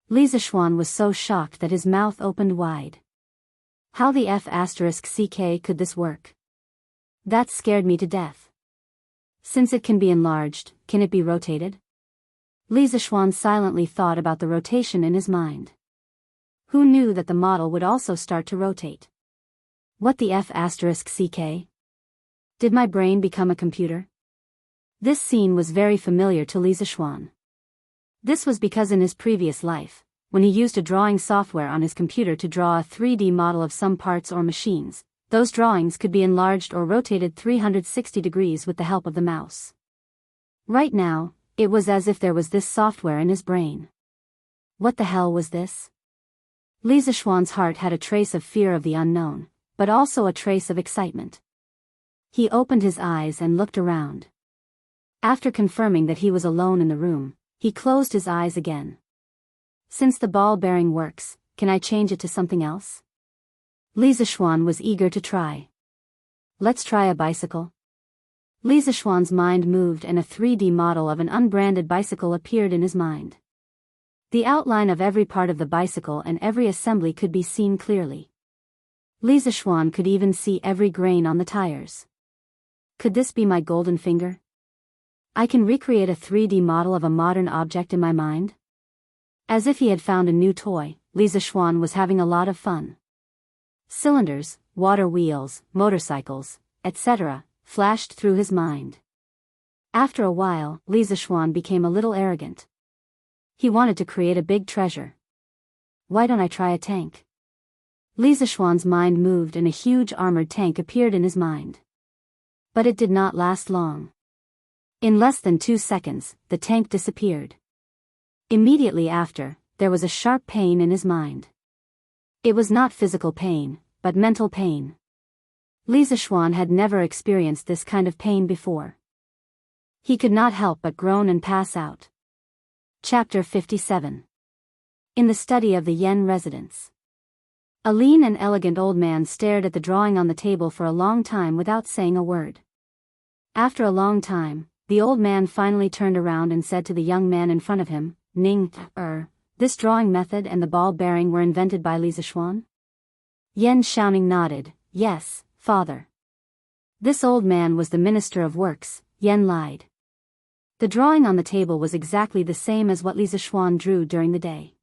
Li Zixuan was so shocked that his mouth opened wide. How the F***ck could this work? That scared me to death. Since it can be enlarged, can it be rotated? Li Zixuan silently thought about the rotation in his mind. Who knew that the model would also start to rotate? What the F***ck? Did my brain become a computer? This scene was very familiar to Li Zixuan. This was because in his previous life, when he used a drawing software on his computer to draw a 3D model of some parts or machines, those drawings could be enlarged or rotated 360 degrees with the help of the mouse. Right now, it was as if there was this software in his brain. What the hell was this? Li Zixuan's heart had a trace of fear of the unknown, but also a trace of excitement. He opened his eyes and looked around. After confirming that he was alone in the room, he closed his eyes again. Since the ball bearing works, can I change it to something else? Li Zixuan was eager to try. Let's try a bicycle. Li Zixuan's mind moved and a 3D model of an unbranded bicycle appeared in his mind. The outline of every part of the bicycle and every assembly could be seen clearly. Li Zixuan could even see every grain on the tires. Could this be my golden finger? I can recreate a 3D model of a modern object in my mind? As if he had found a new toy, Li Zixuan was having a lot of fun. Cylinders, water wheels, motorcycles, etc., flashed through his mind. After a while, Li Zixuan became a little arrogant. He wanted to create a big treasure. Why don't I try a tank? Li Zixuan's mind moved and a huge armored tank appeared in his mind. But it did not last long. In less than 2 seconds, the tank disappeared. Immediately after, there was a sharp pain in his mind. It was not physical pain, but mental pain. Li Zixuan had never experienced this kind of pain before. He could not help but groan and pass out. Chapter 57. In the study of the Yen residence. A lean and elegant old man stared at the drawing on the table for a long time without saying a word. After a long time, the old man finally turned around and said to the young man in front of him, this drawing method and the ball bearing were invented by Li Zixuan? Yen Xiaoning nodded, yes, father. This old man was the Minister of Works, Yen lied. The drawing on the table was exactly the same as what Li Zixuan drew during the day.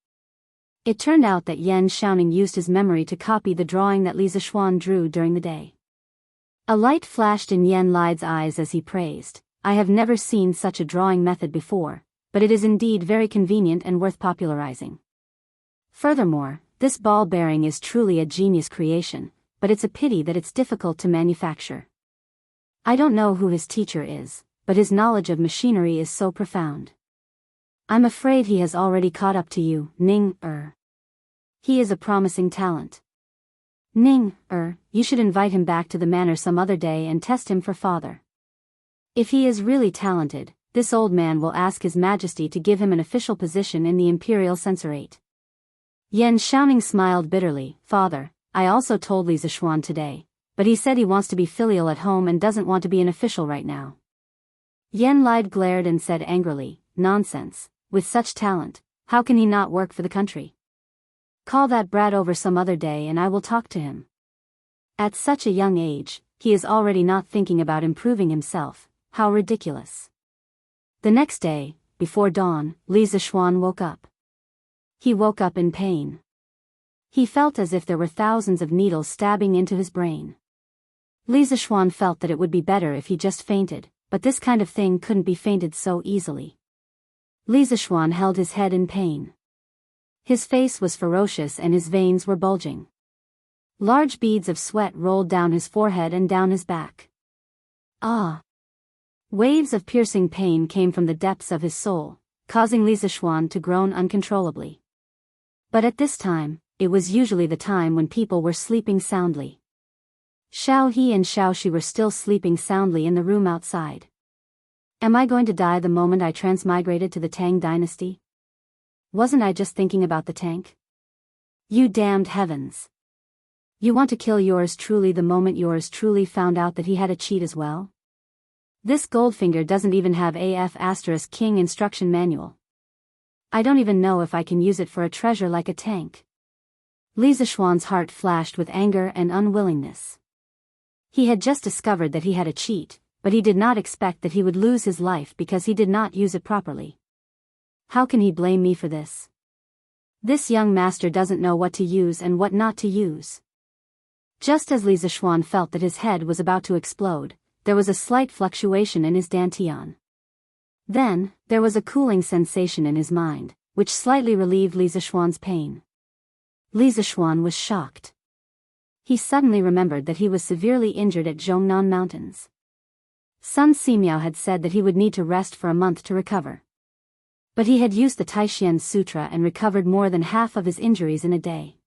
It turned out that Yen Xiaoning used his memory to copy the drawing that Li Zixuan drew during the day. A light flashed in Yen Lide's eyes as he praised, I have never seen such a drawing method before, but it is indeed very convenient and worth popularizing. Furthermore, this ball bearing is truly a genius creation, but it's a pity that it's difficult to manufacture. I don't know who his teacher is, but his knowledge of machinery is so profound. I'm afraid he has already caught up to you, He is a promising talent. You should invite him back to the manor some other day and test him for father. If he is really talented, this old man will ask His Majesty to give him an official position in the Imperial Censorate. Yen Xiaoning smiled bitterly, Father, I also told Li Zixuan today, but he said he wants to be filial at home and doesn't want to be an official right now. Yen Lide glared and said angrily, nonsense, with such talent, how can he not work for the country? Call that brat over some other day and I will talk to him. At such a young age, he is already not thinking about improving himself. How ridiculous. The next day, before dawn, Li Zixuan woke up. He woke up in pain. He felt as if there were thousands of needles stabbing into his brain. Li Zixuan felt that it would be better if he just fainted, but this kind of thing couldn't be fainted so easily. Li Zixuan held his head in pain. His face was ferocious and his veins were bulging. Large beads of sweat rolled down his forehead and down his back. Ah! Waves of piercing pain came from the depths of his soul, causing Li Zixuan to groan uncontrollably. But at this time, it was usually the time when people were sleeping soundly. Xiao He and Xiao Shi were still sleeping soundly in the room outside. Am I going to die the moment I transmigrated to the Tang dynasty? Wasn't I just thinking about the tank? You damned heavens! You want to kill yours truly the moment yours truly found out that he had a cheat as well? This Goldfinger doesn't even have AF** King instruction manual. I don't even know if I can use it for a treasure like a tank. Li Zixuan's heart flashed with anger and unwillingness. He had just discovered that he had a cheat, but he did not expect that he would lose his life because he did not use it properly. How can he blame me for this? This young master doesn't know what to use and what not to use. Just as Li Zixuan felt that his head was about to explode, there was a slight fluctuation in his dantian. Then, there was a cooling sensation in his mind, which slightly relieved Li Zixuan's pain. Li Zixuan was shocked. He suddenly remembered that he was severely injured at Zhongnan Mountains. Sun Simiao had said that he would need to rest for a month to recover. But he had used the Taishian Sutra and recovered more than half of his injuries in a day.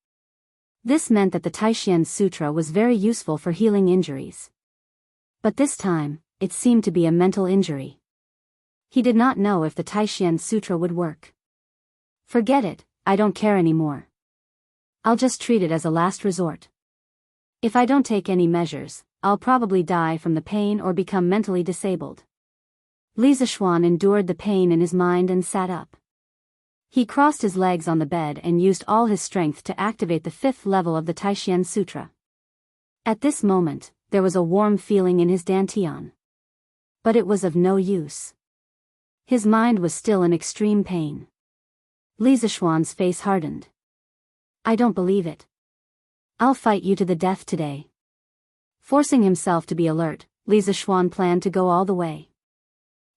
This meant that the Taishian Sutra was very useful for healing injuries. But this time, it seemed to be a mental injury. He did not know if the Taishian Sutra would work. Forget it, I don't care anymore. I'll just treat it as a last resort. If I don't take any measures, I'll probably die from the pain or become mentally disabled. Li Zixuan endured the pain in his mind and sat up. He crossed his legs on the bed and used all his strength to activate the 5th level of the Taishian Sutra. At this moment, there was a warm feeling in his dantian. But it was of no use. His mind was still in extreme pain. Li Zixuan's face hardened. I don't believe it. I'll fight you to the death today. Forcing himself to be alert, Li Zixuan planned to go all the way.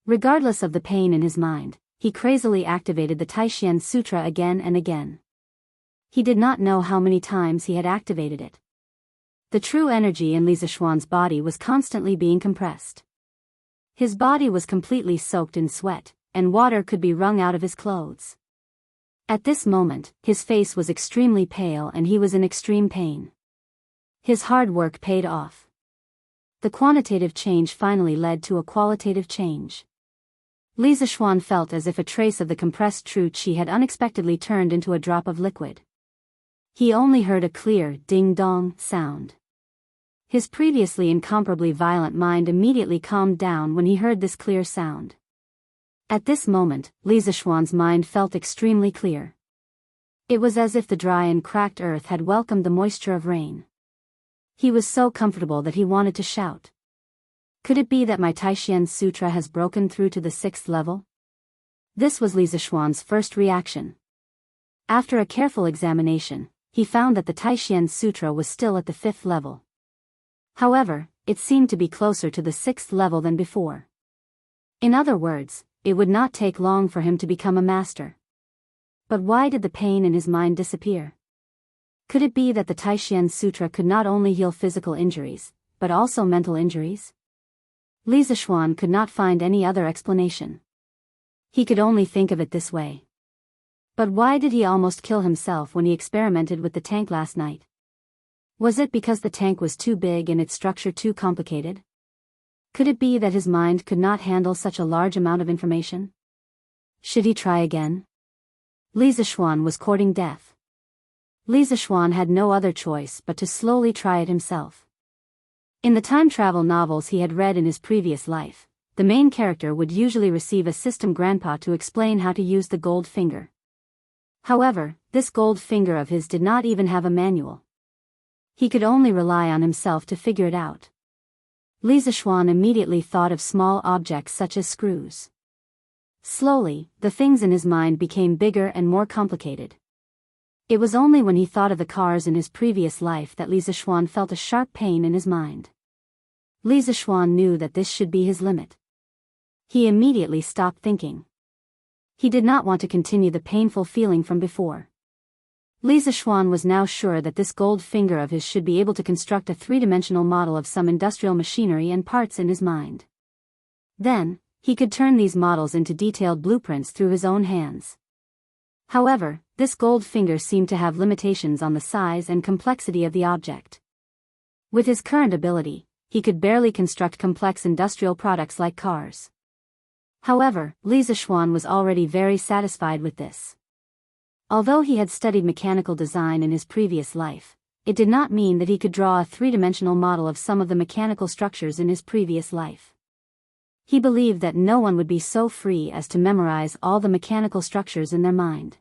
Regardless of the pain in his mind, he crazily activated the Taishian Sutra again and again. He did not know how many times he had activated it. The true energy in Li Zixuan's body was constantly being compressed. His body was completely soaked in sweat, and water could be wrung out of his clothes. At this moment, his face was extremely pale and he was in extreme pain. His hard work paid off. The quantitative change finally led to a qualitative change. Li Zixuan felt as if a trace of the compressed true qi had unexpectedly turned into a drop of liquid. He only heard a clear ding-dong sound. His previously incomparably violent mind immediately calmed down when he heard this clear sound. At this moment, Li Zixuan's mind felt extremely clear. It was as if the dry and cracked earth had welcomed the moisture of rain. He was so comfortable that he wanted to shout. Could it be that my Taishian Sutra has broken through to the 6th level? This was Li Zixuan's first reaction. After a careful examination, he found that the Taishian Sutra was still at the 5th level. However, it seemed to be closer to the 6th level than before. In other words, it would not take long for him to become a master. But why did the pain in his mind disappear? Could it be that the Taishian Sutra could not only heal physical injuries, but also mental injuries? Li Zixuan could not find any other explanation. He could only think of it this way. But why did he almost kill himself when he experimented with the tank last night? Was it because the tank was too big and its structure too complicated? Could it be that his mind could not handle such a large amount of information? Should he try again? Li Zixuan was courting death. Li Zixuan had no other choice but to slowly try it himself. In the time travel novels he had read in his previous life, the main character would usually receive a system grandpa to explain how to use the gold finger. However, this gold finger of his did not even have a manual. He could only rely on himself to figure it out. Li Zixuan immediately thought of small objects such as screws. Slowly, the things in his mind became bigger and more complicated. It was only when he thought of the cars in his previous life that Li Zixuan felt a sharp pain in his mind. Li Zixuan knew that this should be his limit. He immediately stopped thinking. He did not want to continue the painful feeling from before. Li Zixuan was now sure that this gold finger of his should be able to construct a three-dimensional model of some industrial machinery and parts in his mind. Then, he could turn these models into detailed blueprints through his own hands. However, this gold finger seemed to have limitations on the size and complexity of the object. With his current ability, he could barely construct complex industrial products like cars. However, Li Zixuan was already very satisfied with this. Although he had studied mechanical design in his previous life, it did not mean that he could draw a three-dimensional model of some of the mechanical structures in his previous life. He believed that no one would be so free as to memorize all the mechanical structures in their mind.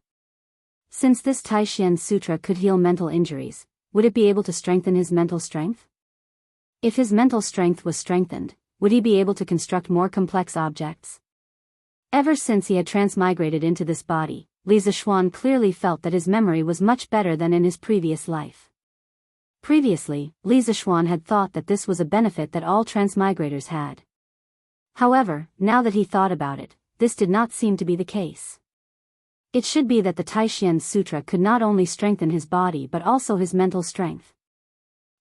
Since this Taishan Sutra could heal mental injuries, would it be able to strengthen his mental strength? If his mental strength was strengthened, would he be able to construct more complex objects? Ever since he had transmigrated into this body, Li Zixuan clearly felt that his memory was much better than in his previous life. Previously, Li Zixuan had thought that this was a benefit that all transmigrators had. However, now that he thought about it, this did not seem to be the case. It should be that the Taishan Sutra could not only strengthen his body but also his mental strength.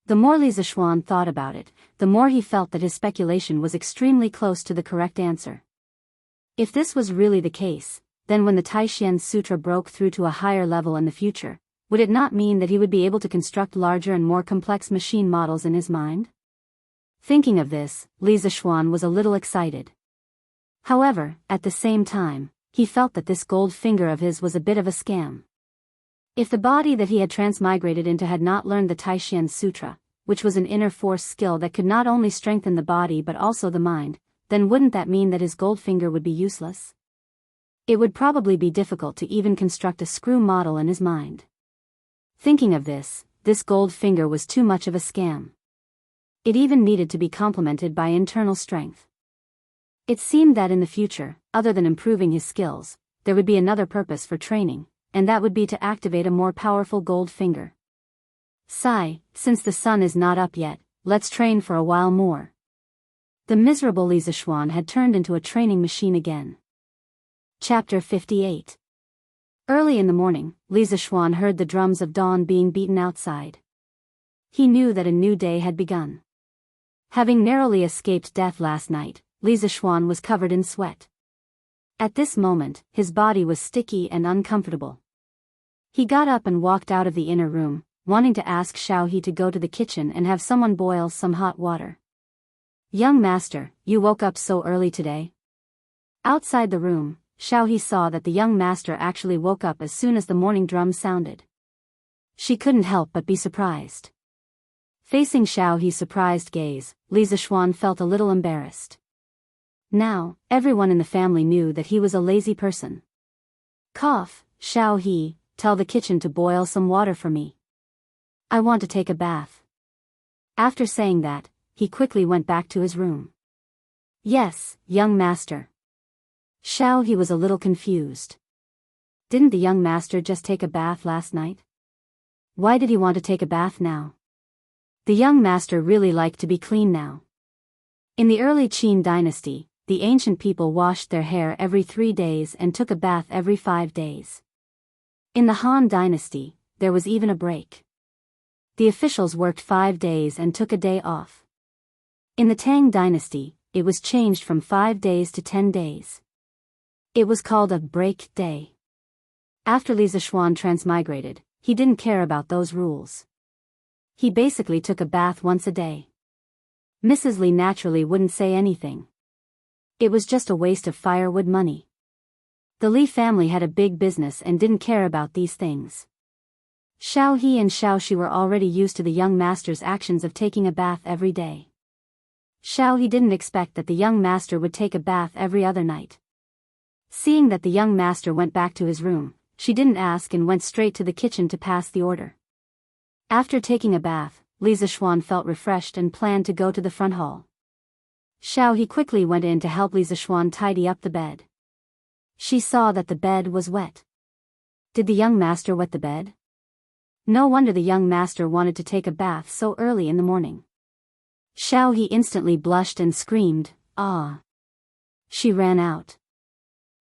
The more Li Zixuan thought about it, the more he felt that his speculation was extremely close to the correct answer. If this was really the case, then when the Taishan Sutra broke through to a higher level in the future, would it not mean that he would be able to construct larger and more complex machine models in his mind? Thinking of this, Li Zixuan was a little excited. However, at the same time, he felt that this gold finger of his was a bit of a scam. If the body that he had transmigrated into had not learned the Taishan Sutra, which was an inner force skill that could not only strengthen the body but also the mind, then wouldn't that mean that his gold finger would be useless? It would probably be difficult to even construct a screw model in his mind. Thinking of this gold finger was too much of a scam. It even needed to be complemented by internal strength. It seemed that in the future, other than improving his skills, there would be another purpose for training, and that would be to activate a more powerful gold finger. Sigh, since the sun is not up yet, let's train for a while more. The miserable Li Zixuan had turned into a training machine again. Chapter 58. Early in the morning, Li Zixuan heard the drums of dawn being beaten outside. He knew that a new day had begun. Having narrowly escaped death last night, Li Zixuan was covered in sweat. At this moment, his body was sticky and uncomfortable. He got up and walked out of the inner room, wanting to ask Xiao He to go to the kitchen and have someone boil some hot water. "Young master, you woke up so early today?" Outside the room, Xiao He saw that the young master actually woke up as soon as the morning drum sounded. She couldn't help but be surprised. Facing Xiao He's surprised gaze, Li Zixuan felt a little embarrassed. Now, everyone in the family knew that he was a lazy person. "Cough, Xiao He, tell the kitchen to boil some water for me. I want to take a bath." After saying that, he quickly went back to his room. "Yes, young master." Xiao He was a little confused. Didn't the young master just take a bath last night? Why did he want to take a bath now? The young master really liked to be clean now. In the early Qin dynasty, the ancient people washed their hair every 3 days and took a bath every 5 days. In the Han dynasty, there was even a break. The officials worked 5 days and took a day off. In the Tang dynasty, it was changed from 5 days to 10 days. It was called a break day. After Li Zixuan transmigrated, he didn't care about those rules. He basically took a bath once a day. Mrs. Li naturally wouldn't say anything. It was just a waste of firewood money. The Li family had a big business and didn't care about these things. Xiao He and Xiao Shi were already used to the young master's actions of taking a bath every day. Xiao He didn't expect that the young master would take a bath every other night. Seeing that the young master went back to his room, she didn't ask and went straight to the kitchen to pass the order. After taking a bath, Li Zixuan felt refreshed and planned to go to the front hall. Xiao He quickly went in to help Li Zixuan tidy up the bed. She saw that the bed was wet. Did the young master wet the bed? No wonder the young master wanted to take a bath so early in the morning. Xiao He instantly blushed and screamed, "Ah!" She ran out.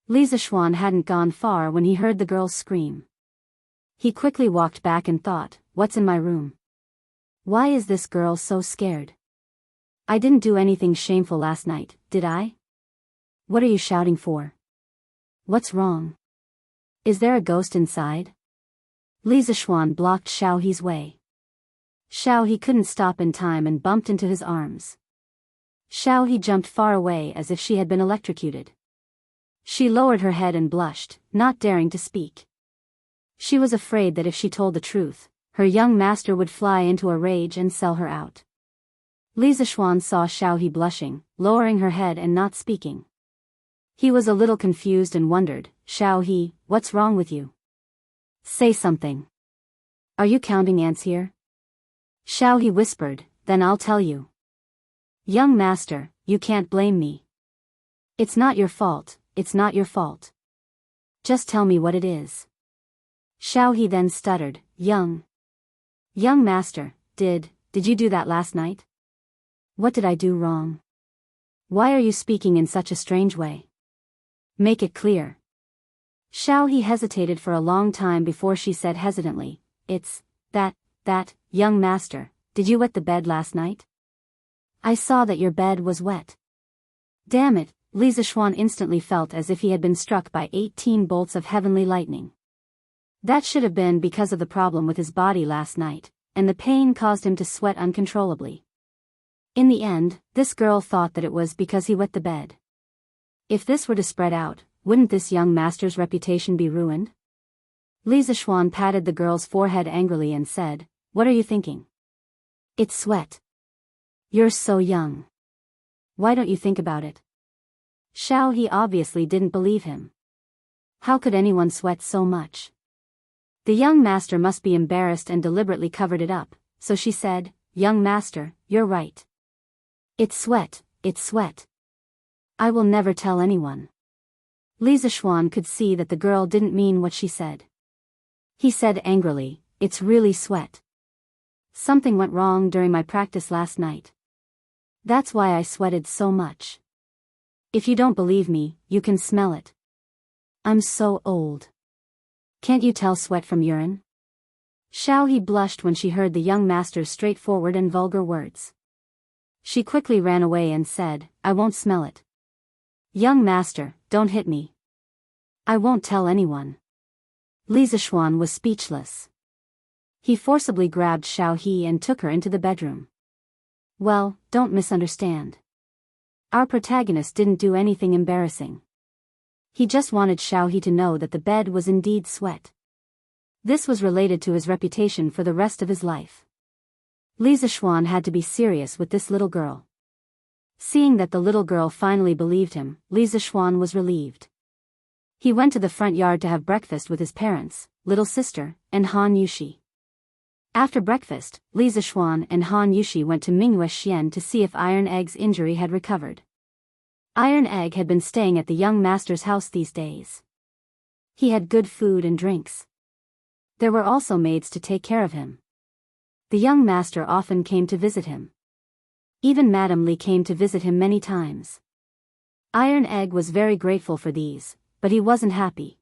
Li Zishuan hadn't gone far when he heard the girl's scream. He quickly walked back and thought, what's in my room? Why is this girl so scared? I didn't do anything shameful last night, did I? What are you shouting for? What's wrong? Is there a ghost inside? Li Zishuan blocked Xiao He's way. Xiao He couldn't stop in time and bumped into his arms. Xiao He jumped far away as if she had been electrocuted. She lowered her head and blushed, not daring to speak. She was afraid that if she told the truth, her young master would fly into a rage and sell her out. Li Zishuan saw Xiao He blushing, lowering her head and not speaking. He was a little confused and wondered, "Xiao He, what's wrong with you? Say something. Are you counting ants here?" Xiao He whispered, "Then I'll tell you. Young master, you can't blame me. It's not your fault, it's not your fault. Just tell me what it is." Xiao He then stuttered, Young master, did you do that last night? What did I do wrong? Why are you speaking in such a strange way? Make it clear." Xiao He hesitated for a long time before she said hesitantly, "It's that, young master, did you wet the bed last night? I saw that your bed was wet." Damn it, Li Zishuan instantly felt as if he had been struck by 18 bolts of heavenly lightning. That should have been because of the problem with his body last night, and the pain caused him to sweat uncontrollably. In the end, this girl thought that it was because he wet the bed. If this were to spread out, wouldn't this young master's reputation be ruined? Li Zishuan patted the girl's forehead angrily and said, "What are you thinking? It's sweat. You're so young. Why don't you think about it?" Xiao He obviously didn't believe him. How could anyone sweat so much? The young master must be embarrassed and deliberately covered it up, so she said, "Young master, you're right. It's sweat, it's sweat. I will never tell anyone." Li Zishuan could see that the girl didn't mean what she said. He said angrily, "It's really sweat. Something went wrong during my practice last night. That's why I sweated so much. If you don't believe me, you can smell it. I'm so old. Can't you tell sweat from urine?" Xiao He blushed when she heard the young master's straightforward and vulgar words. She quickly ran away and said, "I won't smell it. Young master, don't hit me. I won't tell anyone." Li Zishuan was speechless. He forcibly grabbed Xiao He and took her into the bedroom. Well, don't misunderstand. Our protagonist didn't do anything embarrassing. He just wanted Xiao He to know that the bed was indeed sweat. This was related to his reputation for the rest of his life. Li Zishuan had to be serious with this little girl. Seeing that the little girl finally believed him, Li Zishuan was relieved. He went to the front yard to have breakfast with his parents, little sister, and Han Yushi. After breakfast, Li Zishuan and Han Yushi went to Mingyue Xian to see if Iron Egg's injury had recovered. Iron Egg had been staying at the young master's house these days. He had good food and drinks. There were also maids to take care of him. The young master often came to visit him. Even Madame Li came to visit him many times. Iron Egg was very grateful for these, but he wasn't happy.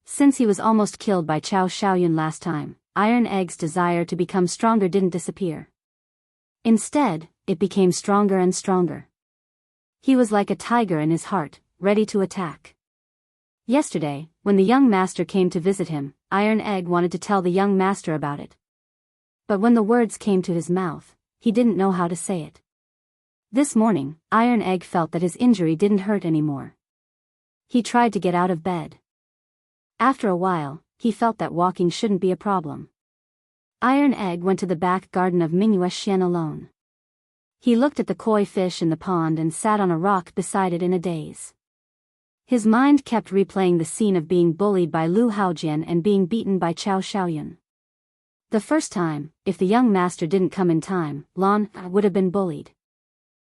Since he was almost killed by Chao Xiaoyun last time, Iron Egg's desire to become stronger didn't disappear. Instead, it became stronger and stronger. He was like a tiger in his heart, ready to attack. Yesterday, when the young master came to visit him, Iron Egg wanted to tell the young master about it. But when the words came to his mouth, he didn't know how to say it. This morning, Iron Egg felt that his injury didn't hurt anymore. He tried to get out of bed. After a while, he felt that walking shouldn't be a problem. Iron Egg went to the back garden of Mingyue Xian alone. He looked at the koi fish in the pond and sat on a rock beside it in a daze. His mind kept replaying the scene of being bullied by Lu Haojian and being beaten by Chao Xiaoyun. The first time, if the young master didn't come in time, Lan would have been bullied.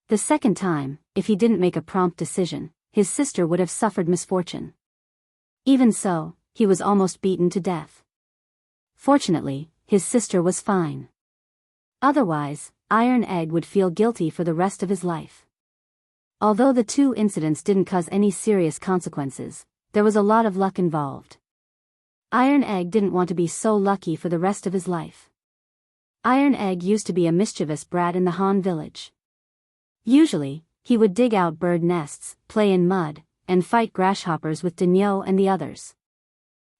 The second time, if he didn't make a prompt decision, his sister would have suffered misfortune. Even so, he was almost beaten to death. Fortunately, his sister was fine. Otherwise, Iron Egg would feel guilty for the rest of his life. Although the two incidents didn't cause any serious consequences, there was a lot of luck involved. Iron Egg didn't want to be so lucky for the rest of his life. Iron Egg used to be a mischievous brat in the Han village. Usually, he would dig out bird nests, play in mud, and fight grasshoppers with Dinyo and the others.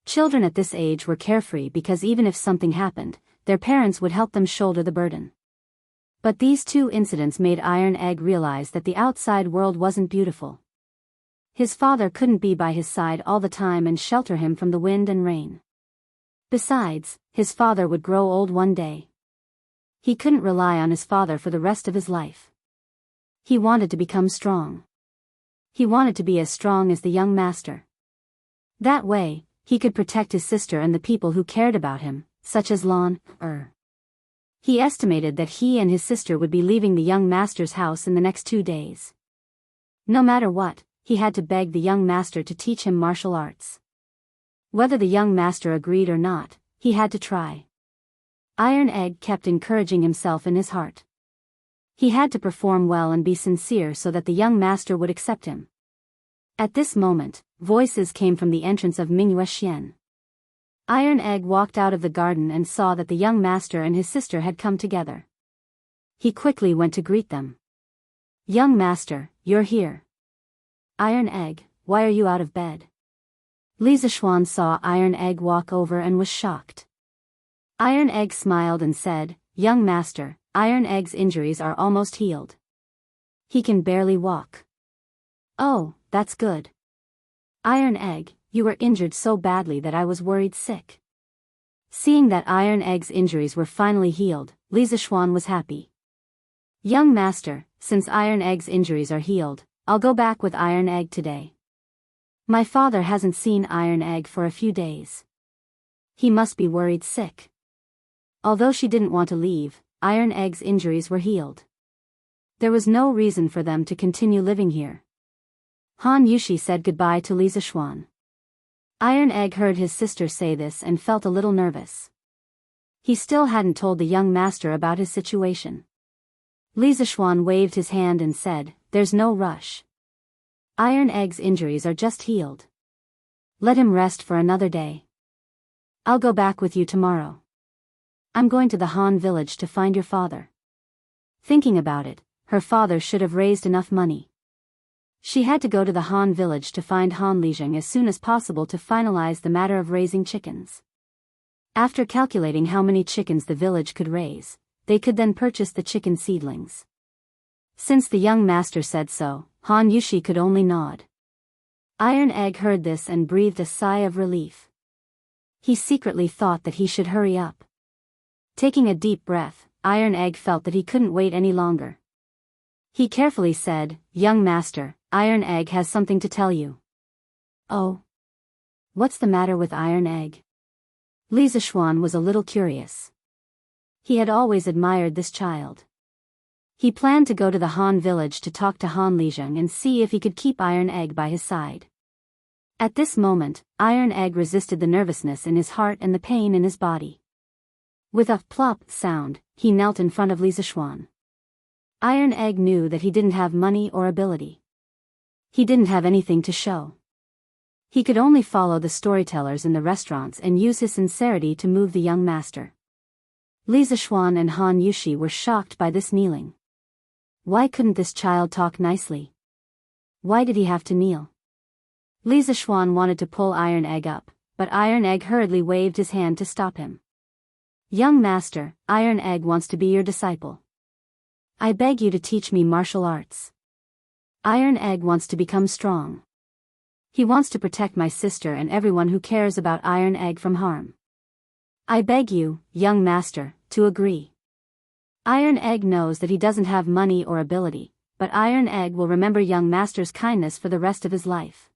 Children at this age were carefree because even if something happened, their parents would help them shoulder the burden. But these two incidents made Iron Egg realize that the outside world wasn't beautiful. His father couldn't be by his side all the time and shelter him from the wind and rain. Besides, his father would grow old one day. He couldn't rely on his father for the rest of his life. He wanted to become strong. He wanted to be as strong as the young master. That way, he could protect his sister and the people who cared about him, such as Lan. He estimated that he and his sister would be leaving the young master's house in the next 2 days. No matter what, he had to beg the young master to teach him martial arts. Whether the young master agreed or not, he had to try. Iron Egg kept encouraging himself in his heart. He had to perform well and be sincere so that the young master would accept him. At this moment, voices came from the entrance of Mingyue Xian. Iron Egg walked out of the garden and saw that the young master and his sister had come together. He quickly went to greet them. "Young master, you're here." "Iron Egg, why are you out of bed?" Li Zishuan saw Iron Egg walk over and was shocked. Iron Egg smiled and said, "Young master, Iron Egg's injuries are almost healed. He can barely walk." "Oh, that's good. Iron Egg, you were injured so badly that I was worried sick." Seeing that Iron Egg's injuries were finally healed, Li Zishuan was happy. "Young master, since Iron Egg's injuries are healed, I'll go back with Iron Egg today. My father hasn't seen Iron Egg for a few days. He must be worried sick." Although she didn't want to leave, Iron Egg's injuries were healed. There was no reason for them to continue living here. Han Yushi said goodbye to Li Zishuan. Iron Egg heard his sister say this and felt a little nervous. He still hadn't told the young master about his situation. Li Zishuan waved his hand and said, "There's no rush. Iron Egg's injuries are just healed. Let him rest for another day. I'll go back with you tomorrow. I'm going to the Han village to find your father." Thinking about it, her father should have raised enough money. She had to go to the Han village to find Han Lijing as soon as possible to finalize the matter of raising chickens. After calculating how many chickens the village could raise, they could then purchase the chicken seedlings. Since the young master said so, Han Yushi could only nod. Iron Egg heard this and breathed a sigh of relief. He secretly thought that he should hurry up. Taking a deep breath, Iron Egg felt that he couldn't wait any longer. He carefully said, "Young master, Iron Egg has something to tell you." "Oh? What's the matter with Iron Egg?" Li Zishuan was a little curious. He had always admired this child. He planned to go to the Han village to talk to Han Lijing and see if he could keep Iron Egg by his side. At this moment, Iron Egg resisted the nervousness in his heart and the pain in his body. With a plop sound, he knelt in front of Li Zishuan. Iron Egg knew that he didn't have money or ability. He didn't have anything to show. He could only follow the storytellers in the restaurants and use his sincerity to move the young master. Li Zishuan and Han Yushi were shocked by this kneeling. Why couldn't this child talk nicely? Why did he have to kneel? Li Zishuan wanted to pull Iron Egg up, but Iron Egg hurriedly waved his hand to stop him. "Young master, Iron Egg wants to be your disciple. I beg you to teach me martial arts. Iron Egg wants to become strong. He wants to protect my sister and everyone who cares about Iron Egg from harm. I beg you, young master, to agree." Iron Egg knows that he doesn't have money or ability, but Iron Egg will remember young master's kindness for the rest of his life.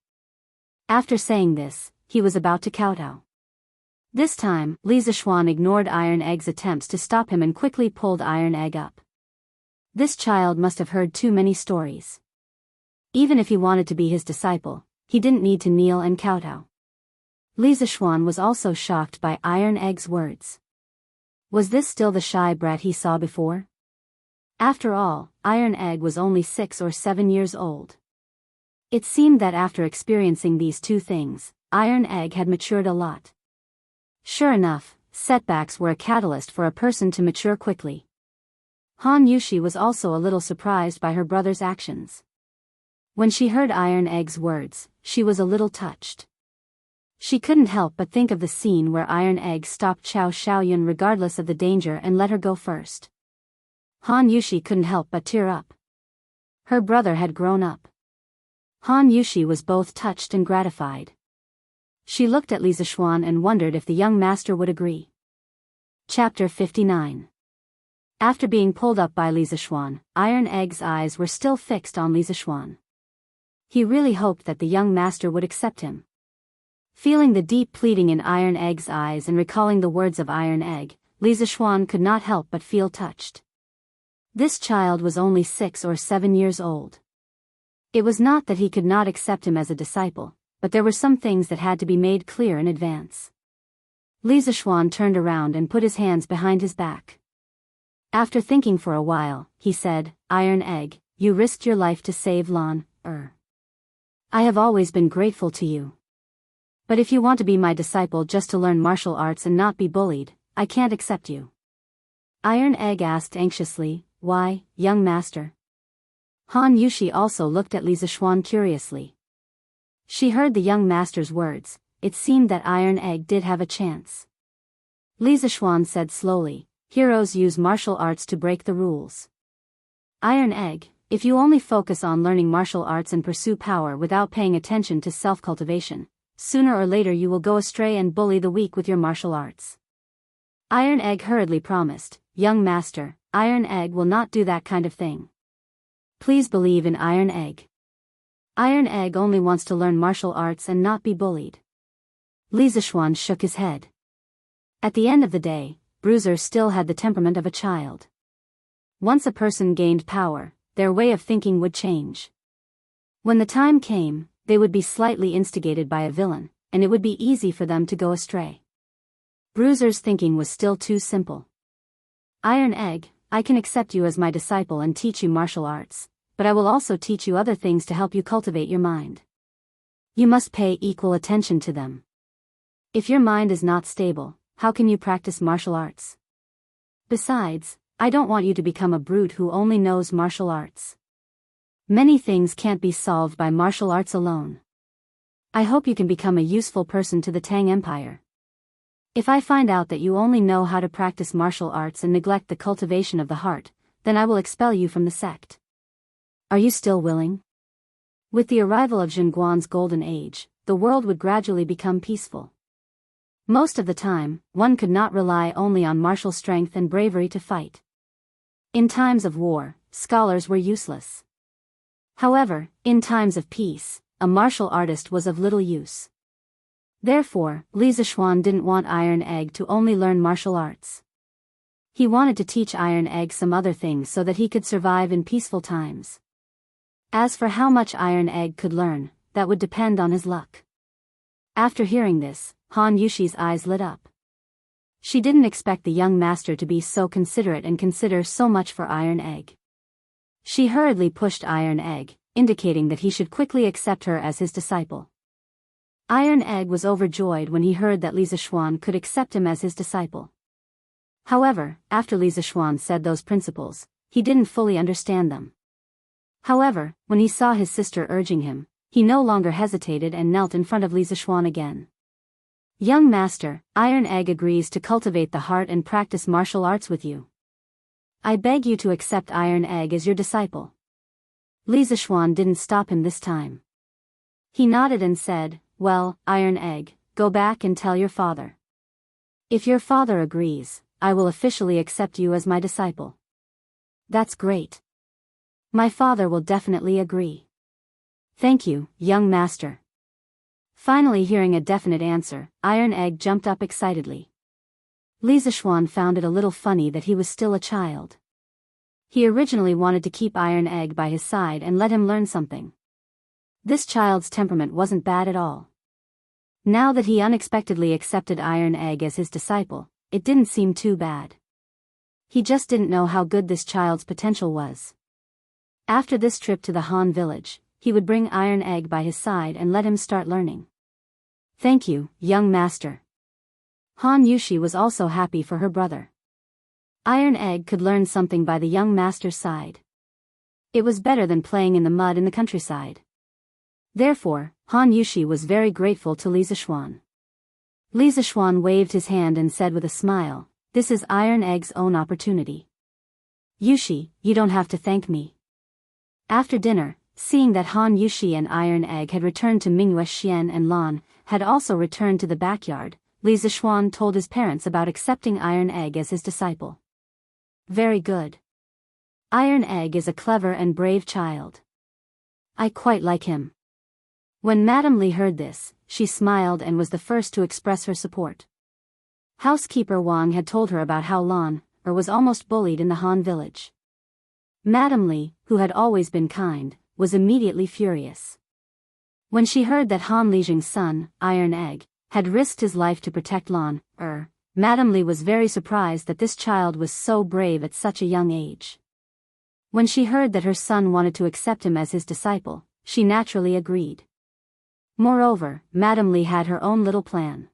After saying this, he was about to kowtow. This time, Li Zishuan ignored Iron Egg's attempts to stop him and quickly pulled Iron Egg up. This child must have heard too many stories. Even if he wanted to be his disciple, he didn't need to kneel and kowtow. Li Zishuan was also shocked by Iron Egg's words. Was this still the shy brat he saw before? After all, Iron Egg was only 6 or 7 years old. It seemed that after experiencing these two things, Iron Egg had matured a lot. Sure enough, setbacks were a catalyst for a person to mature quickly. Han Yushi was also a little surprised by her brother's actions. When she heard Iron Egg's words, she was a little touched. She couldn't help but think of the scene where Iron Egg stopped Qiao Shaoyun regardless of the danger and let her go first. Han Yushi couldn't help but tear up. Her brother had grown up. Han Yushi was both touched and gratified. She looked at Li Zixuan and wondered if the young master would agree. Chapter 59. After being pulled up by Li Zixuan, Iron Egg's eyes were still fixed on Li Zixuan. He really hoped that the young master would accept him. Feeling the deep pleading in Iron Egg's eyes and recalling the words of Iron Egg, Li Zixuan could not help but feel touched. This child was only 6 or 7 years old. It was not that he could not accept him as a disciple, but there were some things that had to be made clear in advance. Li Zixuan turned around and put his hands behind his back. After thinking for a while, he said, "Iron Egg, you risked your life to save Lan. I have always been grateful to you. But if you want to be my disciple just to learn martial arts and not be bullied, I can't accept you." Iron Egg asked anxiously, "Why, young master?" Han Yushi also looked at Li Zixuan curiously. She heard the young master's words. It seemed that Iron Egg did have a chance. Li Zixuan said slowly, "Heroes use martial arts to break the rules. Iron Egg, if you only focus on learning martial arts and pursue power without paying attention to self-cultivation, sooner or later you will go astray and bully the weak with your martial arts." Iron Egg hurriedly promised, "Young master, Iron Egg will not do that kind of thing. Please believe in Iron Egg. Iron Egg only wants to learn martial arts and not be bullied." Li Zixuan shook his head. At the end of the day, Bruiser still had the temperament of a child. Once a person gained power, their way of thinking would change. When the time came, they would be slightly instigated by a villain, and it would be easy for them to go astray. Bruiser's thinking was still too simple. "Iron Egg, I can accept you as my disciple and teach you martial arts, but I will also teach you other things to help you cultivate your mind. You must pay equal attention to them. If your mind is not stable, how can you practice martial arts? Besides, I don't want you to become a brute who only knows martial arts. Many things can't be solved by martial arts alone. I hope you can become a useful person to the Tang Empire. If I find out that you only know how to practice martial arts and neglect the cultivation of the heart, then I will expel you from the sect. Are you still willing?" With the arrival of Zhenguan's golden age, the world would gradually become peaceful. Most of the time, one could not rely only on martial strength and bravery to fight. In times of war, scholars were useless. However, in times of peace, a martial artist was of little use. Therefore, Li Zixuan didn't want Iron Egg to only learn martial arts. He wanted to teach Iron Egg some other things so that he could survive in peaceful times. As for how much Iron Egg could learn, that would depend on his luck. After hearing this, Han Yushi's eyes lit up. She didn't expect the young master to be so considerate and consider so much for Iron Egg. She hurriedly pushed Iron Egg, indicating that he should quickly accept her as his disciple. Iron Egg was overjoyed when he heard that Li Zixuan could accept him as his disciple. However, after Li Zixuan said those principles, he didn't fully understand them. However, when he saw his sister urging him, he no longer hesitated and knelt in front of Li Zixuan again. "Young master, Iron Egg agrees to cultivate the heart and practice martial arts with you. I beg you to accept Iron Egg as your disciple." Li Zixuan didn't stop him this time. He nodded and said, "Well, Iron Egg, go back and tell your father. If your father agrees, I will officially accept you as my disciple." "That's great. My father will definitely agree." "Thank you, young master." Finally hearing a definite answer, Iron Egg jumped up excitedly. Li Zixuan found it a little funny that he was still a child. He originally wanted to keep Iron Egg by his side and let him learn something. This child's temperament wasn't bad at all. Now that he unexpectedly accepted Iron Egg as his disciple, it didn't seem too bad. He just didn't know how good this child's potential was. After this trip to the Han village, he would bring Iron Egg by his side and let him start learning. Thank you, young master. Han Yushi was also happy for her brother. Iron Egg could learn something by the young master's side. It was better than playing in the mud in the countryside. Therefore, Han Yushi was very grateful to Li Zixuan. Li Zixuan waved his hand and said with a smile, "This is Iron Egg's own opportunity. Yushi, you don't have to thank me." After dinner, seeing that Han Yushi and Iron Egg had returned to Mingyue, Xian and Lan had also returned to the backyard, Li Zixuan told his parents about accepting Iron Egg as his disciple. Very good. Iron Egg is a clever and brave child. I quite like him. When Madame Li heard this, she smiled and was the first to express her support. Housekeeper Wang had told her about how Lan was almost bullied in the Han village. Madame Li, who had always been kind, was immediately furious. When she heard that Han Lijing's son, Iron Egg, had risked his life to protect Lan, Madame Li was very surprised that this child was so brave at such a young age. When she heard that her son wanted to accept him as his disciple, she naturally agreed. Moreover, Madame Li had her own little plan.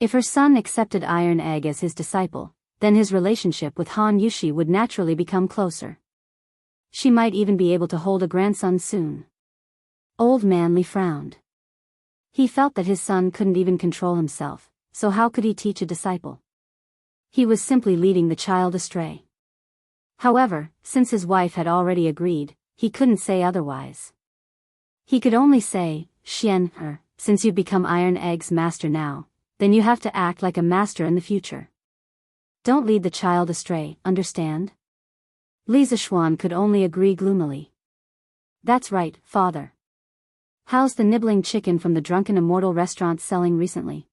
If her son accepted Iron Egg as his disciple, then his relationship with Han Yushi would naturally become closer. She might even be able to hold a grandson soon. Old Man Li frowned. He felt that his son couldn't even control himself, so how could he teach a disciple? He was simply leading the child astray. However, since his wife had already agreed, he couldn't say otherwise. He could only say, "Xian, since you've become Iron Egg's master now, then you have to act like a master in the future. Don't lead the child astray, understand?" Li Zixuan could only agree gloomily. That's right, father. How's the nibbling chicken from the Drunken Immortal restaurant selling recently?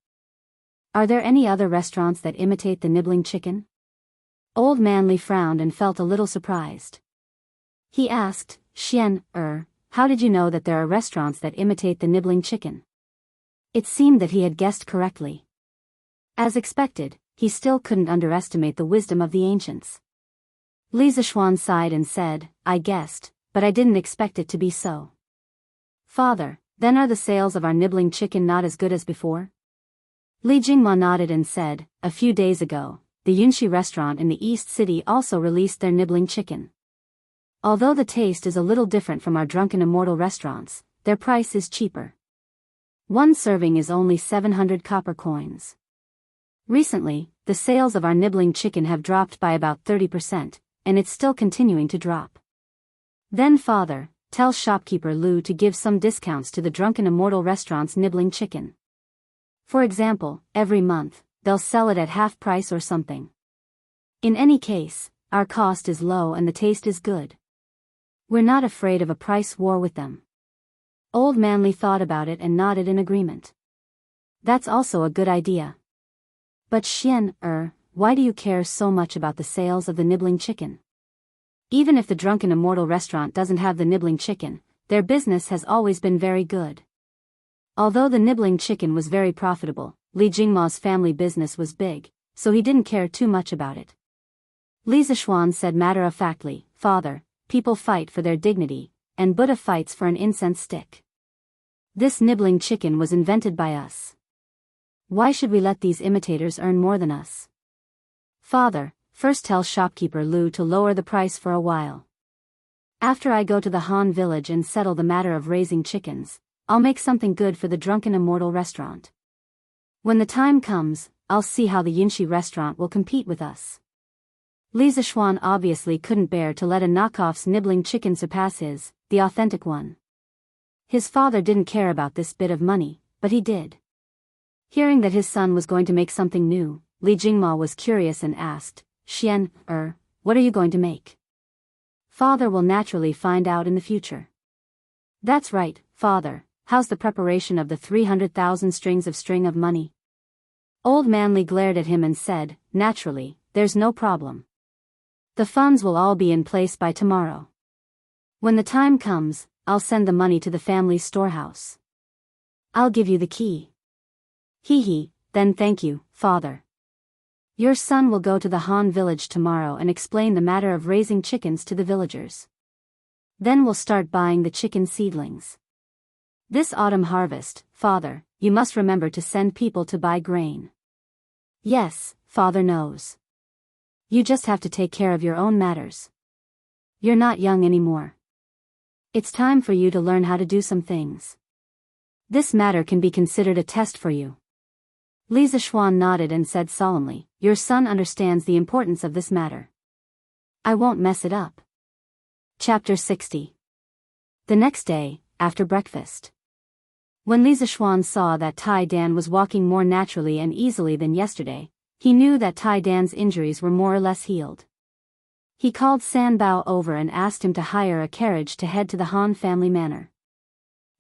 Are there any other restaurants that imitate the nibbling chicken? Old Man Li frowned and felt a little surprised. He asked, "Xian, how did you know that there are restaurants that imitate the nibbling chicken?" It seemed that he had guessed correctly. As expected, he still couldn't underestimate the wisdom of the ancients. Li Zixuan sighed and said, "I guessed, but I didn't expect it to be so." Father, then are the sales of our nibbling chicken not as good as before? Li Jingma nodded and said, "A few days ago, the Yunxi restaurant in the East City also released their nibbling chicken. Although the taste is a little different from our Drunken Immortal restaurants, their price is cheaper. One serving is only 700 copper coins. Recently, the sales of our nibbling chicken have dropped by about 30%, and it's still continuing to drop. Then father, tell shopkeeper Lu to give some discounts to the Drunken Immortal restaurant's nibbling chicken. For example, every month, they'll sell it at half price or something. In any case, our cost is low and the taste is good. We're not afraid of a price war with them." Old Man Li thought about it and nodded in agreement. That's also a good idea. But Xian, why do you care so much about the sales of the nibbling chicken? Even if the Drunken Immortal restaurant doesn't have the nibbling chicken, their business has always been very good. Although the nibbling chicken was very profitable, Li Jingma's family business was big, so he didn't care too much about it. Li Zixuan said matter-of-factly, "Father, people fight for their dignity, and Buddha fights for an incense stick. This nibbling chicken was invented by us. Why should we let these imitators earn more than us? Father, first tell shopkeeper Lu to lower the price for a while. After I go to the Han village and settle the matter of raising chickens, I'll make something good for the Drunken Immortal restaurant. When the time comes, I'll see how the Yunxi restaurant will compete with us." Li Zixuan obviously couldn't bear to let a knockoff's nibbling chicken surpass the authentic one. His father didn't care about this bit of money, but he did. Hearing that his son was going to make something new, Li Jingma was curious and asked, "Xian, what are you going to make?" Father will naturally find out in the future. That's right, father, how's the preparation of the 300,000 strings of string of money? Old Man Li glared at him and said, "Naturally, there's no problem. The funds will all be in place by tomorrow. When the time comes, I'll send the money to the family's storehouse. I'll give you the key." Then thank you, father." Your son will go to the Han village tomorrow and explain the matter of raising chickens to the villagers. Then we'll start buying the chicken seedlings. This autumn harvest, father, you must remember to send people to buy grain. Yes, father knows. You just have to take care of your own matters. You're not young anymore. It's time for you to learn how to do some things. This matter can be considered a test for you. Li Zishuan nodded and said solemnly, your son understands the importance of this matter. I won't mess it up. Chapter 60. The next day, after breakfast. When Li Zishuan saw that Tai Dan was walking more naturally and easily than yesterday, he knew that Tai Dan's injuries were more or less healed. He called San Bao over and asked him to hire a carriage to head to the Han family manor.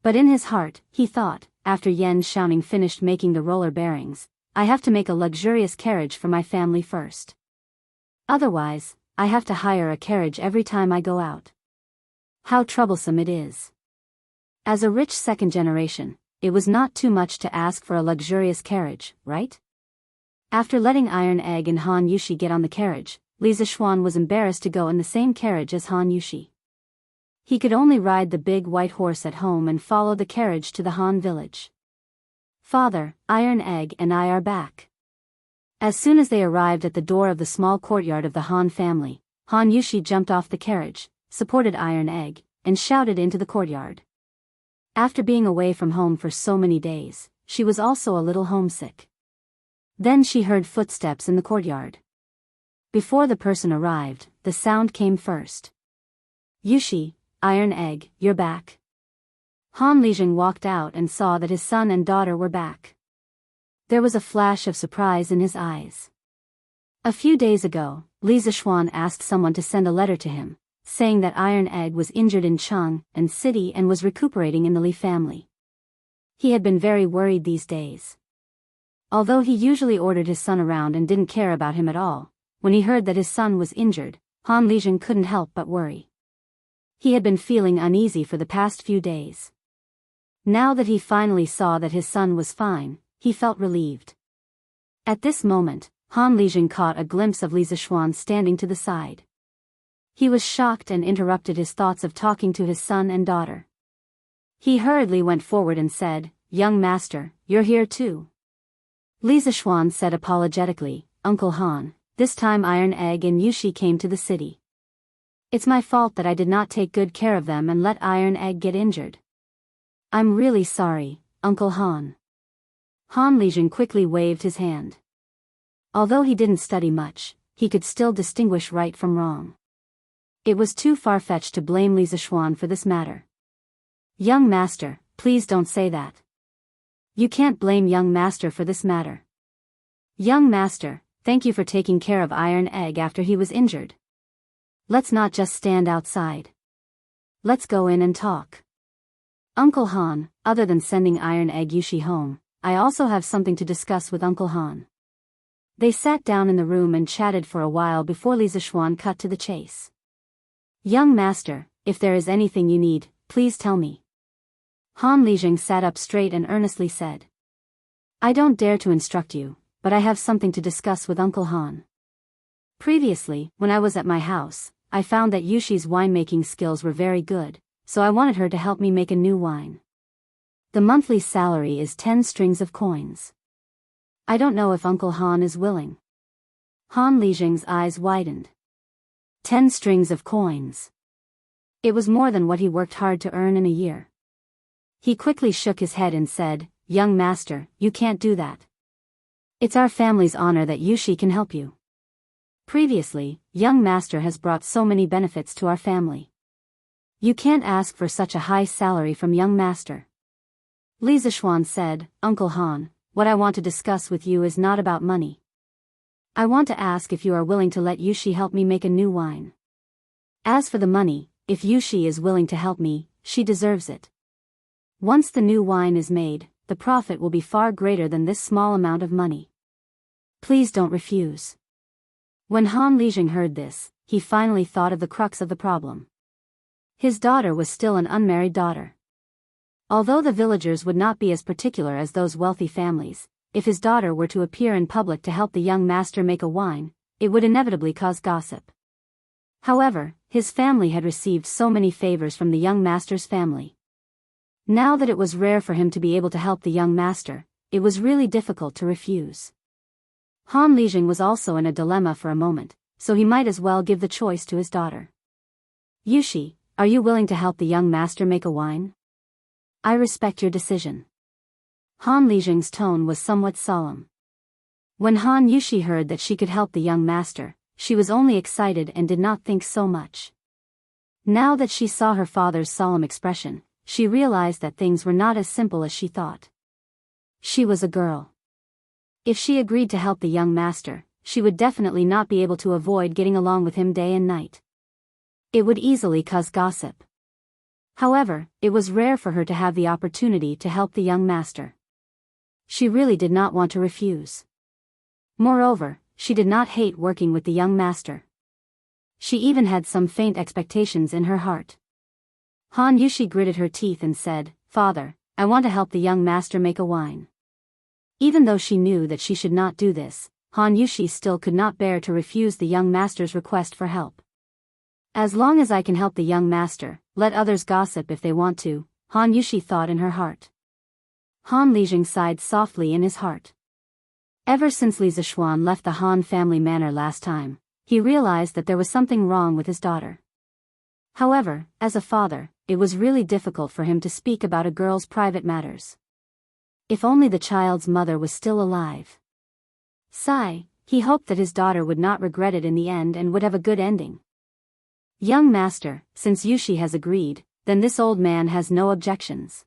But in his heart, he thought, after Yan Xiaoning finished making the roller bearings, I have to make a luxurious carriage for my family first. Otherwise, I have to hire a carriage every time I go out. How troublesome it is. As a rich second generation, it was not too much to ask for a luxurious carriage, right? After letting Iron Egg and Han Yushi get on the carriage, Li Zishuan was embarrassed to go in the same carriage as Han Yushi. He could only ride the big white horse at home and follow the carriage to the Han village. Father, Iron Egg and I are back. As soon as they arrived at the door of the small courtyard of the Han family, Han Yushi jumped off the carriage, supported Iron Egg, and shouted into the courtyard. After being away from home for so many days, she was also a little homesick. Then she heard footsteps in the courtyard. Before the person arrived, the sound came first. Yushi, Iron Egg, you're back. Han Lijing walked out and saw that his son and daughter were back. There was a flash of surprise in his eyes. A few days ago, Li Zishuan asked someone to send a letter to him, saying that Iron Egg was injured in Chang'an City and was recuperating in the Li family. He had been very worried these days. Although he usually ordered his son around and didn't care about him at all, when he heard that his son was injured, Han Lijing couldn't help but worry. He had been feeling uneasy for the past few days. Now that he finally saw that his son was fine, he felt relieved. At this moment, Han Lijing caught a glimpse of Li Zishuan standing to the side. He was shocked and interrupted his thoughts of talking to his son and daughter. He hurriedly went forward and said, Young master, you're here too. Li Zishuan said apologetically, Uncle Han, this time Iron Egg and Yushi came to the city. It's my fault that I did not take good care of them and let Iron Egg get injured. I'm really sorry, Uncle Han. Han Lijing quickly waved his hand. Although he didn't study much, he could still distinguish right from wrong. It was too far-fetched to blame Li Zishuan for this matter. Young master, please don't say that. You can't blame young master for this matter. Young master, thank you for taking care of Iron Egg after he was injured. Let's not just stand outside. Let's go in and talk. Uncle Han, other than sending Iron Egg Yushi home, I also have something to discuss with Uncle Han. They sat down in the room and chatted for a while before Li Zishuan cut to the chase. Young master, if there is anything you need, please tell me. Han Lijing sat up straight and earnestly said. I don't dare to instruct you, but I have something to discuss with Uncle Han. Previously, when I was at my house, I found that Yushi's winemaking skills were very good, so I wanted her to help me make a new wine. The monthly salary is 10 strings of coins. I don't know if Uncle Han is willing. Han Lijing's eyes widened. 10 strings of coins. It was more than what he worked hard to earn in a year. He quickly shook his head and said, Young master, you can't do that. It's our family's honor that Yushi can help you. Previously, young master has brought so many benefits to our family. You can't ask for such a high salary from young master. Li Zishuan said, Uncle Han, what I want to discuss with you is not about money. I want to ask if you are willing to let Yushi help me make a new wine. As for the money, if Yushi is willing to help me, she deserves it. Once the new wine is made, the profit will be far greater than this small amount of money. Please don't refuse. When Han Lijing heard this, he finally thought of the crux of the problem. His daughter was still an unmarried daughter. Although the villagers would not be as particular as those wealthy families, if his daughter were to appear in public to help the young master make a wine, it would inevitably cause gossip. However, his family had received so many favors from the young master's family. Now that it was rare for him to be able to help the young master, it was really difficult to refuse. Han Lijing was also in a dilemma for a moment, so he might as well give the choice to his daughter. Yushi, are you willing to help the young master make a wine? I respect your decision. Han Lijing's tone was somewhat solemn. When Han Yushi heard that she could help the young master, she was only excited and did not think so much. Now that she saw her father's solemn expression, she realized that things were not as simple as she thought. She was a girl. If she agreed to help the young master, she would definitely not be able to avoid getting along with him day and night. It would easily cause gossip. However, it was rare for her to have the opportunity to help the young master. She really did not want to refuse. Moreover, she did not hate working with the young master. She even had some faint expectations in her heart. Han Yushi gritted her teeth and said, "Father, I want to help the young master make a wine." Even though she knew that she should not do this, Han Yushi still could not bear to refuse the young master's request for help. As long as I can help the young master, let others gossip if they want to, Han Yushi thought in her heart. Han Lijing sighed softly in his heart. Ever since Li Zishuan left the Han family manor last time, he realized that there was something wrong with his daughter. However, as a father, it was really difficult for him to speak about a girl's private matters. If only the child's mother was still alive. Sigh, he hoped that his daughter would not regret it in the end and would have a good ending. Young master, since Yushi has agreed, then this old man has no objections.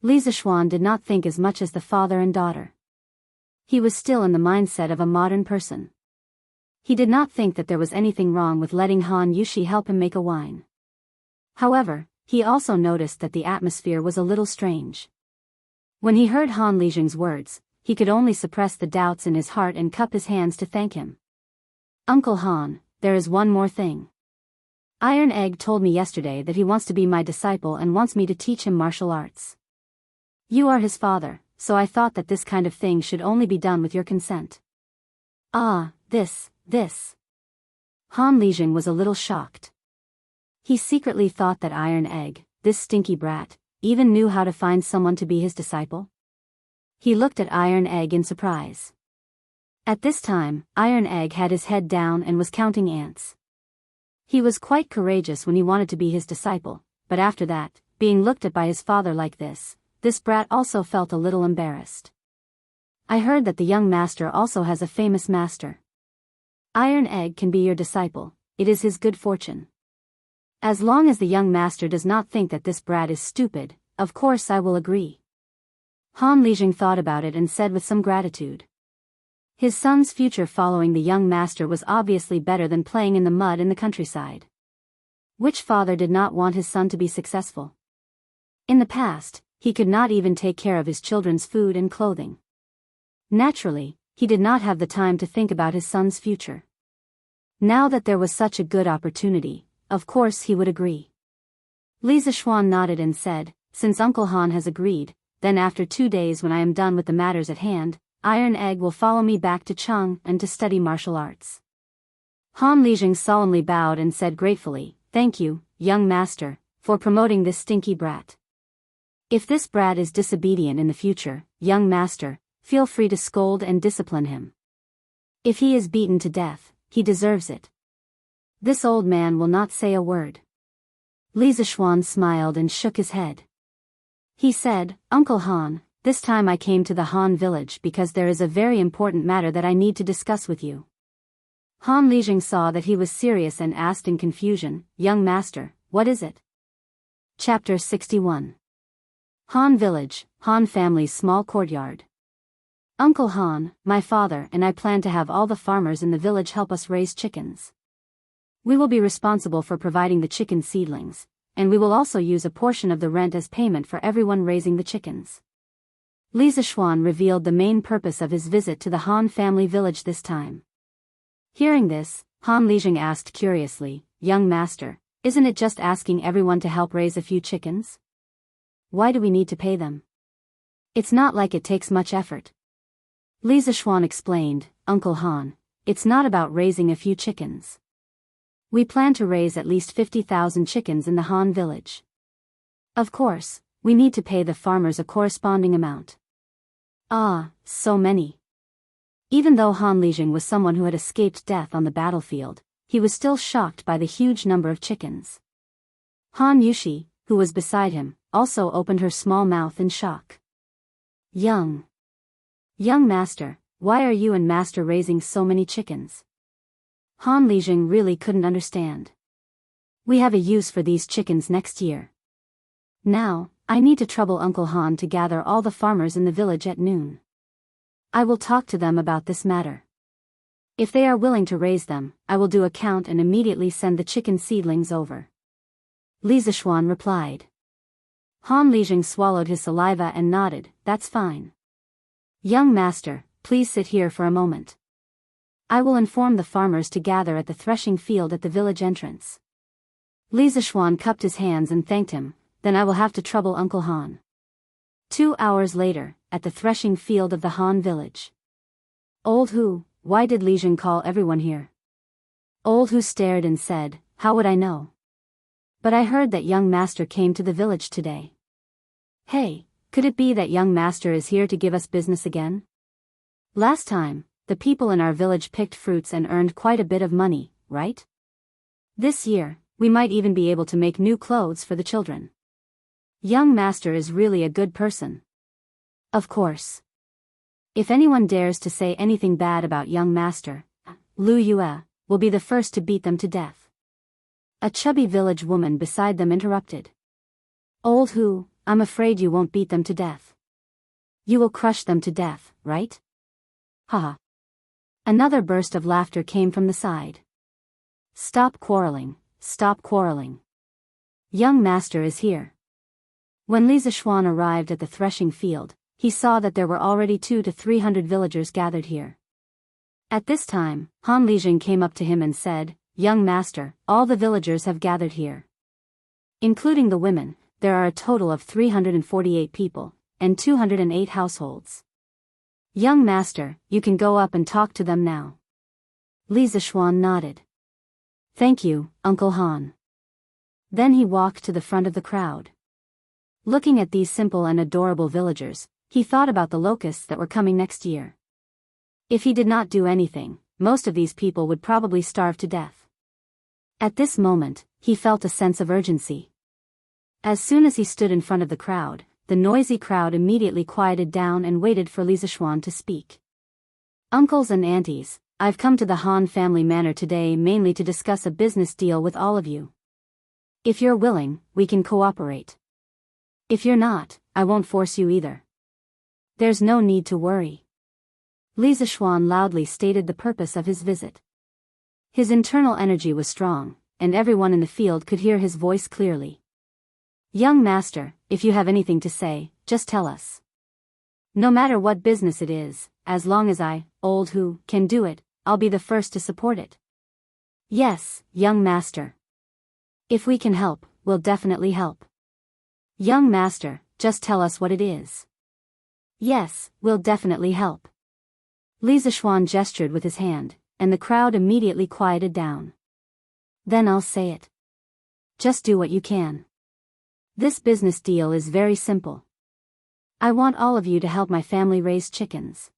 Li Zishuan did not think as much as the father and daughter. He was still in the mindset of a modern person. He did not think that there was anything wrong with letting Han Yushi help him make a wine. However, he also noticed that the atmosphere was a little strange. When he heard Han Lijing's words, he could only suppress the doubts in his heart and cup his hands to thank him. Uncle Han, there is one more thing. Iron Egg told me yesterday that he wants to be my disciple and wants me to teach him martial arts. You are his father, so I thought that this kind of thing should only be done with your consent. Ah, this. Han Lijing was a little shocked. He secretly thought that Iron Egg, this stinky brat, even knew how to find someone to be his disciple. He looked at Iron Egg in surprise. At this time, Iron Egg had his head down and was counting ants. He was quite courageous when he wanted to be his disciple, but after that, being looked at by his father like this brat also felt a little embarrassed. I heard that the young master also has a famous master. Iron Egg can be your disciple, it is his good fortune. As long as the young master does not think that this brat is stupid, of course I will agree. Han Lijing thought about it and said with some gratitude. His son's future following the young master was obviously better than playing in the mud in the countryside. Which father did not want his son to be successful? In the past, he could not even take care of his children's food and clothing. Naturally, he did not have the time to think about his son's future. Now that there was such a good opportunity, of course he would agree. Li Zishuan nodded and said, "Since Uncle Han has agreed, then after 2 days when I am done with the matters at hand, Iron Egg will follow me back to Jianghu and to study martial arts." Han Lijing solemnly bowed and said gratefully, "Thank you, young master, for promoting this stinky brat. If this brat is disobedient in the future, young master, feel free to scold and discipline him. If he is beaten to death, he deserves it. This old man will not say a word." Li Zishuan smiled and shook his head. He said, "Uncle Han, this time I came to the Han village because there is a very important matter that I need to discuss with you." Han Lijing saw that he was serious and asked in confusion, "Young master, what is it?" Chapter 61. Han Village, Han family's small courtyard. Uncle Han, my father and I plan to have all the farmers in the village help us raise chickens. We will be responsible for providing the chicken seedlings, and we will also use a portion of the rent as payment for everyone raising the chickens. Li Zishuan revealed the main purpose of his visit to the Han family village this time. Hearing this, Han Lijing asked curiously, "Young master, isn't it just asking everyone to help raise a few chickens? Why do we need to pay them? It's not like it takes much effort." Li Zishuan explained, Uncle Han, it's not about raising a few chickens. We plan to raise at least 50,000 chickens in the Han village. Of course, we need to pay the farmers a corresponding amount. Ah, so many. Even though Han Lijing was someone who had escaped death on the battlefield, he was still shocked by the huge number of chickens. Han Yushi, who was beside him, also opened her small mouth in shock. Young master, why are you and master raising so many chickens? Han Lijing really couldn't understand. We have a use for these chickens next year. Now, I need to trouble Uncle Han to gather all the farmers in the village at noon. I will talk to them about this matter. If they are willing to raise them, I will do a count and immediately send the chicken seedlings over. Li Zishuan replied. Han Lijing swallowed his saliva and nodded, that's fine. Young master, please sit here for a moment. I will inform the farmers to gather at the threshing field at the village entrance. Li Zishuan cupped his hands and thanked him, then I will have to trouble Uncle Han. 2 hours later, at the threshing field of the Han village. Old Hu, why did Lijing call everyone here? Old Hu stared and said, how would I know? But I heard that young master came to the village today. Hey, could it be that young master is here to give us business again? Last time, the people in our village picked fruits and earned quite a bit of money, right? This year, we might even be able to make new clothes for the children. Young master is really a good person. Of course. If anyone dares to say anything bad about young master, Lu Yue will be the first to beat them to death. A chubby village woman beside them interrupted. Old Hu, I'm afraid you won't beat them to death. You will crush them to death, right? Haha. Another burst of laughter came from the side. Stop quarreling, stop quarreling. Young master is here. When Li Zishuan arrived at the threshing field, he saw that there were already 200 to 300 villagers gathered here. At this time, Han Lijing came up to him and said, Young master, all the villagers have gathered here. Including the women, there are a total of 348 people, and 208 households. Young master, you can go up and talk to them now. Li Zishuan nodded. Thank you, Uncle Han. Then he walked to the front of the crowd. Looking at these simple and adorable villagers, he thought about the locusts that were coming next year. If he did not do anything, most of these people would probably starve to death. At this moment, he felt a sense of urgency. As soon as he stood in front of the crowd, the noisy crowd immediately quieted down and waited for Li Zishuan to speak. Uncles and aunties, I've come to the Han family manor today mainly to discuss a business deal with all of you. If you're willing, we can cooperate. If you're not, I won't force you either. There's no need to worry. Li Zishuan loudly stated the purpose of his visit. His internal energy was strong, and everyone in the field could hear his voice clearly. Young master, if you have anything to say, just tell us. No matter what business it is, as long as I, Old Hu, can do it, I'll be the first to support it. Yes, young master. If we can help, we'll definitely help. Young master, just tell us what it is. Yes, we'll definitely help. Li Zishuan gestured with his hand, and the crowd immediately quieted down. Then I'll say it. Just do what you can. This business deal is very simple. I want all of you to help my family raise chickens.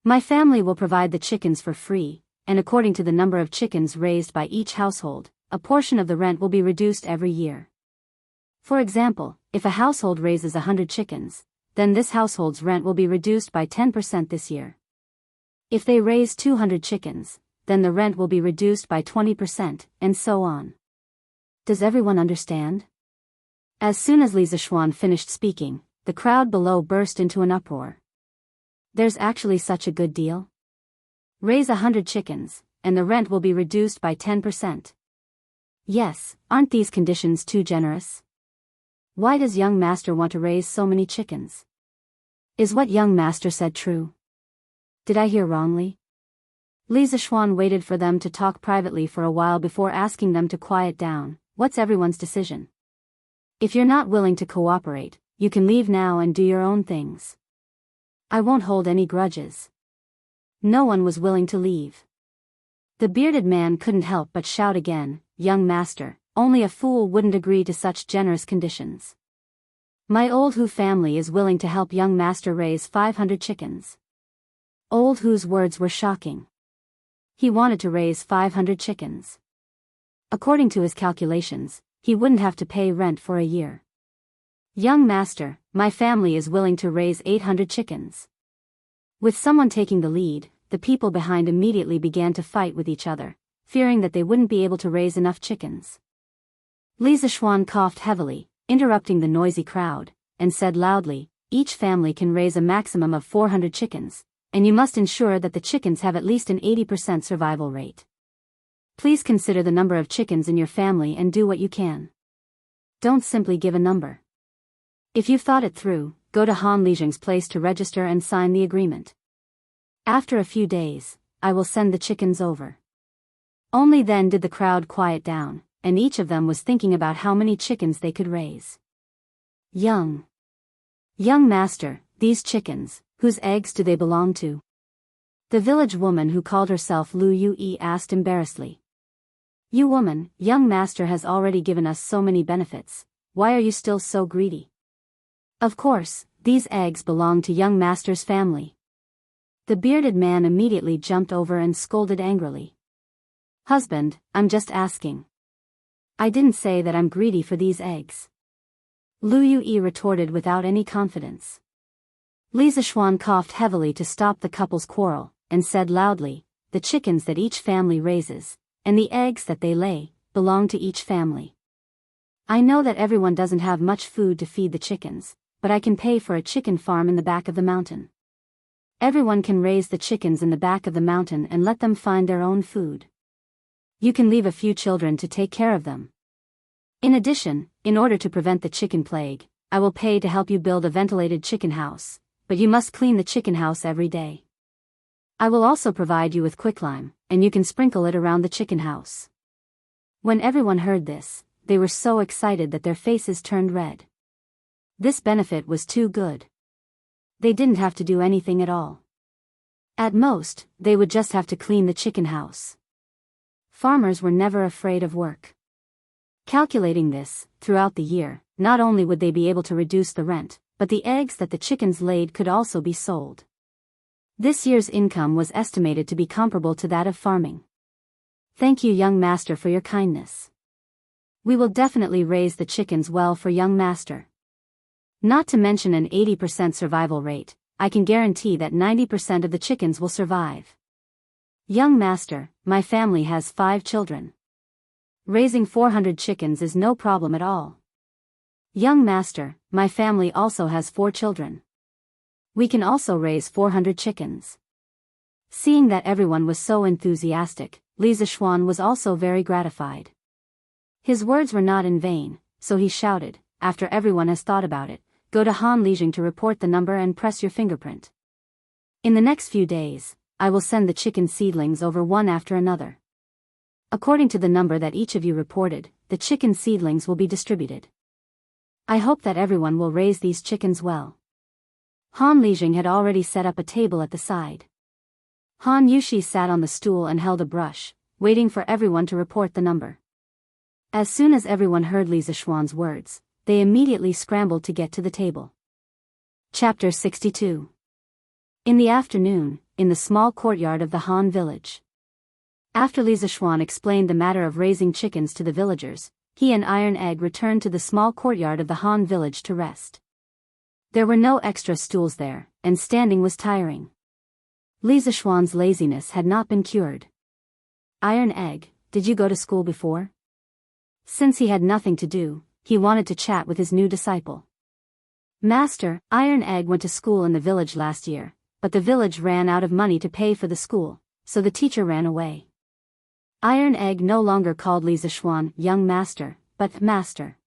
My family will provide the chickens for free, and according to the number of chickens raised by each household, a portion of the rent will be reduced every year. For example, if a household raises 100 chickens, then this household's rent will be reduced by 10% this year. If they raise 200 chickens, then the rent will be reduced by 20%, and so on. Does everyone understand? As soon as Li Zishuan finished speaking, the crowd below burst into an uproar. There's actually such a good deal? Raise 100 chickens, and the rent will be reduced by 10%. Yes, aren't these conditions too generous? Why does young master want to raise so many chickens? Is what young master said true? Did I hear wrongly? Li Zishuan waited for them to talk privately for a while before asking them to quiet down. What's everyone's decision? If you're not willing to cooperate, you can leave now and do your own things. I won't hold any grudges. No one was willing to leave. The bearded man couldn't help but shout again, "Young master, only a fool wouldn't agree to such generous conditions. My old Hu family is willing to help young master raise 500 chickens." Old Hu's words were shocking. He wanted to raise 500 chickens. According to his calculations, he wouldn't have to pay rent for a year. "Young master, my family is willing to raise 800 chickens." With someone taking the lead, the people behind immediately began to fight with each other, fearing that they wouldn't be able to raise enough chickens. Li Zishuan coughed heavily, interrupting the noisy crowd, and said loudly, "Each family can raise a maximum of 400 chickens, and you must ensure that the chickens have at least an 80% survival rate. Please consider the number of chickens in your family and do what you can. Don't simply give a number. If you've thought it through, go to Han Lijing's place to register and sign the agreement. After a few days, I will send the chickens over." Only then did the crowd quiet down, and each of them was thinking about how many chickens they could raise. Young master, these chickens, whose eggs do they belong to?" The village woman who called herself Lu Yue asked embarrassedly. "You woman, young master has already given us so many benefits, why are you still so greedy?" "Of course, these eggs belong to young master's family." The bearded man immediately jumped over and scolded angrily. "Husband, I'm just asking. I didn't say that I'm greedy for these eggs." Lu Yue retorted without any confidence. Li Zishuan coughed heavily to stop the couple's quarrel, and said loudly, "The chickens that each family raises, and the eggs that they lay, belong to each family. I know that everyone doesn't have much food to feed the chickens, but I can pay for a chicken farm in the back of the mountain. Everyone can raise the chickens in the back of the mountain and let them find their own food. You can leave a few children to take care of them. In addition, in order to prevent the chicken plague, I will pay to help you build a ventilated chicken house, but you must clean the chicken house every day. I will also provide you with quicklime, and you can sprinkle it around the chicken house." When everyone heard this, they were so excited that their faces turned red. This benefit was too good. They didn't have to do anything at all. At most, they would just have to clean the chicken house. Farmers were never afraid of work. Calculating this, throughout the year, not only would they be able to reduce the rent, but the eggs that the chickens laid could also be sold. This year's income was estimated to be comparable to that of farming. "Thank you, young master, for your kindness. We will definitely raise the chickens well for young master. Not to mention an 80% survival rate, I can guarantee that 90% of the chickens will survive. Young master, my family has 5 children. Raising 400 chickens is no problem at all. Young master, my family also has 4 children. We can also raise 400 chickens." Seeing that everyone was so enthusiastic, Li Zishuan was also very gratified. His words were not in vain, so he shouted, "After everyone has thought about it, go to Han Lijing to report the number and press your fingerprint. In the next few days, I will send the chicken seedlings over one after another. According to the number that each of you reported, the chicken seedlings will be distributed. I hope that everyone will raise these chickens well." Han Lijing had already set up a table at the side. Han Yushi sat on the stool and held a brush, waiting for everyone to report the number. As soon as everyone heard Li Zishuan's words, they immediately scrambled to get to the table. Chapter 62. In the afternoon, in the small courtyard of the Han village. After Li Zishuan explained the matter of raising chickens to the villagers, he and Iron Egg returned to the small courtyard of the Han village to rest. There were no extra stools there, and standing was tiring. Li Zishuan's laziness had not been cured. "Iron Egg, did you go to school before?" Since he had nothing to do, he wanted to chat with his new disciple. "Master, Iron Egg went to school in the village last year, but the village ran out of money to pay for the school, so the teacher ran away." Iron Egg no longer called Li Zishuan young master, but master.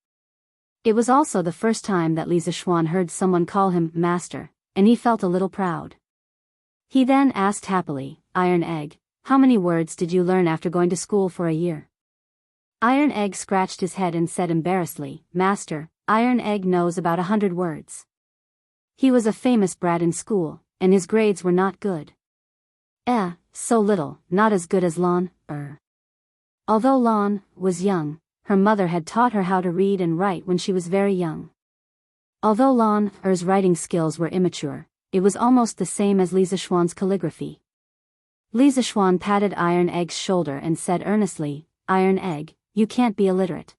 It was also the first time that Li Zishuan heard someone call him master, and he felt a little proud. He then asked happily, "Iron Egg, how many words did you learn after going to school for a year?" Iron Egg scratched his head and said embarrassedly, "Master, Iron Egg knows about 100 words. He was a famous brat in school, and his grades were not good. So little, not as good as Lan. Although Lan was young, her mother had taught her how to read and write when she was very young. Although Lan's writing skills were immature, it was almost the same as Li Zishuan's calligraphy. Li Zishuan patted Iron Egg's shoulder and said earnestly, "Iron Egg, you can't be illiterate.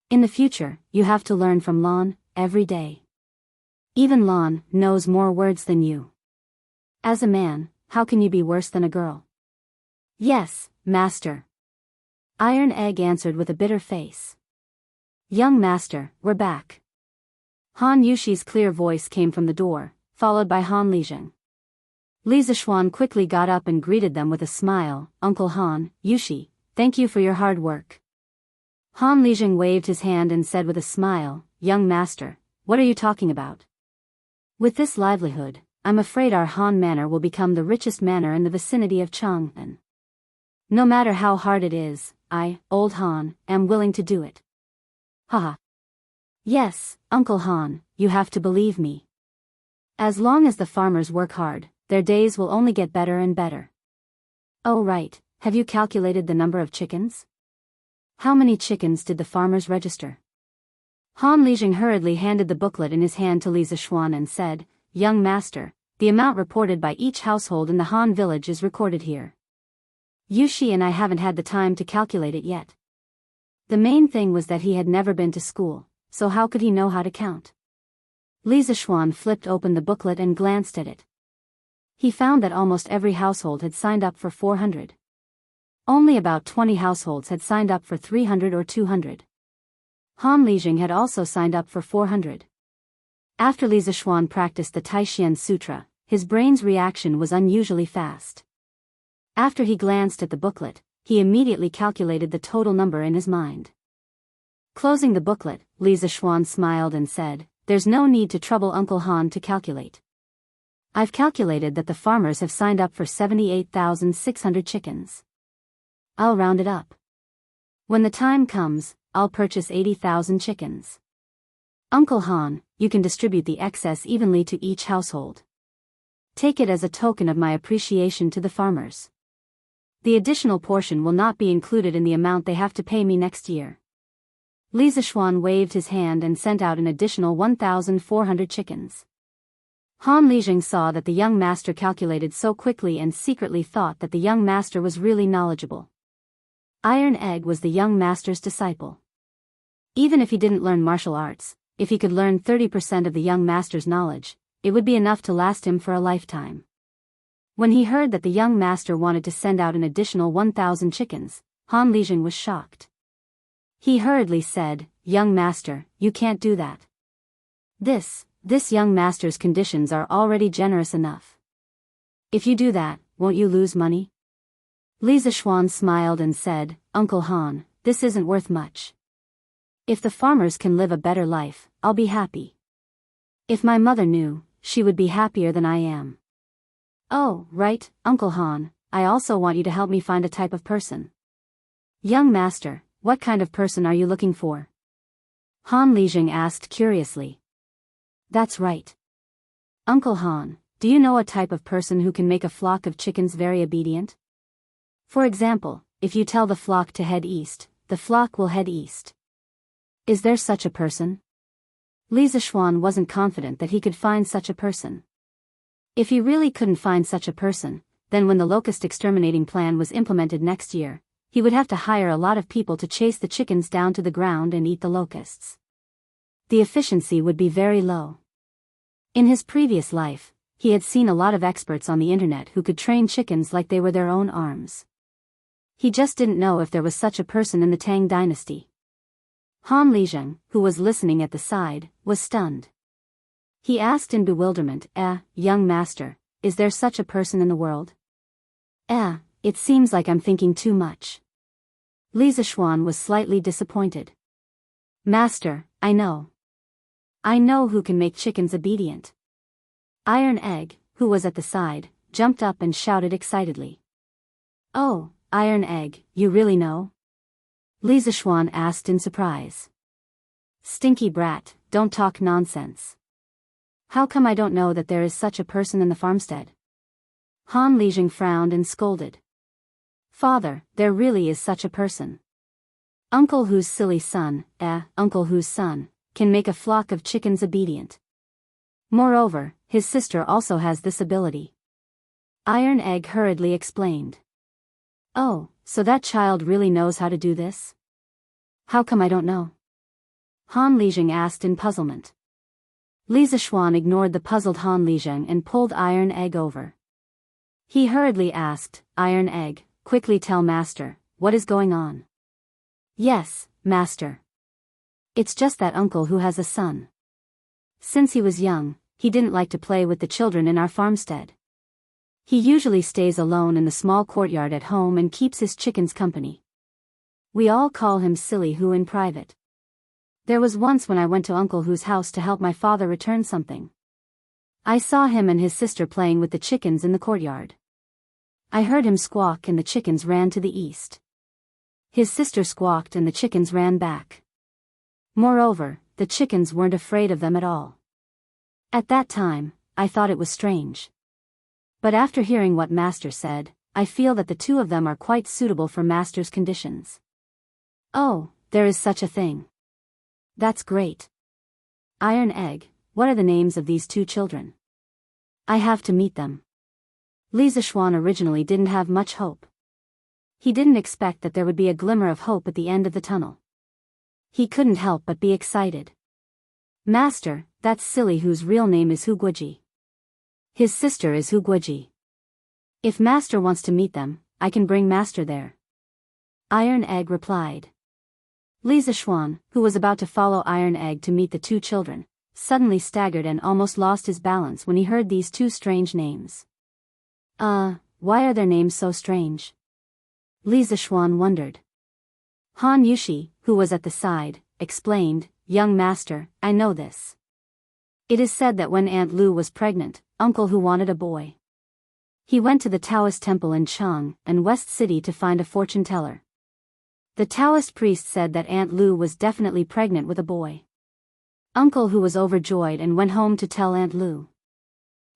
In the future, you have to learn from Lan every day. Even Lan knows more words than you. As a man, how can you be worse than a girl?" "Yes, master," Iron Egg answered with a bitter face. "Young master, we're back." Han Yushi's clear voice came from the door, followed by Han Lijing. Li Zishuan quickly got up and greeted them with a smile. "Uncle Han, Yushi, thank you for your hard work." Han Lijing waved his hand and said with a smile, "Young master, what are you talking about? With this livelihood, I'm afraid our Han manor will become the richest manor in the vicinity of Chang'an. No matter how hard it is, I, old Han, am willing to do it." "Haha. Yes, Uncle Han, you have to believe me. As long as the farmers work hard, their days will only get better and better." "Oh right, have you calculated the number of chickens? How many chickens did the farmers register?" Han Lijing hurriedly handed the booklet in his hand to Li Zishuan and said, "Young master, the amount reported by each household in the Han village is recorded here. Yushi and I haven't had the time to calculate it yet." The main thing was that he had never been to school, so how could he know how to count? Li Zishuan flipped open the booklet and glanced at it. He found that almost every household had signed up for 400. Only about 20 households had signed up for 300 or 200. Han Lijing had also signed up for 400. After Li Zishuan practiced the Taishian Sutra, his brain's reaction was unusually fast. After he glanced at the booklet, he immediately calculated the total number in his mind. Closing the booklet, Li Zishuan smiled and said, "There's no need to trouble Uncle Han to calculate. I've calculated that the farmers have signed up for 78,600 chickens. I'll round it up. When the time comes, I'll purchase 80,000 chickens. Uncle Han, you can distribute the excess evenly to each household. Take it as a token of my appreciation to the farmers. The additional portion will not be included in the amount they have to pay me next year." Li Zishuan waved his hand and sent out an additional 1,400 chickens. Han Lijing saw that the young master calculated so quickly and secretly thought that the young master was really knowledgeable. Iron Egg was the young master's disciple. Even if he didn't learn martial arts, if he could learn 30% of the young master's knowledge, it would be enough to last him for a lifetime. When he heard that the young master wanted to send out an additional 1,000 chickens, Han Lijing was shocked. He hurriedly said, "Young master, you can't do that. This young master's conditions are already generous enough. If you do that, won't you lose money?" Li Zishuan smiled and said, "Uncle Han, this isn't worth much. If the farmers can live a better life, I'll be happy. If my mother knew, she would be happier than I am." "Oh, right, Uncle Han, I also want you to help me find a type of person." "Young master, what kind of person are you looking for?" Han Lijing asked curiously. "That's right. Uncle Han, do you know a type of person who can make a flock of chickens very obedient? For example, if you tell the flock to head east, the flock will head east. Is there such a person?" Li Zishuan wasn't confident that he could find such a person. If he really couldn't find such a person, then when the locust exterminating plan was implemented next year, he would have to hire a lot of people to chase the chickens down to the ground and eat the locusts. The efficiency would be very low. In his previous life, he had seen a lot of experts on the internet who could train chickens like they were their own arms. He just didn't know if there was such a person in the Tang dynasty. Han Lijing, who was listening at the side, was stunned. He asked in bewilderment, "Young master, is there such a person in the world?" It seems like I'm thinking too much." Li Zishuan was slightly disappointed. "Master, I know. I know who can make chickens obedient." Iron Egg, who was at the side, jumped up and shouted excitedly. "Oh, Iron Egg, you really know?" Li Zishuan asked in surprise. "Stinky brat, don't talk nonsense. How come I don't know that there is such a person in the farmstead? Han Lijing frowned and scolded. Father, there really is such a person. Uncle Hu's silly son, Uncle Hu's son, can make a flock of chickens obedient. Moreover, his sister also has this ability. Iron Egg hurriedly explained. Oh, so that child really knows how to do this? How come I don't know? Han Lijing asked in puzzlement. Li Zishuan ignored the puzzled Han Lijing and pulled Iron Egg over. He hurriedly asked, Iron Egg, quickly tell Master, what is going on? Yes, Master. It's just that uncle who has a son. Since he was young, he didn't like to play with the children in our farmstead. He usually stays alone in the small courtyard at home and keeps his chickens company. We all call him Silly Hu in private. There was once when I went to Uncle Hu's house to help my father return something. I saw him and his sister playing with the chickens in the courtyard. I heard him squawk and the chickens ran to the east. His sister squawked and the chickens ran back. Moreover, the chickens weren't afraid of them at all. At that time, I thought it was strange. But after hearing what Master said, I feel that the two of them are quite suitable for Master's conditions. Oh, there is such a thing. That's great. Iron Egg, what are the names of these two children? I have to meet them. Li Zishuan originally didn't have much hope. He didn't expect that there would be a glimmer of hope at the end of the tunnel. He couldn't help but be excited. Master, that's Silly whose real name is Hu Guoji. His sister is Hu Guoji. If Master wants to meet them, I can bring Master there. Iron Egg replied. Li Zishuan, who was about to follow Iron Egg to meet the two children, suddenly staggered and almost lost his balance when he heard these two strange names. Why are their names so strange? Li Zishuan wondered. Han Yushi, who was at the side, explained, Young Master, I know this. It is said that when Aunt Lu was pregnant, Uncle Hu wanted a boy. He went to the Taoist temple in Chang and West City to find a fortune teller. The Taoist priest said that Aunt Lu was definitely pregnant with a boy. Uncle Hu was overjoyed and went home to tell Aunt Lu.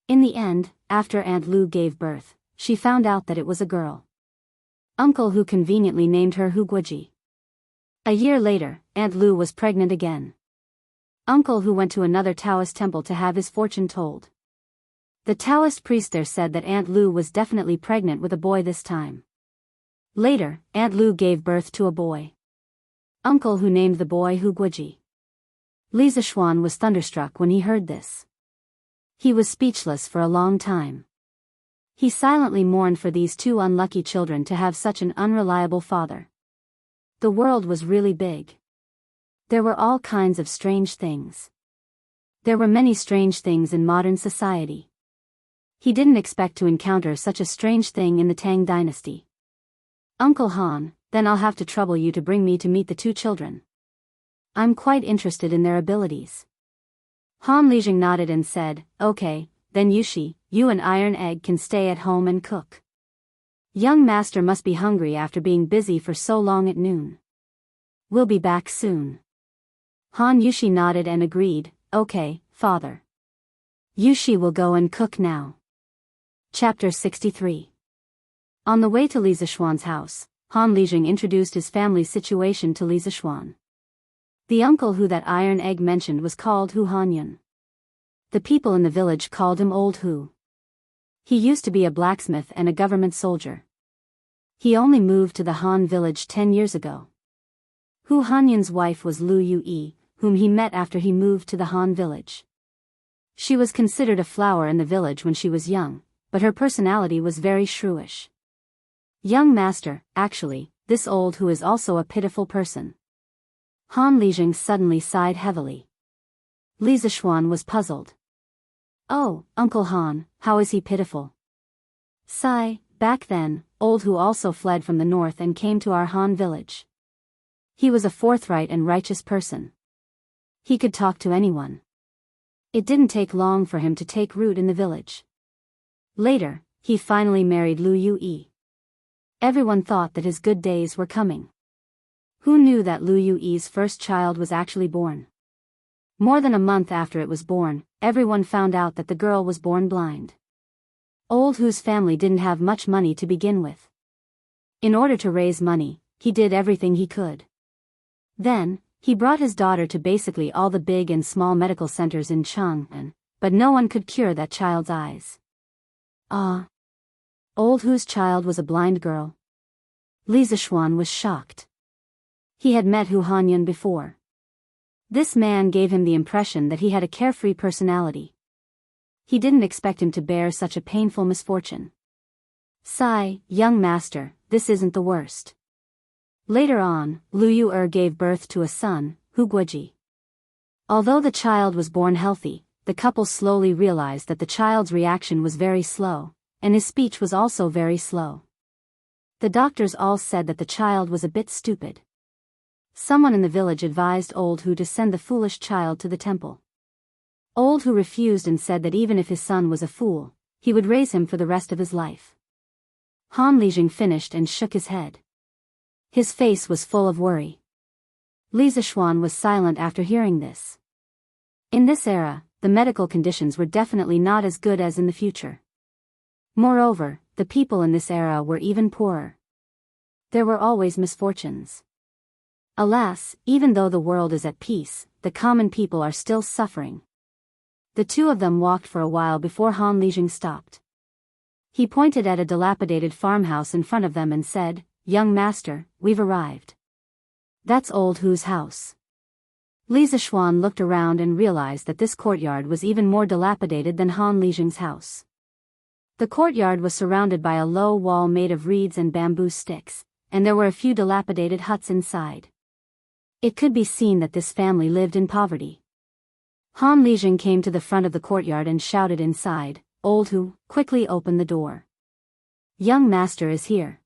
In the end, after Aunt Lu gave birth, she found out that it was a girl. Uncle Hu conveniently named her Hu Guoji. A year later, Aunt Lu was pregnant again. Uncle Hu went to another Taoist temple to have his fortune told. The Taoist priest there said that Aunt Lu was definitely pregnant with a boy this time. Later, Aunt Lu gave birth to a boy. Uncle Hu named the boy Hu Guoji. Li Zishuan was thunderstruck when he heard this. He was speechless for a long time. He silently mourned for these two unlucky children to have such an unreliable father. The world was really big. There were all kinds of strange things. There were many strange things in modern society. He didn't expect to encounter such a strange thing in the Tang dynasty. Uncle Han, then I'll have to trouble you to bring me to meet the two children. I'm quite interested in their abilities. Han Lijing nodded and said, Okay, then Yushi, you and Iron Egg can stay at home and cook. Young Master must be hungry after being busy for so long at noon. We'll be back soon. Han Yushi nodded and agreed, Okay, Father. Yushi will go and cook now. Chapter 63. On the way to Li Zishuan's house, Han Lijing introduced his family's situation to Li Zishuan. The uncle who that Iron Egg mentioned was called Hu Hanyun. The people in the village called him Old Hu. He used to be a blacksmith and a government soldier. He only moved to the Han village 10 years ago. Hu Hanyun's wife was Lu Yue, whom he met after he moved to the Han village. She was considered a flower in the village when she was young, but her personality was very shrewish. Young Master, actually, this Old Hu is also a pitiful person. Han Lijing suddenly sighed heavily. Li Zishuan was puzzled. Oh, Uncle Han, how is he pitiful? Sigh, back then, Old Hu also fled from the north and came to our Han village. He was a forthright and righteous person. He could talk to anyone. It didn't take long for him to take root in the village. Later, he finally married Lu Yue. Everyone thought that his good days were coming. Who knew that Lu Yue's first child was actually born? More than a month after it was born, everyone found out that the girl was born blind. Old Hu's family didn't have much money to begin with. In order to raise money, he did everything he could. Then, he brought his daughter to basically all the big and small medical centers in Jianghu, but no one could cure that child's eyes. Old Hu's child was a blind girl. Li Zixuan was shocked. He had met Hu Hanyun before. This man gave him the impression that he had a carefree personality. He didn't expect him to bear such a painful misfortune. Sigh, young master, this isn't the worst. Later on, Lu Yu gave birth to a son, Hu Guoji. Although the child was born healthy, the couple slowly realized that the child's reaction was very slow, and his speech was also very slow. The doctors all said that the child was a bit stupid. Someone in the village advised Old Hu to send the foolish child to the temple. Old Hu refused and said that even if his son was a fool, he would raise him for the rest of his life. Han Lijing finished and shook his head. His face was full of worry. Li Zixuan was silent after hearing this. In this era, the medical conditions were definitely not as good as in the future. Moreover, the people in this era were even poorer. There were always misfortunes. Alas, even though the world is at peace, the common people are still suffering. The two of them walked for a while before Han Lijing stopped. He pointed at a dilapidated farmhouse in front of them and said, "Young master, we've arrived. That's Old Hu's house." Li Zixuan looked around and realized that this courtyard was even more dilapidated than Han Lijing's house. The courtyard was surrounded by a low wall made of reeds and bamboo sticks, and there were a few dilapidated huts inside. It could be seen that this family lived in poverty. Han Lijing came to the front of the courtyard and shouted inside, "Old Hu, quickly open the door. Young master is here."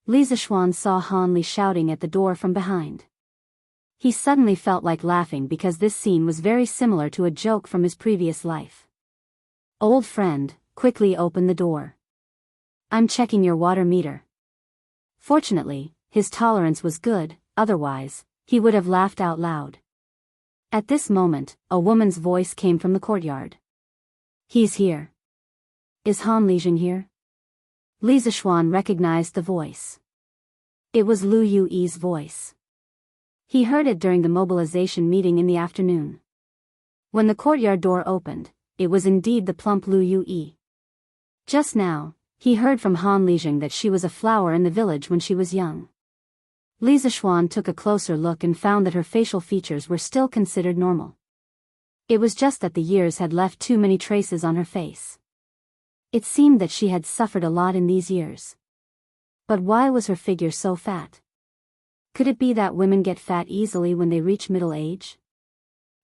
Li Zixuan saw Han Li shouting at the door from behind. He suddenly felt like laughing because this scene was very similar to a joke from his previous life. "Old friend, quickly open the door. I'm checking your water meter." Fortunately, his tolerance was good, otherwise, he would have laughed out loud. At this moment, a woman's voice came from the courtyard. "He's here." "Is Han Lijing here?" Li Zixuan recognized the voice. It was Lu Yu's voice. He heard it during the mobilization meeting in the afternoon. When the courtyard door opened, it was indeed the plump Lu Yu. Just now, he heard from Han Lijing that she was a flower in the village when she was young. Li Zixuan took a closer look and found that her facial features were still considered normal. It was just that the years had left too many traces on her face. It seemed that she had suffered a lot in these years. But why was her figure so fat? Could it be that women get fat easily when they reach middle age?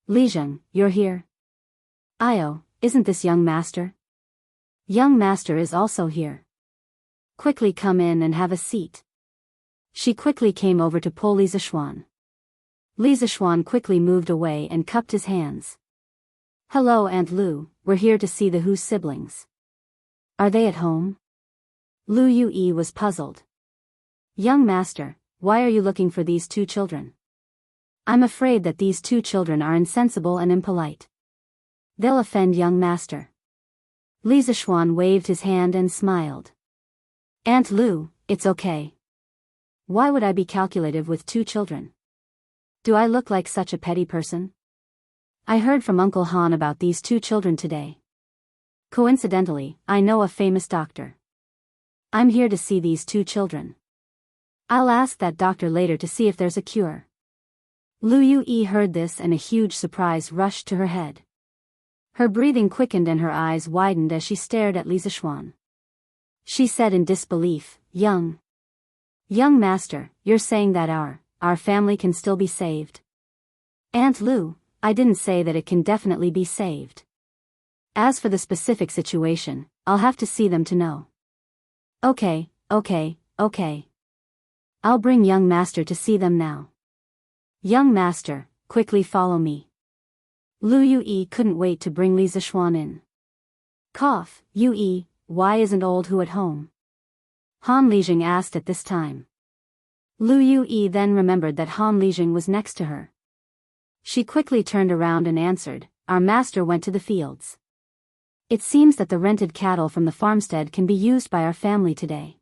"Lijing, you're here." "Io, isn't this young master?" "Young master is also here. Quickly come in and have a seat." She quickly came over to pull Li Zixuan. Li Zixuan quickly moved away and cupped his hands. "Hello Aunt Lu, we're here to see the Hu siblings." "Are they at home?" Lu Yu was puzzled. "Young master, why are you looking for these two children?" "I'm afraid that these two children are insensible and impolite. They'll offend young master." Li Zixuan waved his hand and smiled. "Aunt Lu, it's okay. Why would I be calculative with two children? Do I look like such a petty person? I heard from Uncle Han about these two children today. Coincidentally, I know a famous doctor. I'm here to see these two children. I'll ask that doctor later to see if there's a cure." Lu Yu heard this and a huge surprise rushed to her head. Her breathing quickened and her eyes widened as she stared at Li Zixuan. She said in disbelief, Young master, you're saying that our family can still be saved?" "Aunt Lu, I didn't say that it can definitely be saved. As for the specific situation, I'll have to see them to know." Okay. I'll bring young master to see them now." "Young master, quickly follow me." Lu Yu couldn't wait to bring Li Zixuan in. Cough, Yu, why isn't Old Hu at home? Han Lijing asked at this time. Lu Yu then remembered that Han Lijing was next to her. She quickly turned around and answered, "Our master went to the fields. It seems that the rented cattle from the farmstead can be used by our family today.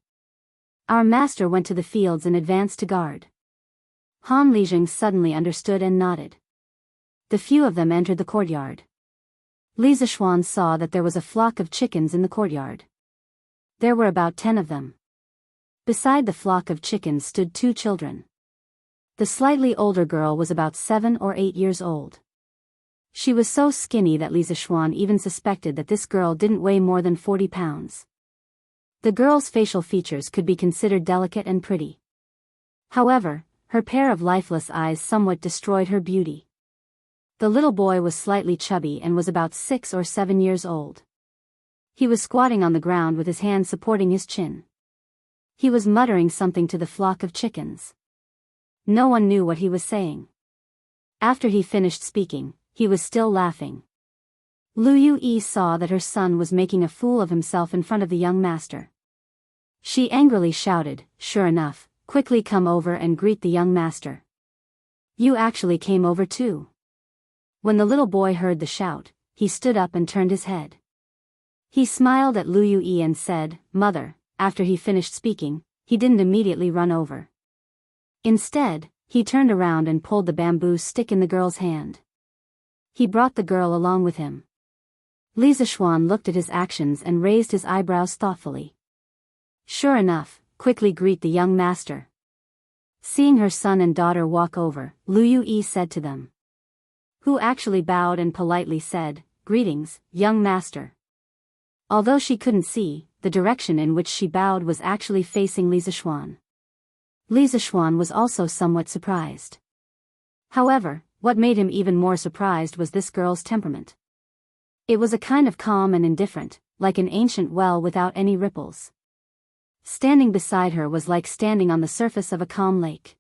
Our master went to the fields and advanced to guard." Han Lijing suddenly understood and nodded. The few of them entered the courtyard. Li Zixuan saw that there was a flock of chickens in the courtyard. There were about 10 of them. Beside the flock of chickens stood 2 children. The slightly older girl was about 7 or 8 years old. She was so skinny that Li Zixuan even suspected that this girl didn't weigh more than 40 pounds. The girl's facial features could be considered delicate and pretty. However, her pair of lifeless eyes somewhat destroyed her beauty. The little boy was slightly chubby and was about 6 or 7 years old. He was squatting on the ground with his hand supporting his chin. He was muttering something to the flock of chickens. No one knew what he was saying. After he finished speaking, he was still laughing. Lu Yue saw that her son was making a fool of himself in front of the young master. She angrily shouted, "Sure enough, quickly come over and greet the young master. You actually came over too." When the little boy heard the shout, he stood up and turned his head. He smiled at Lu Yue and said, "Mother." After he finished speaking, he didn't immediately run over. Instead, he turned around and pulled the bamboo stick in the girl's hand. He brought the girl along with him. Li Zixuan looked at his actions and raised his eyebrows thoughtfully. "Sure enough, quickly greet the young master." Seeing her son and daughter walk over, Lu Yue said to them, who actually bowed and politely said, "Greetings, young master." Although she couldn't see, the direction in which she bowed was actually facing Li Zixuan. Li Zixuan was also somewhat surprised. However, what made him even more surprised was this girl's temperament. It was a kind of calm and indifferent, like an ancient well without any ripples. Standing beside her was like standing on the surface of a calm lake.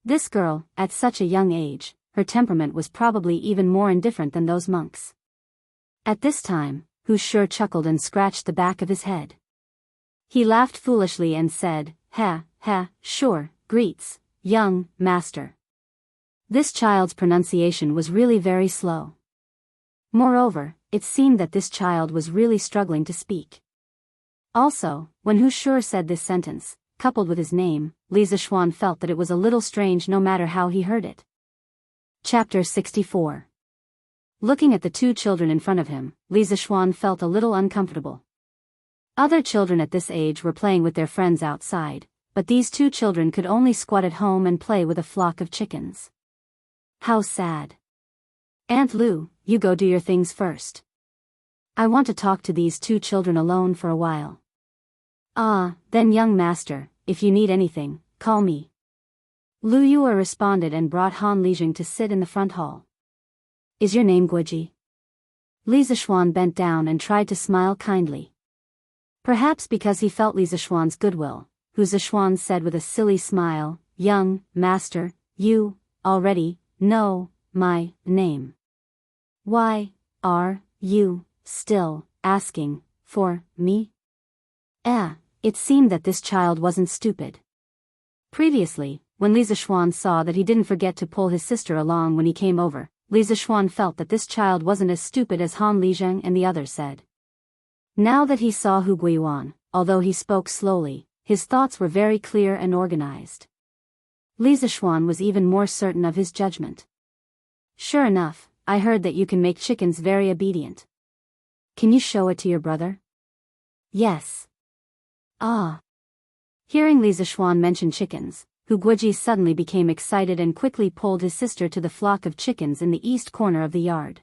This girl, at such a young age, her temperament was probably even more indifferent than those monks. At this time, Hu Sure chuckled and scratched the back of his head. He laughed foolishly and said, "Ha, ha, sure, greets, young master." This child's pronunciation was really very slow. Moreover, it seemed that this child was really struggling to speak. Also, when Hu Sure said this sentence, coupled with his name, Li Zixuan felt that it was a little strange no matter how he heard it. Chapter 64. Looking at the 2 children in front of him, Li Zixuan felt a little uncomfortable. Other children at this age were playing with their friends outside, but these 2 children could only squat at home and play with a flock of chickens. How sad. "Aunt Lu, you go do your things first. I want to talk to these 2 children alone for a while." "Ah, then young master, if you need anything, call me." Lu Yue responded and brought Han Lijing to sit in the front hall. "Is your name Guoji?" Li Zixuan bent down and tried to smile kindly. Perhaps because he felt Li Zixuan's goodwill, Hu Zixuan said with a silly smile, "Young master, you already know my name. Why are you still asking for me?" It seemed that this child wasn't stupid. Previously, when Li Zixuan saw that he didn't forget to pull his sister along when he came over, Li Zixuan felt that this child wasn't as stupid as Han Lijing and the others said. Now that he saw Hu Guiyuan, although he spoke slowly, his thoughts were very clear and organized. Li Zixuan was even more certain of his judgment. "Sure enough, I heard that you can make chickens very obedient. Can you show it to your brother?" "Yes." "Ah." Hearing Li Zixuan mention chickens, Hu Guoji suddenly became excited and quickly pulled his sister to the flock of chickens in the east corner of the yard.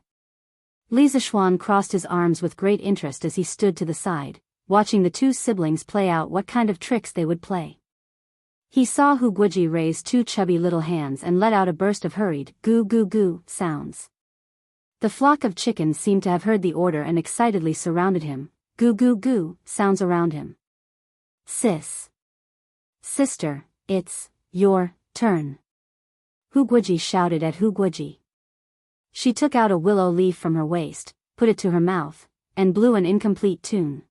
Li Zixuan crossed his arms with great interest as he stood to the side, watching the 2 siblings play out what kind of tricks they would play. He saw Hu Guoji raise 2 chubby little hands and let out a burst of hurried, goo goo goo, sounds. The flock of chickens seemed to have heard the order and excitedly surrounded him, goo goo goo, sounds around him. Sister, it's your turn." Hu Guoji shouted at Hu Guoji. She took out a willow leaf from her waist, put it to her mouth, and blew an incomplete tune.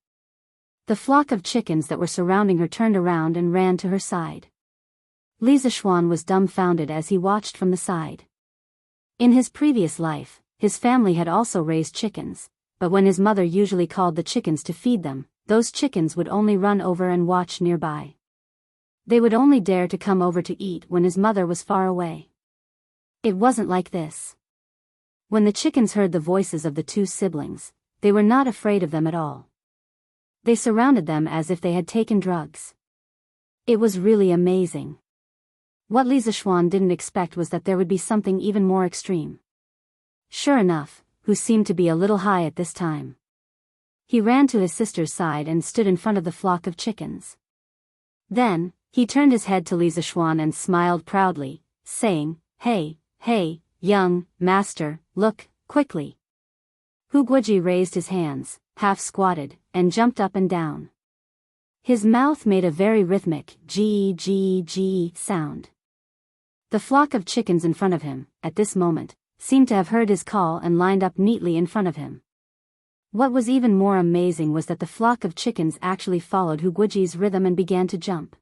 The flock of chickens that were surrounding her turned around and ran to her side. Li Zixuan was dumbfounded as he watched from the side. In his previous life, his family had also raised chickens, but when his mother usually called the chickens to feed them, those chickens would only run over and watch nearby. They would only dare to come over to eat when his mother was far away. It wasn't like this. When the chickens heard the voices of the two siblings, they were not afraid of them at all. They surrounded them as if they had taken drugs. It was really amazing. What Li Zishuan didn't expect was that there would be something even more extreme. Sure enough, Hu seemed to be a little high at this time. He ran to his sister's side and stood in front of the flock of chickens. Then, he turned his head to Li Zishuan and smiled proudly, saying, "Hey, hey, young master, look, quickly." Hu Guoji raised his hands, half squatted, and jumped up and down. His mouth made a very rhythmic G sound. The flock of chickens in front of him, at this moment, seemed to have heard his call and lined up neatly in front of him. What was even more amazing was that the flock of chickens actually followed Hu Guoji's rhythm and began to jump.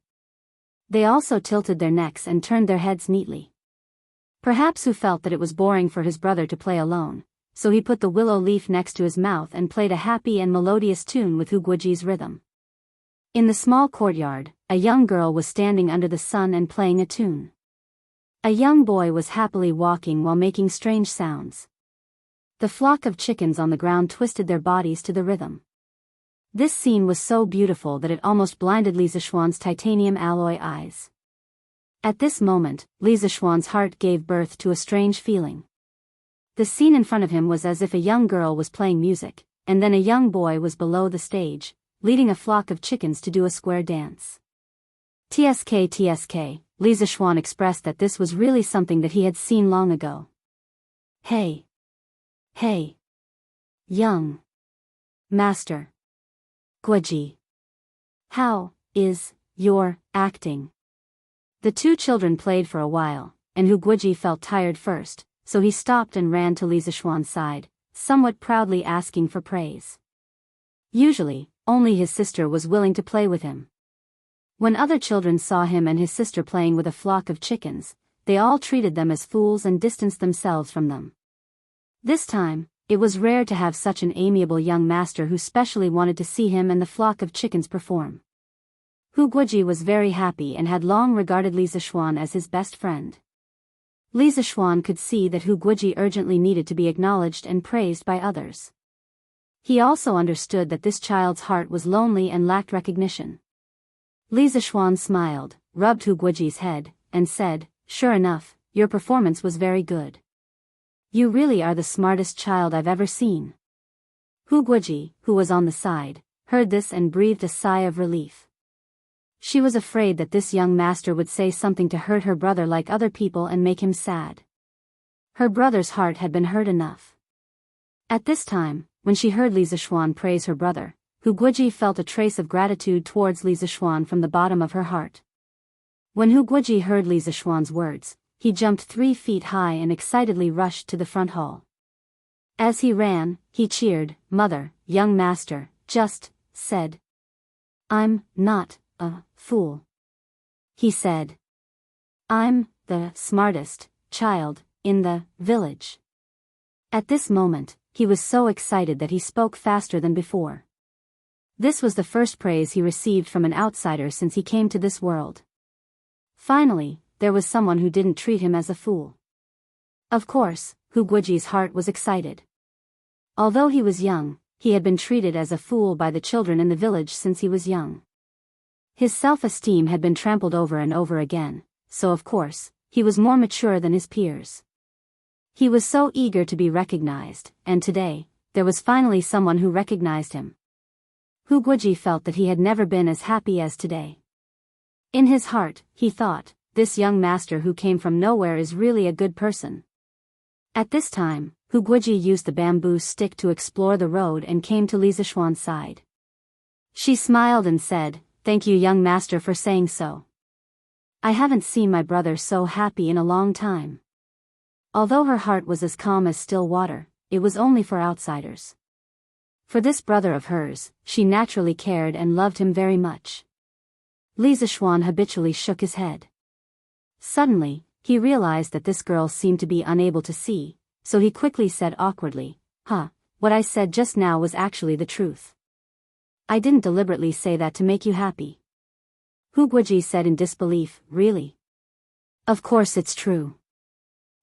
They also tilted their necks and turned their heads neatly. Perhaps Hu felt that it was boring for his brother to play alone, so he put the willow leaf next to his mouth and played a happy and melodious tune with Hu Guoji's rhythm. In the small courtyard, a young girl was standing under the sun and playing a tune. A young boy was happily walking while making strange sounds. The flock of chickens on the ground twisted their bodies to the rhythm. This scene was so beautiful that it almost blinded Li Zishuan's titanium alloy eyes. At this moment, Li Zishuan's heart gave birth to a strange feeling. The scene in front of him was as if a young girl was playing music, and then a young boy was below the stage, leading a flock of chickens to do a square dance. TSK, Li Zishuan expressed that this was really something that he had seen long ago. Hey, young master Guoji, how is your acting? The two children played for a while, and Hu Guoji felt tired first, so he stopped and ran to Li Zishuan's side, somewhat proudly asking for praise. Usually, only his sister was willing to play with him. When other children saw him and his sister playing with a flock of chickens, they all treated them as fools and distanced themselves from them. This time, it was rare to have such an amiable young master who specially wanted to see him and the flock of chickens perform. Hu Guoji was very happy and had long regarded Li Zishuan as his best friend. Li Zishuan could see that Hu Guoji urgently needed to be acknowledged and praised by others. He also understood that this child's heart was lonely and lacked recognition. Li Zishuan smiled, rubbed Hu Guoji's head, and said, "Sure enough, your performance was very good. You really are the smartest child I've ever seen." Hu Guoji, who was on the side, heard this and breathed a sigh of relief. She was afraid that this young master would say something to hurt her brother like other people and make him sad. Her brother's heart had been hurt enough. At this time, when she heard Li Zishuan praise her brother, Hu Guoji felt a trace of gratitude towards Li Zishuan from the bottom of her heart. When Hu Guoji heard Li Zishuan's words, he jumped 3 feet high and excitedly rushed to the front hall. As he ran, he cheered, "Mother, young master, just said. I'm not a fool. He said. I'm the smartest child in the village." At this moment, he was so excited that he spoke faster than before. This was the first praise he received from an outsider since he came to this world. Finally, there was someone who didn't treat him as a fool. Of course, Hu Guoji's heart was excited. Although he was young, he had been treated as a fool by the children in the village since he was young. His self-esteem had been trampled over and over again, so of course, he was more mature than his peers. He was so eager to be recognized, and today, there was finally someone who recognized him. Hu Guoji felt that he had never been as happy as today. In his heart, he thought, this young master who came from nowhere is really a good person. At this time, Hu Guoji used the bamboo stick to explore the road and came to Li Zishuan's side. She smiled and said, "Thank you, young master, for saying so. I haven't seen my brother so happy in a long time." Although her heart was as calm as still water, it was only for outsiders. For this brother of hers, she naturally cared and loved him very much. Li Zishuan habitually shook his head. Suddenly, He realized that this girl seemed to be unable to see, so he quickly said awkwardly, what I said just now was actually the truth. I didn't deliberately say that to make you happy. Hu Guoji said in disbelief, really? Of course it's true.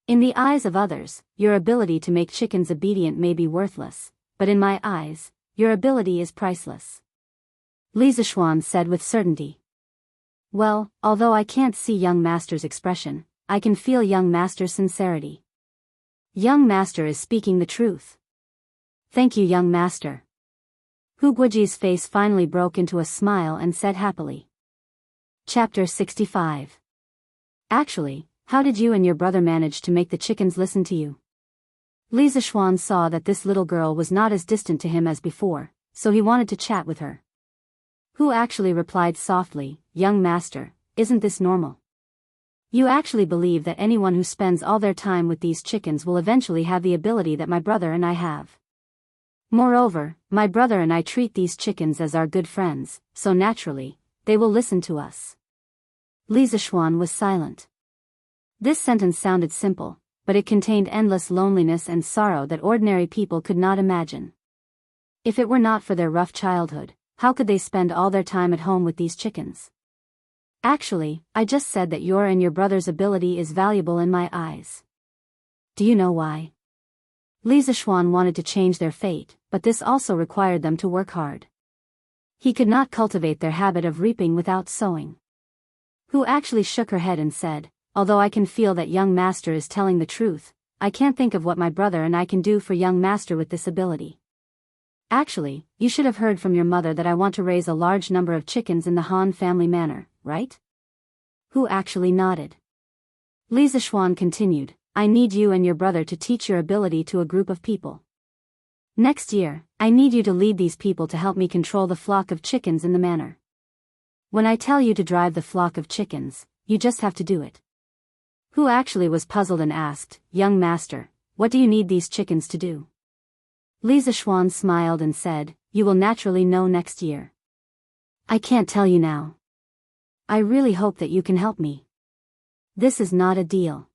In the eyes of others, your ability to make chickens obedient may be worthless, but in my eyes, your ability is priceless. Li Zishuan said with certainty. Well, although I can't see young master's expression, I can feel young master's sincerity. Young master is speaking the truth. Thank you, young master. Hu Guoji's face finally broke into a smile and said happily. Chapter 65. Actually, how did you and your brother manage to make the chickens listen to you? Li Zishuan saw that this little girl was not as distant to him as before, so he wanted to chat with her. Hu actually replied softly, young master, isn't this normal? You actually believe that anyone who spends all their time with these chickens will eventually have the ability that my brother and I have. Moreover, my brother and I treat these chickens as our good friends, so naturally, they will listen to us. Li Zishuan was silent. This sentence sounded simple, but it contained endless loneliness and sorrow that ordinary people could not imagine. If it were not for their rough childhood, how could they spend all their time at home with these chickens? Actually, I just said that your and your brother's ability is valuable in my eyes. Do you know why? Li Zishuan wanted to change their fate, but this also required them to work hard. He could not cultivate their habit of reaping without sowing. Hu actually shook her head and said, although I can feel that young master is telling the truth, I can't think of what my brother and I can do for young master with this ability. Actually, you should have heard from your mother that I want to raise a large number of chickens in the Han family manor, right? Hu actually nodded. Li Zishuan continued, I need you and your brother to teach your ability to a group of people. Next year, I need you to lead these people to help me control the flock of chickens in the manor. When I tell you to drive the flock of chickens, you just have to do it. Hu actually was puzzled and asked, young master, what do you need these chickens to do? Li Zishuan smiled and said, you will naturally know next year. I can't tell you now. I really hope that you can help me. This is not a deal.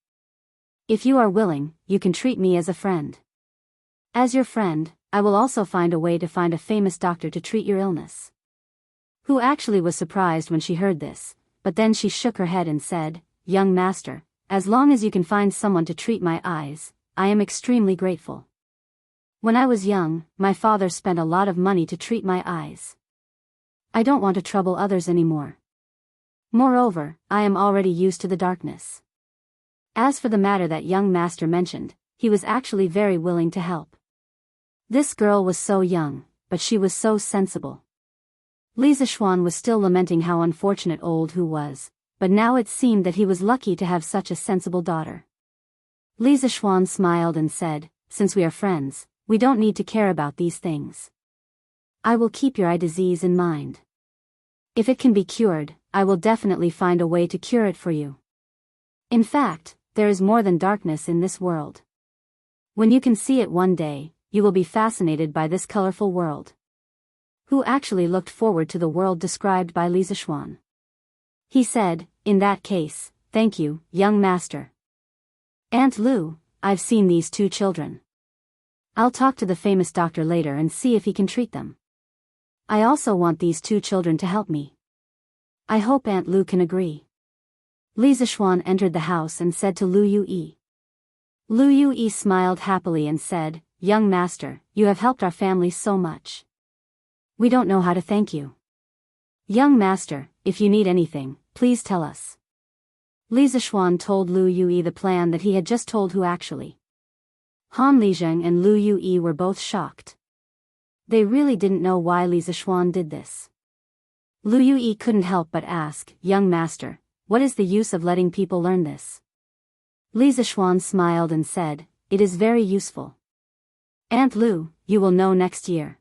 If you are willing, you can treat me as a friend. As your friend, I will also find a way to find a famous doctor to treat your illness. Hu actually was surprised when she heard this, but then she shook her head and said, young master, as long as you can find someone to treat my eyes, I am extremely grateful. When I was young, my father spent a lot of money to treat my eyes. I don't want to trouble others anymore. Moreover, I am already used to the darkness. As for the matter that young master mentioned, he was actually very willing to help. This girl was so young, but she was so sensible. Li Zishuan was still lamenting how unfortunate old Hu was, but now it seemed that he was lucky to have such a sensible daughter. Li Zishuan smiled and said, since we are friends, we don't need to care about these things. I will keep your eye disease in mind. If it can be cured, I will definitely find a way to cure it for you. In fact, there is more than darkness in this world. When you can see it one day, you will be fascinated by this colorful world. Hu actually looked forward to the world described by Li Zishuan. He said, in that case, thank you, young master. Aunt Lu, I've seen these two children. I'll talk to the famous doctor later and see if he can treat them. I also want these two children to help me. I hope Aunt Lu can agree. Li Zishuan entered the house and said to Lu Yue. Lu Yue smiled happily and said, young master, you have helped our family so much. We don't know how to thank you. Young master, if you need anything, please tell us. Li Zishuan told Lu Yue the plan that he had just told Hu actually. Han Lizheng and Lu Yue were both shocked. They really didn't know why Li Zishuan did this. Lu Yue couldn't help but ask, young master, what is the use of letting people learn this? Li Zishuan smiled and said, it is very useful. Aunt Lu, you will know next year.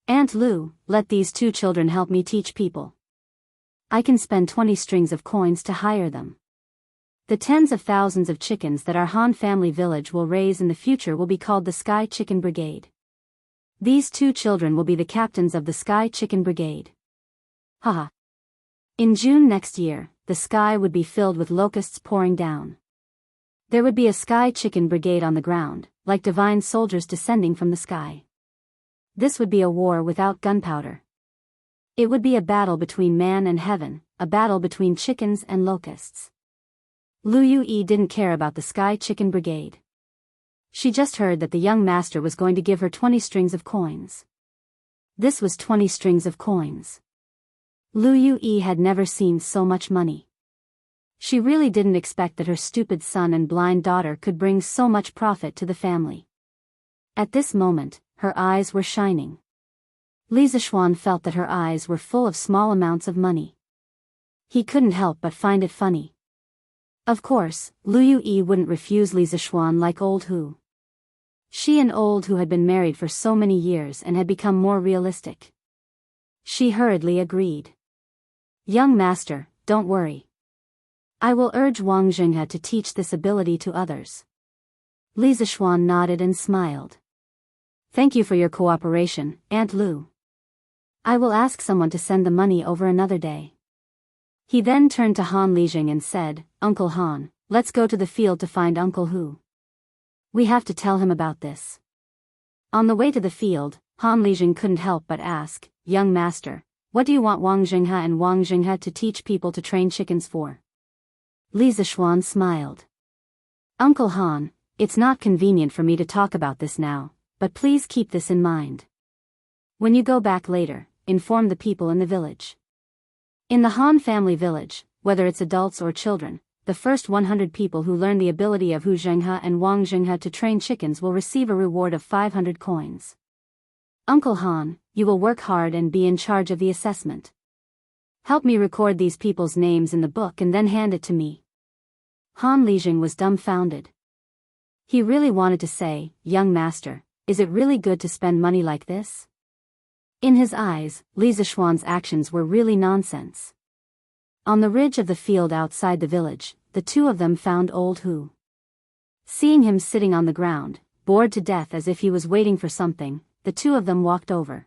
Aunt Lu, let these two children help me teach people. I can spend 20 strings of coins to hire them. The tens of thousands of chickens that our Han family village will raise in the future will be called the Sky Chicken Brigade. These two children will be the captains of the Sky Chicken Brigade. Haha. In June next year, the sky would be filled with locusts pouring down. There would be a sky chicken brigade on the ground, like divine soldiers descending from the sky. This would be a war without gunpowder. It would be a battle between man and heaven, a battle between chickens and locusts. Lu Yue didn't care about the sky chicken brigade. She just heard that the young master was going to give her 20 strings of coins. This was 20 strings of coins. Lu Yue had never seen so much money. She really didn't expect that her stupid son and blind daughter could bring so much profit to the family. At this moment, her eyes were shining. Li Zishuan felt that her eyes were full of small amounts of money. He couldn't help but find it funny. Of course, Lu Yue wouldn't refuse Li Zishuan like Old Hu. She and Old Hu had been married for so many years and had become more realistic. She hurriedly agreed. Young master, don't worry. I will urge Wang Jinghe to teach this ability to others. Li Zishuan nodded and smiled. Thank you for your cooperation, Aunt Lu. I will ask someone to send the money over another day. He then turned to Han Lijing and said, Uncle Han, let's go to the field to find Uncle Hu. We have to tell him about this. On the way to the field, Han Lijing couldn't help but ask, Young master, what do you want Wang Jinghe and Wang Jinghe to teach people to train chickens for? Li Zishuan smiled. Uncle Han, it's not convenient for me to talk about this now, but please keep this in mind. When you go back later, inform the people in the village. In the Han family village, whether it's adults or children, the first 100 people who learn the ability of Hu Zhenghe and Wang Jinghe to train chickens will receive a reward of 500 coins. Uncle Han, you will work hard and be in charge of the assessment. Help me record these people's names in the book and then hand it to me. Han Lijing was dumbfounded. He really wanted to say, Young master, is it really good to spend money like this? In his eyes, Li Zishuan's actions were really nonsense. On the ridge of the field outside the village, the two of them found Old Hu. Seeing him sitting on the ground, bored to death as if he was waiting for something, the two of them walked over.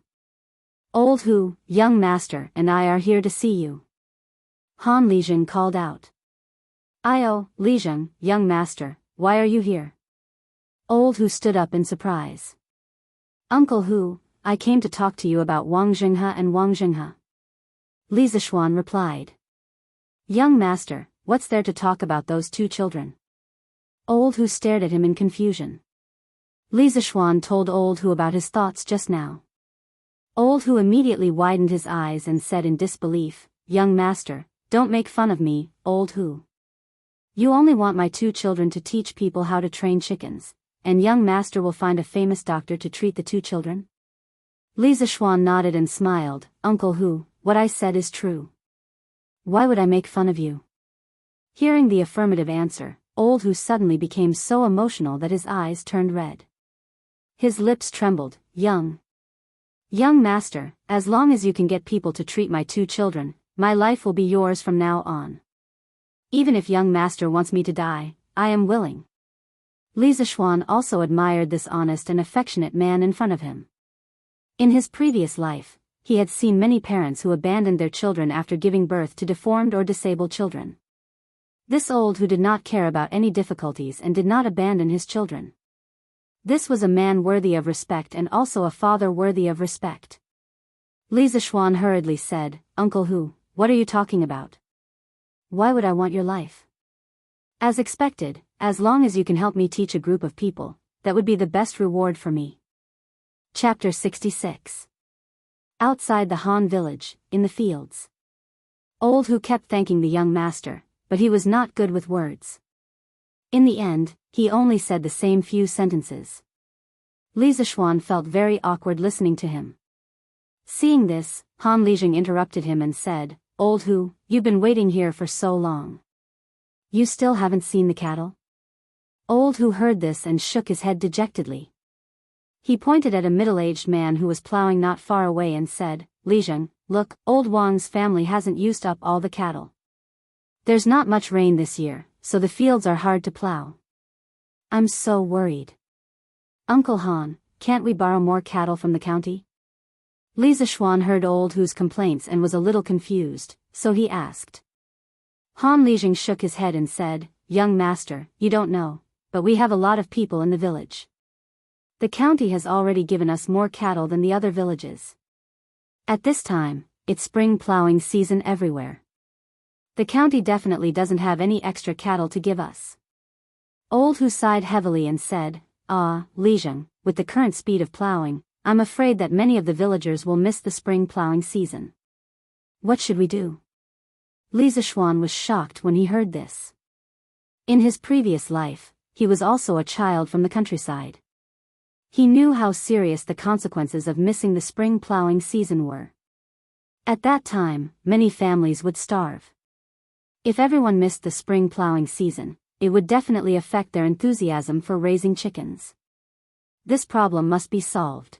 Old Hu, young master, and I are here to see you. Han Lijing called out. Io, Lijing, young master, why are you here? Old Hu stood up in surprise. Uncle Hu, I came to talk to you about Wang Jinghe and Wang Jinghe. Li Zishuan replied. Young master, what's there to talk about those two children? Old Hu stared at him in confusion. Li Zishuan told Old Hu about his thoughts just now. Old Hu immediately widened his eyes and said in disbelief, Young master, don't make fun of me, Old Hu. You only want my two children to teach people how to train chickens, and young master will find a famous doctor to treat the two children? Li Zishuan nodded and smiled, Uncle Hu, what I said is true. Why would I make fun of you? Hearing the affirmative answer, Old Hu suddenly became so emotional that his eyes turned red. His lips trembled, Young master, as long as you can get people to treat my two children, my life will be yours from now on. Even if young master wants me to die, I am willing. Li Zishuan also admired this honest and affectionate man in front of him. In his previous life, he had seen many parents who abandoned their children after giving birth to deformed or disabled children. This Old Hu did not care about any difficulties and did not abandon his children. This was a man worthy of respect and also a father worthy of respect. Li Zishuan hurriedly said, Uncle Hu, what are you talking about? Why would I want your life? As expected, as long as you can help me teach a group of people, that would be the best reward for me. Chapter 66. Outside the Han village, in the fields. Old Hu kept thanking the young master, but he was not good with words. In the end, he only said the same few sentences. Li Zishuan felt very awkward listening to him. Seeing this, Han Lijing interrupted him and said, Old Hu, you've been waiting here for so long. You still haven't seen the cattle? Old Hu heard this and shook his head dejectedly. He pointed at a middle-aged man who was plowing not far away and said, Lijing, look, old Wang's family hasn't used up all the cattle. There's not much rain this year, so the fields are hard to plow. I'm so worried. Uncle Han, can't we borrow more cattle from the county? Li Zishuan heard Old Hu's complaints and was a little confused, so he asked. Han Lijing shook his head and said, "Young master, you don't know, but we have a lot of people in the village. The county has already given us more cattle than the other villages. At this time, it's spring plowing season everywhere. The county definitely doesn't have any extra cattle to give us." Old Hu sighed heavily and said, Lijing, with the current speed of plowing, I'm afraid that many of the villagers will miss the spring plowing season. What should we do? Li Zishuan was shocked when he heard this. In his previous life, he was also a child from the countryside. He knew how serious the consequences of missing the spring plowing season were. At that time, many families would starve. If everyone missed the spring plowing season, it would definitely affect their enthusiasm for raising chickens. This problem must be solved.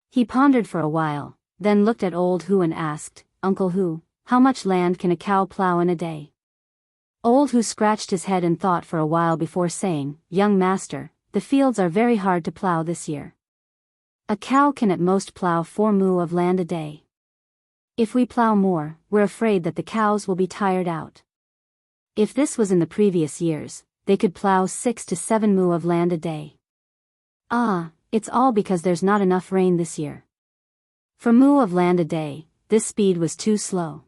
He pondered for a while, then looked at Old Hu and asked, "Uncle Hu, how much land can a cow plow in a day?" Old Hu scratched his head and thought for a while before saying, "Young master, the fields are very hard to plow this year. A cow can at most plow 4 mu of land a day. If we plow more, we're afraid that the cows will be tired out. If this was in the previous years, they could plow 6 to 7 mu of land a day. It's all because there's not enough rain this year. For mu of land a day, this speed was too slow."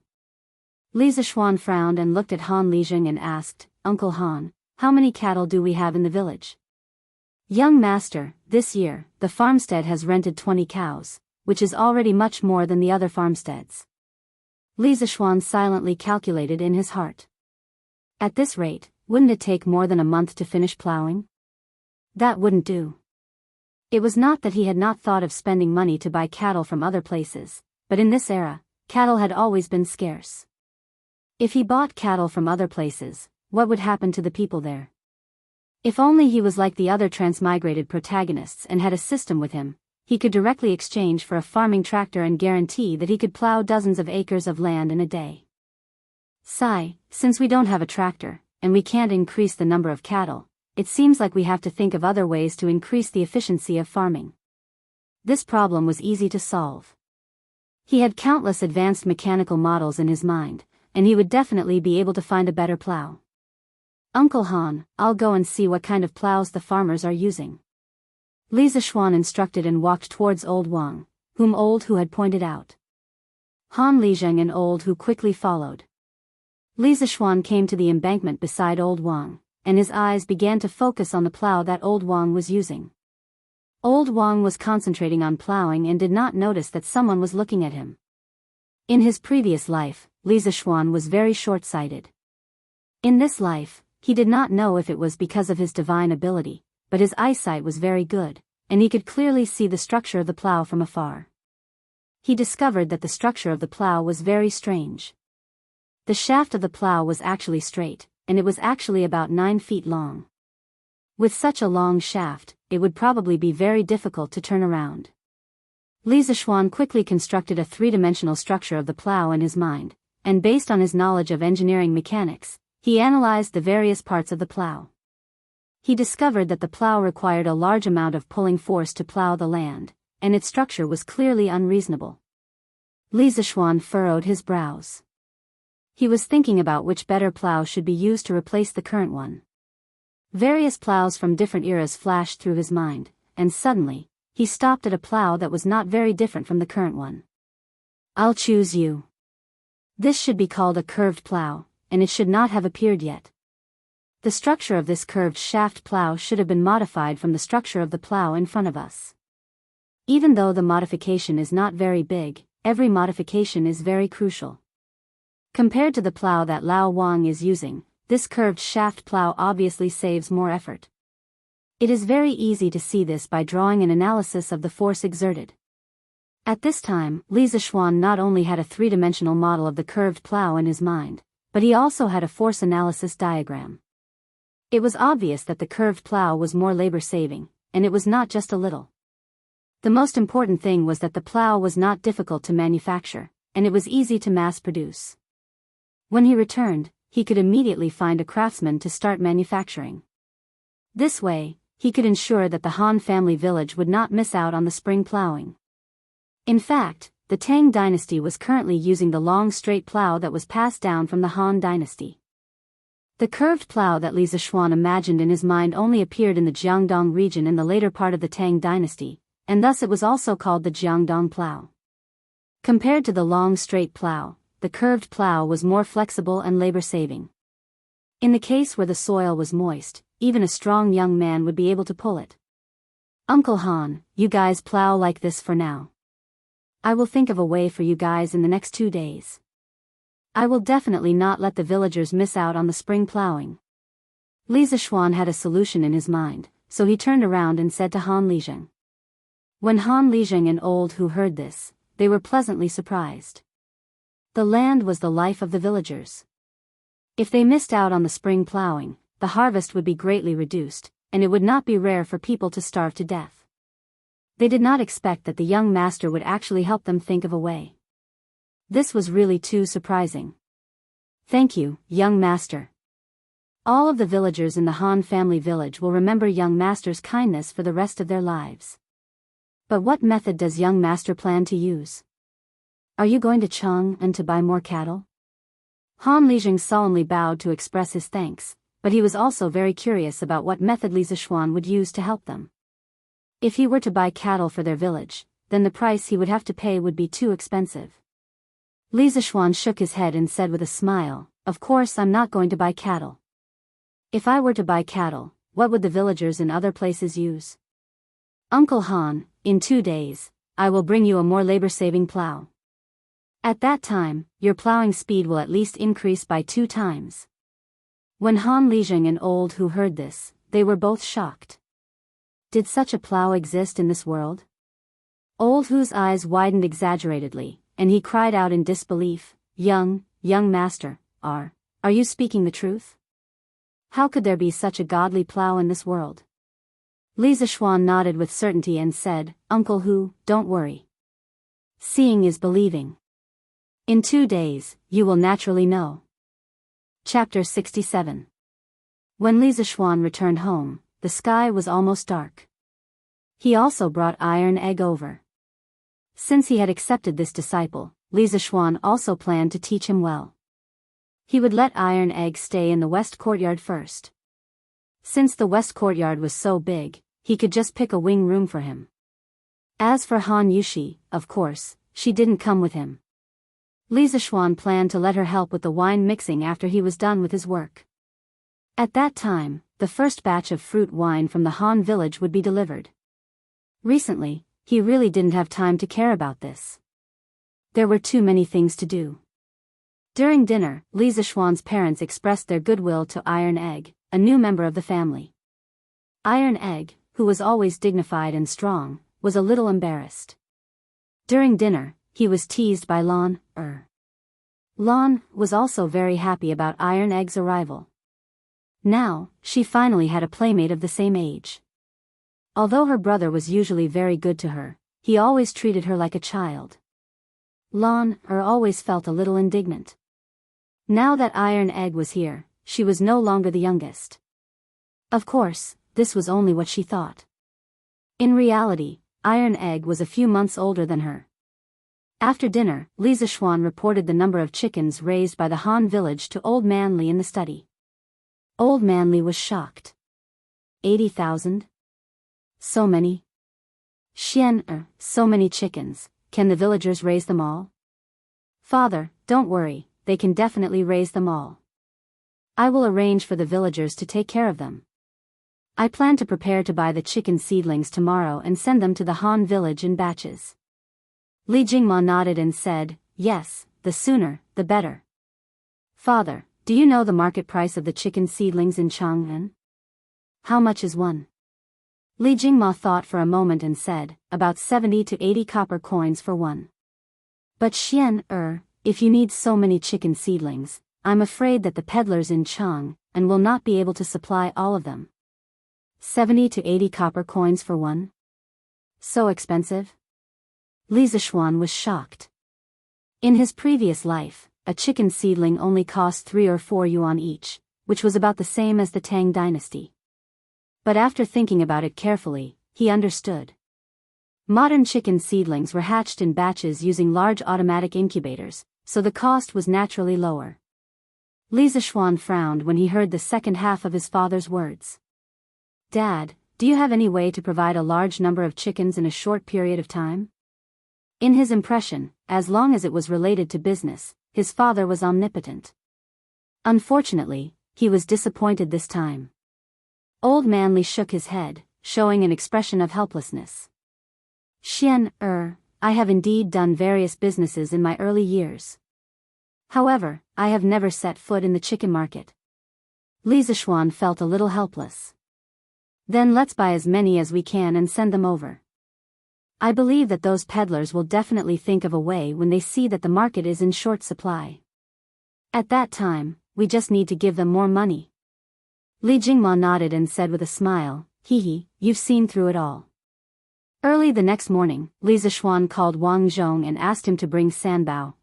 Li Zishuan frowned and looked at Han Lijing and asked, "Uncle Han, how many cattle do we have in the village?" "Young master, this year, the farmstead has rented 20 cows, which is already much more than the other farmsteads." Li Zishuan silently calculated in his heart. At this rate, wouldn't it take more than a month to finish plowing? That wouldn't do. It was not that he had not thought of spending money to buy cattle from other places, but in this era, cattle had always been scarce. If he bought cattle from other places, what would happen to the people there? If only he was like the other transmigrated protagonists and had a system with him, he could directly exchange for a farming tractor and guarantee that he could plow dozens of acres of land in a day. Since we don't have a tractor, and we can't increase the number of cattle, it seems like we have to think of other ways to increase the efficiency of farming. This problem was easy to solve. He had countless advanced mechanical models in his mind, and he would definitely be able to find a better plow. "Uncle Han, I'll go and see what kind of plows the farmers are using." Li Zishuan instructed and walked towards Old Wang, whom Old Hu had pointed out. Han Lijing and Old Hu quickly followed. Li Zishuan came to the embankment beside Old Wang, and his eyes began to focus on the plow that Old Wang was using. Old Wang was concentrating on plowing and did not notice that someone was looking at him. In his previous life, Li Zishuan was very short-sighted. In this life, he did not know if it was because of his divine ability, but his eyesight was very good, and he could clearly see the structure of the plow from afar. He discovered that the structure of the plow was very strange. The shaft of the plow was actually straight, and it was actually about 9 feet long. With such a long shaft, it would probably be very difficult to turn around. Li Zishuan quickly constructed a 3-dimensional structure of the plow in his mind, and based on his knowledge of engineering mechanics, he analyzed the various parts of the plow. He discovered that the plow required a large amount of pulling force to plow the land, and its structure was clearly unreasonable. Li Zishuan furrowed his brows. He was thinking about which better plow should be used to replace the current one. Various plows from different eras flashed through his mind, and suddenly, he stopped at a plow that was not very different from the current one. "I'll choose you. This should be called a curved plow, and it should not have appeared yet. The structure of this curved shaft plow should have been modified from the structure of the plow in front of us. Even though the modification is not very big, every modification is very crucial. Compared to the plow that Lao Wang is using, this curved shaft plow obviously saves more effort. It is very easy to see this by drawing an analysis of the force exerted." At this time, Li Zishuan not only had a 3-dimensional model of the curved plow in his mind, but he also had a force analysis diagram. It was obvious that the curved plow was more labor-saving, and it was not just a little. The most important thing was that the plow was not difficult to manufacture, and it was easy to mass-produce. When he returned, he could immediately find a craftsman to start manufacturing. This way, he could ensure that the Han family village would not miss out on the spring plowing. In fact, the Tang dynasty was currently using the long straight plow that was passed down from the Han dynasty. The curved plow that Li Zixuan imagined in his mind only appeared in the Jiangdong region in the later part of the Tang dynasty, and thus it was also called the Jiangdong plow. Compared to the long straight plow, the curved plow was more flexible and labor-saving. In the case where the soil was moist, even a strong young man would be able to pull it. Uncle Han, you guys plow like this for now. I will think of a way for you guys in the next 2 days. I will definitely not let the villagers miss out on the spring plowing. Li Zixuan had a solution in his mind, so he turned around and said to Han Lizheng. When Han Lizheng and Old Hu heard this, they were pleasantly surprised. The land was the life of the villagers. If they missed out on the spring plowing, the harvest would be greatly reduced, and it would not be rare for people to starve to death. They did not expect that the young master would actually help them think of a way. This was really too surprising. Thank you, young master. All of the villagers in the Han family village will remember young master's kindness for the rest of their lives. But what method does young master plan to use? Are you going to Chang'an to buy more cattle? Han Lizheng solemnly bowed to express his thanks, but he was also very curious about what method Li Zixuan would use to help them. If he were to buy cattle for their village, then the price he would have to pay would be too expensive. Li Zixuan shook his head and said with a smile, "Of course I'm not going to buy cattle. If I were to buy cattle, what would the villagers in other places use? Uncle Han, in 2 days, I will bring you a more labor-saving plow. At that time, your plowing speed will at least increase by 2 times. When Han Lizheng and Old Hu heard this, they were both shocked. Did such a plow exist in this world? Old Hu's eyes widened exaggeratedly, and he cried out in disbelief, young master, are you speaking the truth? How could there be such a godly plow in this world? Li Zixuan nodded with certainty and said, Uncle Hu, don't worry. Seeing is believing. In 2 days, you will naturally know. Chapter 67. When Li Zixuan returned home, the sky was almost dark. He also brought Iron Egg over. Since he had accepted this disciple, Li Zixuan also planned to teach him well. He would let Iron Egg stay in the west courtyard first. Since the west courtyard was so big, he could just pick a wing room for him. As for Han Yushi, of course, she didn't come with him. Li Zixuan planned to let her help with the wine mixing after he was done with his work. At that time, the first batch of fruit wine from the Han village would be delivered. Recently, he really didn't have time to care about this. There were too many things to do. During dinner, Li Zixuan's parents expressed their goodwill to Iron Egg, a new member of the family. Iron Egg, who was always dignified and strong, was a little embarrassed. During dinner, he was teased by Lan. Lan was also very happy about Iron Egg's arrival. Now, she finally had a playmate of the same age. Although her brother was usually very good to her, he always treated her like a child. Lan always felt a little indignant. Now that Iron Egg was here, she was no longer the youngest. Of course, this was only what she thought. In reality, Iron Egg was a few months older than her. After dinner, Li Zixuan reported the number of chickens raised by the Han village to Old Man Li in the study. Old Man Li was shocked. 80,000? So many? So many chickens, can the villagers raise them all? Father, don't worry, they can definitely raise them all. I will arrange for the villagers to take care of them. I plan to prepare to buy the chicken seedlings tomorrow and send them to the Han village in batches. Li Jingma nodded and said, yes, the sooner, the better. Father, do you know the market price of the chicken seedlings in Chang'an? How much is one? Li Jingma thought for a moment and said, about 70 to 80 copper coins for one. But if you need so many chicken seedlings, I'm afraid that the peddlers in Chang'an will not be able to supply all of them. 70 to 80 copper coins for one? So expensive? Li Zixuan was shocked. In his previous life, a chicken seedling only cost 3 or 4 yuan each, which was about the same as the Tang dynasty. But after thinking about it carefully, he understood. Modern chicken seedlings were hatched in batches using large automatic incubators, so the cost was naturally lower. Li Zishuan frowned when he heard the second half of his father's words. Dad, do you have any way to provide a large number of chickens in a short period of time? In his impression, as long as it was related to business, his father was omnipotent. Unfortunately, he was disappointed this time. Old man Li shook his head, showing an expression of helplessness. I have indeed done various businesses in my early years. However, I have never set foot in the chicken market. Li Zishuan felt a little helpless. Then let's buy as many as we can and send them over. I believe that those peddlers will definitely think of a way when they see that the market is in short supply. At that time, we just need to give them more money. Li Jingma nodded and said with a smile, you've seen through it all. Early the next morning, Li Zishuan called Wang Zhong and asked him to bring Sanbao,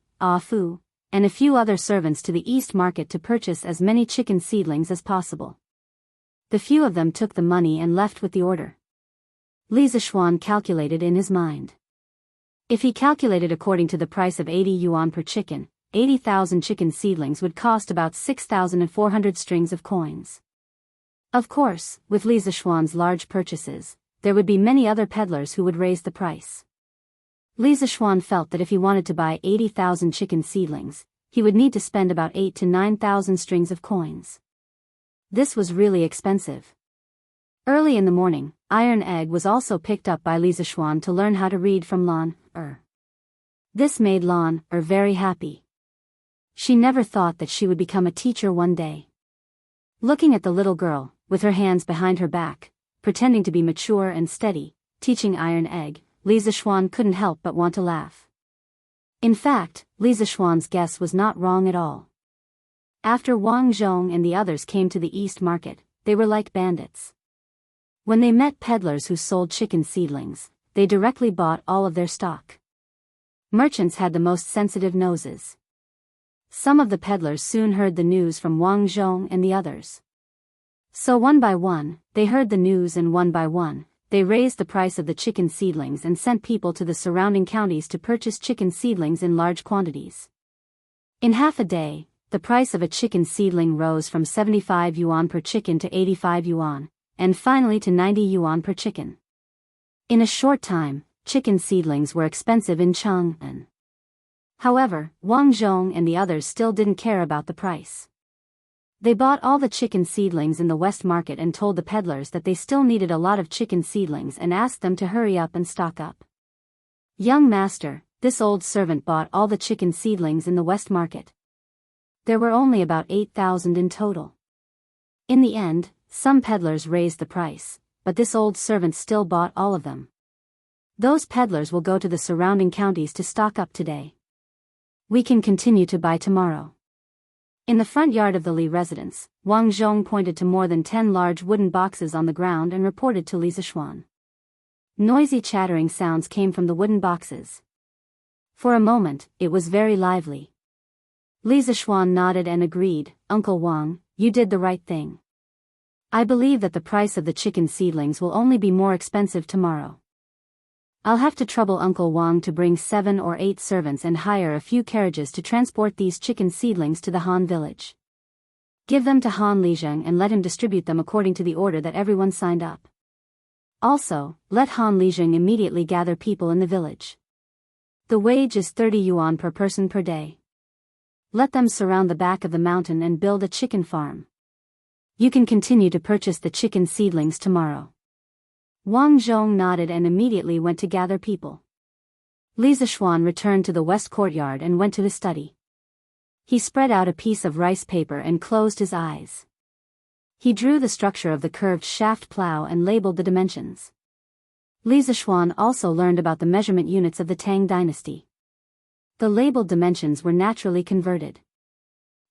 Fu, and a few other servants to the East Market to purchase as many chicken seedlings as possible. The few of them took the money and left with the order. Li Zishuan calculated in his mind. If he calculated according to the price of 80 yuan per chicken, 80,000 chicken seedlings would cost about 6,400 strings of coins. Of course, with Li Zishuan's large purchases, there would be many other peddlers who would raise the price. Li Zishuan felt that if he wanted to buy 80,000 chicken seedlings, he would need to spend about 8 to 9,000 strings of coins. This was really expensive. Early in the morning, Iron Egg was also picked up by Li Zishuan to learn how to read from Lan Er. This made Lan Er very happy. She never thought that she would become a teacher one day. Looking at the little girl, with her hands behind her back, pretending to be mature and steady, teaching Iron Egg, Li Zishuan couldn't help but want to laugh. In fact, Li Zishuan's guess was not wrong at all. After Wang Zhong and the others came to the East Market, they were like bandits. When they met peddlers who sold chicken seedlings, they directly bought all of their stock. Merchants had the most sensitive noses. Some of the peddlers soon heard the news from Wang Zhong and the others. So one by one, they heard the news, and one by one, they raised the price of the chicken seedlings and sent people to the surrounding counties to purchase chicken seedlings in large quantities. In half a day, the price of a chicken seedling rose from 75 yuan per chicken to 85 yuan, and finally to 90 yuan per chicken. In a short time, chicken seedlings were expensive in Chang'an. However, Wang Zhong and the others still didn't care about the price. They bought all the chicken seedlings in the West Market and told the peddlers that they still needed a lot of chicken seedlings and asked them to hurry up and stock up. Young master, this old servant bought all the chicken seedlings in the West Market. There were only about 8,000 in total. In the end, some peddlers raised the price, but this old servant still bought all of them. Those peddlers will go to the surrounding counties to stock up today. We can continue to buy tomorrow. In the front yard of the Li residence, Wang Zhong pointed to more than 10 large wooden boxes on the ground and reported to Li Zishuan. Noisy chattering sounds came from the wooden boxes. For a moment, it was very lively. Li Zishuan nodded and agreed, Uncle Wang, you did the right thing. I believe that the price of the chicken seedlings will only be more expensive tomorrow. I'll have to trouble Uncle Wang to bring 7 or 8 servants and hire a few carriages to transport these chicken seedlings to the Han village. Give them to Han Lijeng and let him distribute them according to the order that everyone signed up. Also, let Han Lijeng immediately gather people in the village. The wage is 30 yuan per person per day. Let them surround the back of the mountain and build a chicken farm. You can continue to purchase the chicken seedlings tomorrow. Wang Zhong nodded and immediately went to gather people. Li Zishuan returned to the west courtyard and went to his study. He spread out a piece of rice paper and closed his eyes. He drew the structure of the curved shaft plow and labeled the dimensions. Li Zishuan also learned about the measurement units of the Tang dynasty. The labeled dimensions were naturally converted.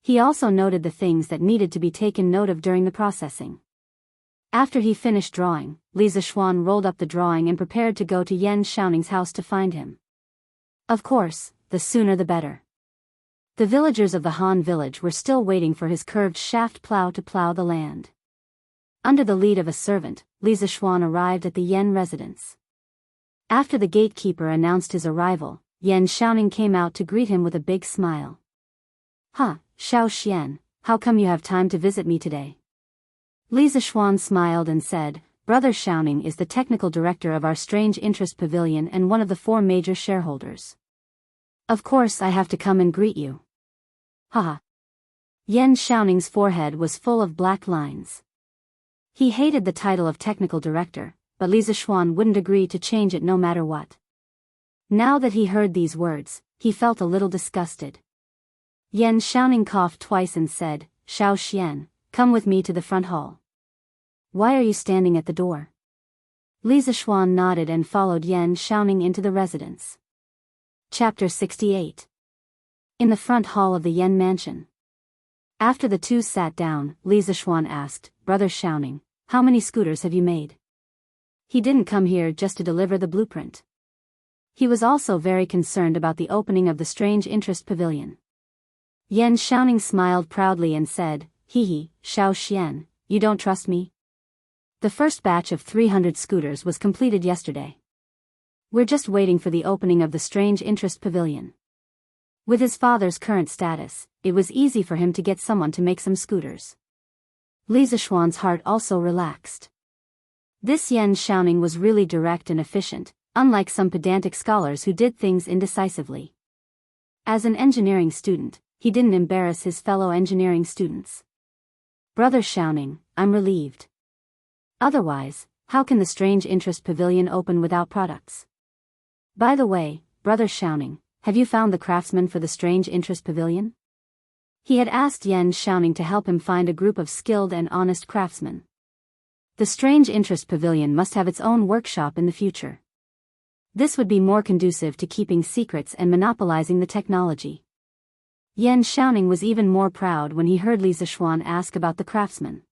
He also noted the things that needed to be taken note of during the processing. After he finished drawing, Li Zishuan rolled up the drawing and prepared to go to Yan Shaoning's house to find him. Of course, the sooner the better. The villagers of the Han village were still waiting for his curved shaft plow to plow the land. Under the lead of a servant, Li Zishuan arrived at the Yan residence. After the gatekeeper announced his arrival, Yan Shaoning came out to greet him with a big smile. Ha, Xiao Xian, how come you have time to visit me today? Li Zishuan smiled and said, Brother Xiaoning is the technical director of our Strange Interest Pavilion and one of the 4 major shareholders. Of course I have to come and greet you. Haha. Yan Xiaoning's forehead was full of black lines. He hated the title of technical director, but Li Zishuan wouldn't agree to change it no matter what. Now that he heard these words, he felt a little disgusted. Yan Xiaoning coughed twice and said, Xiao Xian, come with me to the front hall. Why are you standing at the door? Li Zishuan nodded and followed Yan Xiaoning into the residence. Chapter 68. In the front hall of the Yan mansion. After the two sat down, Li Zishuan asked, Brother Xiaoning, how many scooters have you made? He didn't come here just to deliver the blueprint. He was also very concerned about the opening of the Strange Interest Pavilion. Yan Xiaoning smiled proudly and said, Hee, Xiao Xian, you don't trust me? The first batch of 300 scooters was completed yesterday. We're just waiting for the opening of the Strange Interest Pavilion. With his father's current status, it was easy for him to get someone to make some scooters. Li Zishuan's heart also relaxed. This Yan Xiaoning was really direct and efficient, unlike some pedantic scholars who did things indecisively. As an engineering student, he didn't embarrass his fellow engineering students. Brother Xiaoning, I'm relieved. Otherwise, how can the Strange Interest Pavilion open without products? By the way, Brother Xiaoning, have you found the craftsman for the Strange Interest Pavilion? He had asked Yan Xiaoning to help him find a group of skilled and honest craftsmen. The Strange Interest Pavilion must have its own workshop in the future. This would be more conducive to keeping secrets and monopolizing the technology. Yan Xiaoning was even more proud when he heard Li Zishuan ask about the craftsman.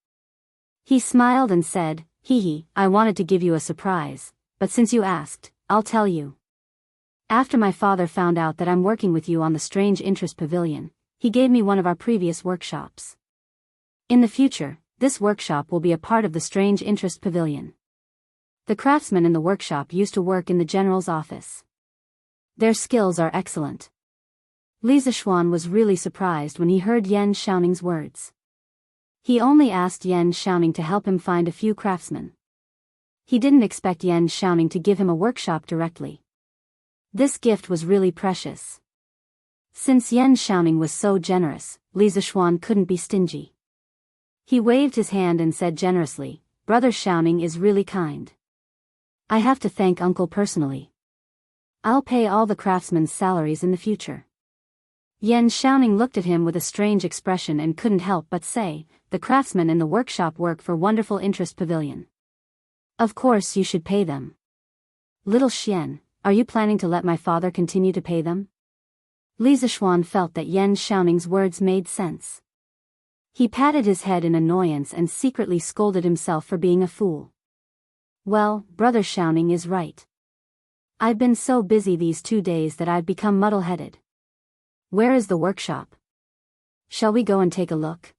He smiled and said, Hee, I wanted to give you a surprise, but since you asked, I'll tell you. After my father found out that I'm working with you on the Strange Interest Pavilion, he gave me one of our previous workshops. In the future, this workshop will be a part of the Strange Interest Pavilion. The craftsmen in the workshop used to work in the general's office. Their skills are excellent. Li Zishuan was really surprised when he heard Yan Xiaoning's words. He only asked Yan Xiaoning to help him find a few craftsmen. He didn't expect Yan Xiaoning to give him a workshop directly. This gift was really precious. Since Yan Xiaoning was so generous, Li Zishuan couldn't be stingy. He waved his hand and said generously, Brother Xiaoning is really kind. I have to thank Uncle personally. I'll pay all the craftsmen's salaries in the future. Yan Xiaoning looked at him with a strange expression and couldn't help but say, the craftsmen in the workshop work for Wonderful Interest Pavilion. Of course you should pay them. Little Xian, are you planning to let my father continue to pay them? Li Zishuan felt that Yan Xiaoning's words made sense. He patted his head in annoyance and secretly scolded himself for being a fool. Well, Brother Xiaoning is right. I've been so busy these 2 days that I've become muddle-headed. Where is the workshop? Shall we go and take a look?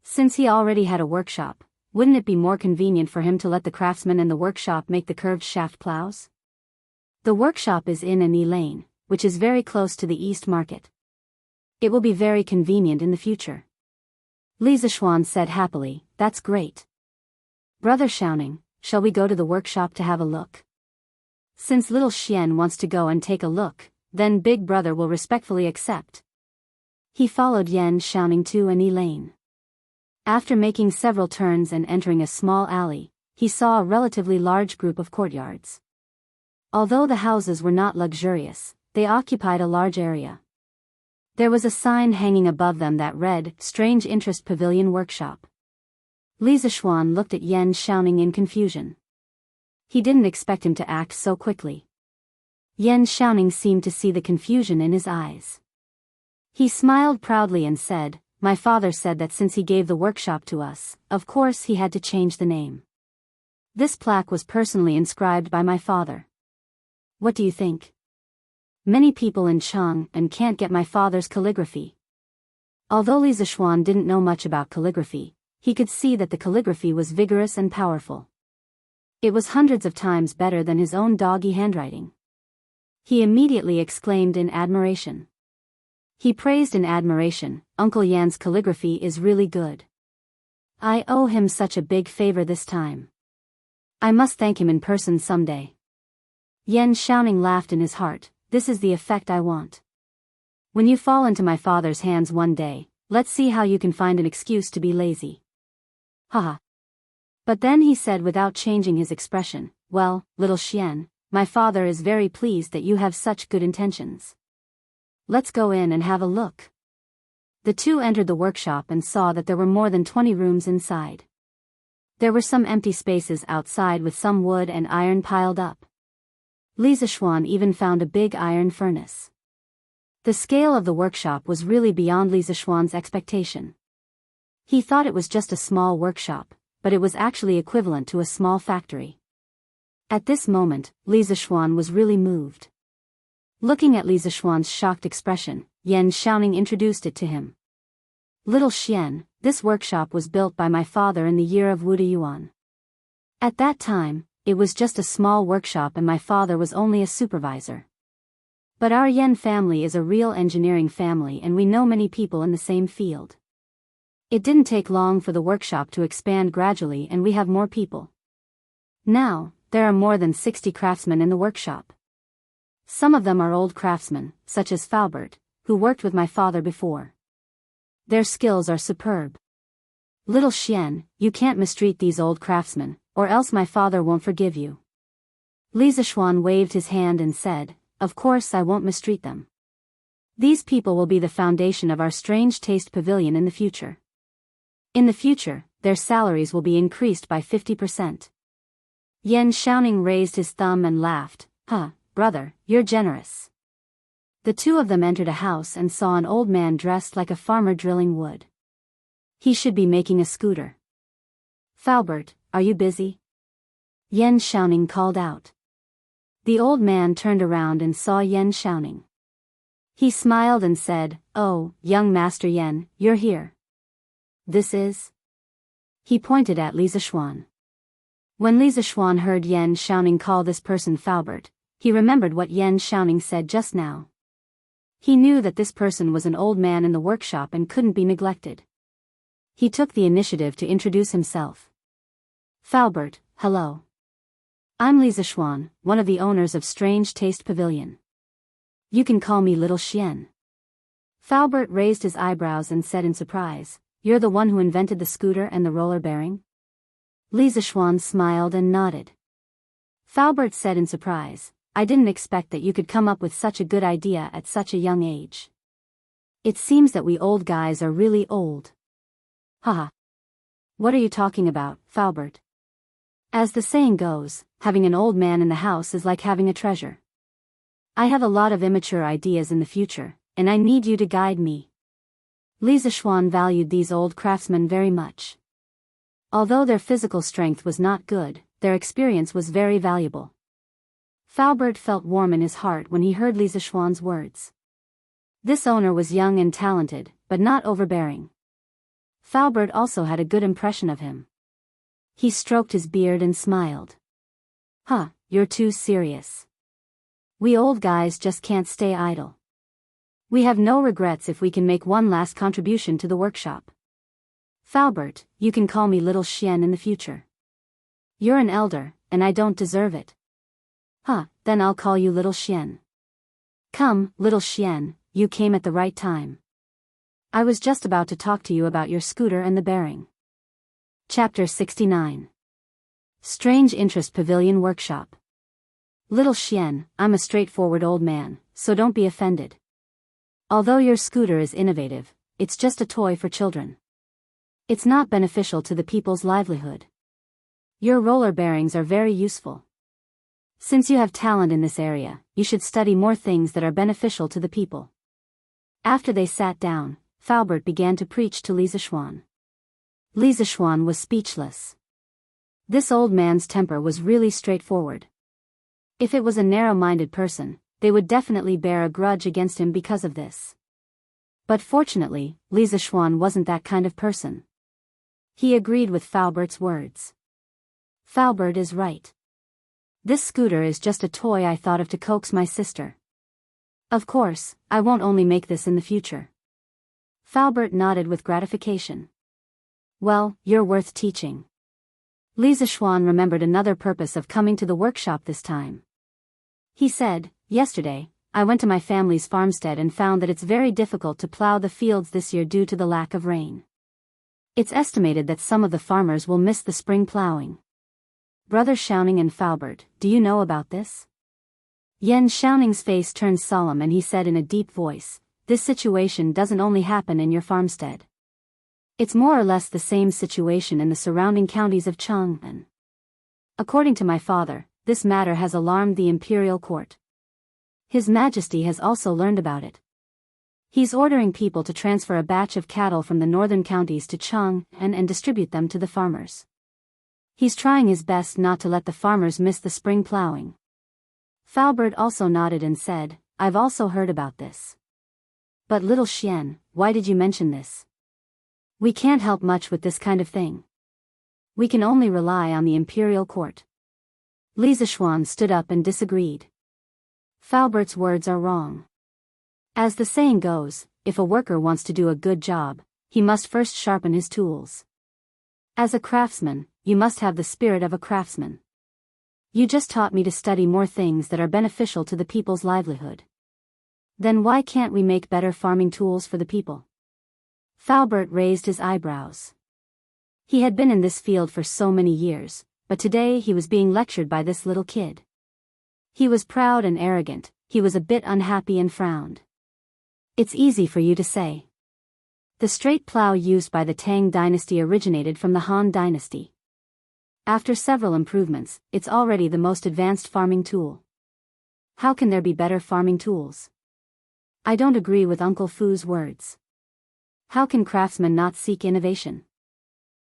Since he already had a workshop, wouldn't it be more convenient for him to let the craftsmen in the workshop make the curved shaft plows? The workshop is in an lane, which is very close to the East Market. It will be very convenient in the future. Li Zishuan said happily, that's great. Brother Xiaoning, shall we go to the workshop to have a look? Since little Xian wants to go and take a look, then big brother will respectfully accept. He followed Yan Xiaoning to an lane. After making several turns and entering a small alley, he saw a relatively large group of courtyards. Although the houses were not luxurious, they occupied a large area. There was a sign hanging above them that read, Strange Interest Pavilion Workshop. Li Zishuan looked at Yan Xiaoning in confusion. He didn't expect him to act so quickly. Yan Xiaoning seemed to see the confusion in his eyes. He smiled proudly and said, my father said that since he gave the workshop to us, of course he had to change the name. This plaque was personally inscribed by my father. What do you think? Many people in Chang'an can't get my father's calligraphy. Although Li Zishuan didn't know much about calligraphy, he could see that the calligraphy was vigorous and powerful. It was hundreds of times better than his own doggy handwriting. He immediately exclaimed in admiration. He praised in admiration, "Uncle Yan's calligraphy is really good. I owe him such a big favor this time. I must thank him in person someday." Yan Xiaoning laughed in his heart, "This is the effect I want. When you fall into my father's hands one day, let's see how you can find an excuse to be lazy." Haha. But then he said without changing his expression, "Well, little Xian, my father is very pleased that you have such good intentions. Let's go in and have a look." The two entered the workshop and saw that there were more than 20 rooms inside. There were some empty spaces outside with some wood and iron piled up. Li Zishuan even found a big iron furnace. The scale of the workshop was really beyond Li Zishuan's expectation. He thought it was just a small workshop, but it was actually equivalent to a small factory. At this moment, Li Zishuan was really moved. Looking at Li Zishuan's shocked expression, Yan Xiaoning introduced it to him. "Little Xian, this workshop was built by my father in the year of Wuxia Yuan. At that time, it was just a small workshop and my father was only a supervisor. But our Yan family is a real engineering family and we know many people in the same field. It didn't take long for the workshop to expand gradually and we have more people. Now, there are more than 60 craftsmen in the workshop. Some of them are old craftsmen, such as Faubert, who worked with my father before. Their skills are superb. Little Xian, you can't mistreat these old craftsmen, or else my father won't forgive you." Li Zishuan waved his hand and said, "Of course I won't mistreat them. These people will be the foundation of our strange taste pavilion in the future. In the future, their salaries will be increased by 50%. Yan Xiaoning raised his thumb and laughed, "Huh, brother, you're generous." The two of them entered a house and saw an old man dressed like a farmer drilling wood. He should be making a scooter. "Faubert, are you busy?" Yan Xiaoning called out. The old man turned around and saw Yan Xiaoning. He smiled and said, "Oh, young Master Yan, you're here. This is..." He pointed at Li Zishuan. When Li Zishuan heard Yan Xiaoning call this person Faubert, he remembered what Yan Xiaoning said just now. He knew that this person was an old man in the workshop and couldn't be neglected. He took the initiative to introduce himself. "Faubert, hello. I'm Li Zishuan, one of the owners of Strange Taste Pavilion. You can call me Little Xian." Faubert raised his eyebrows and said in surprise, "You're the one who invented the scooter and the roller bearing?" Li Zishuan smiled and nodded. Faubert said in surprise, "I didn't expect that you could come up with such a good idea at such a young age. It seems that we old guys are really old." "Haha. What are you talking about, Faubert? As the saying goes, having an old man in the house is like having a treasure. I have a lot of immature ideas in the future, and I need you to guide me." Li Zishuan valued these old craftsmen very much. Although their physical strength was not good, their experience was very valuable. Faubert felt warm in his heart when he heard Li Zishuan's words. This owner was young and talented, but not overbearing. Faubert also had a good impression of him. He stroked his beard and smiled. "Huh, you're too serious. We old guys just can't stay idle. We have no regrets if we can make one last contribution to the workshop. Faubert, you can call me Little Xian in the future. You're an elder, and I don't deserve it." "Huh, then I'll call you Little Xian." "Come, Little Xian, you came at the right time. I was just about to talk to you about your scooter and the bearing." Chapter 69. Strange Interest Pavilion Workshop. "Little Xian, I'm a straightforward old man, so don't be offended. Although your scooter is innovative, it's just a toy for children. It's not beneficial to the people's livelihood. Your roller bearings are very useful. Since you have talent in this area, you should study more things that are beneficial to the people." After they sat down, Faubert began to preach to Li Zishuan. Li Zishuan was speechless. This old man's temper was really straightforward. If it was a narrow-minded person, they would definitely bear a grudge against him because of this. But fortunately, Li Zishuan wasn't that kind of person. He agreed with Faubert's words. "Faubert is right. This scooter is just a toy I thought of to coax my sister. Of course, I won't only make this in the future. Falbert nodded with gratification. Well, you're worth teaching. Li Zishuan remembered another purpose of coming to the workshop this time. He said, yesterday, I went to my family's farmstead and found that it's very difficult to plow the fields this year due to the lack of rain. It's estimated that some of the farmers will miss the spring plowing. Brother Xiaoning and Falbert, do you know about this? Yan Xiaoning's face turned solemn and he said in a deep voice, this situation doesn't only happen in your farmstead. It's more or less the same situation in the surrounding counties of Chang'an. According to my father, this matter has alarmed the imperial court. His Majesty has also learned about it. He's ordering people to transfer a batch of cattle from the northern counties to Chang'an and distribute them to the farmers. He's trying his best not to let the farmers miss the spring plowing. Falbert also nodded and said, I've also heard about this. But little Xian, why did you mention this? We can't help much with this kind of thing. We can only rely on the imperial court. Li Zishuan stood up and disagreed. Falbert's words are wrong. As the saying goes, if a worker wants to do a good job, he must first sharpen his tools. As a craftsman, you must have the spirit of a craftsman. You just taught me to study more things that are beneficial to the people's livelihood. Then why can't we make better farming tools for the people? Falbert raised his eyebrows. He had been in this field for so many years, but today he was being lectured by this little kid. He was proud and arrogant, he was a bit unhappy and frowned. It's easy for you to say. The straight plow used by the Tang dynasty originated from the Han dynasty. After several improvements, it's already the most advanced farming tool. How can there be better farming tools? I don't agree with Uncle Fu's words. How can craftsmen not seek innovation?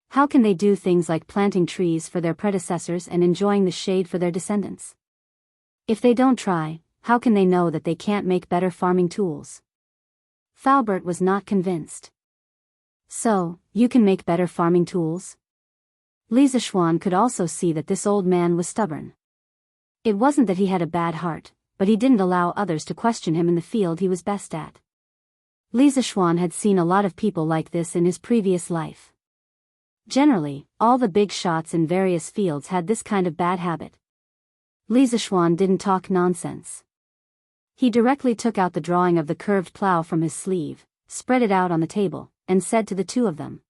How can they do things like planting trees for their predecessors and enjoying the shade for their descendants? If they don't try, how can they know that they can't make better farming tools? Falbert was not convinced. So, you can make better farming tools? Li Zishuan could also see that this old man was stubborn. It wasn't that he had a bad heart, but he didn't allow others to question him in the field he was best at. Li Zishuan had seen a lot of people like this in his previous life. Generally, all the big shots in various fields had this kind of bad habit. Li Zishuan didn't talk nonsense. He directly took out the drawing of the curved plow from his sleeve, spread it out on the table, and said to the two of them.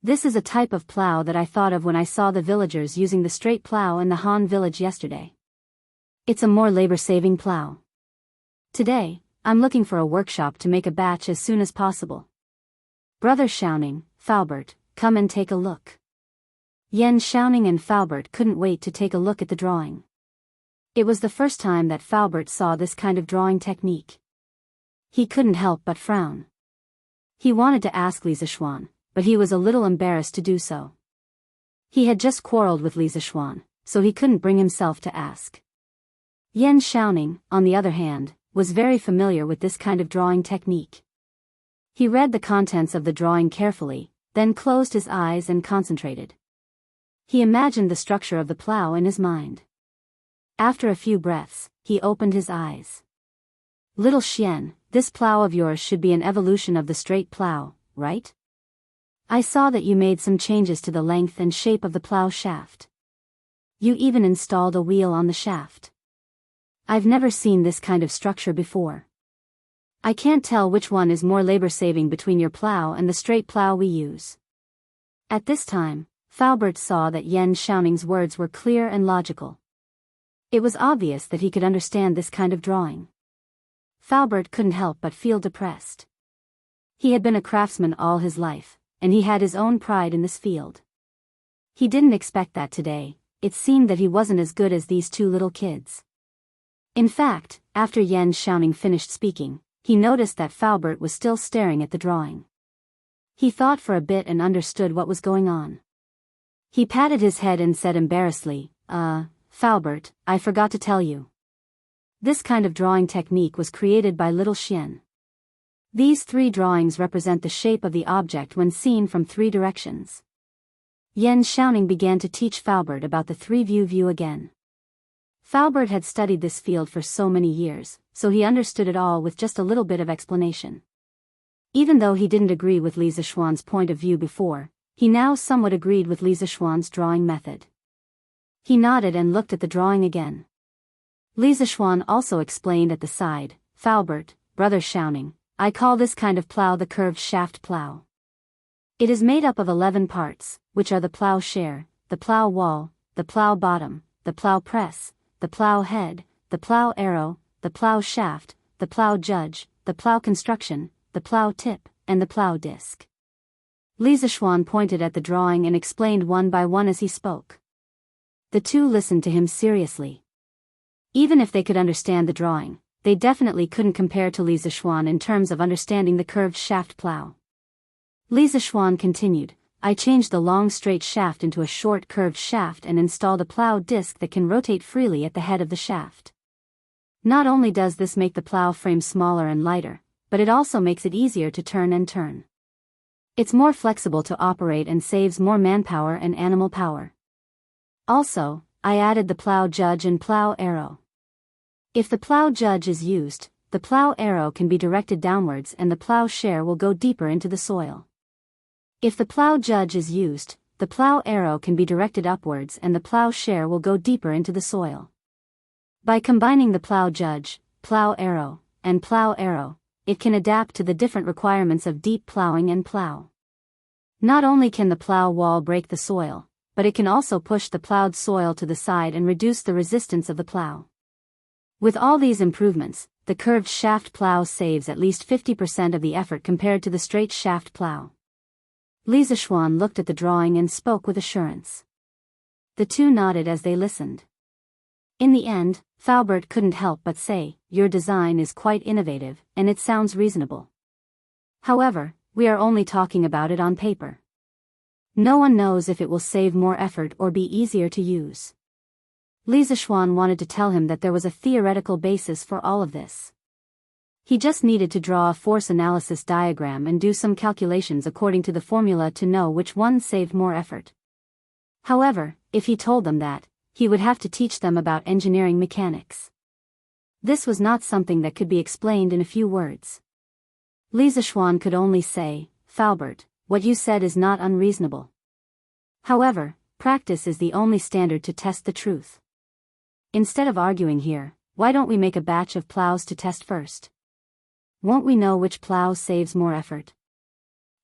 This is a type of plow that I thought of when I saw the villagers using the straight plow in the Han village yesterday. It's a more labor-saving plow. Today, I'm looking for a workshop to make a batch as soon as possible. Brother Xiaoning, Falbert, come and take a look. Yan Xiaoning and Falbert couldn't wait to take a look at the drawing. It was the first time that Falbert saw this kind of drawing technique. He couldn't help but frown. He wanted to ask Li Zishuan, but he was a little embarrassed to do so. He had just quarreled with Li Zishuan, so he couldn't bring himself to ask. Yan Xiaoning, on the other hand, was very familiar with this kind of drawing technique. He read the contents of the drawing carefully, then closed his eyes and concentrated. He imagined the structure of the plow in his mind. After a few breaths, he opened his eyes. Little Xian, this plow of yours should be an evolution of the straight plow, right? I saw that you made some changes to the length and shape of the plow shaft. You even installed a wheel on the shaft. I've never seen this kind of structure before. I can't tell which one is more labor-saving between your plow and the straight plow we use. At this time, Falbert saw that Yan Xiaoning's words were clear and logical. It was obvious that he could understand this kind of drawing. Falbert couldn't help but feel depressed. He had been a craftsman all his life, and he had his own pride in this field. He didn't expect that today. It seemed that he wasn't as good as these two little kids. In fact, after Yan Xiaoning finished speaking, he noticed that Falbert was still staring at the drawing. He thought for a bit and understood what was going on. He patted his head and said embarrassedly, Falbert, I forgot to tell you. This kind of drawing technique was created by little Xian. These three drawings represent the shape of the object when seen from three directions. Yan Xiaoning began to teach Falbert about the three-view view again. Faubert had studied this field for so many years, so he understood it all with just a little bit of explanation. Even though he didn't agree with Li Zixuan's point of view before, he now somewhat agreed with Li Zixuan's drawing method. He nodded and looked at the drawing again. Li Zixuan also explained at the side, Faubert, brother Xiaoning, I call this kind of plow the curved shaft plow. It is made up of 11 parts, which are the plow share, the plow wall, the plow bottom, the plow press, the plow head, the plow arrow, the plow shaft, the plow judge, the plow construction, the plow tip, and the plow disc. Li Zixuan pointed at the drawing and explained one by one as he spoke. The two listened to him seriously. Even if they could understand the drawing, they definitely couldn't compare to Li Zixuan in terms of understanding the curved shaft plow. Li Zixuan continued, I changed the long straight shaft into a short curved shaft and installed a plow disc that can rotate freely at the head of the shaft. Not only does this make the plow frame smaller and lighter, but it also makes it easier to turn and turn. It's more flexible to operate and saves more manpower and animal power. Also, I added the plow judge and plow arrow. If the plow judge is used, the plow arrow can be directed downwards and the plow share will go deeper into the soil. If the plow judge is used, the plow arrow can be directed upwards and the plow share will go deeper into the soil. By combining the plow judge, plow arrow, and plow arrow, it can adapt to the different requirements of deep plowing and plow. Not only can the plow wall break the soil, but it can also push the plowed soil to the side and reduce the resistance of the plow. With all these improvements, the curved shaft plow saves at least 50% of the effort compared to the straight shaft plow. Li Zixuan looked at the drawing and spoke with assurance. The two nodded as they listened. In the end, Faubert couldn't help but say, your design is quite innovative, and it sounds reasonable. However, we are only talking about it on paper. No one knows if it will save more effort or be easier to use. Li Zixuan wanted to tell him that there was a theoretical basis for all of this. He just needed to draw a force analysis diagram and do some calculations according to the formula to know which one saved more effort. However, if he told them that, he would have to teach them about engineering mechanics. This was not something that could be explained in a few words. Li Zixuan could only say, Faubert, what you said is not unreasonable. However, practice is the only standard to test the truth. Instead of arguing here, why don't we make a batch of plows to test first? Won't we know which plow saves more effort?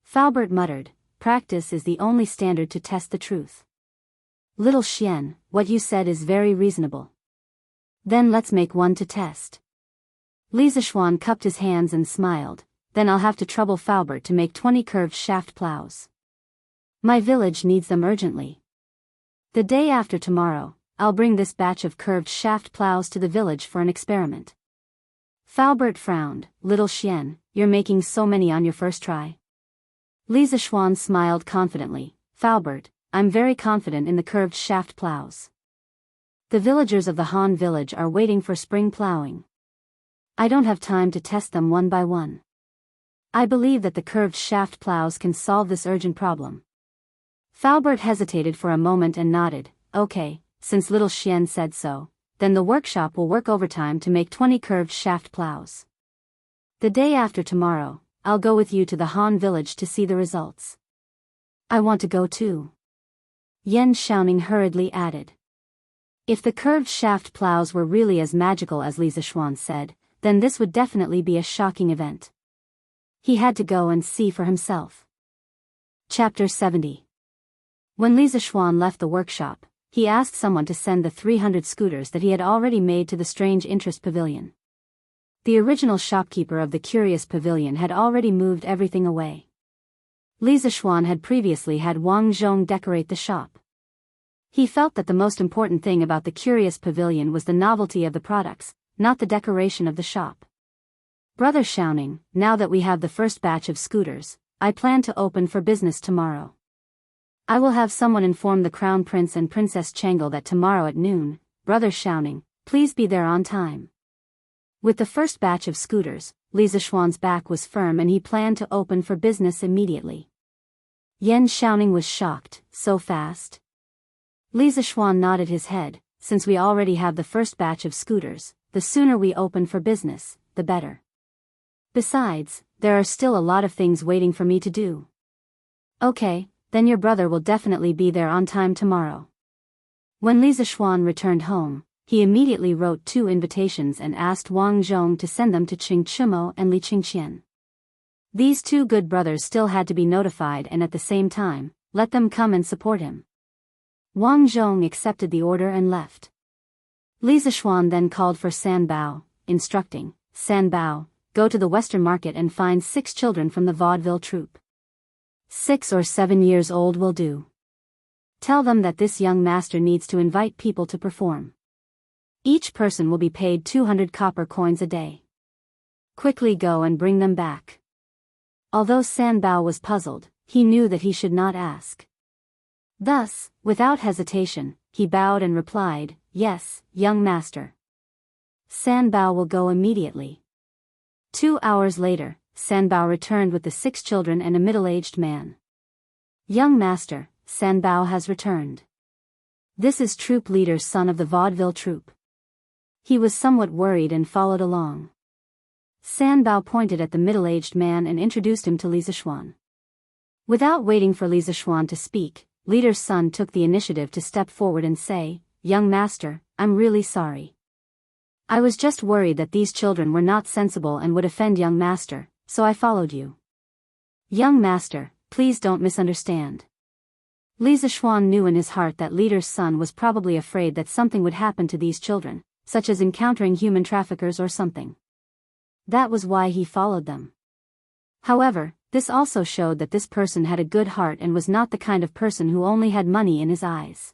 Faubert muttered, practice is the only standard to test the truth. Little Xian, what you said is very reasonable. Then let's make one to test. Li Zixuan cupped his hands and smiled, then I'll have to trouble Faubert to make 20 curved shaft plows. My village needs them urgently. The day after tomorrow, I'll bring this batch of curved shaft plows to the village for an experiment. Faubert frowned, Little Xian, you're making so many on your first try. Li Zixuan smiled confidently, Faubert, I'm very confident in the curved shaft plows. The villagers of the Han village are waiting for spring plowing. I don't have time to test them one by one. I believe that the curved shaft plows can solve this urgent problem. Faubert hesitated for a moment and nodded, okay, since Little Xian said so, then the workshop will work overtime to make 20 curved shaft plows. The day after tomorrow, I'll go with you to the Han village to see the results. I want to go too. Yan Xiaoning hurriedly added. If the curved shaft plows were really as magical as Li Zixuan said, then this would definitely be a shocking event. He had to go and see for himself. Chapter 70. When Li Zixuan left the workshop, he asked someone to send the 300 scooters that he had already made to the Strange Interest Pavilion. The original shopkeeper of the Curious Pavilion had already moved everything away. Li Zixuan had previously had Wang Zhong decorate the shop. He felt that the most important thing about the Curious Pavilion was the novelty of the products, not the decoration of the shop. Brother Xiaoning, now that we have the first batch of scooters, I plan to open for business tomorrow. I will have someone inform the Crown Prince and Princess Changel that tomorrow at noon, Brother Xiaoning, please be there on time. With the first batch of scooters, Li Zixuan's back was firm and he planned to open for business immediately. Yan Xiaoning was shocked, so fast? Li Zixuan nodded his head, since we already have the first batch of scooters, the sooner we open for business, the better. Besides, there are still a lot of things waiting for me to do. Okay, then your brother will definitely be there on time tomorrow. When Li Zishuan returned home, he immediately wrote 2 invitations and asked Wang Zhong to send them to Qing Chimo and Li Qingqian. These 2 good brothers still had to be notified and at the same time, let them come and support him. Wang Zhong accepted the order and left. Li Zishuan then called for San Bao, instructing, San Bao, go to the Western Market and find 6 children from the vaudeville troupe. 6 or 7 years old will do. Tell them that this young master needs to invite people to perform. Each person will be paid 200 copper coins a day. Quickly go and bring them back. Although San Bao was puzzled, he knew that he should not ask. Thus, without hesitation, he bowed and replied, yes, young master. San Bao will go immediately. 2 hours later, San Bao returned with the 6 children and a middle-aged man. Young master, San Bao has returned. This is troop leader's son of the vaudeville troupe. He was somewhat worried and followed along. San Bao pointed at the middle-aged man and introduced him to Li Zishuan. Without waiting for Li Zishuan to speak, leader's son took the initiative to step forward and say, young master, I'm really sorry. I was just worried that these children were not sensible and would offend young master, so I followed you. Young master, please don't misunderstand. Li Zishuan knew in his heart that leader's son was probably afraid that something would happen to these children, such as encountering human traffickers or something. That was why he followed them. However, this also showed that this person had a good heart and was not the kind of person who only had money in his eyes.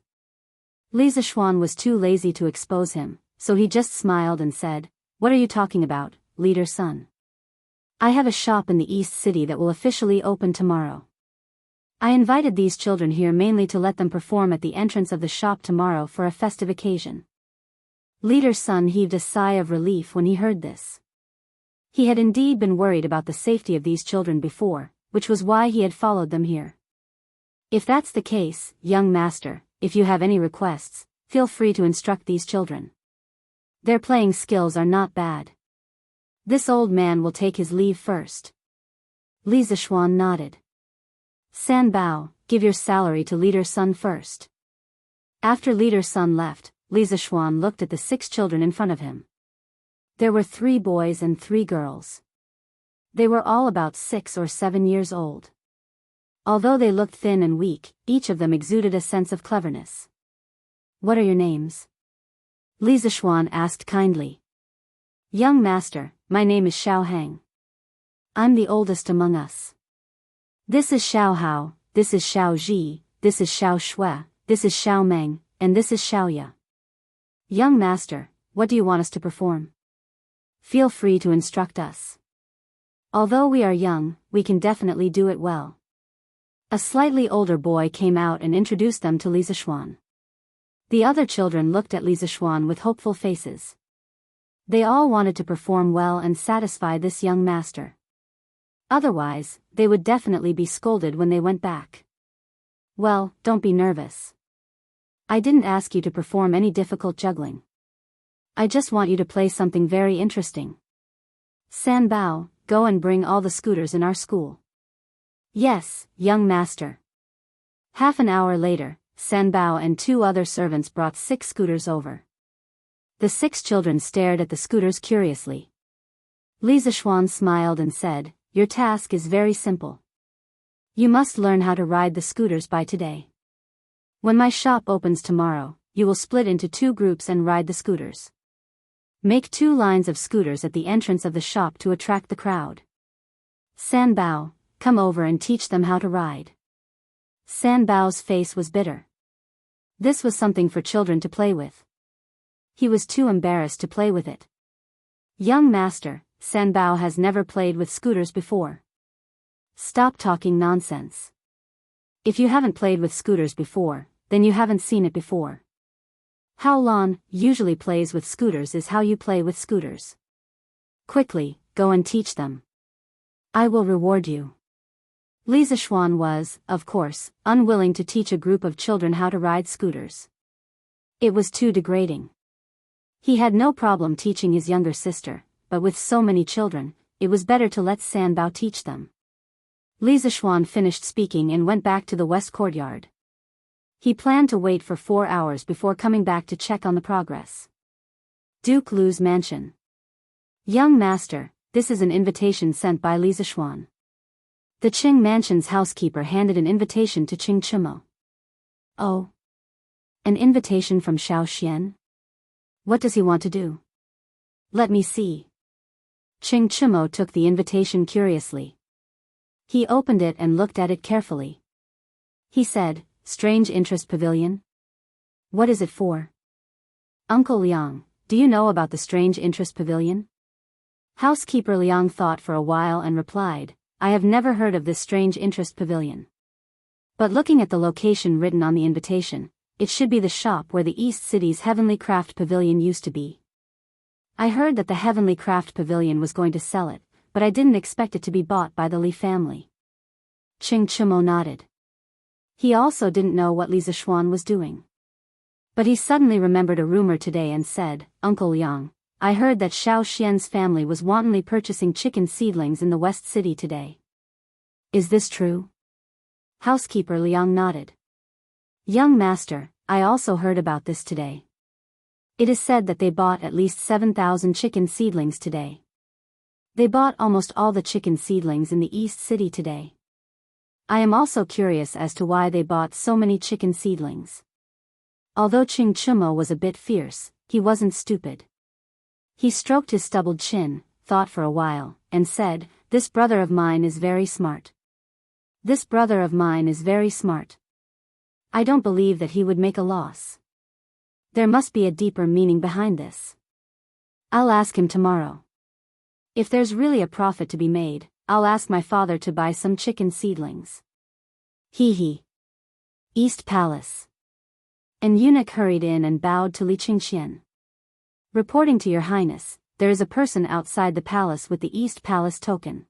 Li Zishuan was too lazy to expose him, so he just smiled and said, what are you talking about, leader's son? I have a shop in the East City that will officially open tomorrow. I invited these children here mainly to let them perform at the entrance of the shop tomorrow for a festive occasion. Leader's son heaved a sigh of relief when he heard this. He had indeed been worried about the safety of these children before, which was why he had followed them here. If that's the case, young master, if you have any requests, feel free to instruct these children. Their playing skills are not bad. This old man will take his leave first. Li Zishuan nodded. San Bao, give your salary to leader's son first. After leader's son left, Li Zishuan looked at the 6 children in front of him. There were 3 boys and 3 girls. They were all about 6 or 7 years old. Although they looked thin and weak, each of them exuded a sense of cleverness. What are your names? Li Zishuan asked kindly. Young master, my name is Xiao Hang. I'm the oldest among us. This is Xiao Hao, this is Xiao Ji, this is Xiao Shui, this is Xiao Meng, and this is Xiao Ya. Young master, what do you want us to perform? Feel free to instruct us. Although we are young, we can definitely do it well. A slightly older boy came out and introduced them to Li Zishuan. The other children looked at Li Zishuan with hopeful faces. They all wanted to perform well and satisfy this young master. Otherwise, they would definitely be scolded when they went back. Well, don't be nervous. I didn't ask you to perform any difficult juggling. I just want you to play something very interesting. San Bao, go and bring all the scooters in our school. Yes, young master. Half an hour later, San Bao and 2 other servants brought 6 scooters over. The 6 children stared at the scooters curiously. Li Zishuan smiled and said, your task is very simple. You must learn how to ride the scooters by today. When my shop opens tomorrow, you will split into 2 groups and ride the scooters. Make 2 lines of scooters at the entrance of the shop to attract the crowd. San Bao, come over and teach them how to ride. San Bao's face was bitter. This was something for children to play with. He was too embarrassed to play with it. Young master, San Bao has never played with scooters before. Stop talking nonsense. If you haven't played with scooters before, then you haven't seen it before. How Lan usually plays with scooters is how you play with scooters. Quickly, go and teach them. I will reward you. Li Zishuan was, of course, unwilling to teach a group of children how to ride scooters. It was too degrading. He had no problem teaching his younger sister, but with so many children, it was better to let Sanbao teach them. Li Zishuan finished speaking and went back to the west courtyard. He planned to wait for 4 hours before coming back to check on the progress. Duke Lu's mansion. Young master, this is an invitation sent by Li Zishuan. The Qing mansion's housekeeper handed an invitation to Qing Chumo. Oh. An invitation from Xiao Xian? What does he want to do? Let me see. Qing Chumo took the invitation curiously. He opened it and looked at it carefully. He said, Strange Interest Pavilion? What is it for? Uncle Liang, do you know about the Strange Interest Pavilion? Housekeeper Liang thought for a while and replied, I have never heard of this Strange Interest Pavilion. But looking at the location written on the invitation, it should be the shop where the East City's Heavenly Craft Pavilion used to be. I heard that the Heavenly Craft Pavilion was going to sell it, but I didn't expect it to be bought by the Li family. Qing Chumo nodded. He also didn't know what Li Zishuan was doing. But he suddenly remembered a rumor today and said, Uncle Liang, I heard that Xiao Xian's family was wantonly purchasing chicken seedlings in the West City today. Is this true? Housekeeper Liang nodded. Young master, I also heard about this today. It is said that they bought at least 7,000 chicken seedlings today. They bought almost all the chicken seedlings in the East City today. I am also curious as to why they bought so many chicken seedlings. Although Qing Chumo was a bit fierce, he wasn't stupid. He stroked his stubbled chin, thought for a while, and said, This brother of mine is very smart. This brother of mine is very smart. I don't believe that he would make a loss. There must be a deeper meaning behind this. I'll ask him tomorrow. If there's really a profit to be made, I'll ask my father to buy some chicken seedlings. Hee. East Palace. An eunuch hurried in and bowed to Li Qingxian. Reporting to your highness, there is a person outside the palace with the East Palace token.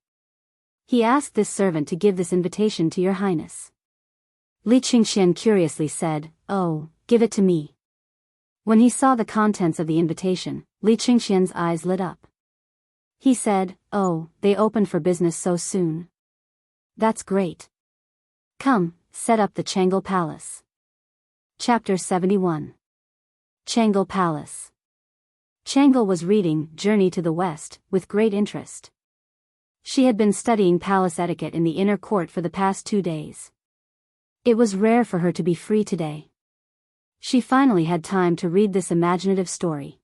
He asked this servant to give this invitation to your highness. Li Qingxian curiously said, Oh, give it to me. When he saw the contents of the invitation, Li Qingxian's eyes lit up. He said, Oh, they opened for business so soon. That's great. Come, set up the Changle Palace. Chapter 71. Changle Palace. Changle was reading Journey to the West with great interest. She had been studying palace etiquette in the inner court for the past 2 days. It was rare for her to be free today. She finally had time to read this imaginative story.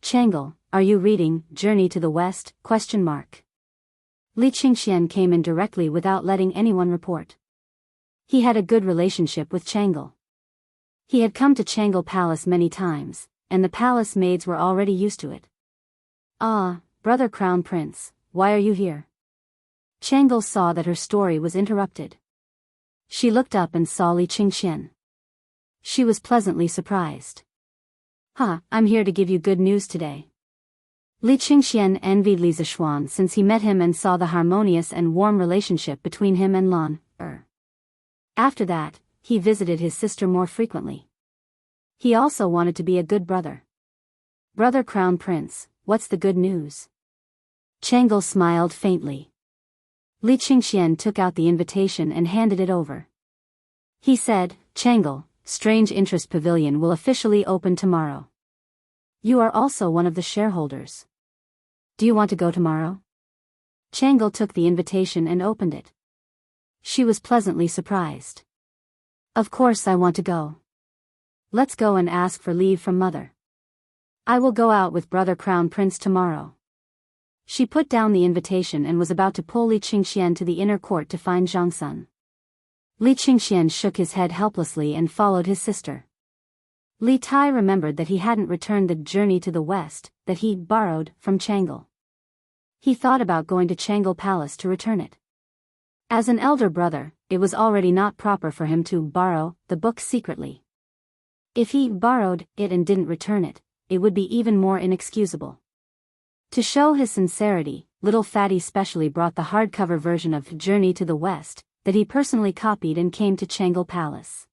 Changle, are you reading Journey to the West? Li Qingxian came in directly without letting anyone report. He had a good relationship with Changle. He had come to Changle Palace many times, and the palace maids were already used to it. Brother Crown Prince, why are you here? Changle saw that her story was interrupted. She looked up and saw Li Qingxian. She was pleasantly surprised. I'm here to give you good news today. Li Qingxian envied Li Zishuan since he met him and saw the harmonious and warm relationship between him and Lan Er. After that, he visited his sister more frequently. He also wanted to be a good brother. Brother Crown Prince, what's the good news? Changle smiled faintly. Li Qingxian took out the invitation and handed it over. He said, Changle, Strange Interest Pavilion will officially open tomorrow. You are also one of the shareholders. Do you want to go tomorrow? Changle took the invitation and opened it. She was pleasantly surprised. Of course I want to go. Let's go and ask for leave from mother. I will go out with Brother Crown Prince tomorrow. She put down the invitation and was about to pull Li Qingxian to the inner court to find Zhang Sun. Li Qingxian shook his head helplessly and followed his sister. Li Tai remembered that he hadn't returned the Journey to the West that he borrowed from Changle. He thought about going to Changle Palace to return it. As an elder brother, it was already not proper for him to borrow the book secretly. If he borrowed it and didn't return it, it would be even more inexcusable. To show his sincerity, Little Fatty specially brought the hardcover version of Journey to the West that he personally copied and came to Changle Palace.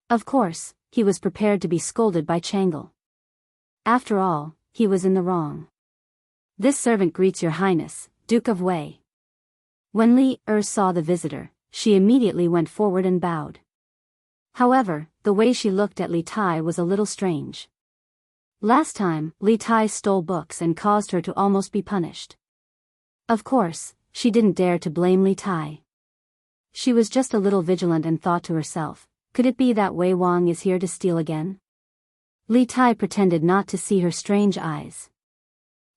Of course, he was prepared to be scolded by Changle. After all, he was in the wrong. "This servant greets your highness, Duke of Wei." When Li saw the visitor, she immediately went forward and bowed. However, the way she looked at Li Tai was a little strange. Last time, Li Tai stole books and caused her to almost be punished. Of course, she didn't dare to blame Li Tai. She was just a little vigilant and thought to herself, could it be that Wei Wang is here to steal again? Li Tai pretended not to see her strange eyes.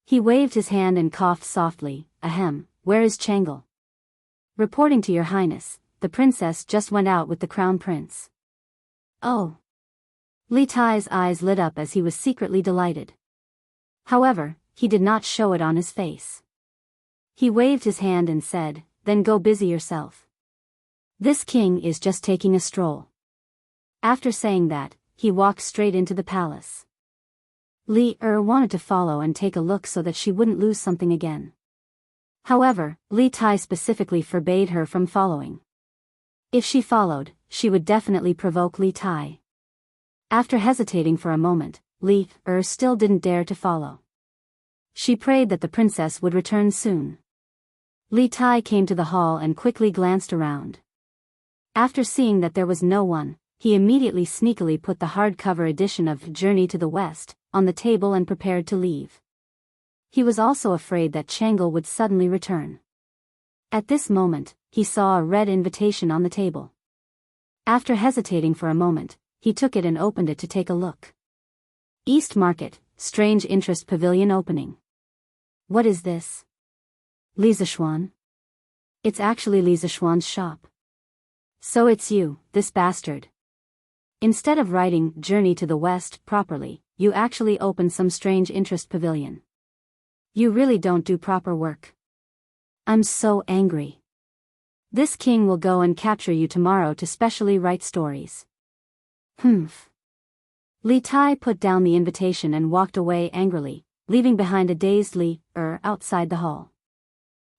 He waved his hand and coughed softly. "Ahem, where is Changle?" "Reporting to your highness, the princess just went out with the crown prince." "Oh." Li Tai's eyes lit up as he was secretly delighted. However, he did not show it on his face. He waved his hand and said, "Then go busy yourself. This king is just taking a stroll." After saying that, he walked straight into the palace. Li wanted to follow and take a look so that she wouldn't lose something again. However, Li Tai specifically forbade her from following. If she followed, she would definitely provoke Li Tai. After hesitating for a moment, Li still didn't dare to follow. She prayed that the princess would return soon. Li Tai came to the hall and quickly glanced around. After seeing that there was no one, he immediately sneakily put the hardcover edition of Journey to the West on the table and prepared to leave. He was also afraid that Changle would suddenly return. At this moment, he saw a red invitation on the table. After hesitating for a moment, he took it and opened it to take a look. East Market, Strange Interest Pavilion Opening. What is this? Li Zishuan? It's actually Li Zishuan's shop. So it's you, this bastard. Instead of writing Journey to the West properly, you actually open some Strange Interest Pavilion. You really don't do proper work. I'm so angry. This king will go and capture you tomorrow to specially write stories. Humph. Li Tai put down the invitation and walked away angrily, leaving behind a dazed Li outside the hall.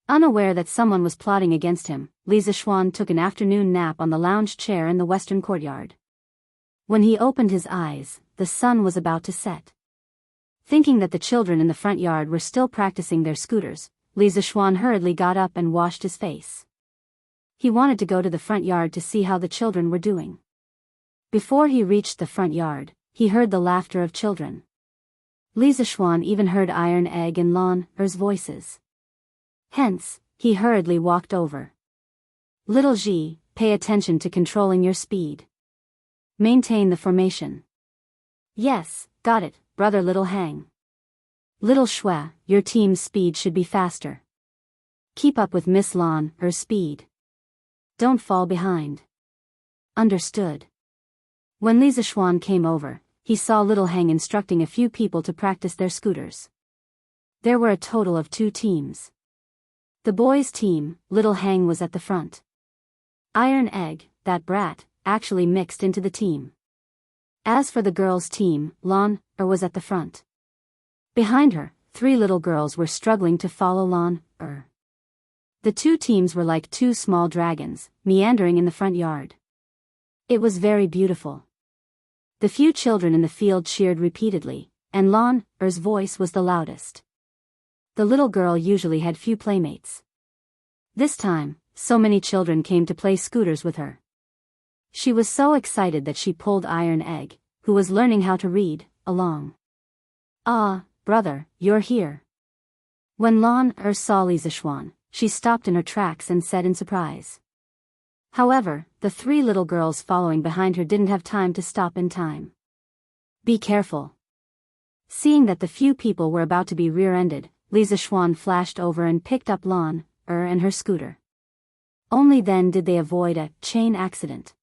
Unaware that someone was plotting against him, Li Zishuan took an afternoon nap on the lounge chair in the western courtyard. When he opened his eyes, the sun was about to set. Thinking that the children in the front yard were still practicing their scooters, Li Zishuan hurriedly got up and washed his face. He wanted to go to the front yard to see how the children were doing. Before he reached the front yard, he heard the laughter of children. Li Zishuan even heard Iron Egg and Lan Er's voices. Hence, he hurriedly walked over. "Little Ji, pay attention to controlling your speed. Maintain the formation." "Yes, got it, brother Little Hang." "Little Shui, your team's speed should be faster. Keep up with Miss Lan Er's speed. Don't fall behind." "Understood." When Li Zishuan came over, he saw Little Hang instructing a few people to practice their scooters. There were a total of 2 teams. The boys' team, Little Hang was at the front. Iron Egg, that brat, actually mixed into the team. As for the girls' team, Lan was at the front. Behind her, 3 little girls were struggling to follow Lan. The 2 teams were like 2 small dragons, meandering in the front yard. It was very beautiful. The few children in the field cheered repeatedly, and Lan Er's voice was the loudest. The little girl usually had few playmates. This time, so many children came to play scooters with her. She was so excited that she pulled Iron Egg, who was learning how to read, along. "Ah, brother, you're here." When Lan saw Li Zishuan, she stopped in her tracks and said in surprise. However, the 3 little girls following behind her didn't have time to stop in time. "Be careful." Seeing that the few people were about to be rear-ended, Li Zishuan flashed over and picked up Lan and her scooter. Only then did they avoid a chain accident.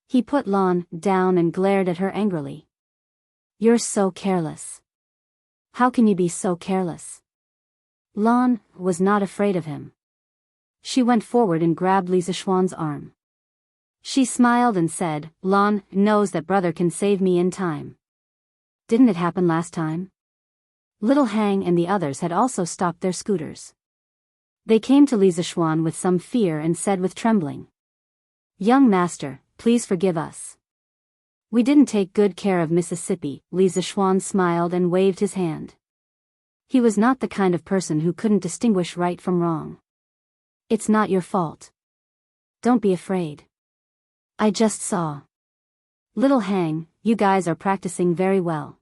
He put Lan down and glared at her angrily. "You're so careless. How can you be so careless?" Lan was not afraid of him. She went forward and grabbed Li Zishuan's arm. She smiled and said, "Lan knows that brother can save me in time. Didn't it happen last time?" Little Hang and the others had also stopped their scooters. They came to Li Zishuan with some fear and said with trembling, "Young master, please forgive us. We didn't take good care of Mississippi. Li Zishuan smiled and waved his hand. He was not the kind of person who couldn't distinguish right from wrong. It's not your fault. Don't be afraid. I just saw. Little Hang, you guys are practicing very well.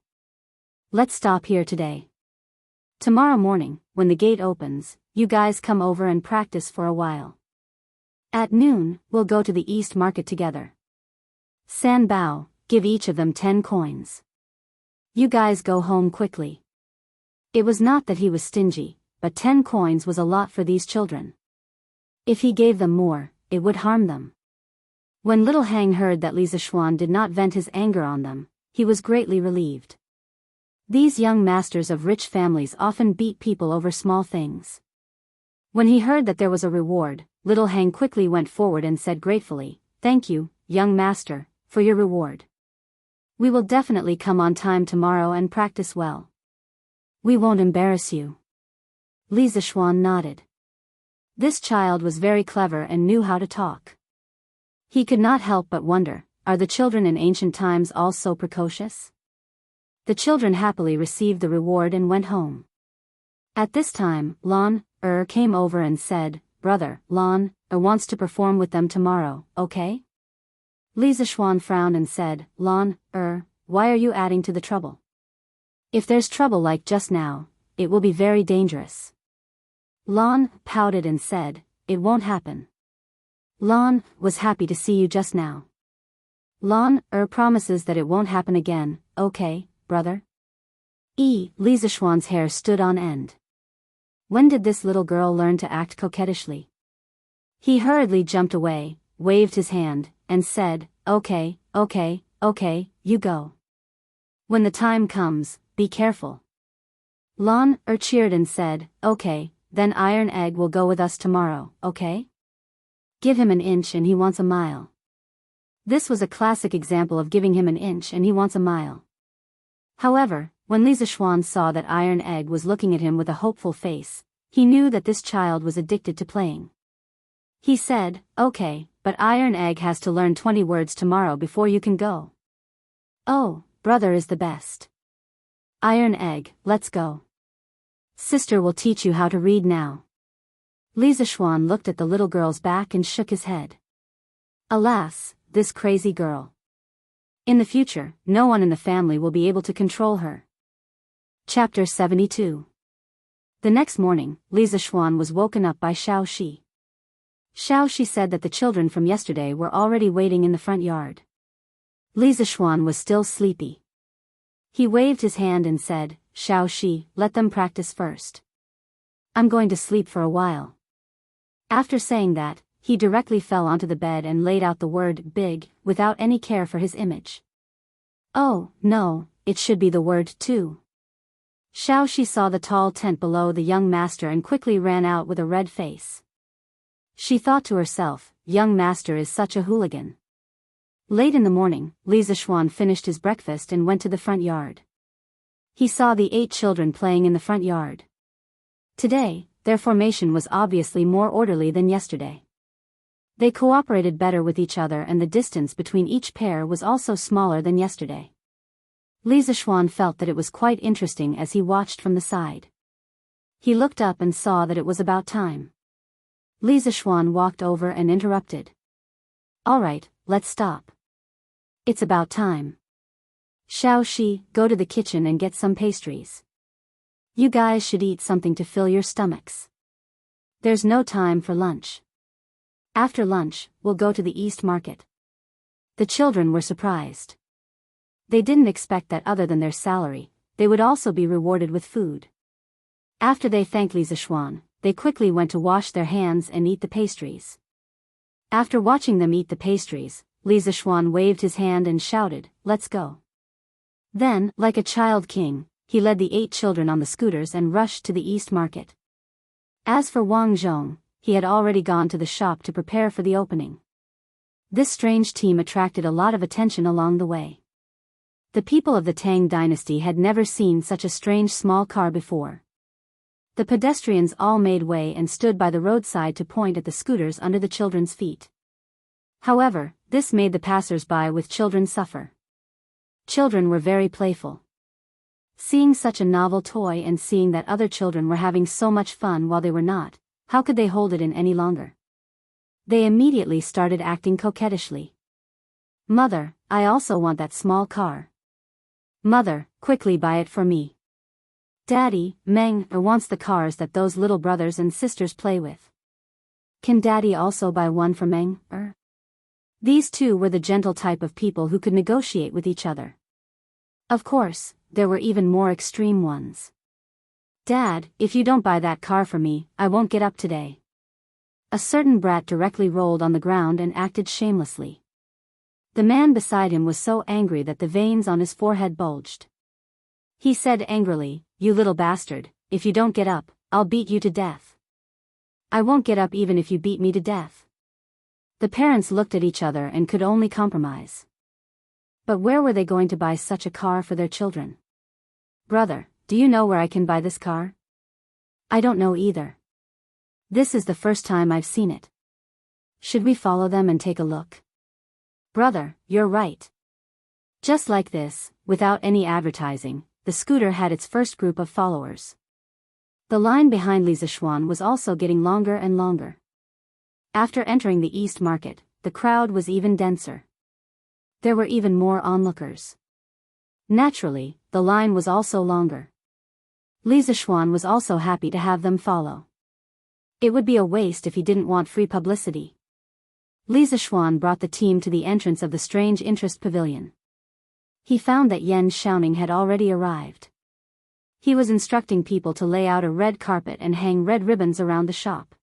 Let's stop here today. Tomorrow morning, when the gate opens, you guys come over and practice for a while. At noon, we'll go to the East Market together. San Bao, give each of them 10 coins. You guys go home quickly. It was not that he was stingy, but 10 coins was a lot for these children. If he gave them more, it would harm them. When Little Hang heard that Li Zishuan did not vent his anger on them, he was greatly relieved. These young masters of rich families often beat people over small things. When he heard that there was a reward, Little Hang quickly went forward and said gratefully, "Thank you, young master, for your reward. We will definitely come on time tomorrow and practice well. We won't embarrass you." Li Zishuan nodded. This child was very clever and knew how to talk. He could not help but wonder, are the children in ancient times all so precocious? The children happily received the reward and went home. At this time, Lon came over and said, "Brother, Lon wants to perform with them tomorrow, okay?" Li Zishuan frowned and said, "Lon why are you adding to the trouble? If there's trouble like just now, it will be very dangerous." Lon pouted and said, "It won't happen. Lon was happy to see you just now. Lon promises that it won't happen again, okay, brother?" Li Zishuan's hair stood on end. When did this little girl learn to act coquettishly? He hurriedly jumped away, waved his hand, and said, Okay, you go. When the time comes, be careful." Lon cheered and said, "Okay, then Iron Egg will go with us tomorrow, okay? Give him an inch and he wants a mile." This was a classic example of giving him an inch and he wants a mile. However, when Li Zishuan saw that Iron Egg was looking at him with a hopeful face, he knew that this child was addicted to playing. He said, "Okay, but Iron Egg has to learn 20 words tomorrow before you can go." "Oh, brother is the best. Iron Egg, let's go. Sister will teach you how to read now." Li Zishuan looked at the little girl's back and shook his head. Alas, this crazy girl. In the future, no one in the family will be able to control her. Chapter 72. The next morning, Li Zishuan was woken up by Xiao Shi. Xiao Shi said that the children from yesterday were already waiting in the front yard. Li Zishuan was still sleepy. He waved his hand and said, "Xiao Shi, let them practice first. I'm going to sleep for a while." After saying that, he directly fell onto the bed and laid out the word big, without any care for his image. "Oh, no, it should be the word 2. Xiao Shi saw the tall tent below the young master and quickly ran out with a red face. She thought to herself, young master is such a hooligan. Late in the morning, Li Zishuan finished his breakfast and went to the front yard. He saw the 8 children playing in the front yard. Today, their formation was obviously more orderly than yesterday. They cooperated better with each other and the distance between each pair was also smaller than yesterday. Li Zishuan felt that it was quite interesting as he watched from the side. He looked up and saw that it was about time. Li Zishuan walked over and interrupted. "All right, let's stop. It's about time. Xiao Shi, go to the kitchen and get some pastries. You guys should eat something to fill your stomachs. There's no time for lunch. After lunch, we'll go to the East Market." The children were surprised. They didn't expect that other than their salary, they would also be rewarded with food. After they thanked Li Zishuan, they quickly went to wash their hands and eat the pastries. After watching them eat the pastries, Li Zishuan waved his hand and shouted, "Let's go." Then, like a child king, he led the 8 children on the scooters and rushed to the East Market. As for Wang Zhong, he had already gone to the shop to prepare for the opening. This strange team attracted a lot of attention along the way. The people of the Tang dynasty had never seen such a strange small car before. The pedestrians all made way and stood by the roadside to point at the scooters under the children's feet. However, this made the passers-by with children suffer. Children were very playful. Seeing such a novel toy and seeing that other children were having so much fun while they were not, how could they hold it in any longer? They immediately started acting coquettishly. Mother, I also want that small car. Mother, quickly buy it for me. Daddy, Meng wants the cars that those little brothers and sisters play with. Can Daddy also buy one for Meng? These two were the gentle type of people who could negotiate with each other. Of course, there were even more extreme ones. Dad, if you don't buy that car for me, I won't get up today. A certain brat directly rolled on the ground and acted shamelessly. The man beside him was so angry that the veins on his forehead bulged. He said angrily, "You little bastard, if you don't get up, I'll beat you to death." "I won't get up even if you beat me to death." The parents looked at each other and could only compromise. But where were they going to buy such a car for their children? "Brother, do you know where I can buy this car?" "I don't know either. This is the first time I've seen it. Should we follow them and take a look?" "Brother, you're right." Just like this, without any advertising, the scooter had its first group of followers. The line behind Li Zixuan was also getting longer and longer. After entering the East Market, the crowd was even denser. There were even more onlookers. Naturally, the line was also longer. Li Zixuan was also happy to have them follow. It would be a waste if he didn't want free publicity. Li Zixuan brought the team to the entrance of the Strange Interest Pavilion. He found that Yan Xiaoning had already arrived. He was instructing people to lay out a red carpet and hang red ribbons around the shop.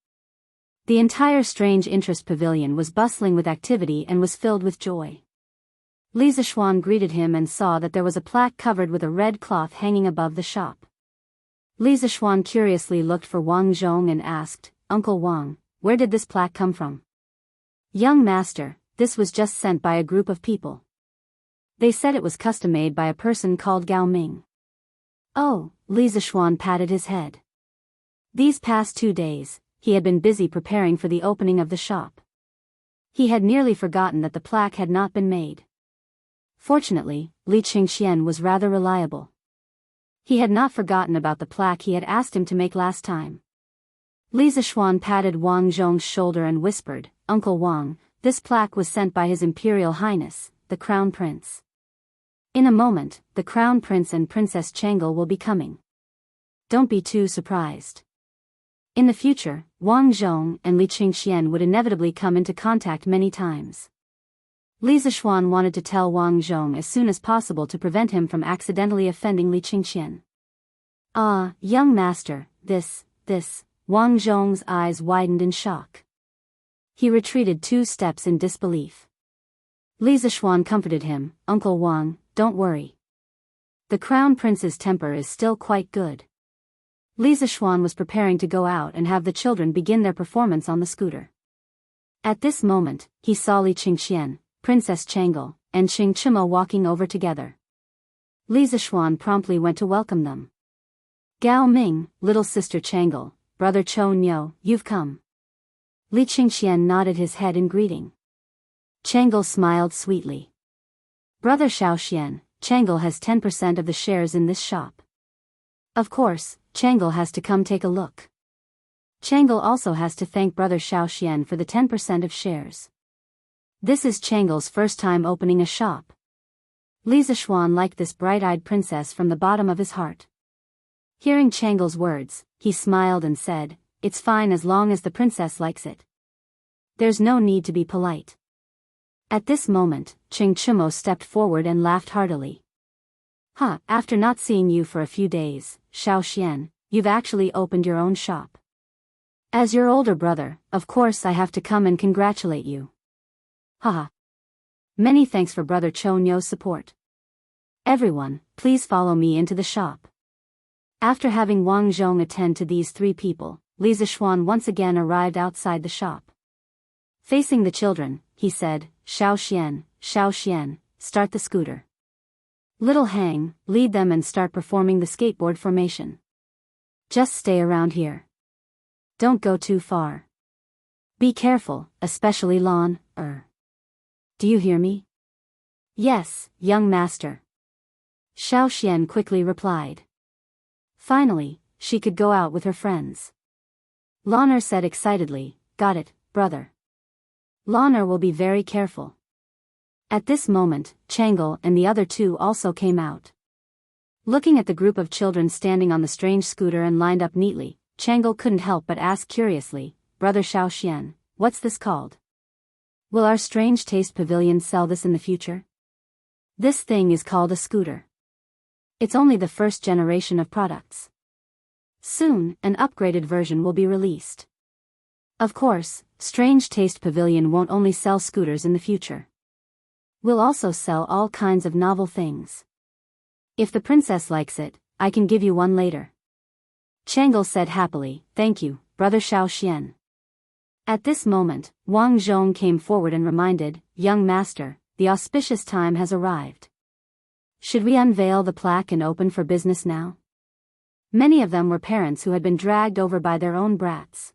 The entire Strange Interest Pavilion was bustling with activity and was filled with joy. Li Zixuan greeted him and saw that there was a plaque covered with a red cloth hanging above the shop. Li Zixuan curiously looked for Wang Zhong and asked, "Uncle Wang, where did this plaque come from?" "Young master, this was just sent by a group of people. They said it was custom made by a person called Gao Ming." "Oh," Li Zixuan patted his head. These past 2 days, he had been busy preparing for the opening of the shop. He had nearly forgotten that the plaque had not been made. Fortunately, Li Qingxian was rather reliable. He had not forgotten about the plaque he had asked him to make last time. Li Zixuan patted Wang Zhong's shoulder and whispered, "Uncle Wang, this plaque was sent by His Imperial Highness, the Crown Prince. In a moment, the Crown Prince and Princess Changel will be coming. Don't be too surprised." In the future, Wang Zhong and Li Qingxian would inevitably come into contact many times. Li Zixuan wanted to tell Wang Zhong as soon as possible to prevent him from accidentally offending Li Qingxian. "Ah, young master, this, Wang Zhong's eyes widened in shock. He retreated 2 steps in disbelief. Li Zixuan comforted him, "Uncle Wang, don't worry. The Crown Prince's temper is still quite good." Li Zixuan was preparing to go out and have the children begin their performance on the scooter. At this moment, he saw Li Qingxian, Princess Changel, and Qing Chima walking over together. Li Zixuan promptly went to welcome them. "Gao Ming, little sister Changel, brother Chou Niu, you've come." Li Qingxian nodded his head in greeting. Changel smiled sweetly. "Brother Xiaoxian, Changel has 10% of the shares in this shop. Of course, Changel has to come take a look. Changel also has to thank brother Xiaoxian for the 10% of shares. This is Changel's first time opening a shop." Li Zixuan liked this bright-eyed princess from the bottom of his heart. Hearing Changel's words, he smiled and said, "It's fine as long as the princess likes it. There's no need to be polite." At this moment, Qing Chimo stepped forward and laughed heartily. "Ha, after not seeing you for a few days, Xiaoxian, you've actually opened your own shop. As your older brother, of course I have to come and congratulate you. Haha. Many thanks for brother Chou Niu's support. Everyone, please follow me into the shop." After having Wang Zhong attend to these 3 people, Li Zixuan once again arrived outside the shop. Facing the children, he said, Xiaoxian, start the scooter. Little Hang, lead them and start performing the skateboard formation. Just stay around here. Don't go too far. Be careful, especially Lon. Do you hear me?" "Yes, young master." Xiao Xian quickly replied. Finally, she could go out with her friends. Lan'er said excitedly, got it, brother. Lan'er will be very careful. At this moment, Chang'e and the other two also came out. Looking at the group of children standing on the strange scooter and lined up neatly, Chang'e couldn't help but ask curiously, Brother Xiao Xian, what's this called? Will our strange taste pavilion sell this in the future? This thing is called a scooter. It's only the first generation of products. Soon, an upgraded version will be released. Of course, Strange Taste Pavilion won't only sell scooters in the future. We'll also sell all kinds of novel things. If the princess likes it, I can give you one later. Chang'e said happily, thank you, Brother Xiao Xian. At this moment, Wang Zhong came forward and reminded, young master, the auspicious time has arrived. Should we unveil the plaque and open for business now? Many of them were parents who had been dragged over by their own brats.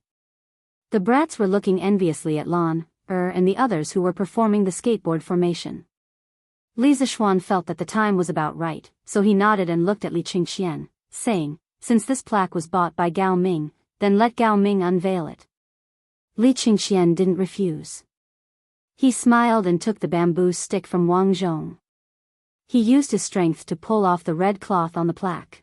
The brats were looking enviously at Lan'er and the others who were performing the skateboard formation. Li Zishuan felt that the time was about right, so he nodded and looked at Li Qingxian, saying, since this plaque was bought by Gao Ming, then let Gao Ming unveil it. Li Qingxian didn't refuse. He smiled and took the bamboo stick from Wang Zhong. He used his strength to pull off the red cloth on the plaque.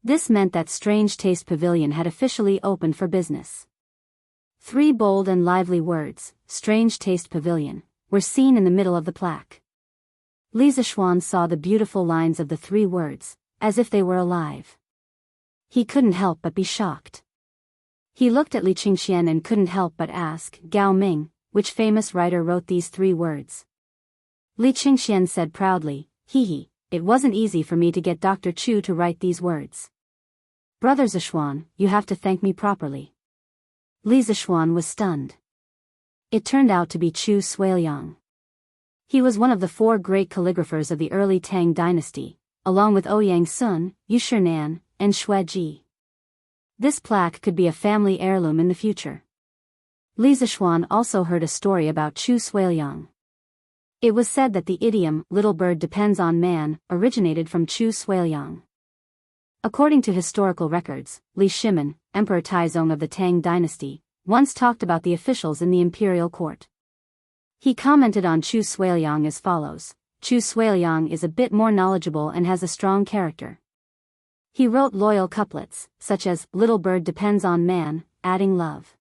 This meant that Strange Taste Pavilion had officially opened for business. 3 bold and lively words, Strange Taste Pavilion, were seen in the middle of the plaque. Li Zishuan saw the beautiful lines of the 3 words, as if they were alive. He couldn't help but be shocked. He looked at Li Qingxian and couldn't help but ask, Gao Ming, which famous writer wrote these 3 words? Li Qingxian said proudly, it wasn't easy for me to get Dr. Chu to write these words. Brother Zishuan, you have to thank me properly. Li Zishuan was stunned. It turned out to be Chu Suiliang. He was one of the 4 great calligraphers of the early Tang dynasty, along with Ouyang Sun, Yu Shinan, and Xue Ji. This plaque could be a family heirloom in the future. Li Zishuan also heard a story about Chu Suiliang. It was said that the idiom, little bird depends on man, originated from Chu Suiliang. According to historical records, Li Shimin, Emperor Taizong of the Tang dynasty, once talked about the officials in the imperial court. He commented on Chu Suiliang as follows, Chu Suiliang is a bit more knowledgeable and has a strong character. He wrote loyal couplets, such as, little bird depends on man, adding love.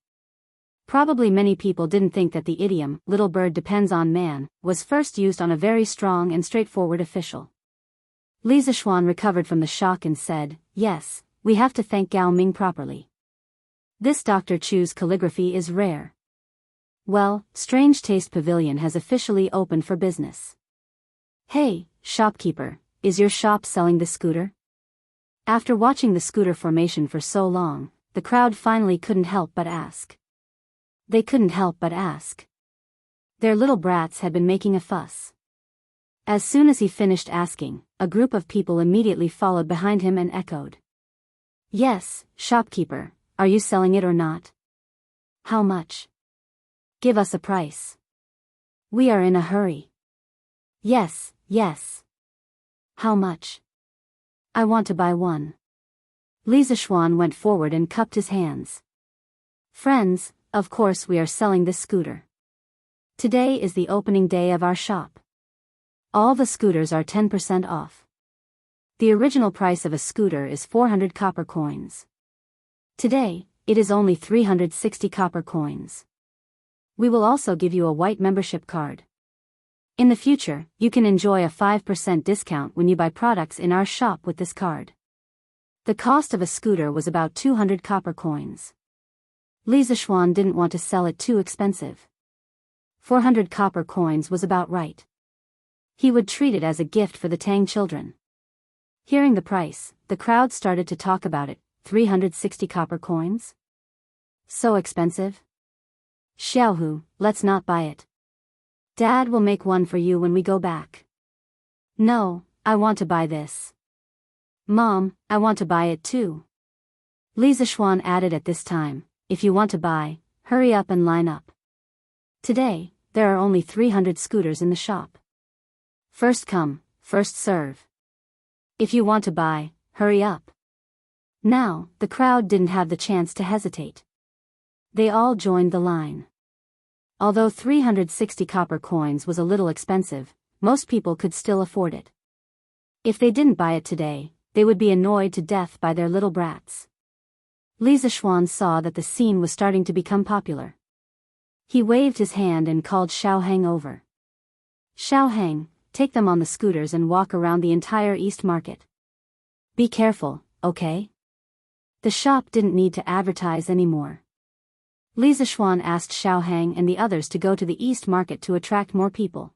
Probably many people didn't think that the idiom, little bird depends on man, was first used on a very strong and straightforward official. Li Zishuan recovered from the shock and said, yes, we have to thank Gao Ming properly. This Dr. Chu's calligraphy is rare. Well, Strange Taste Pavilion has officially opened for business. Hey, shopkeeper, is your shop selling this scooter? After watching the scooter formation for so long, the crowd finally couldn't help but ask. They couldn't help but ask. Their little brats had been making a fuss. As soon as he finished asking, a group of people immediately followed behind him and echoed. Yes, shopkeeper, are you selling it or not? How much? Give us a price. We are in a hurry. Yes, yes. How much? I want to buy one. Li Zishuan went forward and cupped his hands. Friends, of course we are selling this scooter. Today is the opening day of our shop. All the scooters are 10% off. The original price of a scooter is 400 copper coins. Today, it is only 360 copper coins. We will also give you a white membership card. In the future, you can enjoy a 5% discount when you buy products in our shop with this card. The cost of a scooter was about 200 copper coins. Li Zishuan didn't want to sell it too expensive. 400 copper coins was about right. He would treat it as a gift for the Tang children. Hearing the price, the crowd started to talk about it. 360 copper coins? So expensive? Xiaohu, let's not buy it. Dad will make one for you when we go back. No, I want to buy this. Mom, I want to buy it too. Li Zishuan added at this time, if you want to buy, hurry up and line up. Today, there are only 300 scooters in the shop. First come, first serve. If you want to buy, hurry up. Now, the crowd didn't have the chance to hesitate. They all joined the line. Although 360 copper coins was a little expensive, most people could still afford it. If they didn't buy it today, they would be annoyed to death by their little brats. Li Zishuan saw that the scene was starting to become popular. He waved his hand and called Xiaohang over. Xiaohang, take them on the scooters and walk around the entire East Market. Be careful, okay? The shop didn't need to advertise anymore. Li Zishuan asked Xiaohang and the others to go to the East Market to attract more people.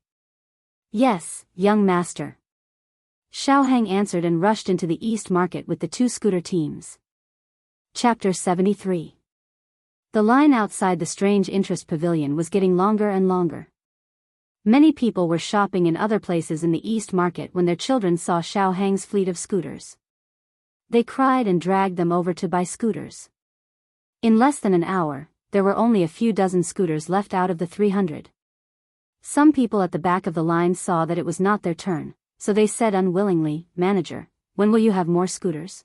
Yes, young master. Xiaohang answered and rushed into the East Market with the 2 scooter teams. Chapter 73. The line outside the Strange Interest Pavilion was getting longer and longer. Many people were shopping in other places in the East Market when their children saw Xiaohang's fleet of scooters. They cried and dragged them over to buy scooters. In less than an hour, there were only a few dozen scooters left out of the 300. Some people at the back of the line saw that it was not their turn, so they said unwillingly, "Manager, when will you have more scooters?"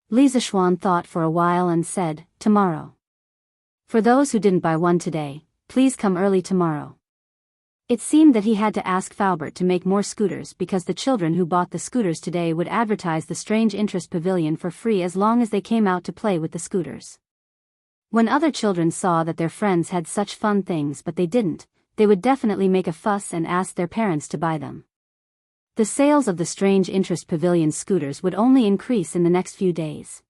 Li Zishuan thought for a while and said, "Tomorrow. For those who didn't buy one today, please come early tomorrow." It seemed that he had to ask Faubert to make more scooters because the children who bought the scooters today would advertise the Strange Interest Pavilion for free as long as they came out to play with the scooters. When other children saw that their friends had such fun things but they didn't, they would definitely make a fuss and ask their parents to buy them. The sales of the Strange Interest Pavilion scooters would only increase in the next few days.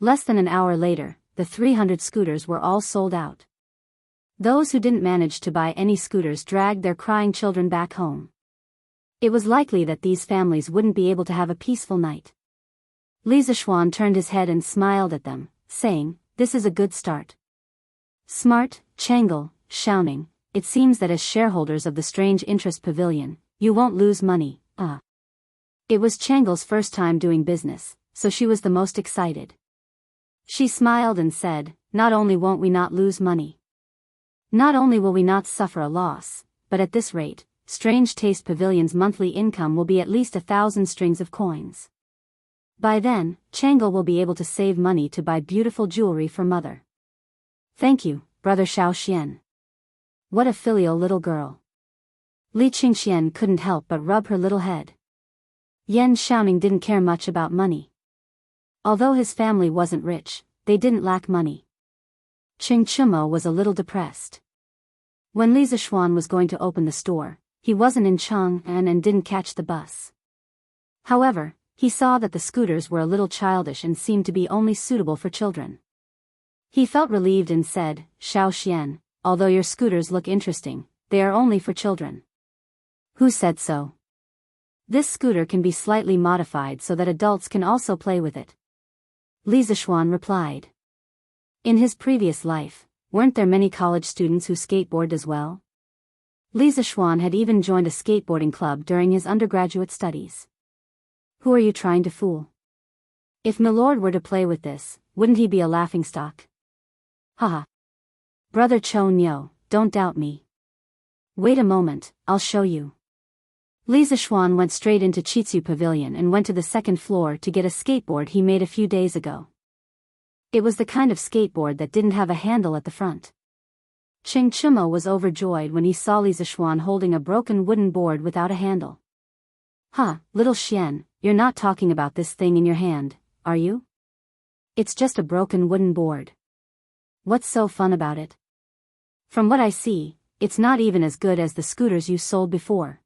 Less than an hour later, the 300 scooters were all sold out. Those who didn't manage to buy any scooters dragged their crying children back home. It was likely that these families wouldn't be able to have a peaceful night. Li Zishuan turned his head and smiled at them, saying, "This is a good start." Smart, Chang'e, Xiaoning, it seems that as shareholders of the Strange Interest Pavilion, you won't lose money, It was Chang'e's first time doing business, so she was the most excited. She smiled and said, "Not only won't we not lose money. Not only will we not suffer a loss, but at this rate, Strange Taste Pavilion's monthly income will be at least 1,000 strings of coins. By then, Chang'e will be able to save money to buy beautiful jewelry for mother." "Thank you, brother Xiaoxian. What a filial little girl." Li Qingxian couldn't help but rub her little head. Yan Xiaoning didn't care much about money. Although his family wasn't rich, they didn't lack money. Qing Chumo was a little depressed. When Li Zishuan was going to open the store, he wasn't in Chang'an and didn't catch the bus. However, he saw that the scooters were a little childish and seemed to be only suitable for children. He felt relieved and said, "Xiaoxian, although your scooters look interesting, they are only for children." "Who said so?" "This scooter can be slightly modified so that adults can also play with it," Li Zishuan replied. In his previous life, weren't there many college students who skateboarded as well? Li Zishuan had even joined a skateboarding club during his undergraduate studies. "Who are you trying to fool? If Milord were to play with this, wouldn't he be a laughingstock?" "Haha. Brother Cho Nyo, don't doubt me. Wait a moment, I'll show you." Li Zishuan went straight into Chitsu Pavilion and went to the second floor to get a skateboard he made a few days ago. It was the kind of skateboard that didn't have a handle at the front. Qing Chumo was overjoyed when he saw Li Zishuan holding a broken wooden board without a handle. Little Xian, you're not talking about this thing in your hand, are you? It's just a broken wooden board. What's so fun about it? From what I see, it's not even as good as the scooters you sold before."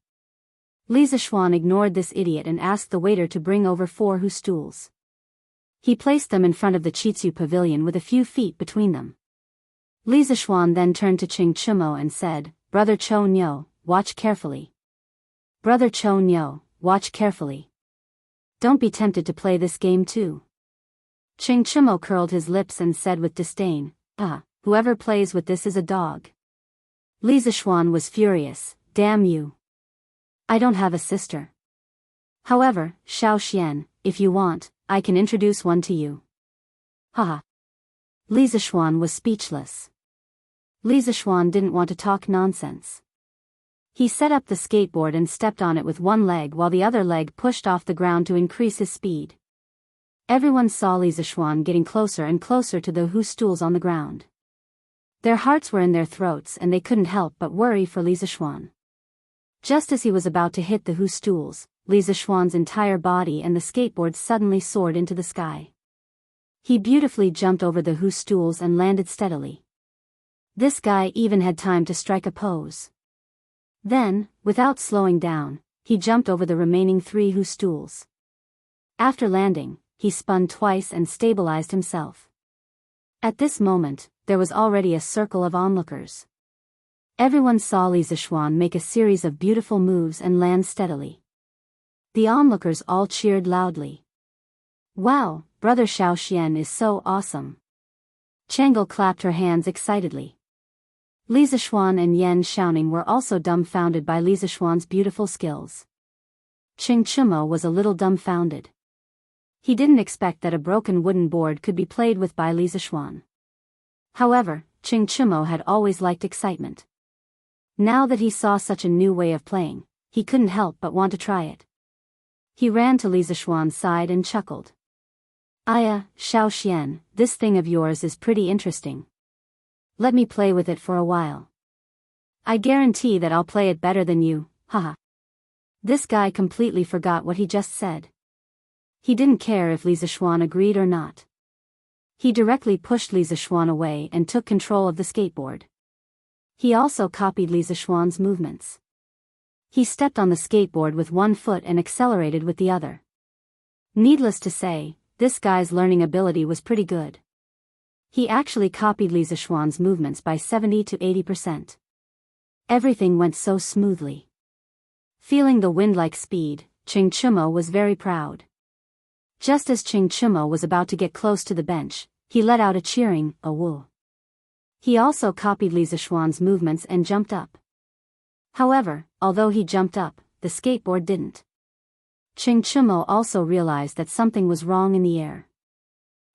Li Zishuan ignored this idiot and asked the waiter to bring over 4 stools. He placed them in front of the Chitsu Pavilion with a few feet between them. Li Zishuan then turned to Qing Chumo and said, "Brother Cho Nyo, watch carefully. Brother Cho Nyo, watch carefully. Don't be tempted to play this game too." Qing Chumo curled his lips and said with disdain, "Whoever plays with this is a dog." Li Zishuan was furious, "Damn you. I don't have a sister. However, Xiaoxian, if you want, I can introduce one to you." Li Zishuan was speechless. Li Zishuan didn't want to talk nonsense. He set up the skateboard and stepped on it with one leg while the other leg pushed off the ground to increase his speed. Everyone saw Li Zishuan getting closer and closer to the stools on the ground. Their hearts were in their throats and they couldn't help but worry for Li Zishuan. Just as he was about to hit the stools, Li Zishuan's entire body and the skateboard suddenly soared into the sky. He beautifully jumped over the stools and landed steadily. This guy even had time to strike a pose. Then, without slowing down, he jumped over the remaining 3 stools. After landing, he spun twice and stabilized himself. At this moment, there was already a circle of onlookers. Everyone saw Li Zishuan make a series of beautiful moves and land steadily. The onlookers all cheered loudly. "Wow, Brother Xiaoxian is so awesome." Changle clapped her hands excitedly. Li Zishuan and Yan Xiaoning were also dumbfounded by Li Zishuan's beautiful skills. Qing Chimo was a little dumbfounded. He didn't expect that a broken wooden board could be played with by Li Zishuan. However, Qing Chimo had always liked excitement. Now that he saw such a new way of playing, he couldn't help but want to try it. He ran to Li Zishuan's side and chuckled. "Aya, Xiaoxian, this thing of yours is pretty interesting. Let me play with it for a while. I guarantee that I'll play it better than you, haha." This guy completely forgot what he just said. He didn't care if Li Zishuan agreed or not. He directly pushed Li Zishuan away and took control of the skateboard. He also copied Li Zishuan's movements. He stepped on the skateboard with one foot and accelerated with the other. Needless to say, this guy's learning ability was pretty good. He actually copied Li Zishuan's movements by 70 to 80%. Everything went so smoothly. Feeling the wind-like speed, Qing Chimo was very proud. Just as Qing Chimo was about to get close to the bench, he let out a cheering "awoo." He also copied Li Zishuan's movements and jumped up. However, although he jumped up, the skateboard didn't. Qing Chimo also realized that something was wrong in the air.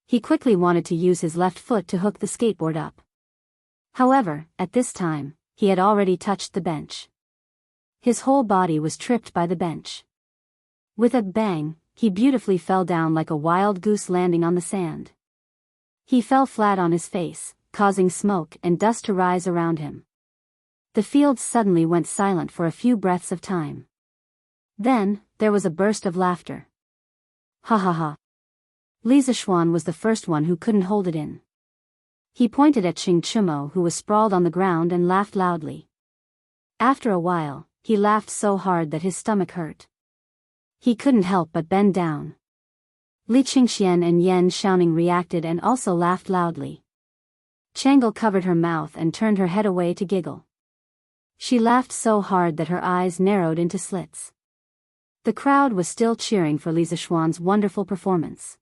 He quickly wanted to use his left foot to hook the skateboard up. However, at this time, he had already touched the bench. His whole body was tripped by the bench. With a bang, he beautifully fell down like a wild goose landing on the sand. He fell flat on his face, causing smoke and dust to rise around him. The field suddenly went silent for a few breaths of time. Then, there was a burst of laughter. Ha ha ha. Li Zishuan was the first one who couldn't hold it in. He pointed at Qing Chimo who was sprawled on the ground and laughed loudly. After a while, he laughed so hard that his stomach hurt. He couldn't help but bend down. Li Qingxian and Yan Xiaoning reacted and also laughed loudly. Changle covered her mouth and turned her head away to giggle. She laughed so hard that her eyes narrowed into slits. The crowd was still cheering for Li Zishuan's wonderful performance.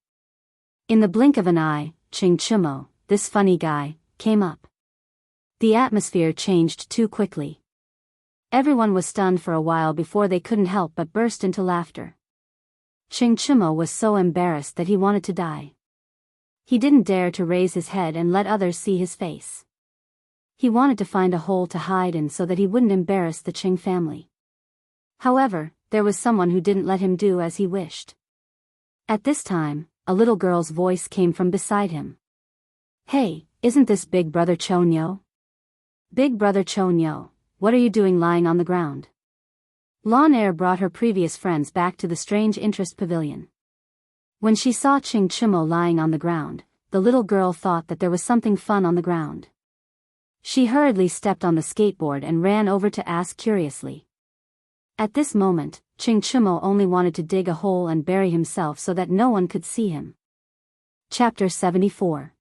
In the blink of an eye, Qing Chimo, this funny guy, came up. The atmosphere changed too quickly. Everyone was stunned for a while before they couldn't help but burst into laughter. Qing Chimo was so embarrassed that he wanted to die. He didn't dare to raise his head and let others see his face. He wanted to find a hole to hide in so that he wouldn't embarrass the Qing family. However, there was someone who didn't let him do as he wished. At this time, a little girl's voice came from beside him. "Hey, isn't this Big Brother Chonyo? Big Brother Chonyo, what are you doing lying on the ground?" Lawn Air brought her previous friends back to the Strange Interest Pavilion. When she saw Qing Chimo lying on the ground, the little girl thought that there was something fun on the ground. She hurriedly stepped on the skateboard and ran over to ask curiously. At this moment, Qing Chimo only wanted to dig a hole and bury himself so that no one could see him. Chapter 74.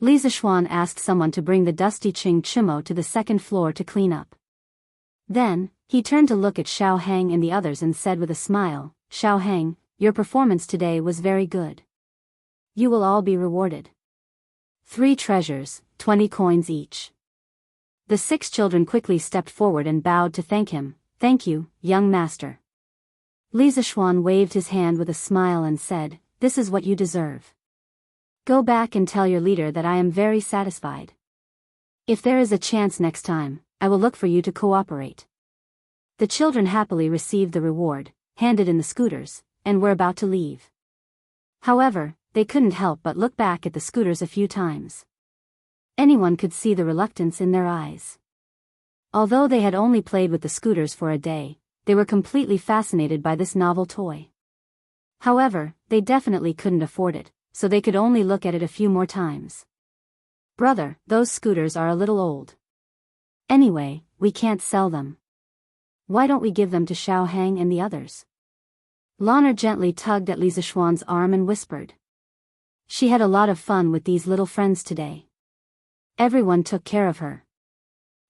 Li Zishuan asked someone to bring the dusty Qing Chimo to the second floor to clean up. Then, he turned to look at Xiao Hang and the others and said with a smile, "Xiao Hang, your performance today was very good. You will all be rewarded. 3 treasures, 20 coins each." The 6 children quickly stepped forward and bowed to thank him. "Thank you, young master." Li Zishuan waved his hand with a smile and said, "This is what you deserve. Go back and tell your leader that I am very satisfied. If there is a chance next time, I will look for you to cooperate." The children happily received the reward, handed in the scooters, and were about to leave. However, they couldn't help but look back at the scooters a few times. Anyone could see the reluctance in their eyes. Although they had only played with the scooters for a day, they were completely fascinated by this novel toy. However, they definitely couldn't afford it, so they could only look at it a few more times. "Brother, those scooters are a little old. Anyway, we can't sell them. Why don't we give them to Xiao Hang and the others?" Lana gently tugged at Li Zishuan's arm and whispered. She had a lot of fun with these little friends today. Everyone took care of her.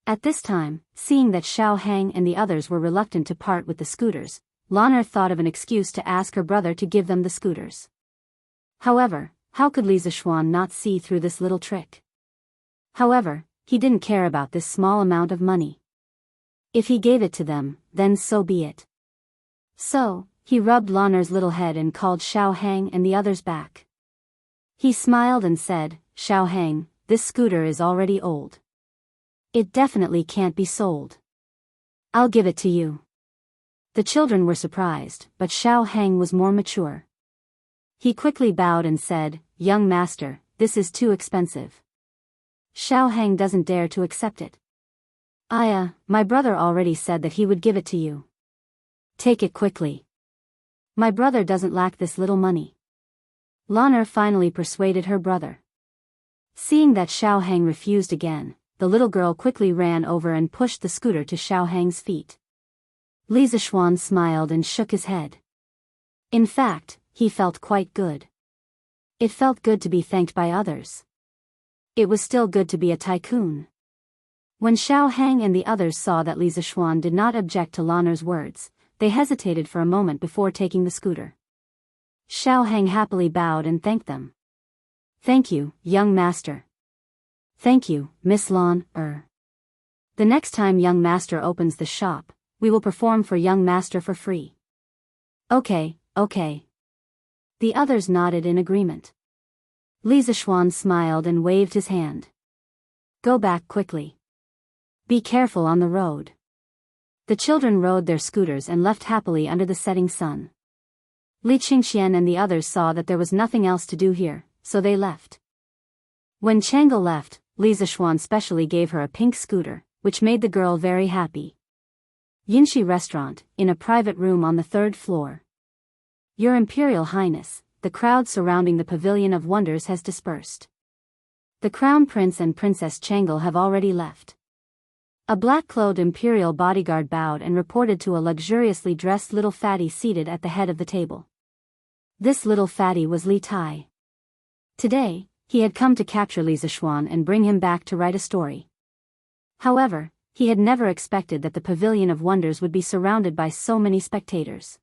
At this time, seeing that Xiao Hang and the others were reluctant to part with the scooters, Lana thought of an excuse to ask her brother to give them the scooters. However, how could Li Zishuan not see through this little trick? However, he didn't care about this small amount of money. If he gave it to them, then so be it. So, he rubbed Lana's little head and called Xiao Hang and the others back. He smiled and said, "Xiao Hang, this scooter is already old. It definitely can't be sold. I'll give it to you." The children were surprised, but Xiao Hang was more mature. He quickly bowed and said, "Young master, this is too expensive." Xiao Hang doesn't dare to accept it. My brother already said that he would give it to you. Take it quickly. My brother doesn't lack this little money." Lana finally persuaded her brother. Seeing that Xiao Hang refused again, the little girl quickly ran over and pushed the scooter to Xiao Hang's feet. Li Zishuan smiled and shook his head. In fact, he felt quite good. It felt good to be thanked by others. It was still good to be a tycoon. When Xiao Hang and the others saw that Li Zishuan did not object to Lana's words, they hesitated for a moment before taking the scooter. Xiao Hang happily bowed and thanked them. "Thank you, young master." "Thank you, Miss Lan. The next time young master opens the shop, we will perform for young master for free." Okay. The others nodded in agreement. Li Zishuan smiled and waved his hand. "Go back quickly. Be careful on the road." The children rode their scooters and left happily under the setting sun. Li Qingxian and the others saw that there was nothing else to do here, so they left. When Chang'e left, Li Zishuan specially gave her a pink scooter, which made the girl very happy. Yinshi Restaurant, in a private room on the 3rd floor. "Your Imperial Highness, the crowd surrounding the Pavilion of Wonders has dispersed. The Crown Prince and Princess Chang'e have already left." A black-clothed imperial bodyguard bowed and reported to a luxuriously dressed little fatty seated at the head of the table. This little fatty was Li Tai. Today, he had come to capture Li Zishuan and bring him back to write a story. However, he had never expected that the Pavilion of Wonders would be surrounded by so many spectators.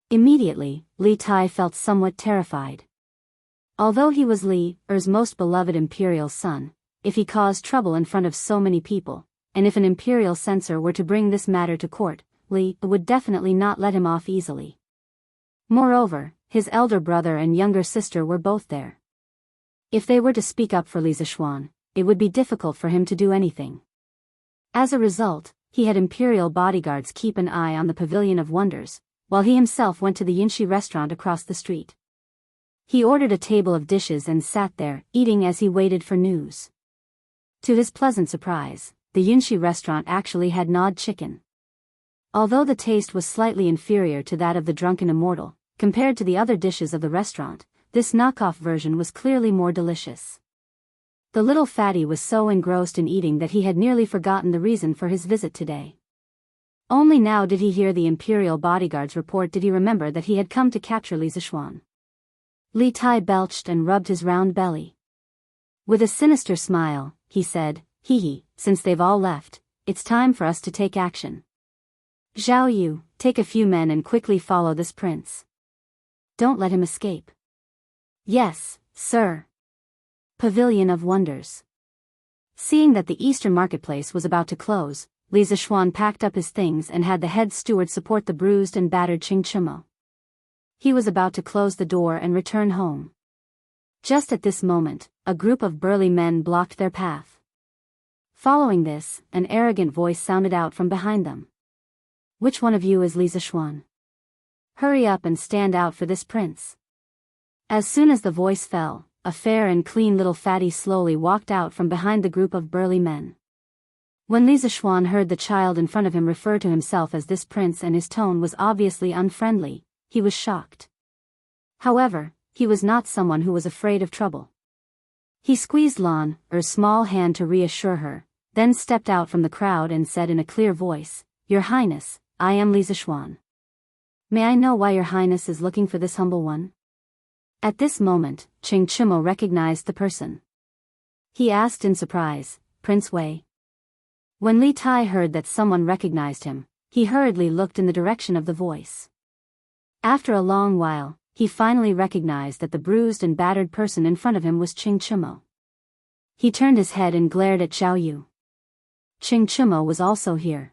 Immediately, Li Tai felt somewhat terrified. Although he was Li Er's most beloved imperial son, if he caused trouble in front of so many people, and if an imperial censor were to bring this matter to court, Li would definitely not let him off easily. Moreover, his elder brother and younger sister were both there. If they were to speak up for Li Zishuan, it would be difficult for him to do anything. As a result, he had imperial bodyguards keep an eye on the Pavilion of Wonders, while he himself went to the Yinshi restaurant across the street. He ordered a table of dishes and sat there, eating as he waited for news. To his pleasant surprise, the Yinshi restaurant actually had gnawed chicken. Although the taste was slightly inferior to that of the Drunken Immortal, compared to the other dishes of the restaurant, this knockoff version was clearly more delicious. The little fatty was so engrossed in eating that he had nearly forgotten the reason for his visit today. Only now did he hear the imperial bodyguard's report did he remember that he had come to capture Li Zishuan. Li Tai belched and rubbed his round belly. With a sinister smile, he said, "Hee, since they've all left, it's time for us to take action. Zhao Yu, take a few men and quickly follow this prince. Don't let him escape." "Yes, sir." Pavilion of Wonders. Seeing that the Eastern Marketplace was about to close, Li Zishuan packed up his things and had the head steward support the bruised and battered Qing Chimo. He was about to close the door and return home. Just at this moment, a group of burly men blocked their path. Following this, an arrogant voice sounded out from behind them. Which one of you is Li Zishuan? Hurry up and stand out for this prince. As soon as the voice fell, a fair and clean little fatty slowly walked out from behind the group of burly men. When Li Zishuan heard the child in front of him refer to himself as this prince and his tone was obviously unfriendly, he was shocked. However, he was not someone who was afraid of trouble. He squeezed Lan Er's small hand to reassure her, then stepped out from the crowd and said in a clear voice, "Your Highness, I am Li Zishuan. May I know why your Highness is looking for this humble one?" At this moment, Ching Chimo recognized the person. He asked in surprise, "Prince Wei?" When Li Tai heard that someone recognized him, he hurriedly looked in the direction of the voice. After a long while, he finally recognized that the bruised and battered person in front of him was Ching Chimo. He turned his head and glared at Zhao Yu. Ching Chimo was also here.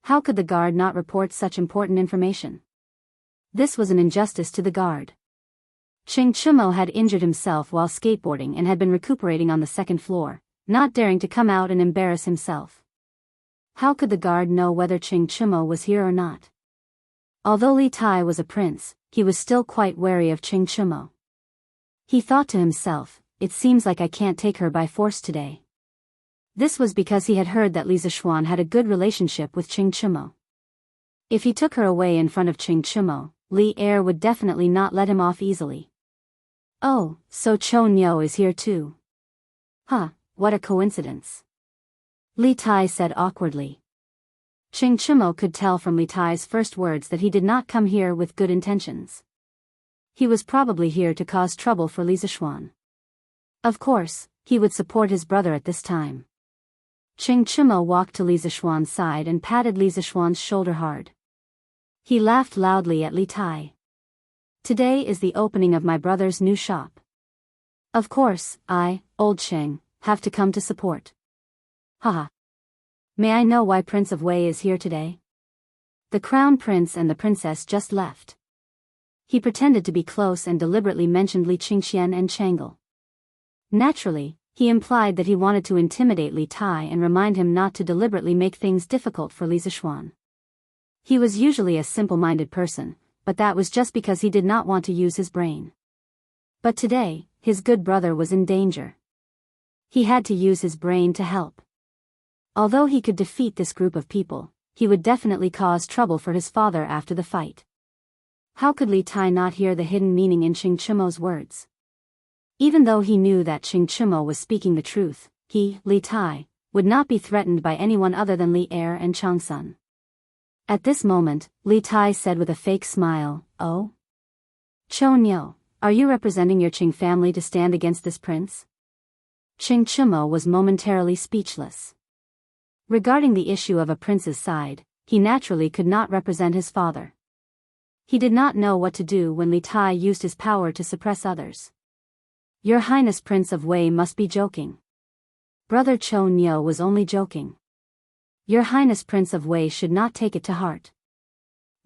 How could the guard not report such important information? This was an injustice to the guard. Ching Chimo had injured himself while skateboarding and had been recuperating on the second floor, not daring to come out and embarrass himself. How could the guard know whether Ching Chimo was here or not? Although Li Tai was a prince, he was still quite wary of Ching Chimo. He thought to himself, "It seems like I can't take her by force today." This was because he had heard that Li Zishuan had a good relationship with Ching Chimo. If he took her away in front of Ching Chimo, Li Er would definitely not let him off easily. "Oh, so Cho Nyo is here too. Huh, what a coincidence," Li Tai said awkwardly. Ching Chimo could tell from Li Tai's first words that he did not come here with good intentions. He was probably here to cause trouble for Li Zishuan. Of course, he would support his brother at this time. Ching Chimo walked to Li Zishuan's side and patted Li Zishuan's shoulder hard. He laughed loudly at Li Tai. "Today is the opening of my brother's new shop. Of course, I, Old Cheng, have to come to support. Haha. May I know why Prince of Wei is here today?" The crown prince and the princess just left. He pretended to be close and deliberately mentioned Li Qingxian and Chang'e. Naturally, he implied that he wanted to intimidate Li Tai and remind him not to deliberately make things difficult for Li Zishuan. He was usually a simple-minded person, but that was just because he did not want to use his brain. But today, his good brother was in danger. He had to use his brain to help. Although he could defeat this group of people, he would definitely cause trouble for his father after the fight. How could Li Tai not hear the hidden meaning in Ching Chimo's words? Even though he knew that Ching Chimo was speaking the truth, he, Li Tai, would not be threatened by anyone other than Li Er and Chang Sun. At this moment, Li Tai said with a fake smile, "Oh? Cho Nyo, are you representing your Ching family to stand against this prince?" Ching Chimo was momentarily speechless. Regarding the issue of a prince's side, he naturally could not represent his father. He did not know what to do when Li Tai used his power to suppress others. "Your Highness Prince of Wei must be joking. Brother Cho Nyo was only joking. Your Highness Prince of Wei should not take it to heart.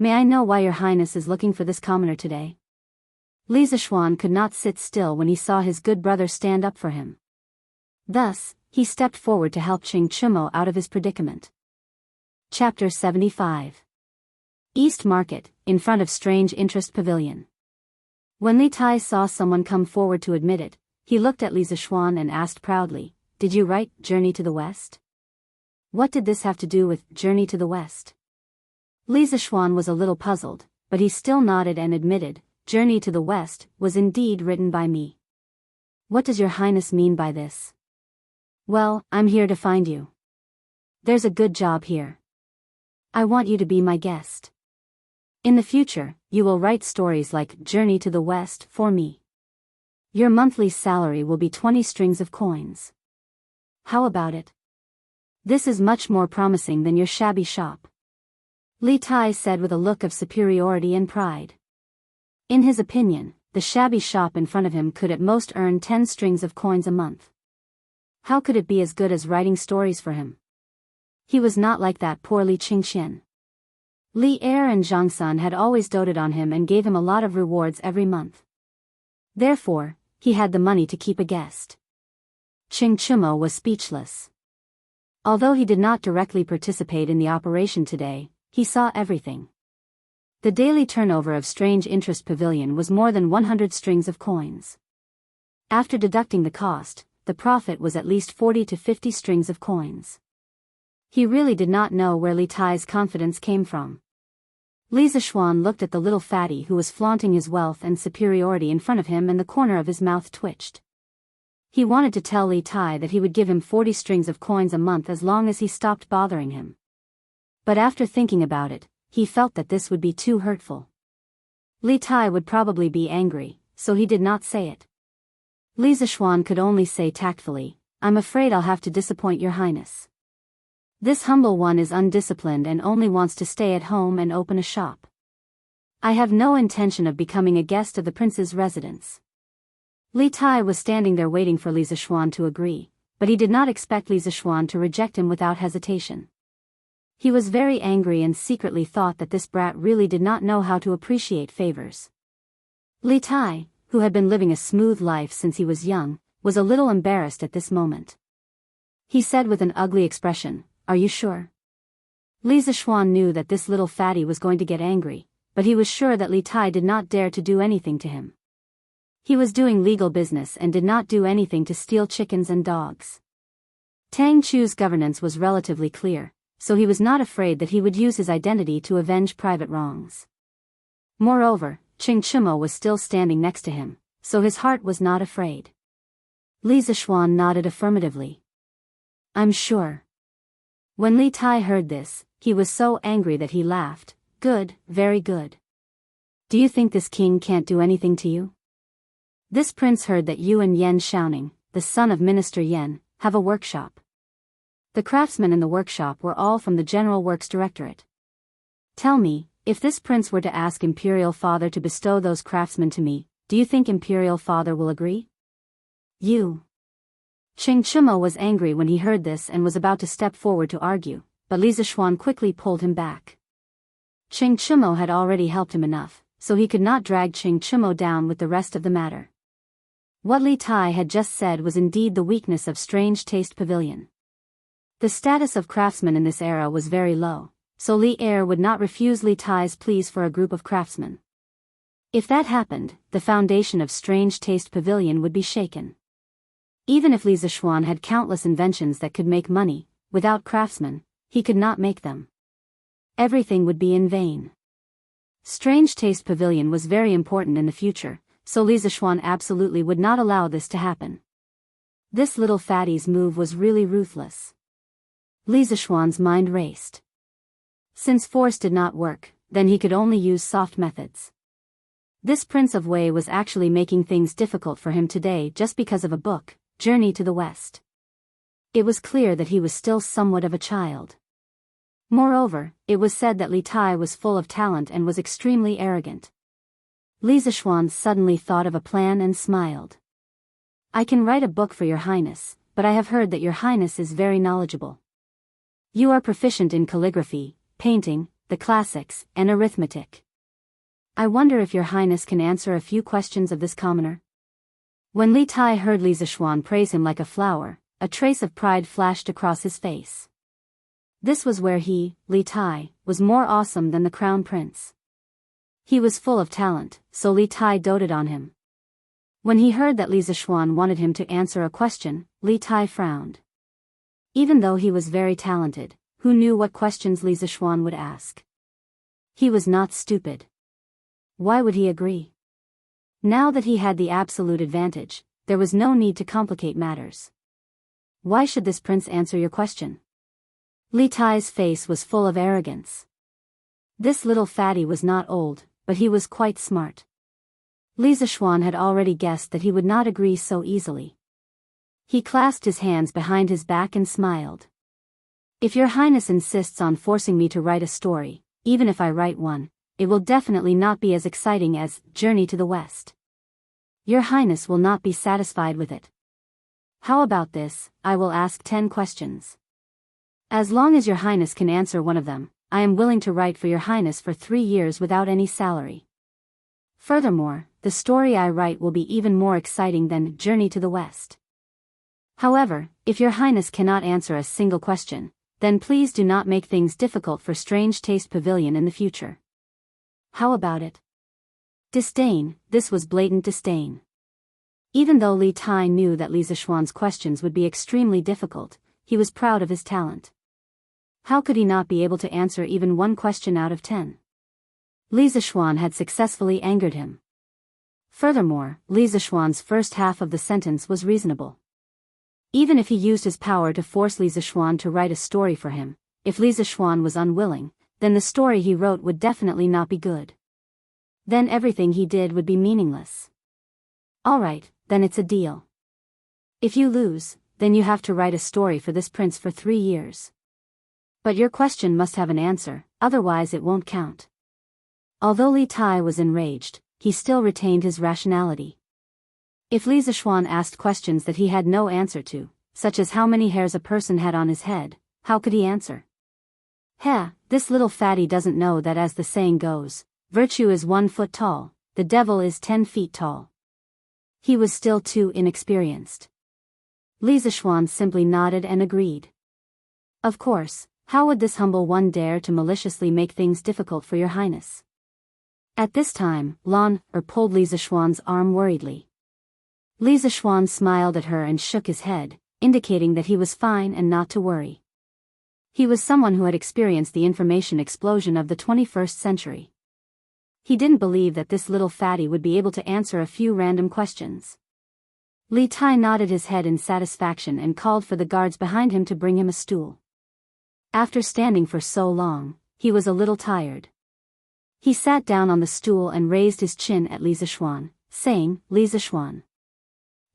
May I know why your Highness is looking for this commoner today?" Li Zishuan could not sit still when he saw his good brother stand up for him. Thus, he stepped forward to help Ching Chimo out of his predicament. Chapter 75. East Market, in front of Strange Interest Pavilion. When Li Tai saw someone come forward to admit it, he looked at Li Zishuan and asked proudly, "Did you write Journey to the West?" What did this have to do with Journey to the West? Li Zishuan was a little puzzled, but he still nodded and admitted, "Journey to the West was indeed written by me." "What does your Highness mean by this?" "Well, I'm here to find you. There's a good job here. I want you to be my guest. In the future, you will write stories like Journey to the West for me. Your monthly salary will be 20 strings of coins. How about it? This is much more promising than your shabby shop," Li Tai said with a look of superiority and pride. In his opinion, the shabby shop in front of him could at most earn 10 strings of coins a month. How could it be as good as writing stories for him? He was not like that poor Li Qingxian. Li Er and Zhang Sun had always doted on him and gave him a lot of rewards every month. Therefore, he had the money to keep a guest. Ching Chimo was speechless. Although he did not directly participate in the operation today, he saw everything. The daily turnover of Strange Interest Pavilion was more than 100 strings of coins. After deducting the cost, the profit was at least 40 to 50 strings of coins. He really did not know where Li Tai's confidence came from. Li Zishuan looked at the little fatty who was flaunting his wealth and superiority in front of him, and the corner of his mouth twitched. He wanted to tell Li Tai that he would give him 40 strings of coins a month as long as he stopped bothering him. But after thinking about it, he felt that this would be too hurtful. Li Tai would probably be angry, so he did not say it. Li Zishuan could only say tactfully, "I'm afraid I'll have to disappoint your highness. This humble one is undisciplined and only wants to stay at home and open a shop. I have no intention of becoming a guest of the prince's residence." Li Tai was standing there waiting for Li Zishuan to agree, but he did not expect Li Zishuan to reject him without hesitation. He was very angry and secretly thought that this brat really did not know how to appreciate favors. Li Tai, who had been living a smooth life since he was young, was a little embarrassed at this moment. He said with an ugly expression, "Are you sure?" Li Zishuan knew that this little fatty was going to get angry, but he was sure that Li Tai did not dare to do anything to him. He was doing legal business and did not do anything to steal chickens and dogs. Tang Chu's governance was relatively clear, so he was not afraid that he would use his identity to avenge private wrongs. Moreover, Ching Chimo was still standing next to him, so his heart was not afraid. Li Zishuan nodded affirmatively. "I'm sure." When Li Tai heard this, he was so angry that he laughed. "Good, very good. Do you think this king can't do anything to you? This prince heard that you and Yan Shaoning, the son of Minister Yan, have a workshop. The craftsmen in the workshop were all from the General Works Directorate. Tell me, if this prince were to ask Imperial Father to bestow those craftsmen to me, do you think Imperial Father will agree?" "You." Ching Chimo was angry when he heard this and was about to step forward to argue, but Li Zishuan quickly pulled him back. Ching Chimo had already helped him enough, so he could not drag Ching Chimo down with the rest of the matter. What Li Tai had just said was indeed the weakness of Strange Taste Pavilion. The status of craftsmen in this era was very low, so Li Er would not refuse Li Tai's pleas for a group of craftsmen. If that happened, the foundation of Strange Taste Pavilion would be shaken. Even if Li Zishuan had countless inventions that could make money, without craftsmen, he could not make them. Everything would be in vain. Strange Taste Pavilion was very important in the future, so Li Zishuan absolutely would not allow this to happen. This little fatty's move was really ruthless. Li Zishuan's mind raced. Since force did not work, then he could only use soft methods. This Prince of Wei was actually making things difficult for him today just because of a book, Journey to the West. It was clear that he was still somewhat of a child. Moreover, it was said that Li Tai was full of talent and was extremely arrogant. Li Zishuan suddenly thought of a plan and smiled. "I can write a book for your highness, but I have heard that your highness is very knowledgeable. You are proficient in calligraphy, painting, the classics, and arithmetic. I wonder if your highness can answer a few questions of this commoner." When Li Tai heard Li Zishuan praise him like a flower, a trace of pride flashed across his face. This was where he, Li Tai, was more awesome than the crown prince. He was full of talent, so Li Tai doted on him. When he heard that Li Zishuan wanted him to answer a question, Li Tai frowned. Even though he was very talented, who knew what questions Li Zishuan would ask? He was not stupid. Why would he agree? Now that he had the absolute advantage, there was no need to complicate matters. Why should this prince answer your question? Li Tai's face was full of arrogance. This little fatty was not old, but he was quite smart. Li Zishuan had already guessed that he would not agree so easily. He clasped his hands behind his back and smiled. "If your highness insists on forcing me to write a story, even if I write one, it will definitely not be as exciting as Journey to the West. Your highness will not be satisfied with it. How about this, I will ask 10 questions. As long as your highness can answer one of them, I am willing to write for your highness for 3 years without any salary. Furthermore, the story I write will be even more exciting than Journey to the West. However, if your highness cannot answer a single question, Then please do not make things difficult for Strange Taste Pavilion in the future. How about it? Disdain, this was blatant disdain. Even though Li Tai knew that Li Zishuan's questions would be extremely difficult, he was proud of his talent. How could he not be able to answer even one question out of 10? Li Zishuan had successfully angered him. Furthermore, Li Zishuan's first half of the sentence was reasonable. Even if he used his power to force Li Zishuan to write a story for him, if Li Zishuan was unwilling, then the story he wrote would definitely not be good. Then everything he did would be meaningless. Alright, then it's a deal. If you lose, then you have to write a story for this prince for 3 years. But your question must have an answer, otherwise it won't count. Although Li Tai was enraged, he still retained his rationality. If Li Zishuan asked questions that he had no answer to, such as how many hairs a person had on his head, how could he answer? This little fatty doesn't know that, as the saying goes, virtue is 1 foot tall, the devil is 10 feet tall. He was still too inexperienced. Li Zishuan simply nodded and agreed. Of course, how would this humble one dare to maliciously make things difficult for your highness? At this time, Lan pulled Li Zishuan's arm worriedly. Li Zishuan smiled at her and shook his head, indicating that he was fine and not to worry. He was someone who had experienced the information explosion of the 21st century. He didn't believe that this little fatty would be able to answer a few random questions. Li Tai nodded his head in satisfaction and called for the guards behind him to bring him a stool. After standing for so long, he was a little tired. He sat down on the stool and raised his chin at Li Zishuan, saying, Li Zishuan,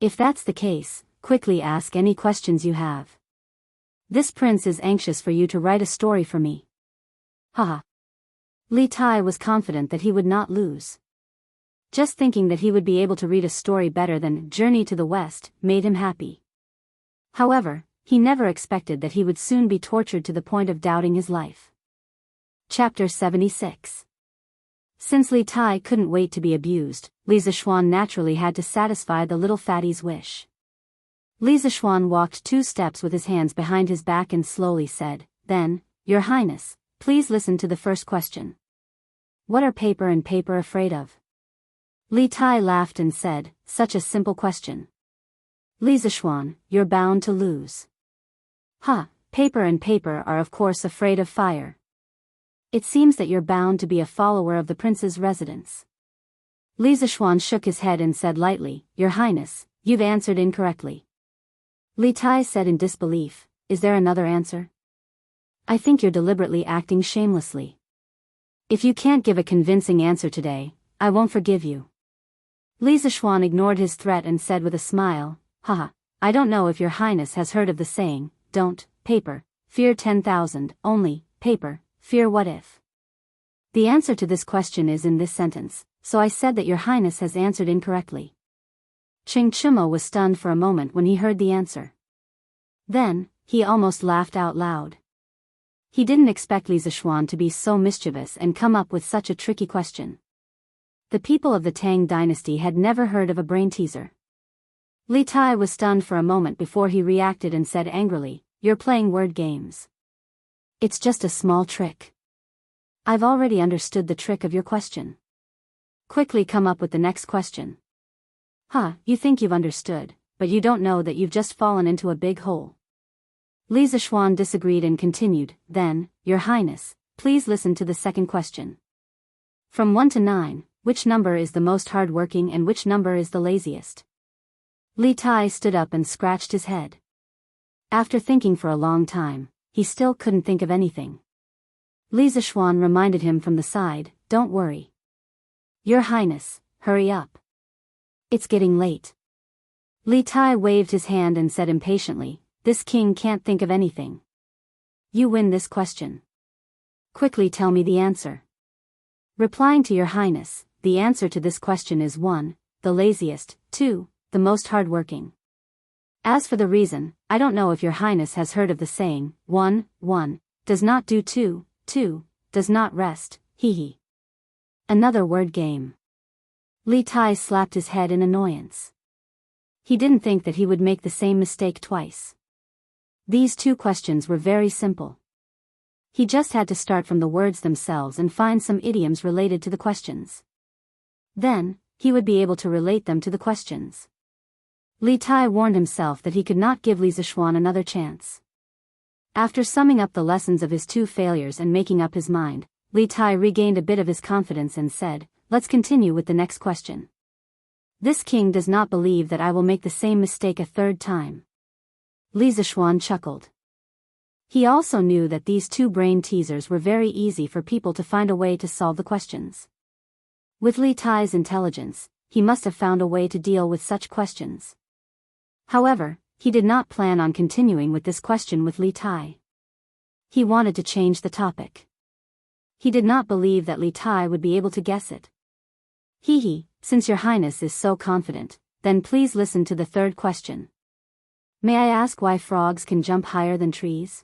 if that's the case, quickly ask any questions you have. This prince is anxious for you to write a story for me. Haha. Li Tai was confident that he would not lose. Just thinking that he would be able to read a story better than Journey to the West made him happy. However, he never expected that he would soon be tortured to the point of doubting his life. Chapter 76. Since Li Tai couldn't wait to be abused, Li Zishuan naturally had to satisfy the little fatty's wish. Li Zishuan walked 2 steps with his hands behind his back and slowly said, Then, Your Highness, please listen to the first question. What are paper and paper afraid of? Li Tai laughed and said, Such a simple question. Li Zishuan, you're bound to lose. Paper and paper are of course afraid of fire. It seems that you're bound to be a follower of the prince's residence. Li Zishuan shook his head and said lightly, Your Highness, you've answered incorrectly. Li Tai said in disbelief, Is there another answer? I think you're deliberately acting shamelessly. If you can't give a convincing answer today, I won't forgive you. Li Zishuan ignored his threat and said with a smile, I don't know if Your Highness has heard of the saying, Don't, paper, fear 10,000, only, paper, fear what if. The answer to this question is in this sentence, so I said that Your Highness has answered incorrectly. Ching Chumo was stunned for a moment when he heard the answer. Then, he almost laughed out loud. He didn't expect Li Zishuan to be so mischievous and come up with such a tricky question. The people of the Tang dynasty had never heard of a brain teaser. Li Tai was stunned for a moment before he reacted and said angrily, You're playing word games. It's just a small trick. I've already understood the trick of your question. Quickly come up with the next question. You think you've understood, but you don't know that you've just fallen into a big hole. Li Zishuan disagreed and continued, Then, Your Highness, please listen to the second question. From 1 to 9, which number is the most hard-working and which number is the laziest? Li Tai stood up and scratched his head. After thinking for a long time, he still couldn't think of anything. Li Zishuan reminded him from the side, Don't worry. Your Highness, hurry up. It's getting late. Li Tai waved his hand and said impatiently, This king can't think of anything. You win this question. Quickly tell me the answer. Replying to Your Highness, the answer to this question is 1, the laziest, 2, the most hardworking. As for the reason, I don't know if Your Highness has heard of the saying, 1, does not do 2, does not rest, hee. Another word game. Li Tai slapped his head in annoyance. He didn't think that he would make the same mistake twice. These two questions were very simple. He just had to start from the words themselves and find some idioms related to the questions. Then, he would be able to relate them to the questions. Li Tai warned himself that he could not give Li Zishuan another chance. After summing up the lessons of his two failures and making up his mind, Li Tai regained a bit of his confidence and said, "Let's continue with the next question. This king does not believe that I will make the same mistake a third time." Li Zishuan chuckled. He also knew that these two brain teasers were very easy for people to find a way to solve the questions. With Li Tai's intelligence, he must have found a way to deal with such questions. However, he did not plan on continuing with this question with Li Tai. He wanted to change the topic. He did not believe that Li Tai would be able to guess it. Since your highness is so confident, then please listen to the third question. May I ask why frogs can jump higher than trees?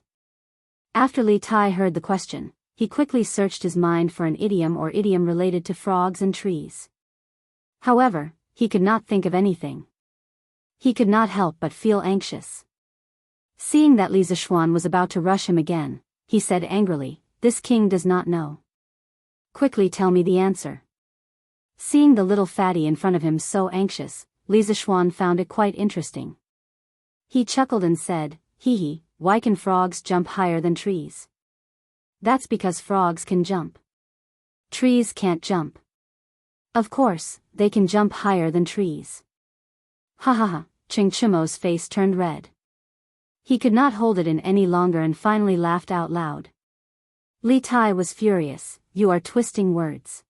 After Li Tai heard the question, he quickly searched his mind for an idiom or idiom related to frogs and trees. However, he could not think of anything. He could not help but feel anxious. Seeing that Li Zishuan was about to rush him again, he said angrily, "This king does not know. Quickly tell me the answer." Seeing the little fatty in front of him so anxious, Li Zishuan found it quite interesting. He chuckled and said, "Why can frogs jump higher than trees?" "That's because frogs can jump. Trees can't jump." "Of course, they can jump higher than trees." Ha ha ha, Ching Chimo's face turned red. He could not hold it in any longer and finally laughed out loud. Li Tai was furious. "You are twisting words.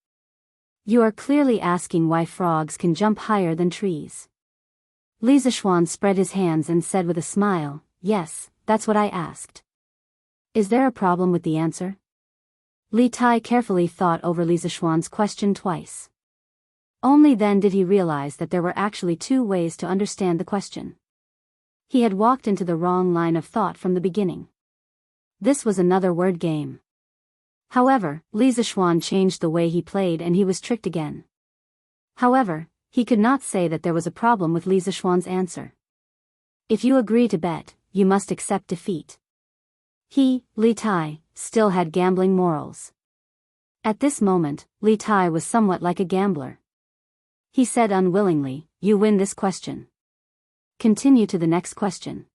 You are clearly asking why frogs can jump higher than trees." Li Zishuan spread his hands and said with a smile, "Yes, that's what I asked. Is there a problem with the answer?" Li Tai carefully thought over Li Zishuan's question twice. Only then did he realize that there were actually two ways to understand the question. He had walked into the wrong line of thought from the beginning. This was another word game. However, Li Zishuan changed the way he played and he was tricked again. However, he could not say that there was a problem with Li Zishuan's answer. If you agree to bet, you must accept defeat. Li Tai, still had gambling morals. At this moment, Li Tai was somewhat like a gambler. He said unwillingly, "You win this question. Continue to the next question."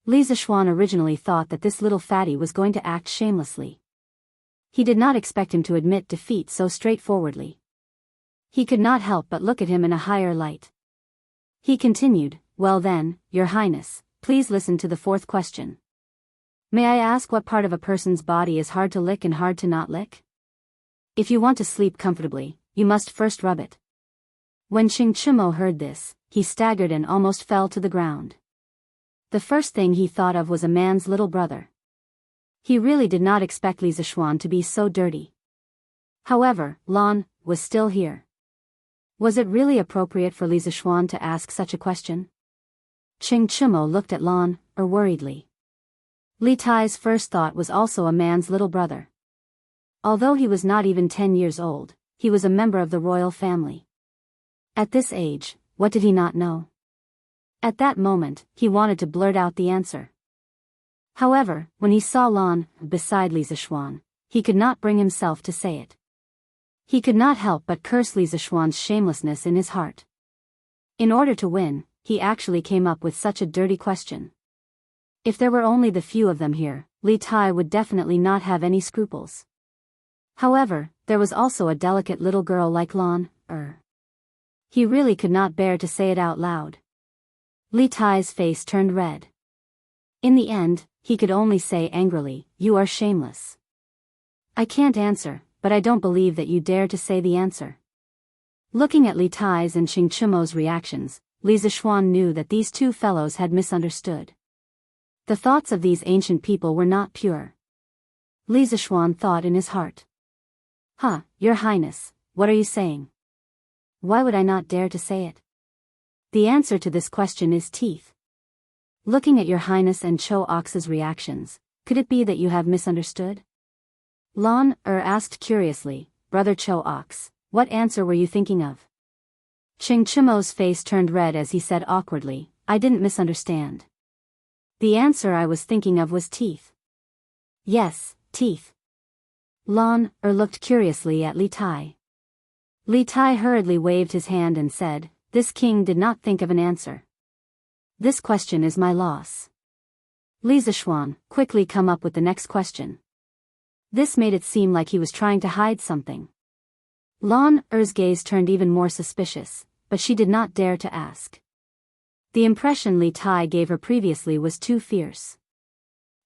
Li Zishuan originally thought that this little fatty was going to act shamelessly. He did not expect him to admit defeat so straightforwardly. He could not help but look at him in a higher light. He continued, "Well then, your highness, please listen to the fourth question. May I ask what part of a person's body is hard to lick and hard to not lick? If you want to sleep comfortably, you must first rub it." When Ching Chimo heard this, he staggered and almost fell to the ground. The first thing he thought of was a man's little brother. He really did not expect Li Zishuan to be so dirty. However, Lan was still here. Was it really appropriate for Li Zishuan to ask such a question? Ching Chimo looked at Lan, worriedly. Li Tai's first thought was also a man's little brother. Although he was not even 10 years old, he was a member of the royal family. At this age, what did he not know? At that moment, he wanted to blurt out the answer. However, when he saw Lan beside Li Zishuan, he could not bring himself to say it. He could not help but curse Li Zishuan's shamelessness in his heart. In order to win, he actually came up with such a dirty question. If there were only the few of them here, Li Tai would definitely not have any scruples. However, there was also a delicate little girl like Lan. He really could not bear to say it out loud. Li Tai's face turned red. In the end, he could only say angrily, "You are shameless. I can't answer, but I don't believe that you dare to say the answer." Looking at Li Tai's and Ching Chimo's reactions, Li Zishuan knew that these two fellows had misunderstood. The thoughts of these ancient people were not pure. Li Zishuan thought in his heart. Your Highness, what are you saying? Why would I not dare to say it? The answer to this question is teeth. Looking at your Highness and Cho Ox's reactions, could it be that you have misunderstood? Lan asked curiously, "Brother Cho Ox, what answer were you thinking of?" Ching Chimo's face turned red as he said awkwardly, "I didn't misunderstand. The answer I was thinking of was teeth. Yes, teeth. Lon looked curiously at Li Tai. Li Tai hurriedly waved his hand and said, "This king did not think of an answer. This question is my loss." Li Zishuan, quickly come up with the next question. This made it seem like he was trying to hide something. Lon Er's gaze turned even more suspicious, but she did not dare to ask. The impression Li Tai gave her previously was too fierce.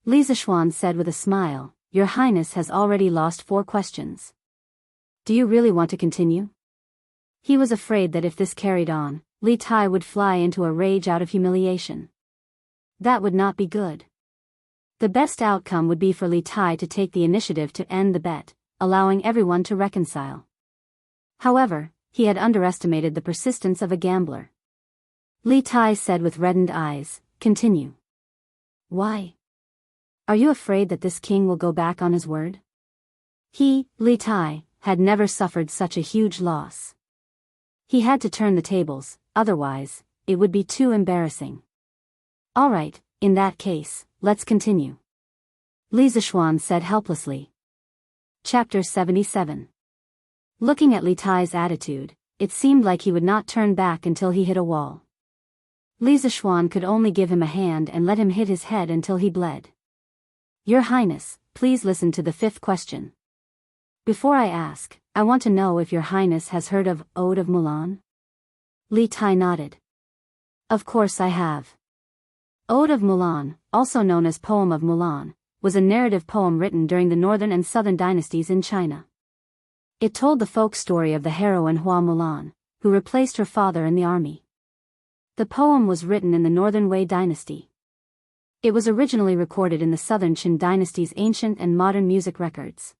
Li Zishuan said with a smile, "Your Highness has already lost 4 questions. Do you really want to continue?" He was afraid that if this carried on, Li Tai would fly into a rage out of humiliation. That would not be good. The best outcome would be for Li Tai to take the initiative to end the bet, allowing everyone to reconcile. However, he had underestimated the persistence of a gambler. Li Tai said with reddened eyes, "Continue." "Why? Are you afraid that this king will go back on his word?" He, Li Tai, had never suffered such a huge loss. He had to turn the tables, otherwise, it would be too embarrassing. "All right, in that case, let's continue," Li Zishuan said helplessly. Chapter 77. Looking at Li Tai's attitude, it seemed like he would not turn back until he hit a wall. Li Zishuan could only give him a hand and let him hit his head until he bled. "Your Highness, please listen to the 5th question. Before I ask, I want to know if Your Highness has heard of Ode of Mulan?" Li Tai nodded. "Of course I have." Ode of Mulan, also known as Poem of Mulan, was a narrative poem written during the northern and southern dynasties in China. It told the folk story of the heroine Hua Mulan, who replaced her father in the army. The poem was written in the Northern Wei dynasty. It was originally recorded in the Southern Qin dynasty's ancient and modern music records.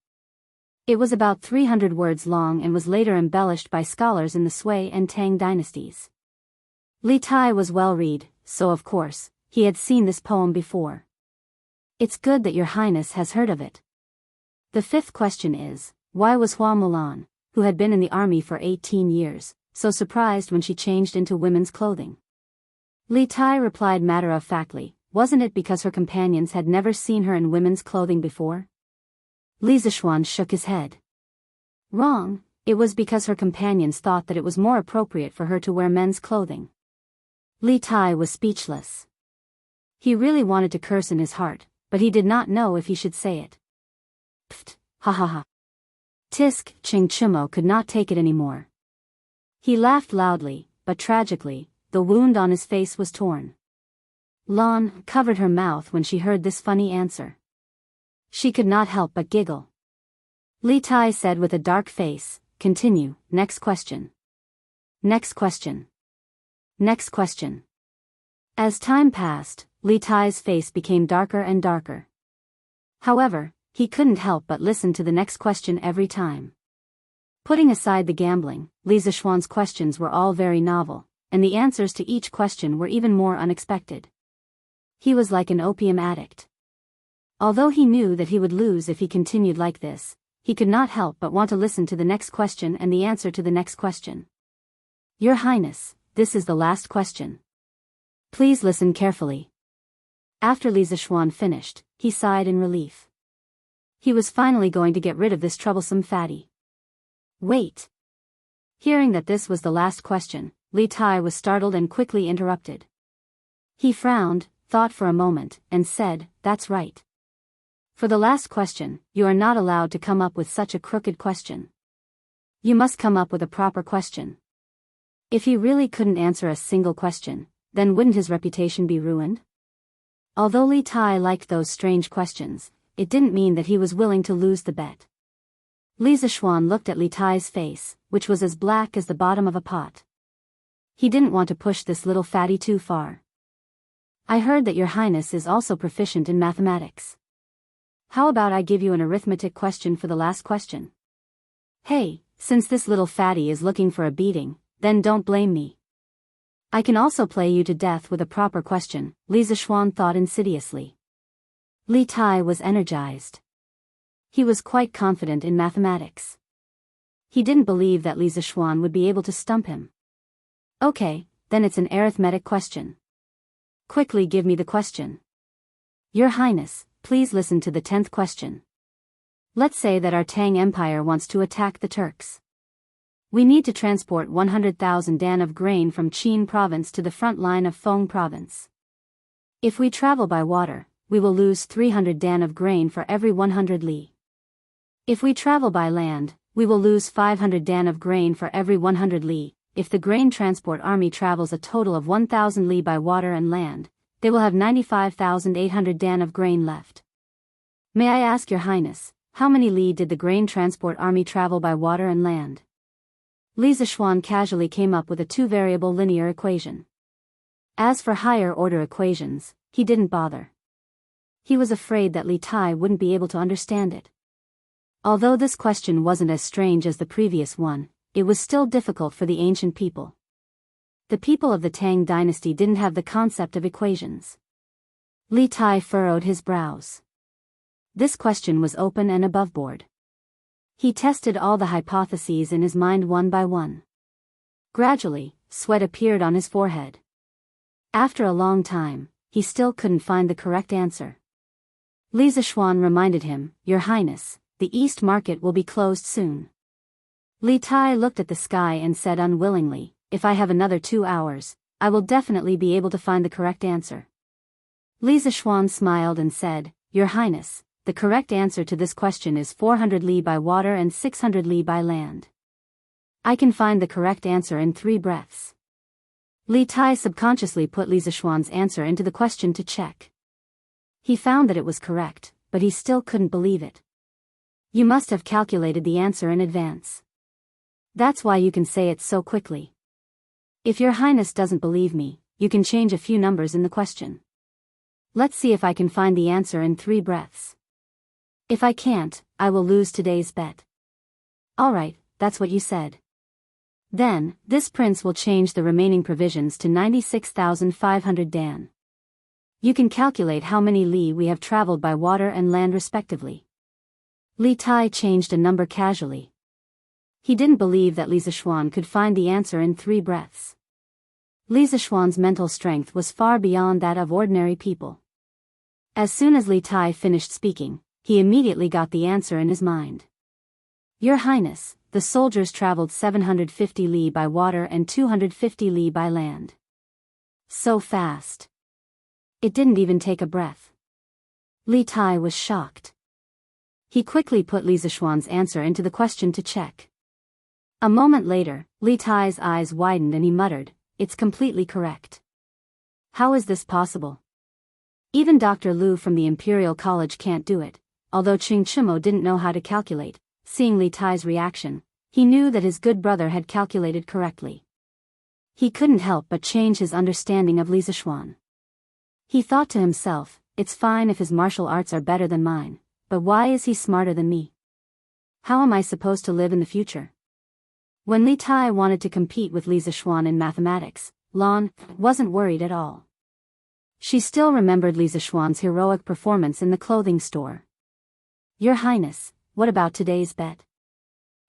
It was about 300 words long and was later embellished by scholars in the Sui and Tang dynasties. Li Tai was well-read, so of course, he had seen this poem before. "It's good that Your Highness has heard of it." The 5th question is, why was Hua Mulan, who had been in the army for 18 years, so surprised when she changed into women's clothing? Li Tai replied matter-of-factly, "Wasn't it because her companions had never seen her in women's clothing before?" Li Zishuan shook his head. "Wrong, it was because her companions thought that it was more appropriate for her to wear men's clothing." Li Tai was speechless. He really wanted to curse in his heart, but he did not know if he should say it. "Pfft, ha ha ha." Tisk Ching Chumo could not take it anymore. He laughed loudly, but tragically, the wound on his face was torn. Lon covered her mouth when she heard this funny answer. She could not help but giggle. Li Tai said with a dark face, "Continue, next question. Next question. Next question." As time passed, Li Tai's face became darker and darker. However, he couldn't help but listen to the next question every time. Putting aside the gambling, Li Zishuan's questions were all very novel, and the answers to each question were even more unexpected. He was like an opium addict. Although he knew that he would lose if he continued like this, he could not help but want to listen to the next question and the answer to the next question. "Your Highness, this is the last question. Please listen carefully." After Li Zishuan finished, he sighed in relief. He was finally going to get rid of this troublesome fatty. "Wait." Hearing that this was the last question, Li Tai was startled and quickly interrupted. He frowned, thought for a moment, and said, "That's right. For the last question, you are not allowed to come up with such a crooked question. You must come up with a proper question." If he really couldn't answer a single question, then wouldn't his reputation be ruined? Although Li Tai liked those strange questions, it didn't mean that he was willing to lose the bet. Li Zishuan looked at Li Tai's face, which was as black as the bottom of a pot. He didn't want to push this little fatty too far. "I heard that Your Highness is also proficient in mathematics. How about I give you an arithmetic question for the last question?" "Hey, since this little fatty is looking for a beating, then don't blame me. I can also play you to death with a proper question," Li Zishuan thought insidiously. Li Tai was energized. He was quite confident in mathematics. He didn't believe that Li Zishuan would be able to stump him. "Okay, then it's an arithmetic question. Quickly give me the question." Your Highness, please listen to the 10th question. Let's say that our Tang Empire wants to attack the Turks. We need to transport 100,000 dan of grain from Qin province to the front line of Feng province. If we travel by water, we will lose 300 dan of grain for every 100 li. If we travel by land, we will lose 500 dan of grain for every 100 li. If the grain transport army travels a total of 1,000 li by water and land, they will have 95,800 dan of grain left. May I ask your Highness, how many li did the grain transport army travel by water and land? Li Zishuan casually came up with a two-variable linear equation. As for higher-order equations, he didn't bother. He was afraid that Li Tai wouldn't be able to understand it. Although this question wasn't as strange as the previous one, it was still difficult for the ancient people. The people of the Tang dynasty didn't have the concept of equations. Li Tai furrowed his brows. This question was open and aboveboard. He tested all the hypotheses in his mind one by one. Gradually, sweat appeared on his forehead. After a long time, he still couldn't find the correct answer. Li Zishuan reminded him, Your Highness, the East Market will be closed soon. Li Tai looked at the sky and said unwillingly, If I have another 2 hours, I will definitely be able to find the correct answer. Li Zishuan smiled and said, Your Highness, the correct answer to this question is 400 li by water and 600 li by land. I can find the correct answer in 3 breaths. Li Tai subconsciously put Li Zishuan's answer into the question to check. He found that it was correct, but he still couldn't believe it. You must have calculated the answer in advance. That's why you can say it so quickly. If your Highness doesn't believe me, you can change a few numbers in the question. Let's see if I can find the answer in 3 breaths. If I can't, I will lose today's bet. Alright, that's what you said. Then, this prince will change the remaining provisions to 96,500 dan. You can calculate how many li we have traveled by water and land respectively. Li Tai changed a number casually. He didn't believe that Li Zishuan could find the answer in 3 breaths. Li Zishuan's mental strength was far beyond that of ordinary people. As soon as Li Tai finished speaking, he immediately got the answer in his mind. Your Highness, the soldiers traveled 750 li by water and 250 li by land. So fast. It didn't even take a breath. Li Tai was shocked. He quickly put Li Zishuan's answer into the question to check. A moment later, Li Tai's eyes widened and he muttered, It's completely correct. How is this possible? Even Dr. Liu from the Imperial College can't do it. Although Qing Chimo didn't know how to calculate, seeing Li Tai's reaction, he knew that his good brother had calculated correctly. He couldn't help but change his understanding of Li Zishuan. He thought to himself, It's fine if his martial arts are better than mine, but why is he smarter than me? How am I supposed to live in the future? When Li Tai wanted to compete with Li Zishuan in mathematics, Lan wasn't worried at all. She still remembered Li Zishuan's heroic performance in the clothing store. Your Highness, what about today's bet?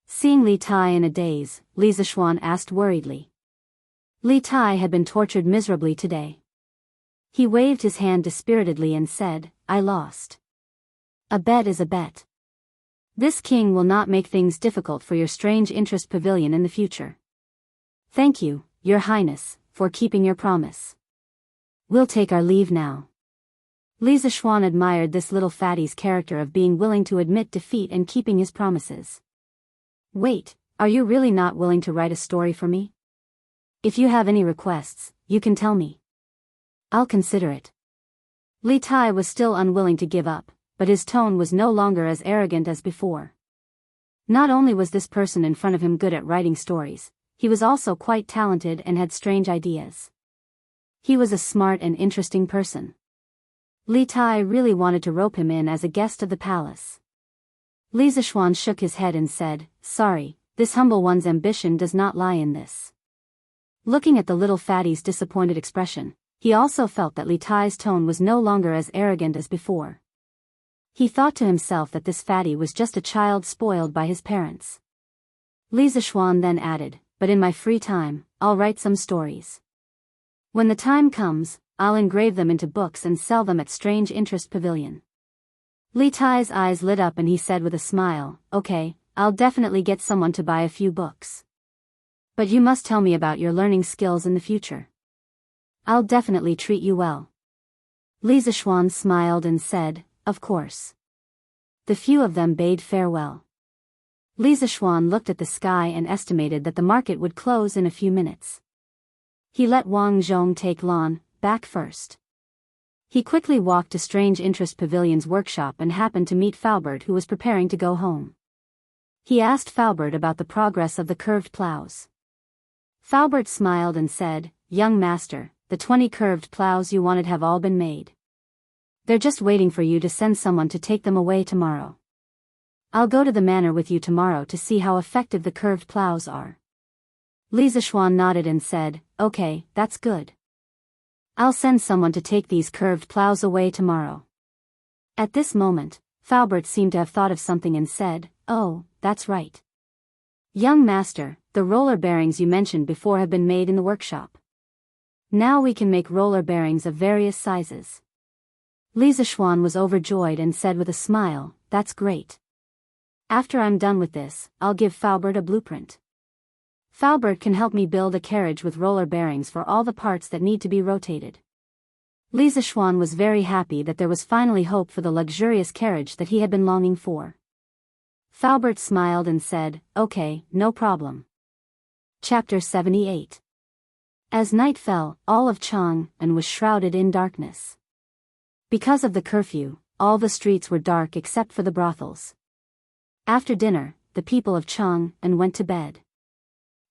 Seeing Li Tai in a daze, Li Zishuan asked worriedly. Li Tai had been tortured miserably today. He waved his hand dispiritedly and said, I lost. A bet is a bet. This king will not make things difficult for your strange interest pavilion in the future. Thank you, Your Highness, for keeping your promise. We'll take our leave now. Li Zishuan admired this little fatty's character of being willing to admit defeat and keeping his promises. Wait, are you really not willing to write a story for me? If you have any requests, you can tell me. I'll consider it. Li Tai was still unwilling to give up, but his tone was no longer as arrogant as before. Not only was this person in front of him good at writing stories, he was also quite talented and had strange ideas. He was a smart and interesting person. Li Tai really wanted to rope him in as a guest of the palace. Li Zishuan shook his head and said, Sorry, this humble one's ambition does not lie in this. Looking at the little fatty's disappointed expression, he also felt that Li Tai's tone was no longer as arrogant as before. He thought to himself that this fatty was just a child spoiled by his parents. Li Zishuan then added, But in my free time, I'll write some stories. When the time comes, I'll engrave them into books and sell them at Strange Interest Pavilion. Li Tai's eyes lit up and he said with a smile, okay, I'll definitely get someone to buy a few books. But you must tell me about your learning skills in the future. I'll definitely treat you well. Li Zishuan smiled and said, of course. The few of them bade farewell. Li Zishuan looked at the sky and estimated that the market would close in a few minutes. He let Wang Zhong take Lan back first. He quickly walked to Strange Interest Pavilion's workshop and happened to meet Faubert, who was preparing to go home. He asked Faubert about the progress of the curved plows. Faubert smiled and said, young master, the 20 curved plows you wanted have all been made. They're just waiting for you to send someone to take them away tomorrow. I'll go to the manor with you tomorrow to see how effective the curved plows are. Li Zishuan nodded and said, okay, that's good. I'll send someone to take these curved plows away tomorrow. At this moment, Faubert seemed to have thought of something and said, oh, that's right. Young master, the roller bearings you mentioned before have been made in the workshop. Now we can make roller bearings of various sizes. Li Zishuan was overjoyed and said with a smile, that's great. After I'm done with this, I'll give Faubert a blueprint. Faubert can help me build a carriage with roller bearings for all the parts that need to be rotated. Li Zishuan was very happy that there was finally hope for the luxurious carriage that he had been longing for. Faubert smiled and said, okay, no problem. Chapter 78. As night fell, all of Chang'an was shrouded in darkness. Because of the curfew, all the streets were dark except for the brothels. After dinner, the people of Chang'an went to bed.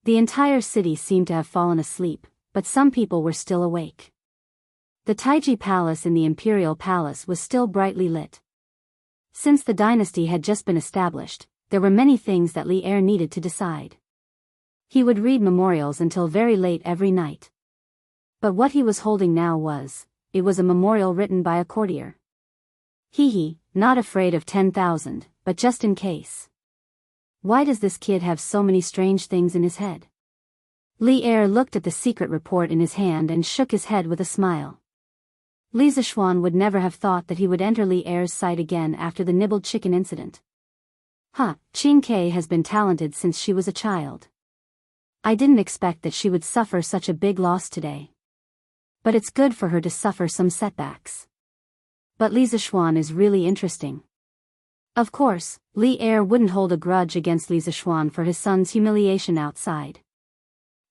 The entire city seemed to have fallen asleep, but some people were still awake. The Taiji Palace in the Imperial Palace was still brightly lit. Since the dynasty had just been established, there were many things that Li Er needed to decide. He would read memorials until very late every night. But what he was holding now was a memorial written by a courtier. He, not afraid of 10,000, but just in case. Why does this kid have so many strange things in his head? Li Er looked at the secret report in his hand and shook his head with a smile. Li Zishuan would never have thought that he would enter Li Er's sight again after the nibbled chicken incident. Qing Ke has been talented since she was a child. I didn't expect that she would suffer such a big loss today. But it's good for her to suffer some setbacks. But Li Zishuan is really interesting. Of course, Li Er wouldn't hold a grudge against Li Zishuan for his son's humiliation outside.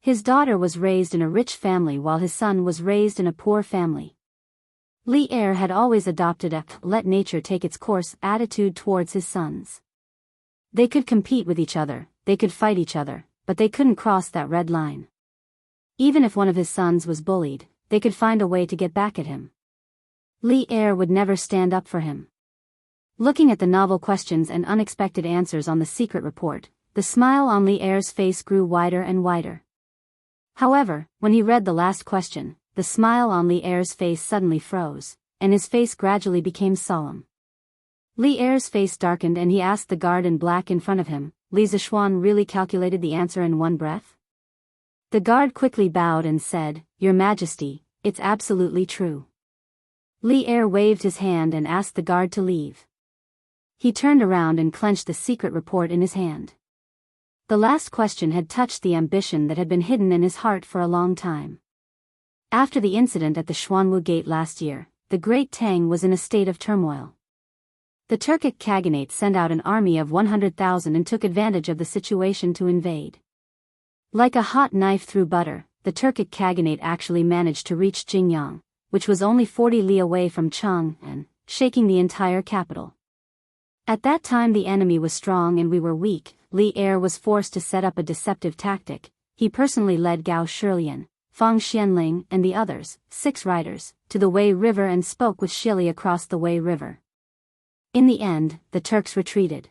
His daughter was raised in a rich family while his son was raised in a poor family. Li Er had always adopted a let nature take its course attitude towards his sons. They could compete with each other, they could fight each other, but they couldn't cross that red line. Even if one of his sons was bullied, they could find a way to get back at him. Li Er would never stand up for him. Looking at the novel questions and unexpected answers on the secret report, the smile on Li Er's face grew wider and wider. However, when he read the last question, the smile on Li Er's face suddenly froze, and his face gradually became solemn. Li Er's face darkened and he asked the guard in black in front of him, Li Zishuan really calculated the answer in one breath? The guard quickly bowed and said, Your Majesty, it's absolutely true. Li Er waved his hand and asked the guard to leave. He turned around and clenched the secret report in his hand. The last question had touched the ambition that had been hidden in his heart for a long time. After the incident at the Xuanwu Gate last year, the Great Tang was in a state of turmoil. The Turkic Khaganate sent out an army of 100,000 and took advantage of the situation to invade. Like a hot knife through butter, the Turkic Khaganate actually managed to reach Jingyang, which was only 40 li away from Chang'an, shaking the entire capital. At that time the enemy was strong and we were weak. Li Er was forced to set up a deceptive tactic. He personally led Gao Shilian, Fang Xianling and the others, 6 riders, to the Wei River and spoke with Shili across the Wei River. In the end, the Turks retreated.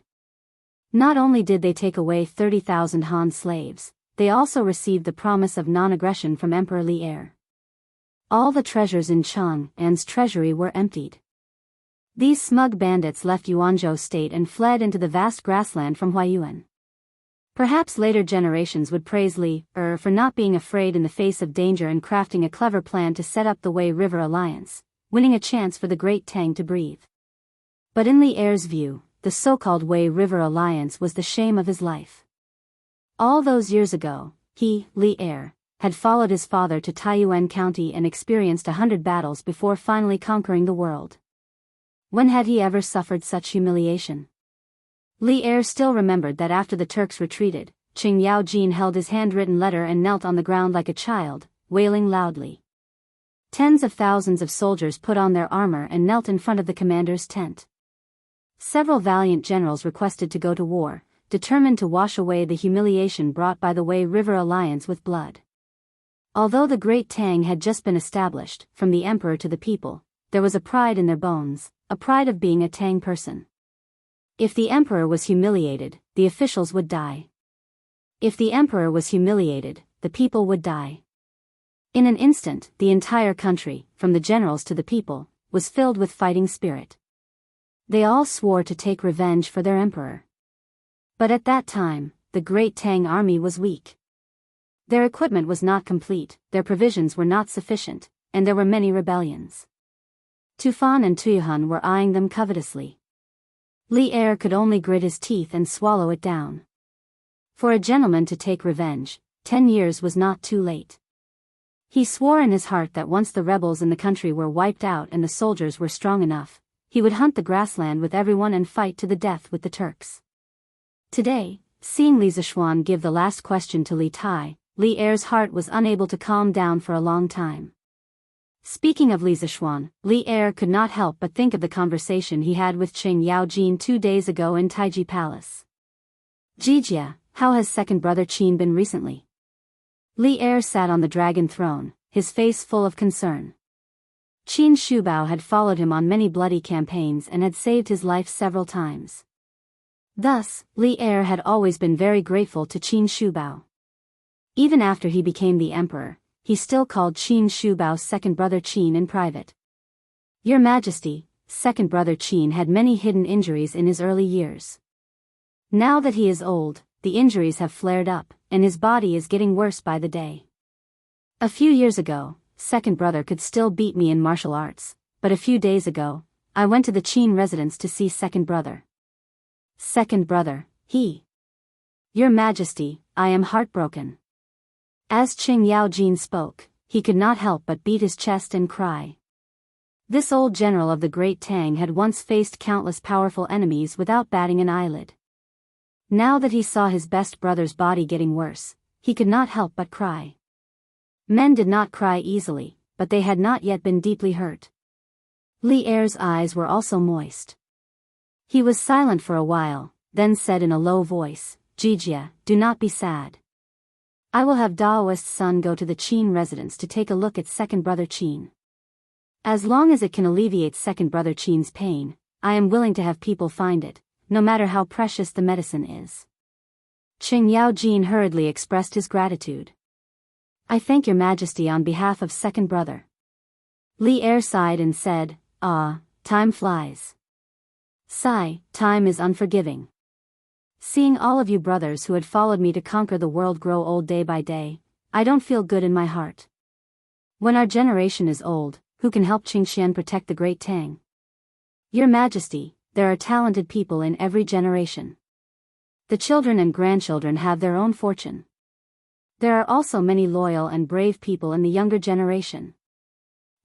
Not only did they take away 30,000 Han slaves, they also received the promise of non-aggression from Emperor Li Er. All the treasures in Chang'an's treasury were emptied. These smug bandits left Yuanzhou state and fled into the vast grassland from Huayuan. Perhaps later generations would praise Li Er for not being afraid in the face of danger and crafting a clever plan to set up the Wei River Alliance, winning a chance for the Great Tang to breathe. But in Li Er's view, the so-called Wei River Alliance was the shame of his life. All those years ago, he, Li Er, had followed his father to Taiyuan County and experienced 100 battles before finally conquering the world. When had he ever suffered such humiliation? Li Er still remembered that after the Turks retreated, Qing Yaojin held his handwritten letter and knelt on the ground like a child, wailing loudly. Tens of thousands of soldiers put on their armor and knelt in front of the commander's tent. Several valiant generals requested to go to war, determined to wash away the humiliation brought by the Wei River Alliance with blood. Although the Great Tang had just been established, from the emperor to the people, there was a pride in their bones, a pride of being a Tang person. If the emperor was humiliated, the officials would die. If the emperor was humiliated, the people would die. In an instant, the entire country, from the generals to the people, was filled with fighting spirit. They all swore to take revenge for their emperor. But at that time, the Great Tang army was weak. Their equipment was not complete, their provisions were not sufficient, and there were many rebellions. Tufan and Tuyuhun were eyeing them covetously. Li Er could only grit his teeth and swallow it down. For a gentleman to take revenge, 10 years was not too late. He swore in his heart that once the rebels in the country were wiped out and the soldiers were strong enough, he would hunt the grassland with everyone and fight to the death with the Turks. Today, seeing Li Zishuan give the last question to Li Tai, Li Er's heart was unable to calm down for a long time. Speaking of Li Zishuan, Li Er could not help but think of the conversation he had with Qing Yaojin 2 days ago in Taiji Palace. Jijia, how has second brother Qin been recently? Li Er sat on the dragon throne, his face full of concern. Qin Shubao had followed him on many bloody campaigns and had saved his life several times. Thus, Li Er had always been very grateful to Qin Shubao. Even after he became the emperor, he still called Qin Shubao's second brother Qin in private. Your Majesty, second brother Qin had many hidden injuries in his early years. Now that he is old, the injuries have flared up, and his body is getting worse by the day. A few years ago, second brother could still beat me in martial arts, but a few days ago, I went to the Qin residence to see second brother. Second brother, he. Your Majesty, I am heartbroken. As Qing Yaojin spoke, he could not help but beat his chest and cry. This old general of the Great Tang had once faced countless powerful enemies without batting an eyelid. Now that he saw his best brother's body getting worse, he could not help but cry. Men did not cry easily, but they had not yet been deeply hurt. Li Er's eyes were also moist. He was silent for a while, then said in a low voice, Jijia, do not be sad. I will have Daoist's son go to the Qin residence to take a look at second brother Qin. As long as it can alleviate second brother Qin's pain, I am willing to have people find it, no matter how precious the medicine is. Qing Yaojin hurriedly expressed his gratitude. I thank your Majesty on behalf of second brother. Li Er sighed and said, Ah, time flies. Sigh, time is unforgiving. Seeing all of you brothers who had followed me to conquer the world grow old day by day, I don't feel good in my heart. When our generation is old, who can help Qingxian protect the Great Tang? Your Majesty, there are talented people in every generation. The children and grandchildren have their own fortune. There are also many loyal and brave people in the younger generation.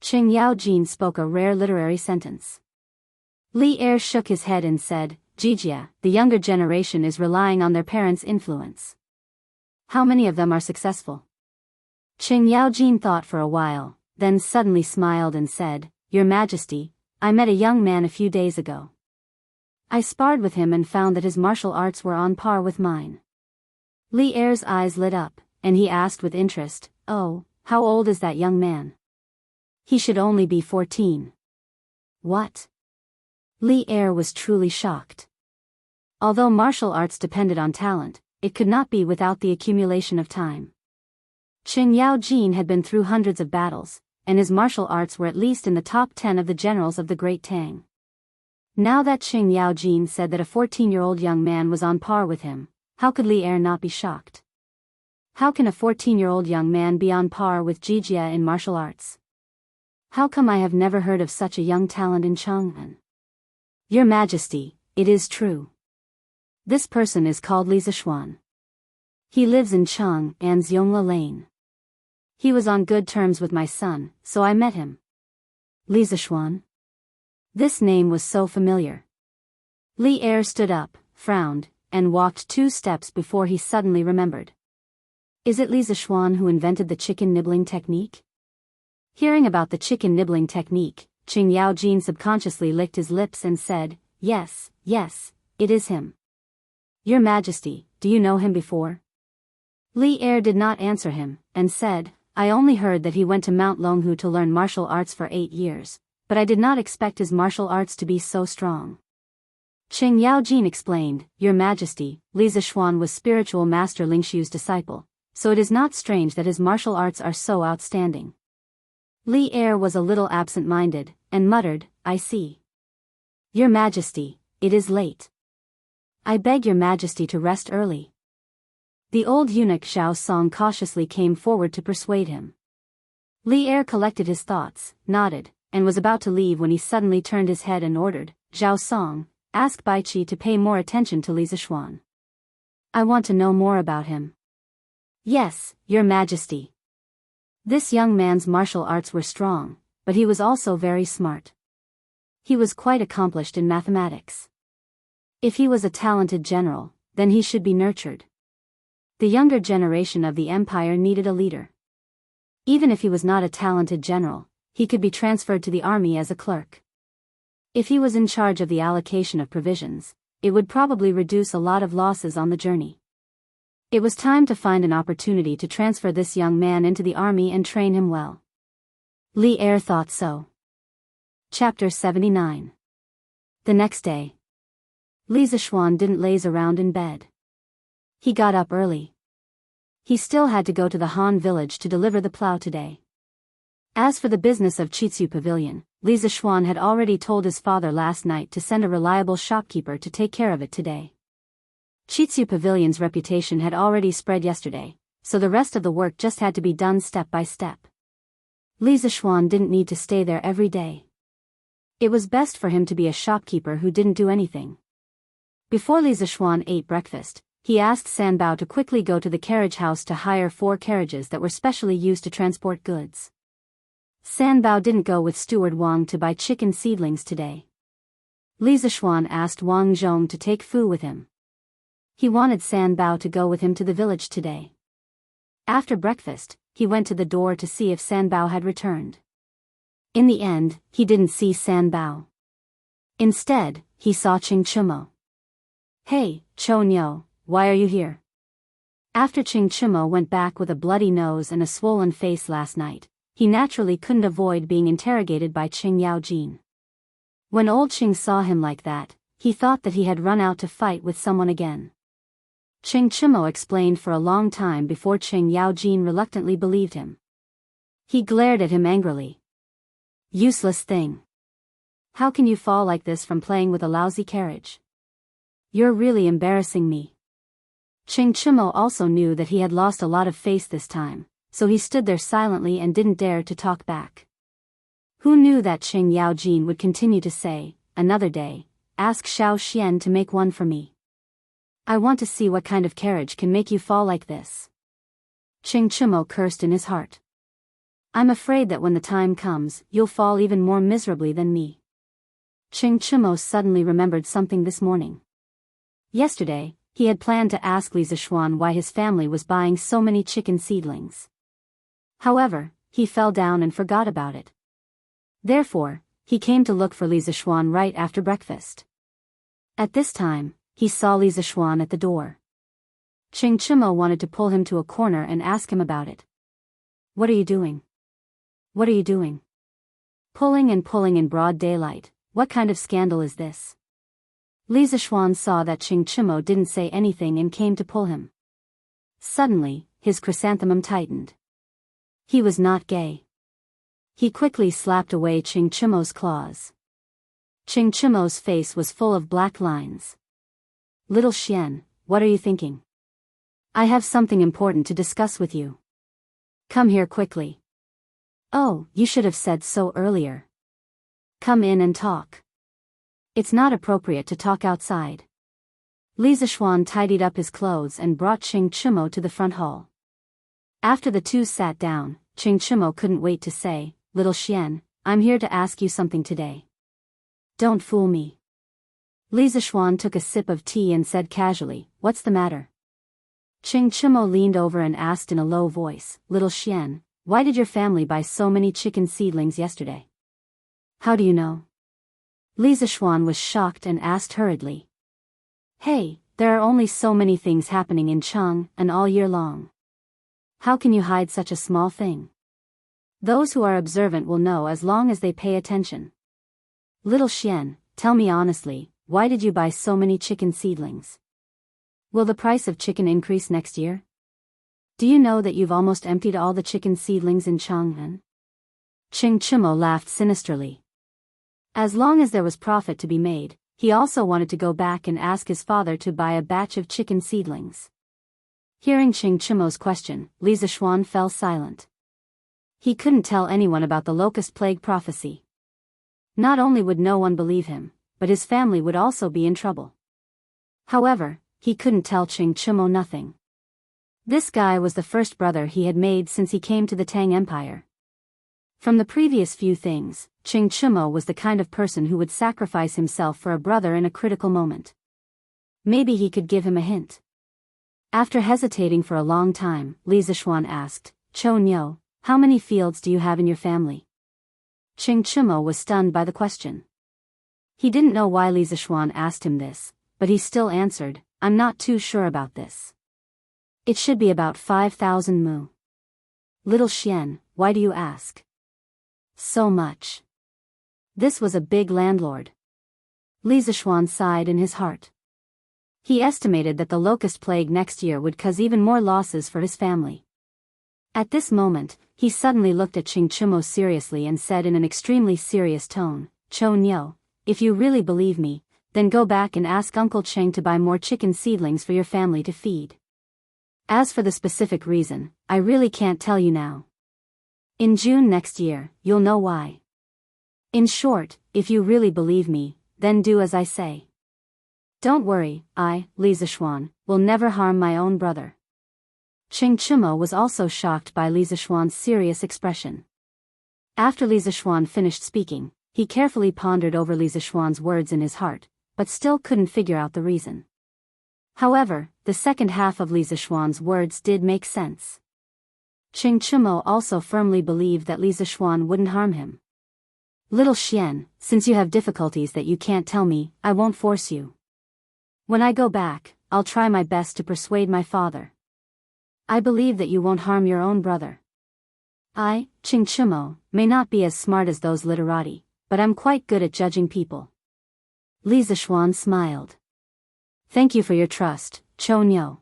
Qing Yaojin spoke a rare literary sentence. Li Er shook his head and said, Jijia, the younger generation is relying on their parents' influence. How many of them are successful? Qing Yaojin thought for a while, then suddenly smiled and said, Your Majesty, I met a young man a few days ago. I sparred with him and found that his martial arts were on par with mine. Li Er's eyes lit up, and he asked with interest, Oh, how old is that young man? He should only be 14. What? Li Er was truly shocked. Although martial arts depended on talent, it could not be without the accumulation of time. Qing Yaojin had been through hundreds of battles, and his martial arts were at least in the top 10 of the generals of the Great Tang. Now that Qing Yaojin said that a 14-year-old young man was on par with him, How could Li Er not be shocked? How can a 14-year-old young man be on par with Jijia in martial arts? How come I have never heard of such a young talent in Chang'an? Your Majesty, it is true. This person is called Li Zishuan. He lives in Chang'an's Yongla Lane. He was on good terms with my son, so I met him. Li Zishuan? This name was so familiar. Li Er stood up, frowned, and walked 2 steps before he suddenly remembered. Is it Li Zishuan who invented the chicken nibbling technique? Hearing about the chicken nibbling technique, Qing Yaojin subconsciously licked his lips and said, yes, it is him. Your Majesty, do you know him before? Li Er did not answer him, and said, I only heard that he went to Mount Longhu to learn martial arts for 8 years, but I did not expect his martial arts to be so strong. Qing Yaojin explained, Your Majesty, Li Zishuan was spiritual master Lingshu's disciple, so it is not strange that his martial arts are so outstanding. Li Er was a little absent-minded, and muttered, I see. Your Majesty, it is late. I beg your Majesty to rest early. The old eunuch Zhao Song cautiously came forward to persuade him. Li Er collected his thoughts, nodded, and was about to leave when he suddenly turned his head and ordered, Zhao Song, ask Bai Qi to pay more attention to Li Zishuan. I want to know more about him. Yes, Your Majesty. This young man's martial arts were strong, but he was also very smart. He was quite accomplished in mathematics. If he was a talented general, then he should be nurtured. The younger generation of the empire needed a leader. Even if he was not a talented general, he could be transferred to the army as a clerk. If he was in charge of the allocation of provisions, it would probably reduce a lot of losses on the journey. It was time to find an opportunity to transfer this young man into the army and train him well. Li Er thought so. Chapter 79. The next day, Li Zishuan didn't laze around in bed. He got up early. He still had to go to the Han village to deliver the plow today. As for the business of Chitsu Pavilion, Li Zishuan had already told his father last night to send a reliable shopkeeper to take care of it today. Chitsu Pavilion's reputation had already spread yesterday, so the rest of the work just had to be done step by step. Li Zishuan didn't need to stay there every day. It was best for him to be a shopkeeper who didn't do anything. Before Li Zishuan ate breakfast, he asked Sanbao to quickly go to the carriage house to hire 4 carriages that were specially used to transport goods. Sanbao didn't go with Steward Wang to buy chicken seedlings today. Li Zishuan asked Wang Zhong to take Fu with him. He wanted Sanbao to go with him to the village today. After breakfast, he went to the door to see if Sanbao had returned. In the end, he didn't see Sanbao. Instead, he saw Qing Chumo. Hey, Chonyo, why are you here? After Qing Chumo went back with a bloody nose and a swollen face last night, he naturally couldn't avoid being interrogated by Qing Yaojin. When old Qing saw him like that, he thought that he had run out to fight with someone again. Qing Chumo explained for a long time before Qing Yaojin reluctantly believed him. He glared at him angrily. Useless thing. How can you fall like this from playing with a lousy carriage? You're really embarrassing me. Qing Chumo also knew that he had lost a lot of face this time, so he stood there silently and didn't dare to talk back. Who knew that Qing Yaojin would continue to say, another day, ask Xiao Xian to make one for me. I want to see what kind of carriage can make you fall like this. Qing Chumo cursed in his heart. I'm afraid that when the time comes, you'll fall even more miserably than me. Qing Chumo suddenly remembered something this morning. Yesterday, he had planned to ask Li Zishuan why his family was buying so many chicken seedlings. However, he fell down and forgot about it. Therefore, he came to look for Li Zishuan right after breakfast. At this time, he saw Li Zishuan at the door. Qing Chumo wanted to pull him to a corner and ask him about it. What are you doing? What are you doing? Pulling and pulling in broad daylight, what kind of scandal is this? Li Zishuan saw that Qing Chumo didn't say anything and came to pull him. Suddenly, his chrysanthemum tightened. He was not gay. He quickly slapped away Qing Chumo's claws. Qing Chumo's face was full of black lines. Little Xian, what are you thinking? I have something important to discuss with you. Come here quickly. Oh, you should have said so earlier. Come in and talk. It's not appropriate to talk outside. Li Zishuan tidied up his clothes and brought Ching Chimo to the front hall. After the two sat down, Ching Chimo couldn't wait to say, "Little Xian, I'm here to ask you something today." "Don't fool me." Li Zishuan took a sip of tea and said casually, "What's the matter?" Ching Chimo leaned over and asked in a low voice, "Little Xian, why did your family buy so many chicken seedlings yesterday?" "How do you know?" Li Zishuan was shocked and asked hurriedly. "Hey, there are only so many things happening in Chang'an all year long. How can you hide such a small thing? Those who are observant will know as long as they pay attention. Little Xian, tell me honestly, why did you buy so many chicken seedlings? Will the price of chicken increase next year? Do you know that you've almost emptied all the chicken seedlings in Chang'an?" Ching Chimo laughed sinisterly. As long as there was profit to be made, he also wanted to go back and ask his father to buy a batch of chicken seedlings. Hearing Ching Chimo's question, Li Zishuan fell silent. He couldn't tell anyone about the locust plague prophecy. Not only would no one believe him, but his family would also be in trouble. However, he couldn't tell Ching Chimo nothing. This guy was the first brother he had made since he came to the Tang Empire. From the previous few things, Ching Chimo was the kind of person who would sacrifice himself for a brother in a critical moment. Maybe he could give him a hint. After hesitating for a long time, Li Zishuan asked, "Cho Nyo, how many fields do you have in your family?" Ching Chimo was stunned by the question. He didn't know why Li Zishuan asked him this, but he still answered, "I'm not too sure about this. It should be about 5,000 mu." "Little Xian, why do you ask?" "So much." This was a big landlord. Li Zishuan sighed in his heart. He estimated that the locust plague next year would cause even more losses for his family. At this moment, he suddenly looked at Ching Chimo seriously and said in an extremely serious tone, "Cho Nyo, if you really believe me, then go back and ask Uncle Cheng to buy more chicken seedlings for your family to feed. As for the specific reason, I really can't tell you now. In June next year, you'll know why. In short, if you really believe me, then do as I say. Don't worry, I, Li Zishuan, will never harm my own brother." Ching Chimo was also shocked by Li Zishuan's serious expression. After Li Zishuan finished speaking, he carefully pondered over Li Zishuan's words in his heart, but still couldn't figure out the reason. However, the second half of Li Zishuan's words did make sense. Ching Chimo also firmly believed that Li Zishuan wouldn't harm him. "Little Xian, since you have difficulties that you can't tell me, I won't force you. When I go back, I'll try my best to persuade my father. I believe that you won't harm your own brother. I, Ching Chimo, may not be as smart as those literati, but I'm quite good at judging people." Li Zishuan smiled. "Thank you for your trust, Cho Nyo.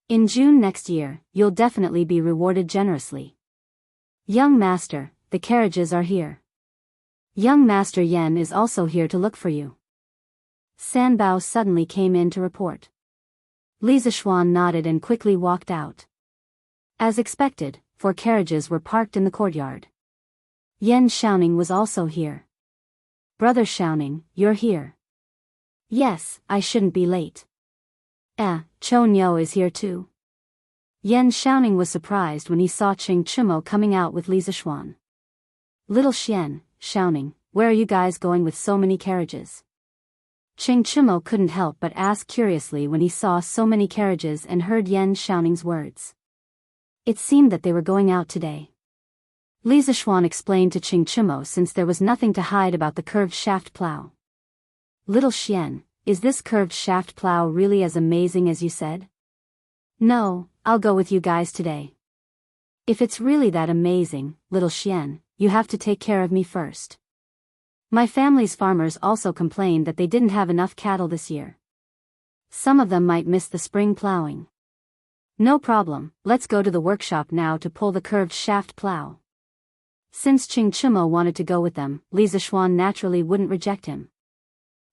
In June next year, you'll definitely be rewarded generously. Young master, the carriages are here. Young master Yen is also here to look for you." Sanbao suddenly came in to report. Li Zishuan nodded and quickly walked out. As expected, 4 carriages were parked in the courtyard. Yen Xiaoning was also here. "Brother Xiaoning, you're here." "Yes, I shouldn't be late." Cho Nyo is here too." Yen Xiaoning was surprised when he saw Ching Chimo coming out with Li Zishuan. "Little Xian, Xiaoning, where are you guys going with so many carriages?" Ching Chimo couldn't help but ask curiously when he saw so many carriages and heard Yen Xiaoning's words. It seemed that they were going out today. Li Zishuan explained to Ching Chimo since there was nothing to hide about the curved shaft plow. "Little Xian, is this curved shaft plow really as amazing as you said?" "No, I'll go with you guys today." "If it's really that amazing, Little Xian, you have to take care of me first. My family's farmers also complained that they didn't have enough cattle this year. Some of them might miss the spring plowing." "No problem, let's go to the workshop now to pull the curved shaft plow." Since Ching Chimo wanted to go with them, Li Zishuan naturally wouldn't reject him.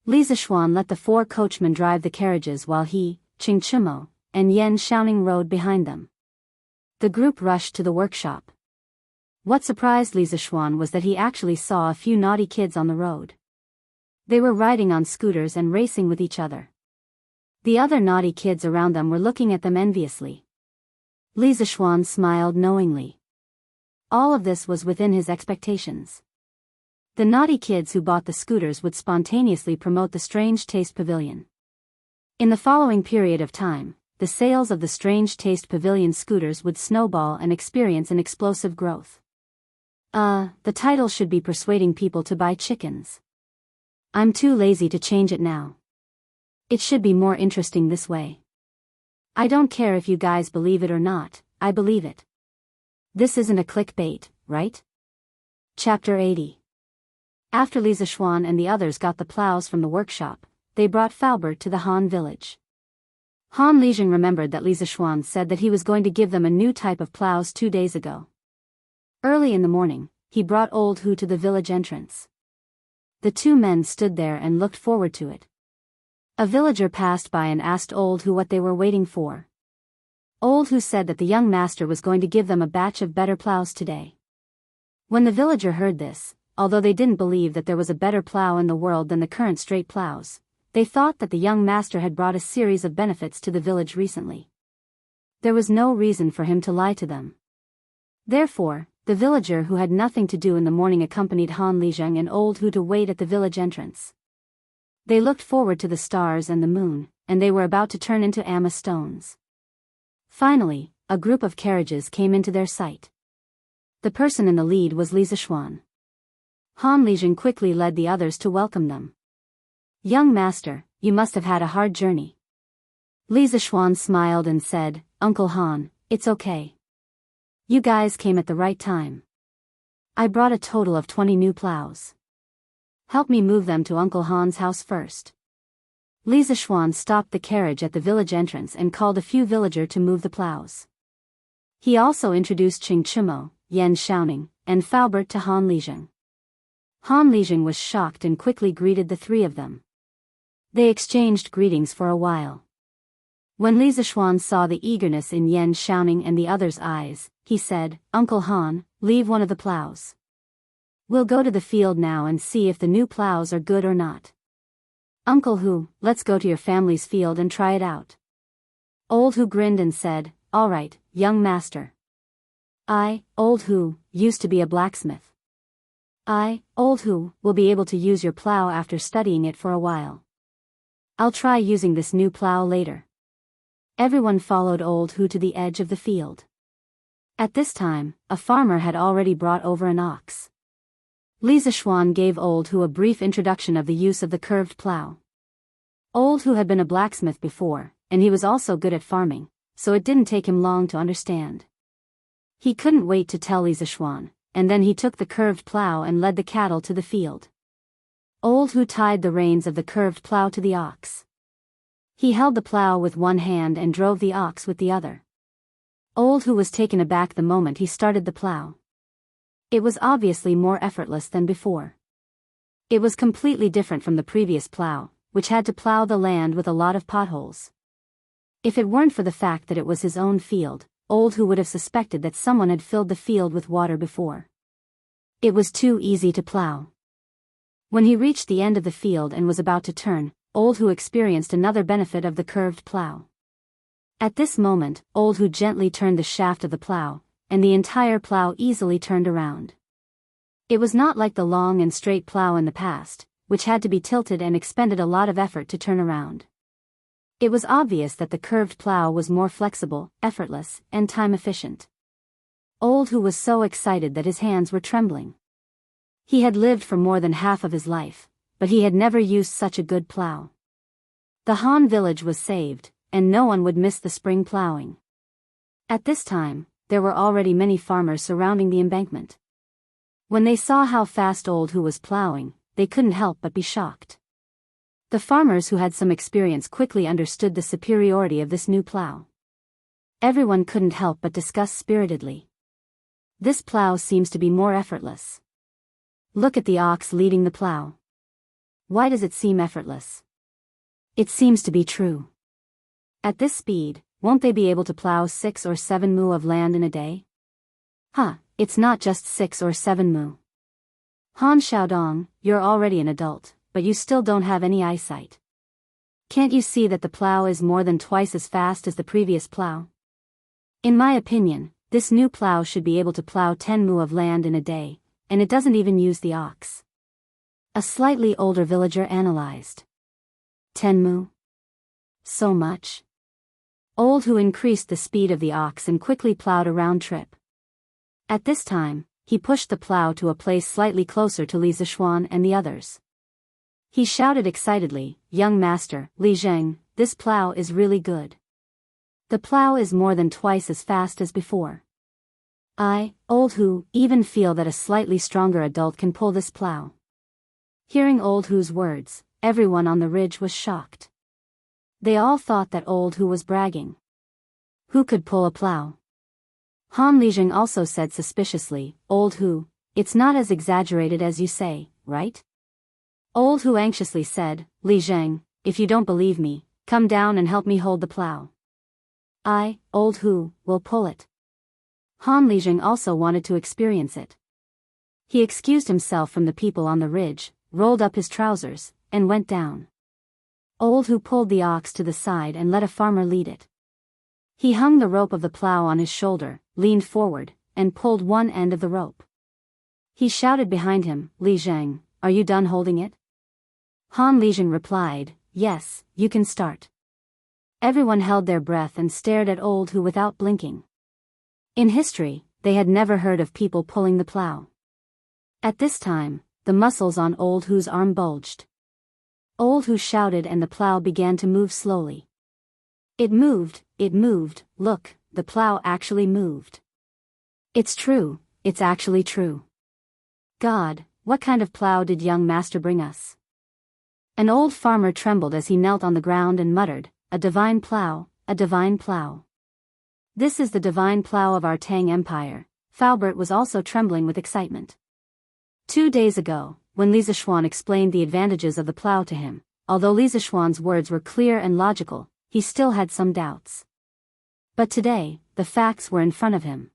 Li Zishuan let the 4 coachmen drive the carriages while he, Ching Chimo, and Yan Xiaoning rode behind them. The group rushed to the workshop. What surprised Li Zishuan was that he actually saw a few naughty kids on the road. They were riding on scooters and racing with each other. The other naughty kids around them were looking at them enviously. Li Zishuan smiled knowingly. All of this was within his expectations. The naughty kids who bought the scooters would spontaneously promote the Strange Taste Pavilion. In the following period of time, the sales of the Strange Taste Pavilion scooters would snowball and experience an explosive growth. The title should be Persuading People to Buy Chickens. I'm too lazy to change it now. It should be more interesting this way. I don't care if you guys believe it or not, I believe it. This isn't a clickbait, right? Chapter 80. After Li Zishuan and the others got the plows from the workshop, they brought Faubert to the Han village. Han Lijing remembered that Li Zishuan said that he was going to give them a new type of plows 2 days ago. Early in the morning, he brought Old Hu to the village entrance. The two men stood there and looked forward to it. A villager passed by and asked Old Hu what they were waiting for. Old Hu said that the young master was going to give them a batch of better plows today. When the villager heard this, although they didn't believe that there was a better plow in the world than the current straight plows, they thought that the young master had brought a series of benefits to the village recently. There was no reason for him to lie to them. Therefore, the villager who had nothing to do in the morning accompanied Han Lijing and Old Hu to wait at the village entrance. They looked forward to the stars and the moon, and they were about to turn into Amma stones. Finally, a group of carriages came into their sight. The person in the lead was Li Zishuan. Han Lijing quickly led the others to welcome them. Young master, you must have had a hard journey. Li Zishuan smiled and said, Uncle Han, it's okay. You guys came at the right time. I brought a total of 20 new plows. Help me move them to Uncle Han's house first. Li Zishuan stopped the carriage at the village entrance and called a few villagers to move the plows. He also introduced Qing Chimo, Yan Xiaoning, and Faubert to Han Lijing. Han Lijing was shocked and quickly greeted the three of them. They exchanged greetings for a while. When Li Zishuan saw the eagerness in Yan Xiaoning and the others' eyes, he said, Uncle Han, leave one of the plows. We'll go to the field now and see if the new plows are good or not. Uncle Hu, let's go to your family's field and try it out. Old Hu grinned and said, all right, young master. I, Old Hu, used to be a blacksmith. I, Old Hu, will be able to use your plow after studying it for a while. I'll try using this new plow later. Everyone followed Old Hu to the edge of the field. At this time, a farmer had already brought over an ox. Li Zishuan gave Old Hu a brief introduction of the use of the curved plow. Old Hu had been a blacksmith before, and he was also good at farming, so it didn't take him long to understand. He couldn't wait to tell Li Zishuan, and then he took the curved plow and led the cattle to the field. Old Hu tied the reins of the curved plow to the ox. He held the plow with one hand and drove the ox with the other. Old Hu was taken aback the moment he started the plow. It was obviously more effortless than before. It was completely different from the previous plow, which had to plow the land with a lot of potholes. If it weren't for the fact that it was his own field, Old Hu would have suspected that someone had filled the field with water before. It was too easy to plow. When he reached the end of the field and was about to turn, Old Hu experienced another benefit of the curved plow. At this moment, Old Hu gently turned the shaft of the plow, and the entire plow easily turned around. It was not like the long and straight plow in the past, which had to be tilted and expended a lot of effort to turn around. It was obvious that the curved plow was more flexible, effortless, and time-efficient. Old Hu was so excited that his hands were trembling. He had lived for more than half of his life, but he had never used such a good plow. The Han village was saved, and no one would miss the spring plowing. At this time, there were already many farmers surrounding the embankment. When they saw how fast Old Hu was plowing, they couldn't help but be shocked. The farmers who had some experience quickly understood the superiority of this new plow. Everyone couldn't help but discuss spiritedly. This plow seems to be more effortless. Look at the ox leading the plow. Why does it seem effortless? It seems to be true. At this speed, won't they be able to plow 6 or 7 mu of land in a day? Huh, it's not just 6 or 7 mu. Han Xiaodong, you're already an adult, but you still don't have any eyesight. Can't you see that the plow is more than twice as fast as the previous plow? In my opinion, this new plow should be able to plow 10 mu of land in a day, and it doesn't even use the ox. A slightly older villager analyzed. 10 mu? So much? Old Hu increased the speed of the ox and quickly plowed a round trip. At this time, he pushed the plow to a place slightly closer to Li Zishuan and the others. He shouted excitedly, "Young master, Li Zheng, this plow is really good. The plow is more than twice as fast as before. I, Old Hu, even feel that a slightly stronger adult can pull this plow." Hearing Old Hu's words, everyone on the ridge was shocked. They all thought that Old Hu was bragging. Who could pull a plow? Han Lijing also said suspiciously, "Old Hu, it's not as exaggerated as you say, right?" Old Hu anxiously said, "Li Zheng, if you don't believe me, come down and help me hold the plow. I, Old Hu, will pull it." Han Lijing also wanted to experience it. He excused himself from the people on the ridge, rolled up his trousers, and went down. Old Hu pulled the ox to the side and let a farmer lead it. He hung the rope of the plow on his shoulder, leaned forward, and pulled one end of the rope. He shouted behind him, "Li Zheng, are you done holding it?" Han Lijing replied, "Yes, you can start." Everyone held their breath and stared at Old Hu without blinking. In history, they had never heard of people pulling the plow. At this time, the muscles on Old Hu's arm bulged. Old Hu shouted and the plow began to move slowly. It moved, look, the plow actually moved. It's true, it's actually true. God, what kind of plow did young master bring us? An old farmer trembled as he knelt on the ground and muttered, "A divine plow, a divine plow. This is the divine plow of our Tang Empire." Faubert was also trembling with excitement. 2 days ago, when Li Zishuan explained the advantages of the plow to him, although Li Zishuan's words were clear and logical, he still had some doubts. But today, the facts were in front of him.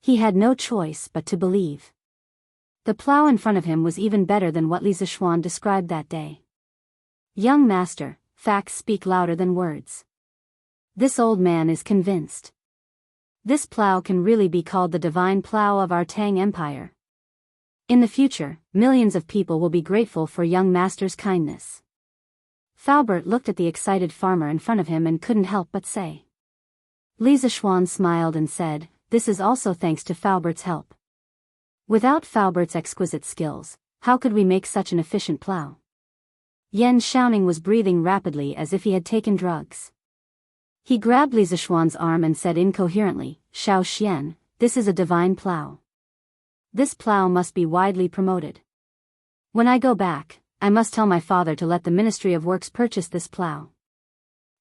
He had no choice but to believe. The plow in front of him was even better than what Li Zishuan described that day. "Young master, facts speak louder than words. This old man is convinced. This plow can really be called the divine plow of our Tang Empire. In the future, millions of people will be grateful for young master's kindness." Faubert looked at the excited farmer in front of him and couldn't help but say. Li Zishuan smiled and said, "This is also thanks to Faubert's help. Without Faubert's exquisite skills, how could we make such an efficient plow?" Yan Xiaoning was breathing rapidly as if he had taken drugs. He grabbed Li Zishuan's arm and said incoherently, "Xiao Xian, this is a divine plow. This plow must be widely promoted. When I go back, I must tell my father to let the Ministry of Works purchase this plow.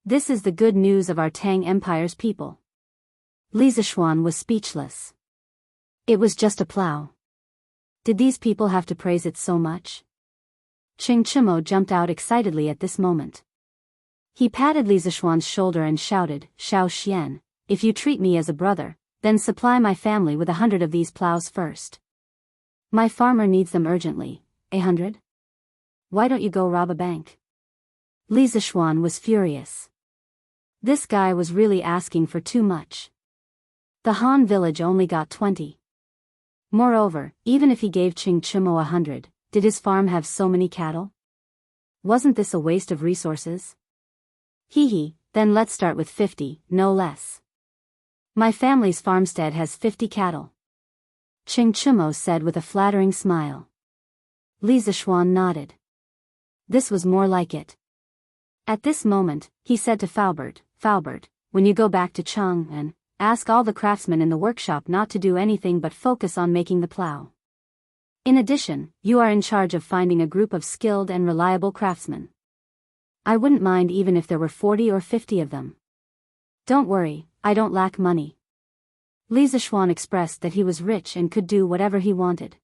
This is the good news of our Tang Empire's people." Li Zishuan was speechless. It was just a plow. Did these people have to praise it so much? Qing Chimo jumped out excitedly at this moment. He patted Li Zishuan's shoulder and shouted, "Xiao Xian, if you treat me as a brother, then supply my family with 100 of these plows first. My farmer needs them urgently. 100? Why don't you go rob a bank?" Li Zishuan was furious. This guy was really asking for too much. The Han village only got 20. Moreover, even if he gave Qing Chimo 100, did his farm have so many cattle? Wasn't this a waste of resources? Hee, then let's start with 50, no less. My family's farmstead has 50 cattle. Qing Chimo said with a flattering smile. Li Zishuan nodded. This was more like it. At this moment, he said to Faubert, "Faubert, when you go back to Chang'an, ask all the craftsmen in the workshop not to do anything but focus on making the plow. In addition, you are in charge of finding a group of skilled and reliable craftsmen. I wouldn't mind even if there were 40 or 50 of them. Don't worry, I don't lack money." Li Zishuan expressed that he was rich and could do whatever he wanted.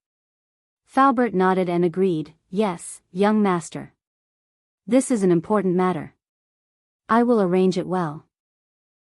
Faubert nodded and agreed, "Yes, young master. This is an important matter. I will arrange it well."